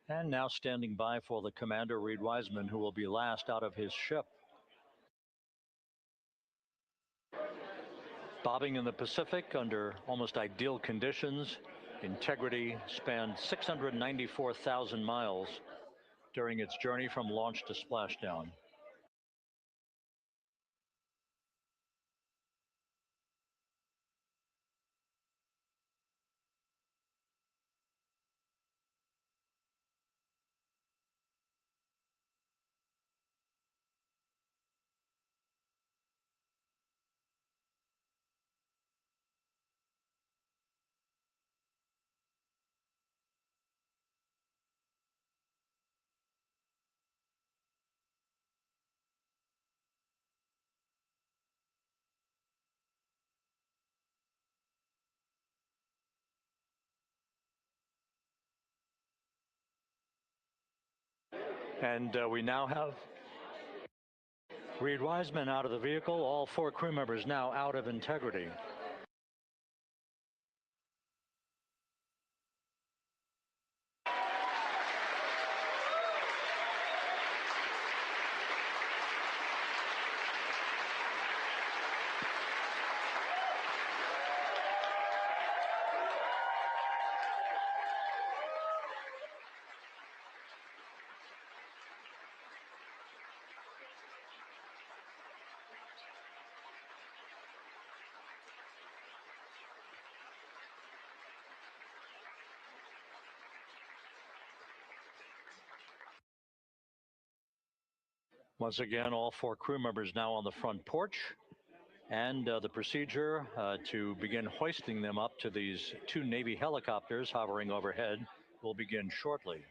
And now standing by for the commander, Reed Wiseman, who will be last out of his ship. Bobbing in the Pacific under almost ideal conditions, Integrity spanned 694,000 miles during its journey from launch to splashdown. And we now have Reed Wiseman out of the vehicle, all 4 crew members now out of Integrity. Once again, all 4 crew members now on the front porch, and the procedure to begin hoisting them up to these 2 Navy helicopters hovering overhead will begin shortly.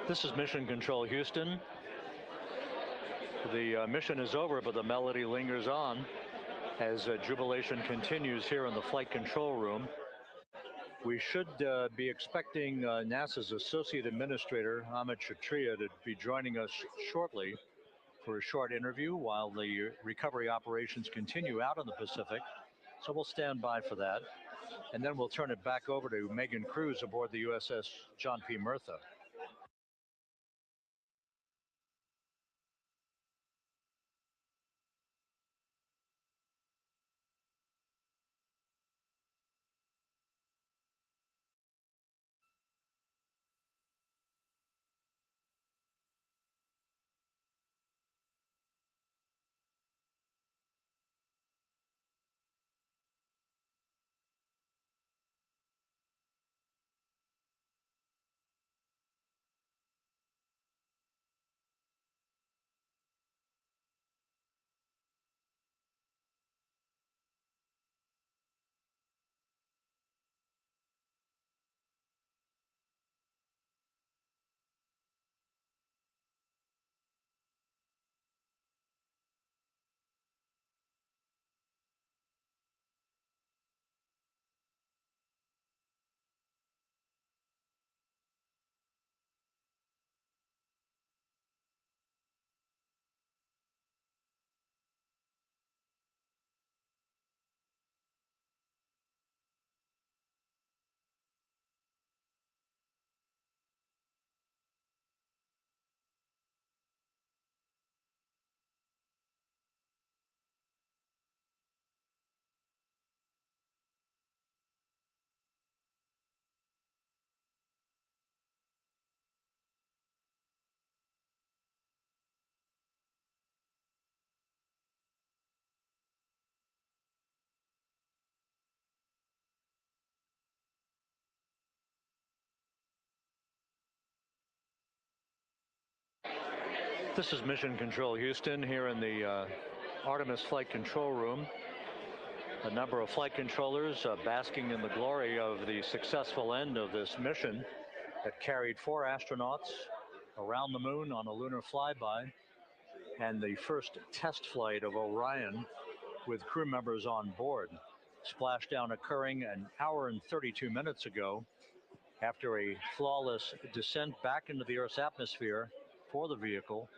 This is Mission Control Houston. The mission is over, but the melody lingers on as jubilation continues here in the flight control room. We should be expecting NASA's Associate Administrator, Amit Kshatriya, to be joining us shortly for a short interview while the recovery operations continue out in the Pacific. So we'll stand by for that. And then we'll turn it back over to Megan Cruz aboard the USS John P. Murtha. This is Mission Control Houston here in the Artemis flight control room. A number of flight controllers basking in the glory of the successful end of this mission that carried 4 astronauts around the moon on a lunar flyby, and the first test flight of Orion with crew members on board. Splashdown occurring an hour and 32 minutes ago after a flawless descent back into the Earth's atmosphere for the vehicle.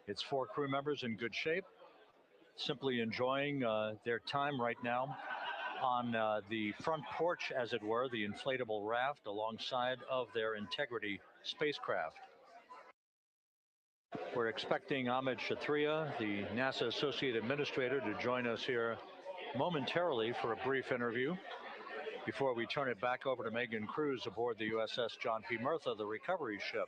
Its 4 crew members in good shape, simply enjoying their time right now on the front porch, as it were, the inflatable raft alongside of their Integrity spacecraft. We're expecting Amit Kshatriya, the NASA Associate Administrator, to join us here momentarily for a brief interview. before we turn it back over to Megan Cruz aboard the USS John P. Murtha, the recovery ship.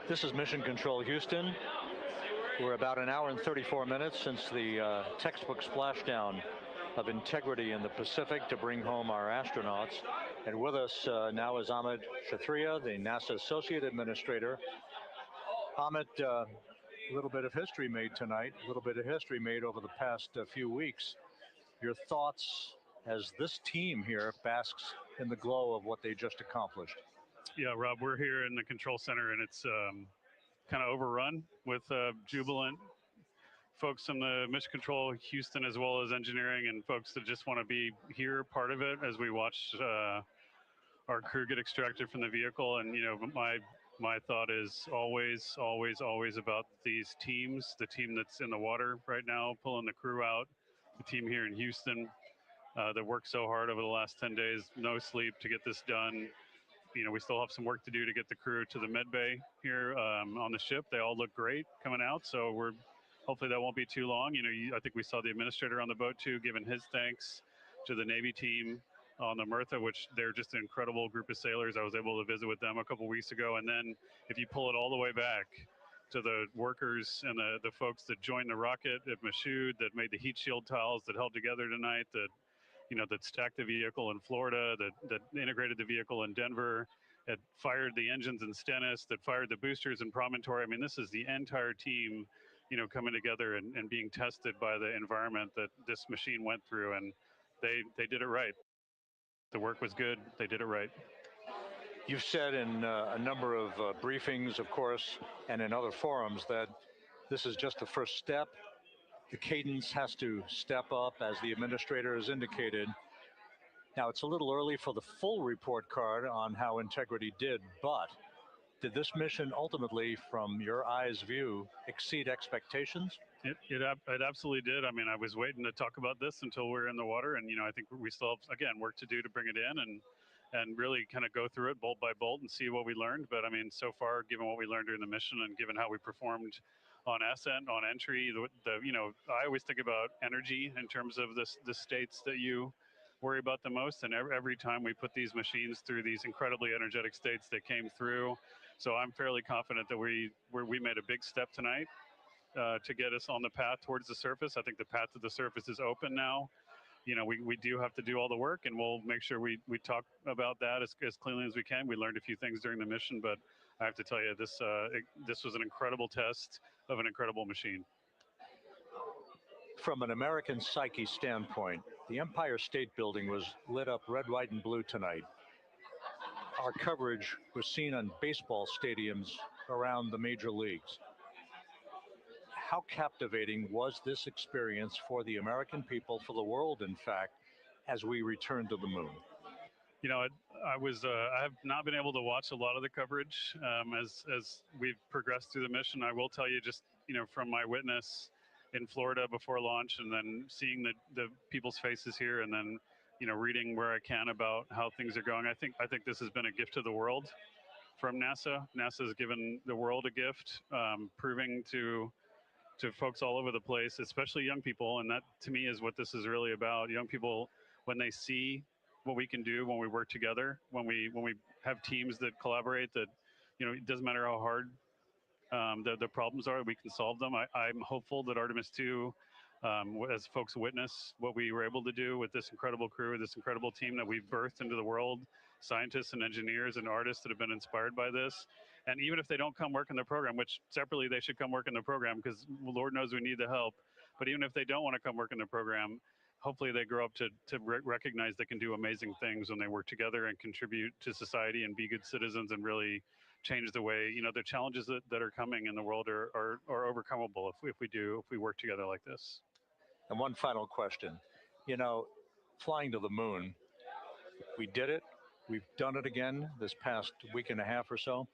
This is Mission Control Houston. We're about an hour and 34 minutes since the textbook splashdown of integrity in the Pacific to bring home our astronauts. And with us now is Amit Kshatriya, the NASA Associate Administrator. Amit, a little bit of history made tonight, a little bit of history made over the past few weeks. Your thoughts as this team here basks in the glow of what they just accomplished? Yeah, Rob, we're here in the control center, and it's kind of overrun with jubilant folks from the Mission Control Houston, as well as engineering, and folks that just want to be here, part of it, as we watch our crew get extracted from the vehicle. And, you know, my thought is always about these teams, the team that's in the water right now, pulling the crew out, the team here in Houston that worked so hard over the last 10 days, no sleep to get this done. You know, we still have some work to do to get the crew to the med bay here on the ship. They all look great coming out, so hopefully that won't be too long. You know, I think we saw the administrator on the boat too, giving his thanks to the Navy team on the Murtha, which they're just an incredible group of sailors. I was able to visit with them a couple weeks ago. And then if you pull it all the way back to the workers and the folks that joined the rocket at Michoud, that made the heat shield tiles, that held together tonight, that that stacked the vehicle in Florida, that integrated the vehicle in Denver, that fired the engines in Stennis, that fired the boosters in Promontory. I mean, this is the entire team, coming together and being tested by the environment that this machine went through, and they did it right. The work was good. They did it right. You've said in a number of briefings, of course, and in other forums that this is just the first step. The cadence has to step up, as the administrator has indicated. Now, it's a little early for the full report card on how integrity did, but did this mission ultimately, from your eyes view, exceed expectations? It absolutely did. I mean, I was waiting to talk about this until we're in the water, and I think we still have, again, work to do to bring it in and really kind of go through it bolt by bolt and see what we learned. But I mean, so far, given what we learned during the mission and given how we performed on ascent, on entry, I always think about energy in terms of the states that you worry about the most. And every time we put these machines through these incredibly energetic states, they came through. So I'm fairly confident that we made a big step tonight to get us on the path towards the surface. I think the path to the surface is open now. We do have to do all the work, and we'll make sure we talk about that as cleanly as we can. We learned a few things during the mission, but I have to tell you, this was an incredible test of an incredible machine. From an American psyche standpoint, the Empire State Building was lit up red, white, and blue tonight. Our coverage was seen on baseball stadiums around the major leagues. How captivating was this experience for the American people, for the world, in fact, as we return to the moon? I have not been able to watch a lot of the coverage as we've progressed through the mission. I will tell you, just from my witness in Florida before launch, and then seeing the people's faces here, and then reading where I can about how things are going. I think this has been a gift to the world from NASA. NASA has given the world a gift, proving to folks all over the place, especially young people, and that to me is what this is really about. Young people, when they see what we can do when we work together, when we have teams that collaborate, that it doesn't matter how hard the problems are, we can solve them. I'm hopeful that Artemis II, as folks witness what we were able to do with this incredible crew, this incredible team that we've birthed into the world, scientists and engineers and artists that have been inspired by this. And even if they don't come work in the program, which separately they should come work in the program because Lord knows we need the help. But even if they don't want to come work in the program, hopefully they grow up to recognize they can do amazing things when they work together and contribute to society and be good citizens and really change the way, the challenges that are coming in the world are overcomable if we work together like this. And one final question, flying to the moon, we did it. We've done it again this past week and a half or so.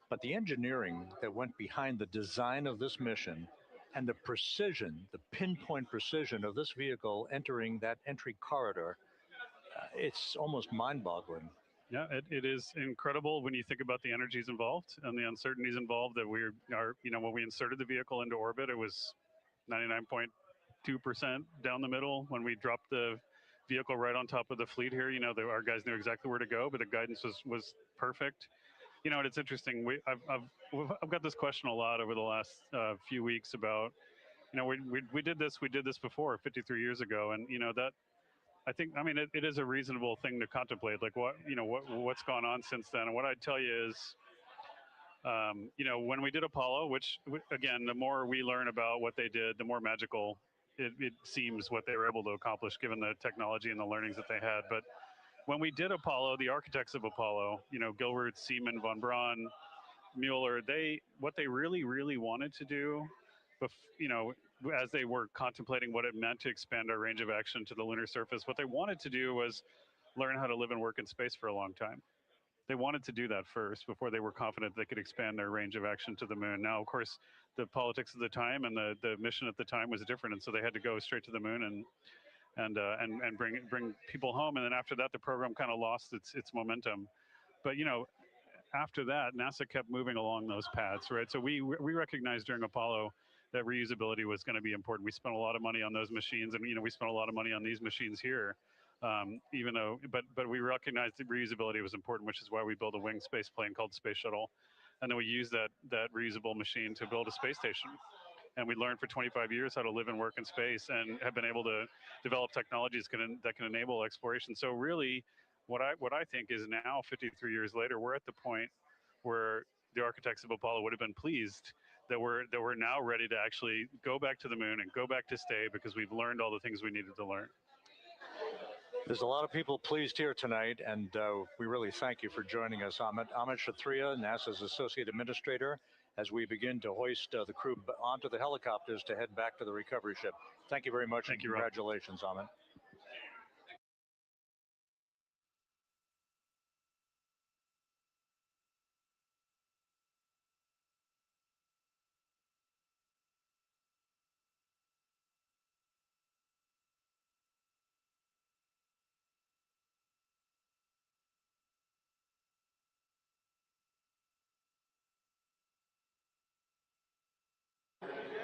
But the engineering that went behind the design of this mission and the precision, the pinpoint precision of this vehicle entering that entry corridor, it's almost mind-boggling. Yeah, it is incredible when you think about the energies involved and the uncertainties involved. That when we inserted the vehicle into orbit, it was 99.2% down the middle. When we dropped the vehicle right on top of the fleet here, our guys knew exactly where to go, but the guidance was perfect. And it's interesting. I've got this question a lot over the last few weeks about, we did this before 53 years ago, and that I think, it is a reasonable thing to contemplate, like what's gone on since then. And what I'd tell you is, when we did Apollo, which again, the more we learn about what they did, the more magical it seems what they were able to accomplish given the technology and the learnings that they had. But when we did Apollo, the architects of Apollo, Gilbert, Seaman, von Braun, Mueller, what they really, really wanted to do, as they were contemplating what it meant to expand our range of action to the lunar surface, what they wanted to do was learn how to live and work in space for a long time. They wanted to do that first before they were confident they could expand their range of action to the moon. Now, of course, the politics of the time and the mission at the time was different, and so they had to go straight to the moon and bring people home. And then after that, the program kind of lost its momentum. But after that, NASA kept moving along those paths, right? So we recognized during Apollo that reusability was going to be important. We spent a lot of money on those machines, and we spent a lot of money on these machines here. Even though, but we recognized that reusability was important, which is why we built a winged space plane called Space Shuttle, and then we used that reusable machine to build a space station. And we learned for 25 years how to live and work in space, and have been able to develop technologies that can enable exploration. So really, what I think is now, 53 years later, we're at the point where the architects of Apollo would have been pleased that we're now ready to actually go back to the moon and go back to stay, because we've learned all the things we needed to learn. There's a lot of people pleased here tonight, and we really thank you for joining us. Amit Kshatriya, NASA's Associate Administrator, as we begin to hoist the crew onto the helicopters to head back to the recovery ship. Thank you very much, and congratulations, Amit.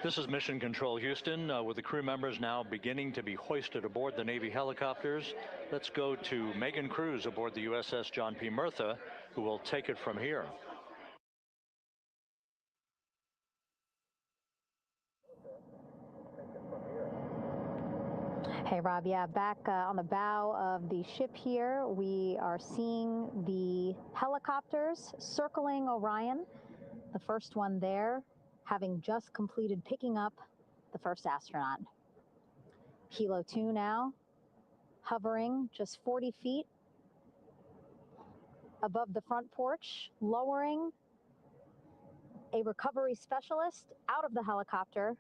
This is Mission Control Houston, with the crew members now beginning to be hoisted aboard the Navy helicopters. Let's go to Megan Cruz aboard the USS John P. Murtha, who will take it from here. Hey, Rob, yeah, back on the bow of the ship here, we are seeing the helicopters circling Orion, the first one there, having just completed picking up the first astronaut. Helo 2 now, hovering just 40 feet above the front porch, lowering a recovery specialist out of the helicopter.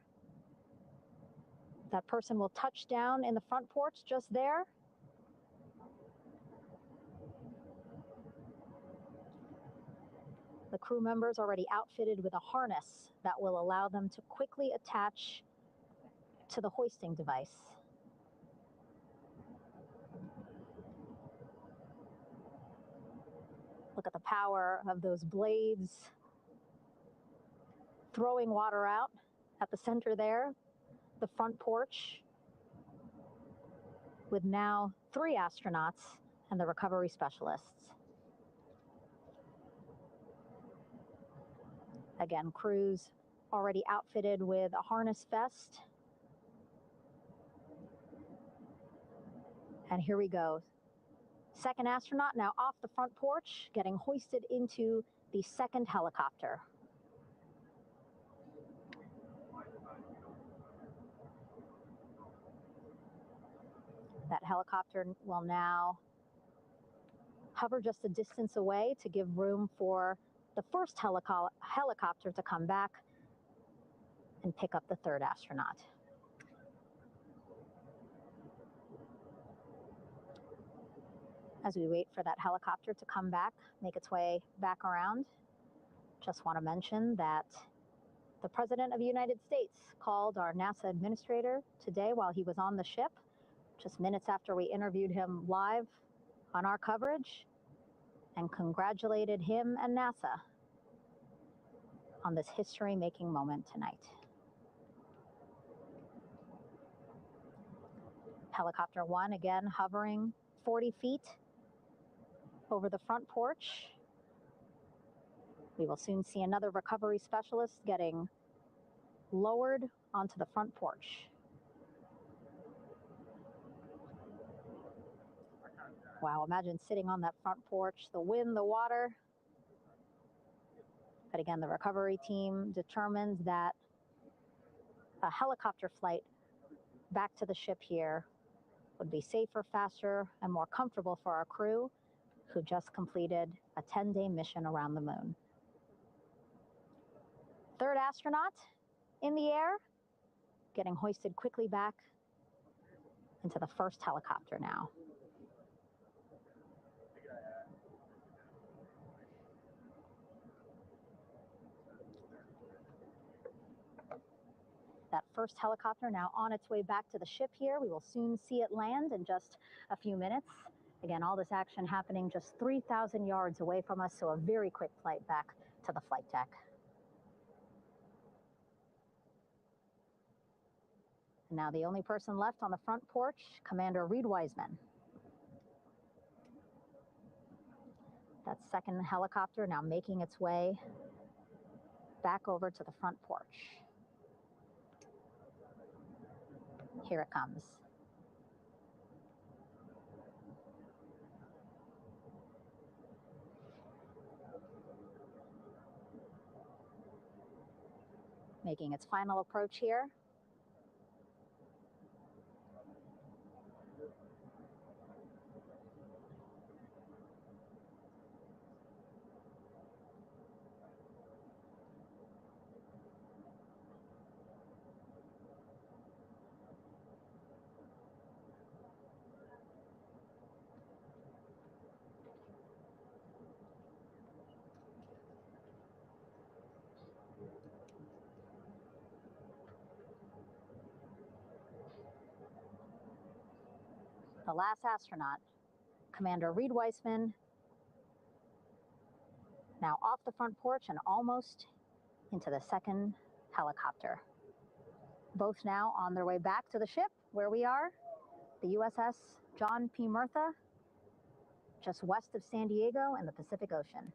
That person will touch down in the front porch just there. The crew members already outfitted with a harness that will allow them to quickly attach to the hoisting device. Look at the power of those blades throwing water out at the center there, the front porch, with now 3 astronauts and the recovery specialists. Again, crews already outfitted with a harness vest. And here we go. Second astronaut now off the front porch, getting hoisted into the second helicopter. That helicopter will now hover just a distance away to give room for the first helicopter to come back and pick up the third astronaut. As we wait for that helicopter to come back, make its way back around, just want to mention that the President of the United States called our NASA administrator today while he was on the ship, just minutes after we interviewed him live on our coverage, and congratulated him and NASA on this history-making moment tonight. Helicopter 1 again hovering 40 feet over the front porch. We will soon see another recovery specialist getting lowered onto the front porch. Wow, imagine sitting on that front porch, the wind, the water. But again, the recovery team determines that a helicopter flight back to the ship here would be safer, faster, and more comfortable for our crew who just completed a 10-day mission around the moon. Third astronaut in the air, getting hoisted quickly back into the first helicopter now. That first helicopter now on its way back to the ship here. We will soon see it land in just a few minutes. Again, all this action happening just 3,000 yards away from us, so a very quick flight back to the flight deck. And now the only person left on the front porch, Commander Reed Wiseman. That second helicopter now making its way back over to the front porch. Here it comes. Making its final approach here. The last astronaut, Commander Reed Wiseman, now off the front porch and almost into the second helicopter. Both now on their way back to the ship where we are, the USS John P. Murtha, just west of San Diego in the Pacific Ocean.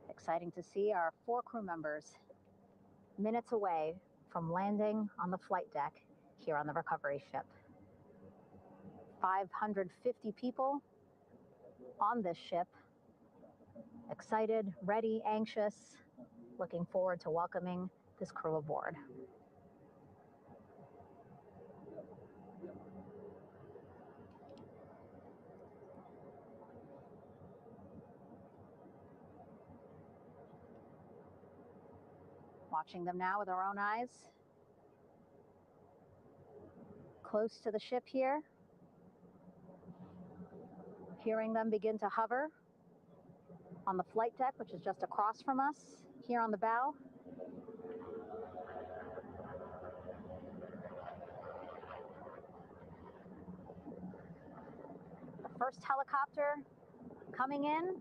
Exciting to see our 4 crew members minutes away from landing on the flight deck here on the recovery ship. 550 people on this ship, excited, ready, anxious, looking forward to welcoming this crew aboard. Watching them now with our own eyes. Close to the ship here. Hearing them begin to hover on the flight deck, which is just across from us here on the bow. The first helicopter coming in.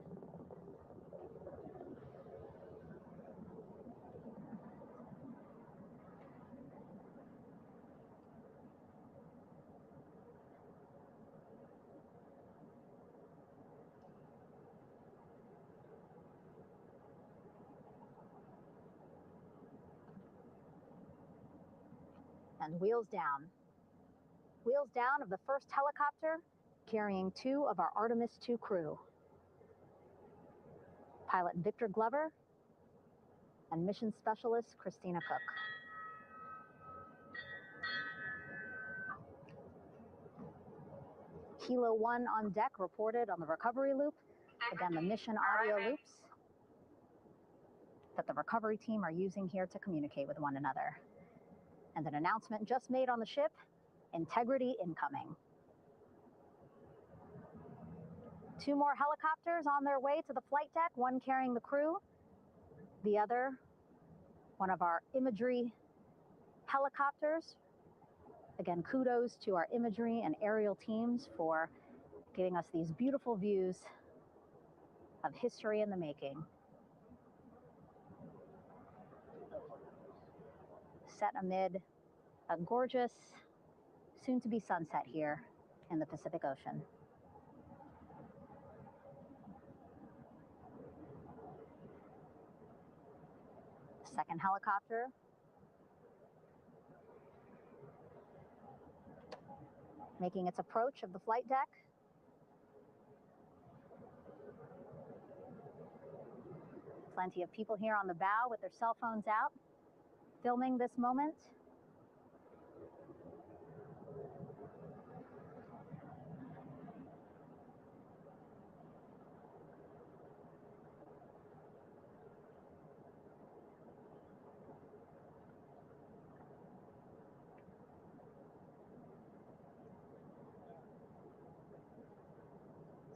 And wheels down. Wheels down of the first helicopter carrying 2 of our Artemis II crew. Pilot Victor Glover and mission specialist Christina Cook. Kilo 1 on deck reported on the recovery loop. Again, the mission audio loops that the recovery team are using here to communicate with one another. And an announcement just made on the ship, integrity incoming. 2 more helicopters on their way to the flight deck, one carrying the crew, the other, one of our imagery helicopters. Again, kudos to our imagery and aerial teams for giving us these beautiful views of history in the making. Set amid a gorgeous, soon-to-be sunset here in the Pacific Ocean. Second helicopter. Making its approach of the flight deck. Plenty of people here on the bow with their cell phones out, filming this moment.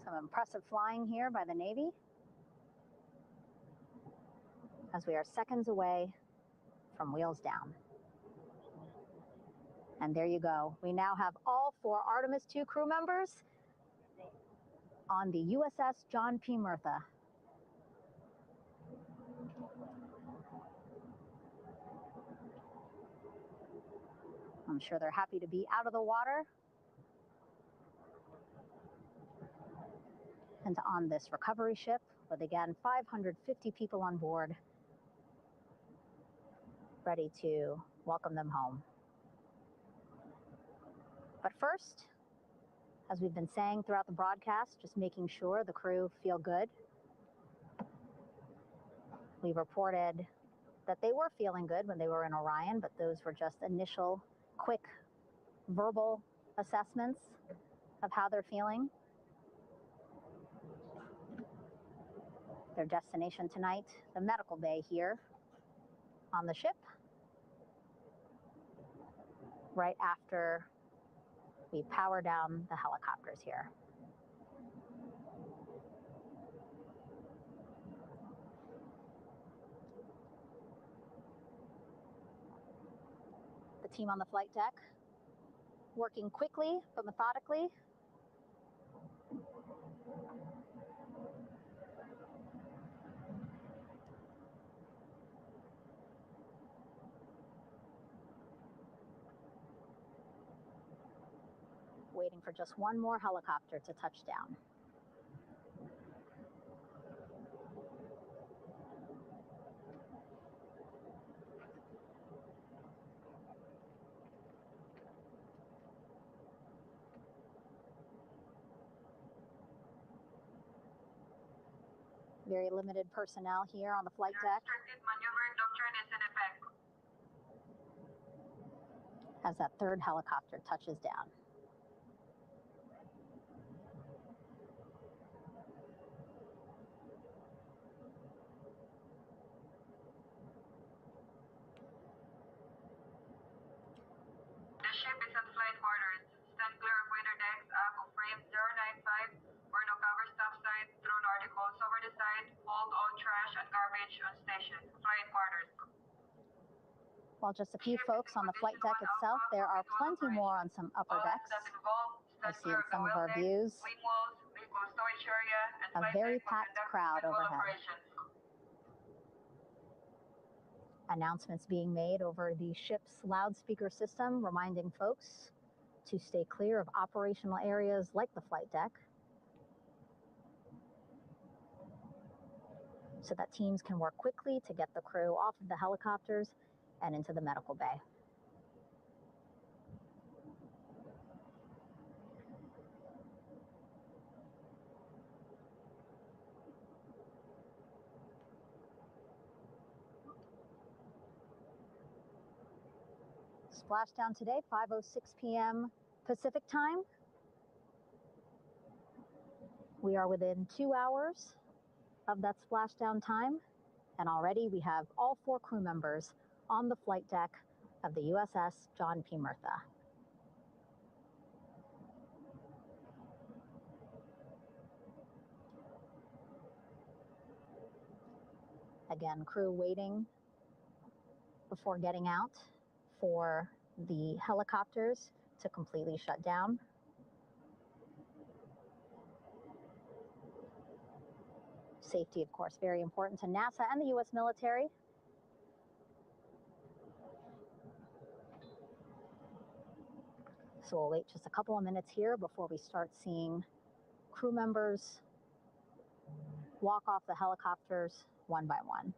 Some impressive flying here by the Navy as we are seconds away from wheels down. And there you go. We now have all 4 Artemis II crew members on the USS John P. Murtha. I'm sure they're happy to be out of the water and on this recovery ship with, again, 550 people on board, ready to welcome them home. But first, as we've been saying throughout the broadcast, just making sure the crew feel good. We reported that they were feeling good when they were in Orion, but those were just initial, quick, verbal assessments of how they're feeling. Their destination tonight, the medical bay here on the ship, right after we power down the helicopters here. The team on the flight deck working quickly but methodically. Waiting for just one more helicopter to touch down. Very limited personnel here on the flight deck. As that third helicopter touches down. While just a few folks on the flight deck itself, there are plenty more on some upper decks. You'll see in some of our views a very packed crowd overhead. Announcements being made over the ship's loudspeaker system, reminding folks to stay clear of operational areas like the flight deck, so that teams can work quickly to get the crew off of the helicopters and into the medical bay. Splashdown today, 5:06 p.m. Pacific time. We are within 2 hours of that splashdown time, and already we have all 4 crew members on the flight deck of the USS John P. Murtha. Again, crew waiting before getting out for the helicopters to completely shut down. Safety, of course, very important to NASA and the U.S. military. So we'll wait just a couple of minutes here before we start seeing crew members walk off the helicopters one by one.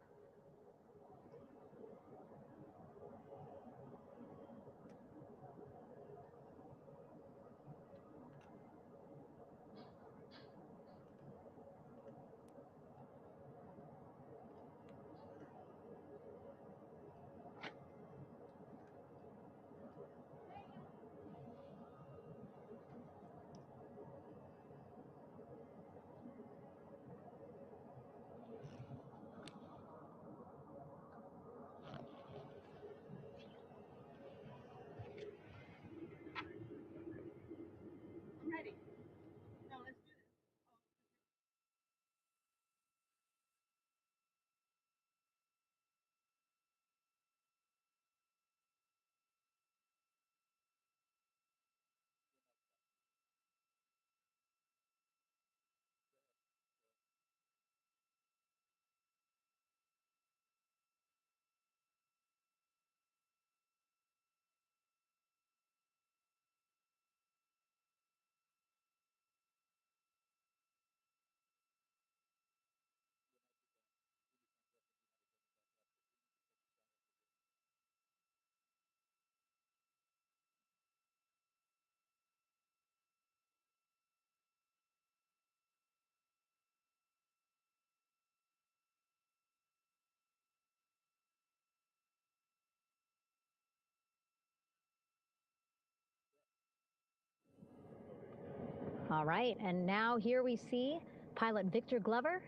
All right, and now here we see pilot Victor Glover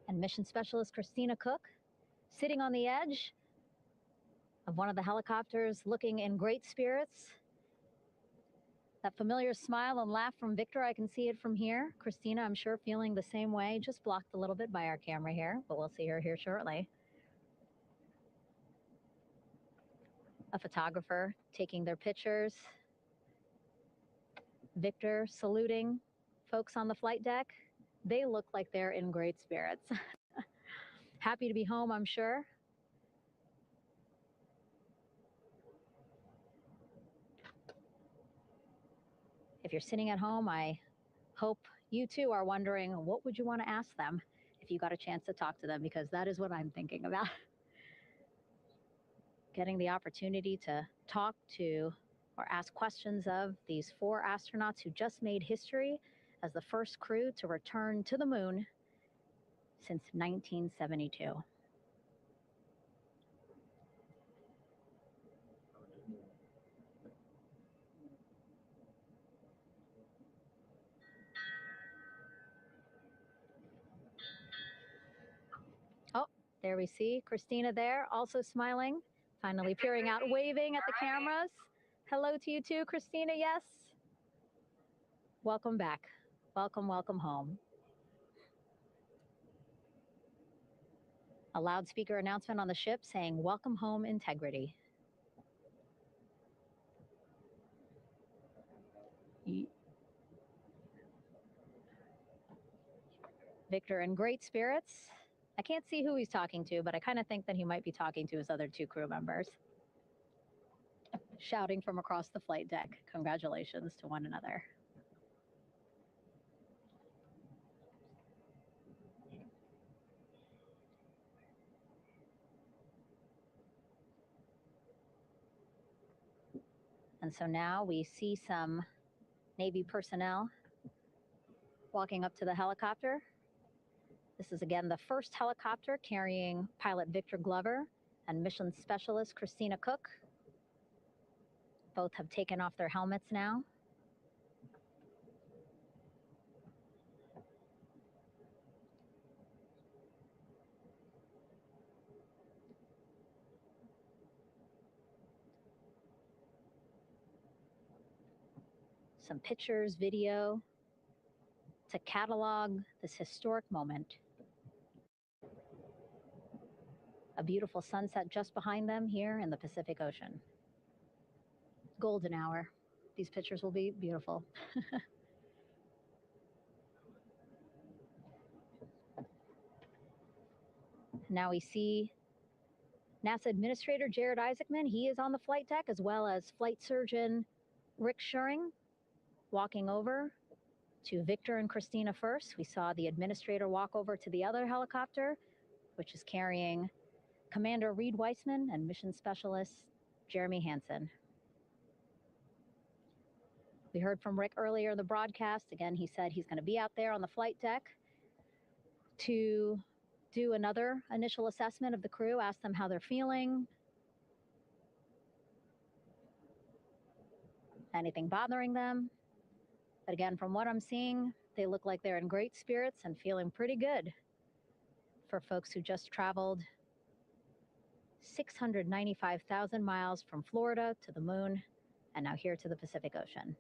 and mission specialist Christina Cook sitting on the edge of one of the helicopters, looking in great spirits. That familiar smile and laugh from Victor, I can see it from here. Christina, I'm sure, feeling the same way, just blocked a little bit by our camera here, but we'll see her here shortly. A photographer taking their pictures. Victor saluting folks on the flight deck. They look like they're in great spirits. Happy to be home, I'm sure. If you're sitting at home, I hope you too are wondering, what would you want to ask them if you got a chance to talk to them? Because that is what I'm thinking about. Getting the opportunity to talk to or ask questions of these 4 astronauts who just made history as the first crew to return to the moon since 1972. Oh, there we see Christina there, also smiling, finally peering out, waving at the cameras. Hello to you too, Christina, yes. Welcome back. Welcome, welcome home. A loudspeaker announcement on the ship saying, "Welcome home, Integrity." Victor in great spirits. I can't see who he's talking to, but I kind of think that he might be talking to his other two crew members. Shouting from across the flight deck, congratulations to one another. And so now we see some Navy personnel walking up to the helicopter. This is again the first helicopter carrying pilot Victor Glover and mission specialist Christina Cook. Both have taken off their helmets now. Some pictures, video to catalog this historic moment. A beautiful sunset just behind them here in the Pacific Ocean. Golden hour. These pictures will be beautiful. Now we see NASA Administrator Jared Isaacman. He is on the flight deck, as well as flight surgeon Rick Schuring walking over to Victor and Christina first. We saw the administrator walk over to the other helicopter, which is carrying Commander Reed Weissman and mission specialist Jeremy Hansen. We heard from Rick earlier in the broadcast. Again, he said he's going to be out there on the flight deck to do another initial assessment of the crew, ask them how they're feeling, anything bothering them. But again, from what I'm seeing, they look like they're in great spirits and feeling pretty good for folks who just traveled 695,000 miles from Florida to the moon and now here to the Pacific Ocean.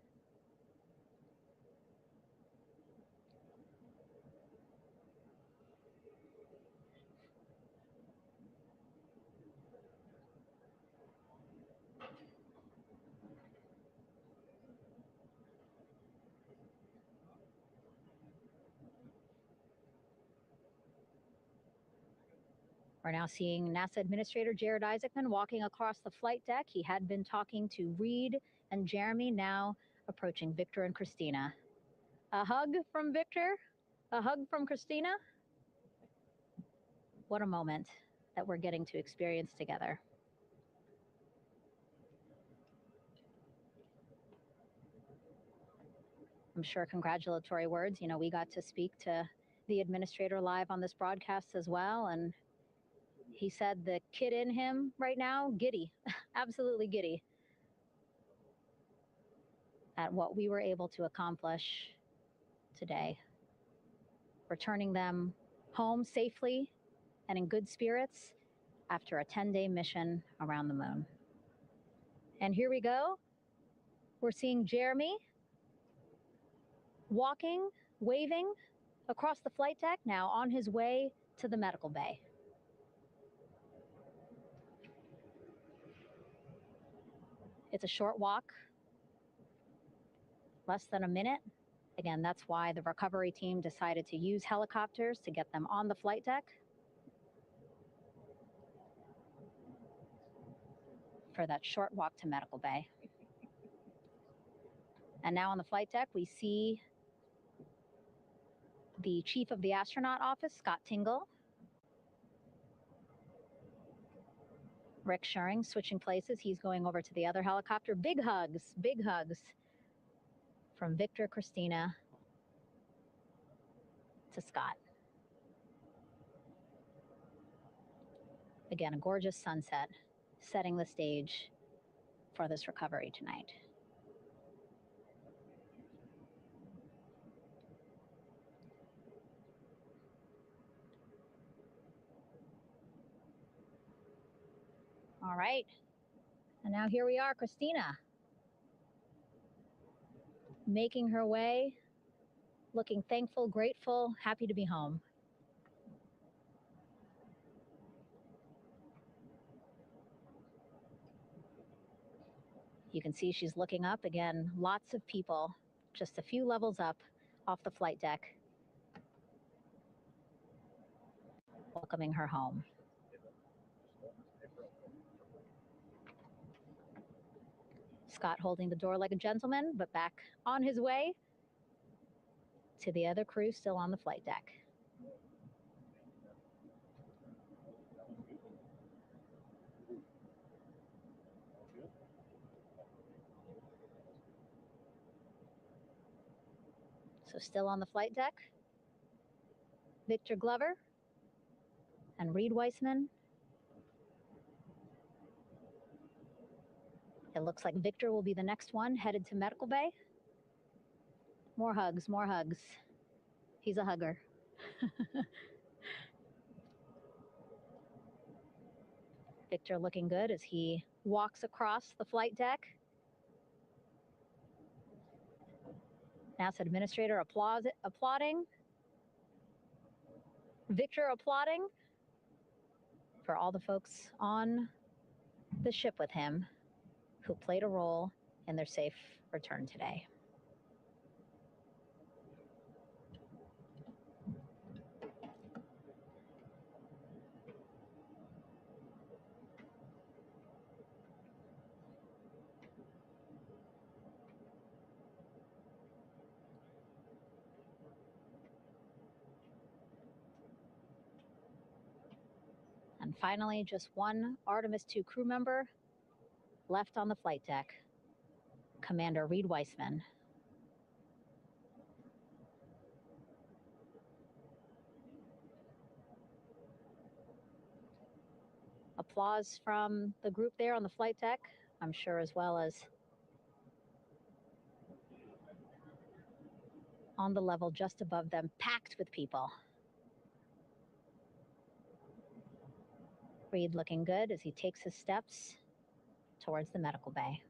We're now seeing NASA Administrator Jared Isaacman walking across the flight deck. He had been talking to Reed and Jeremy, now approaching Victor and Christina. A hug from Victor, a hug from Christina. What a moment that we're getting to experience together. I'm sure congratulatory words. You know, we got to speak to the administrator live on this broadcast as well, and he said the kid in him right now, giddy, absolutely giddy at what we were able to accomplish today. Returning them home safely and in good spirits after a 10-day mission around the moon. And here we go. We're seeing Jeremy walking, waving across the flight deck, now on his way to the medical bay. It's a short walk, less than a minute. Again, that's why the recovery team decided to use helicopters to get them on the flight deck for that short walk to medical bay. And now on the flight deck, we see the chief of the astronaut office, Scott Tingle. Rick Schuring switching places. He's going over to the other helicopter. Big hugs from Victor, Christina to Scott. Again, a gorgeous sunset setting the stage for this recovery tonight. All right, and now here we are, Christina, making her way, looking thankful, grateful, happy to be home. You can see she's looking up. Again, lots of people, just a few levels up off the flight deck, welcoming her home. Scott holding the door like a gentleman, but back on his way to the other crew still on the flight deck. So still on the flight deck, Victor Glover and Reed Weissman. It looks like Victor will be the next one headed to medical bay. More hugs, more hugs. He's a hugger. Victor looking good as he walks across the flight deck. NASA administrator applauding. Victor applauding for all the folks on the ship with him who played a role in their safe return today. And finally, just one Artemis II crew member left on the flight deck, Commander Reed Weissman. Applause from the group there on the flight deck, I'm sure, as well as on the level just above them, packed with people. Reed looking good as he takes his steps towards the medical bay.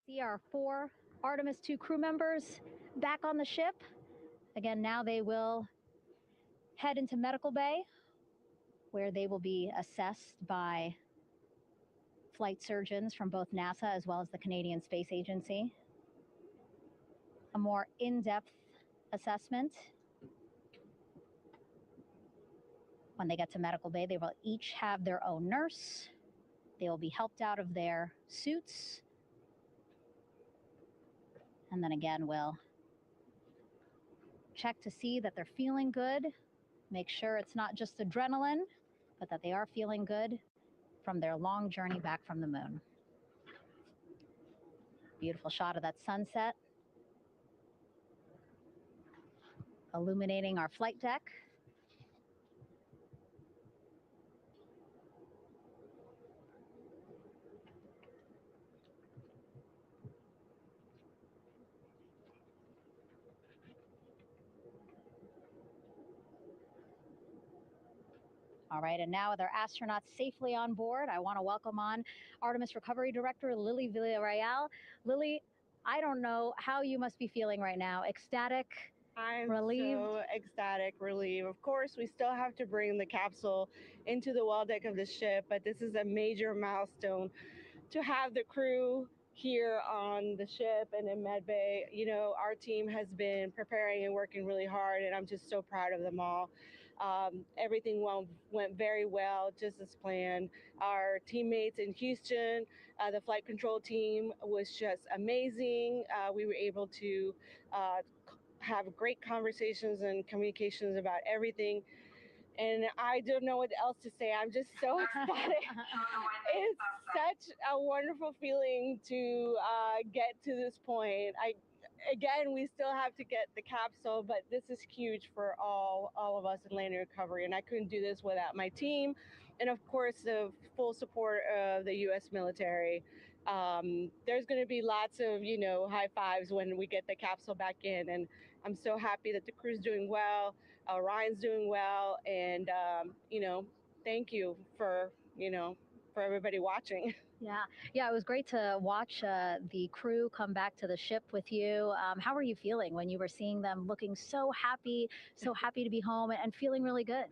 See our 4 Artemis II crew members back on the ship. Again, now they will head into medical bay, where they will be assessed by flight surgeons from both NASA as well as the Canadian Space Agency. A more in-depth assessment. When they get to medical bay, they will each have their own nurse. They will be helped out of their suits. And then again, we'll check to see that they're feeling good. Make sure it's not just adrenaline, but that they are feeling good from their long journey back from the moon. Beautiful shot of that sunset, illuminating our flight deck. All right, and now with our astronauts safely on board, I want to welcome on Artemis Recovery Director Lily Villarreal. Lily, I don't know how you must be feeling right now. Ecstatic, relieved? I'm so ecstatic, relieved. Of course, we still have to bring the capsule into the well deck of the ship, but this is a major milestone to have the crew here on the ship and in medbay. You know, our team has been preparing and working really hard, and I'm just so proud of them all. Everything went very well, just as planned. Our teammates in Houston, the flight control team was just amazing. We were able to have great conversations and communications about everything. And I don't know what else to say. I'm just so excited. It's such a wonderful feeling to get to this point. Again, we still have to get the capsule, but this is huge for all of us in landing recovery. And I couldn't do this without my team. And of course, the full support of the U.S. military. There's going to be lots of, you know, high fives when we get the capsule back in. And I'm so happy that the crew's doing well. Ryan's doing well. And, you know, thank you for, you know, for everybody watching. Yeah, it was great to watch the crew come back to the ship with you. How were you feeling when you were seeing them looking so happy to be home and feeling really good?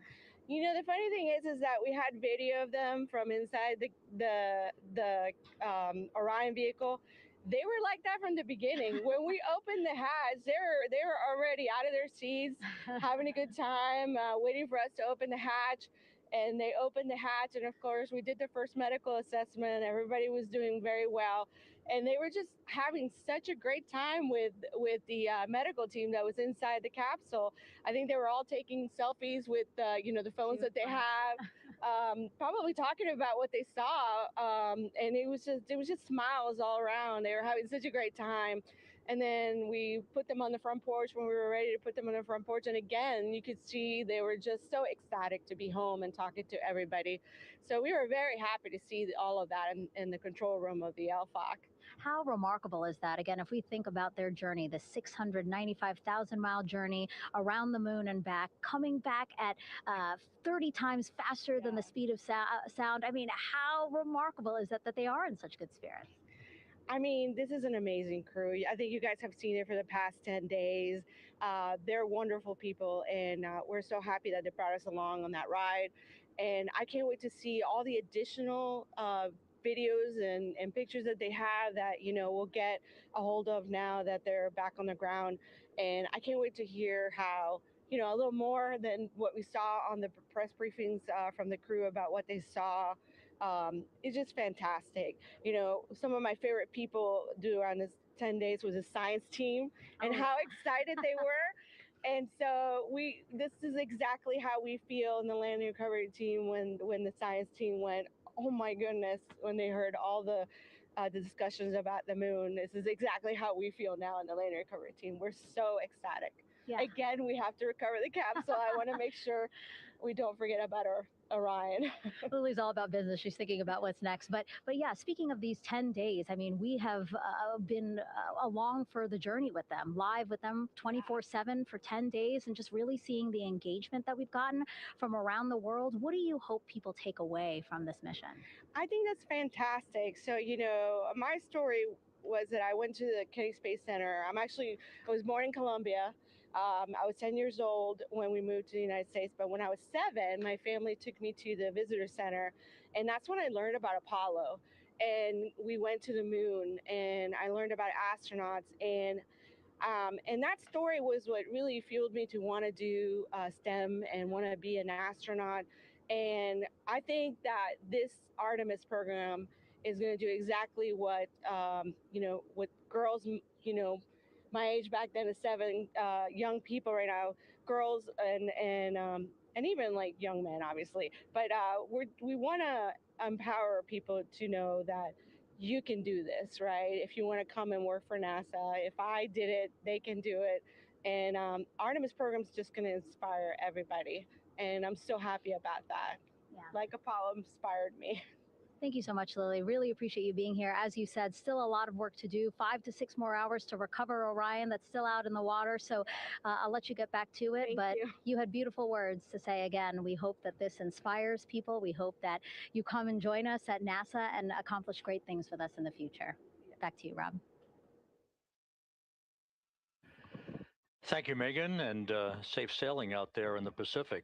You know, the funny thing is that we had video of them from inside the Orion vehicle. They were like that from the beginning. When we opened the hatch, they were already out of their seats, having a good time, waiting for us to open the hatch. And they opened the hatch, and of course, we did the first medical assessment. Everybody was doing very well, and they were just having such a great time with the medical team that was inside the capsule. I think they were all taking selfies with the phones that they have, probably talking about what they saw, and it was just smiles all around. They were having such a great time. And then we put them on the front porch when we were ready to put them on the front porch. And again, you could see they were just so ecstatic to be home and talking to everybody. So we were very happy to see all of that in the control room of the LFOC. How remarkable is that? Again, if we think about their journey, the 695,000-mile journey around the moon and back, coming back at 30 times faster than the speed of sound. I mean, how remarkable is that they are in such good spirits? I mean, this is an amazing crew. I think you guys have seen it for the past 10 days. They're wonderful people, and we're so happy that they brought us along on that ride. And I can't wait to see all the additional videos and pictures that they have that, we'll get a hold of now that they're back on the ground. And I can't wait to hear how, a little more than what we saw on the press briefings from the crew about what they saw. It's just fantastic. Some of my favorite people during this 10 days was the science team and how excited they were. And so this is exactly how we feel in the landing recovery team when the science team went, oh my goodness, when they heard all the discussions about the moon. This is exactly how we feel now in the landing recovery team. We're so ecstatic. Yeah. Again, we have to recover the capsule. I want to make sure we don't forget about our Orion. Lily's all about business. She's thinking about what's next. But yeah, speaking of these 10 days, I mean, we have been along for the journey with them, live with them 24/7 for 10 days, and just really seeing the engagement that we've gotten from around the world. What do you hope people take away from this mission? I think that's fantastic. So, my story was that I went to the Kennedy Space Center. I was born in Colombia. I was 10 years old when we moved to the United States, but when I was 7, my family took me to the visitor center, and that's when I learned about Apollo. And we went to the moon, and I learned about astronauts, and that story was what really fueled me to want to do STEM and want to be an astronaut. And I think that this Artemis program is going to do exactly what what girls, my age back then is 7, young people right now, girls and even like young men, obviously. But we want to empower people to know that you can do this, right? If you want to come and work for NASA, if I did it, they can do it. And Artemis program is just going to inspire everybody. And I'm so happy about that. Yeah. Like Apollo inspired me. Thank you so much, Lily. Really appreciate you being here. As you said, still a lot of work to do, 5 to 6 more hours to recover Orion that's still out in the water. So I'll let you get back to it. But you had beautiful words to say again. We hope that this inspires people. We hope that you come and join us at NASA and accomplish great things with us in the future. Back to you, Rob. Thank you, Megan, and safe sailing out there in the Pacific.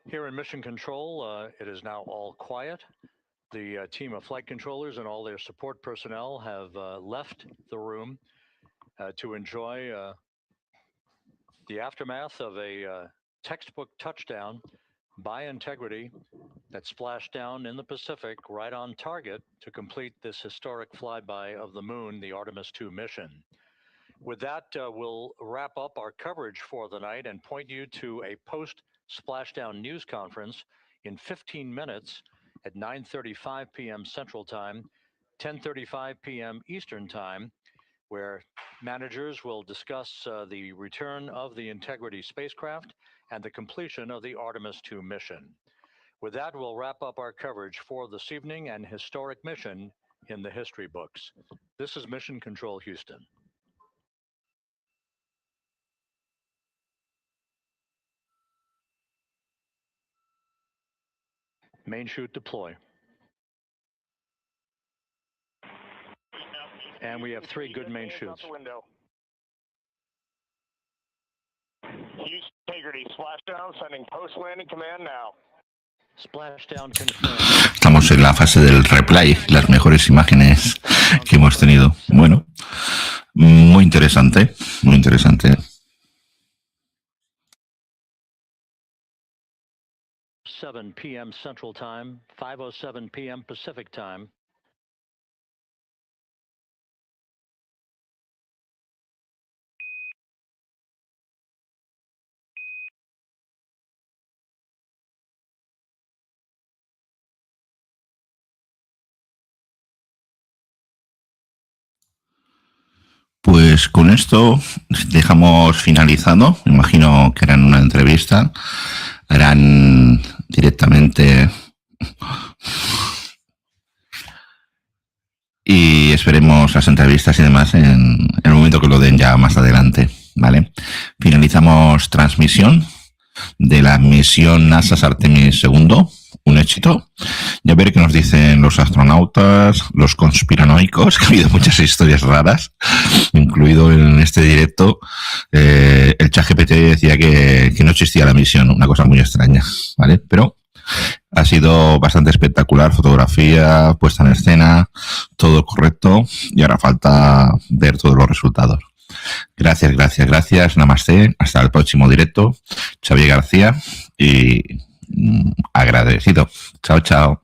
Here in Mission Control, it is now all quiet. The team of flight controllers and all their support personnel have left the room to enjoy the aftermath of a textbook touchdown by Integrity that splashed down in the Pacific right on target to complete this historic flyby of the moon, the Artemis II mission. With that, we'll wrap up our coverage for the night and point you to a post-splashdown news conference in 15 minutes at 9:35 p.m. Central Time, 10:35 p.m. Eastern Time, where managers will discuss the return of the Integrity spacecraft and the completion of the Artemis II mission. With that, we'll wrap up our coverage for this evening and historic mission in the history books. This is Mission Control Houston. Main chute deploy. And we have 3 good main shoots. Houston Integrity, splashdown, sending post-landing command now. Splashdown confirmed. Estamos en la fase del replay, las mejores imágenes que hemos tenido. Bueno, muy interesante, muy interesante. 7 p.m. Central Time, 5:07 p.m. Pacific Time. Pues con esto dejamos finalizado. Me imagino que harán una entrevista. Harán directamente. Y esperemos las entrevistas y demás en el momento que lo den ya más adelante. ¿Vale? Finalizamos transmisión de la misión NASA Artemis II. Un éxito. Ya veré qué nos dicen los astronautas, los conspiranoicos, que ha habido muchas historias raras, incluido en este directo. El ChatGPT decía que no existía la misión, una cosa muy extraña, ¿vale? Pero ha sido bastante espectacular, fotografía, puesta en escena, todo correcto, y ahora falta ver todos los resultados. Gracias, namaste, hasta el próximo directo. Xavier García y agradecido. Chao.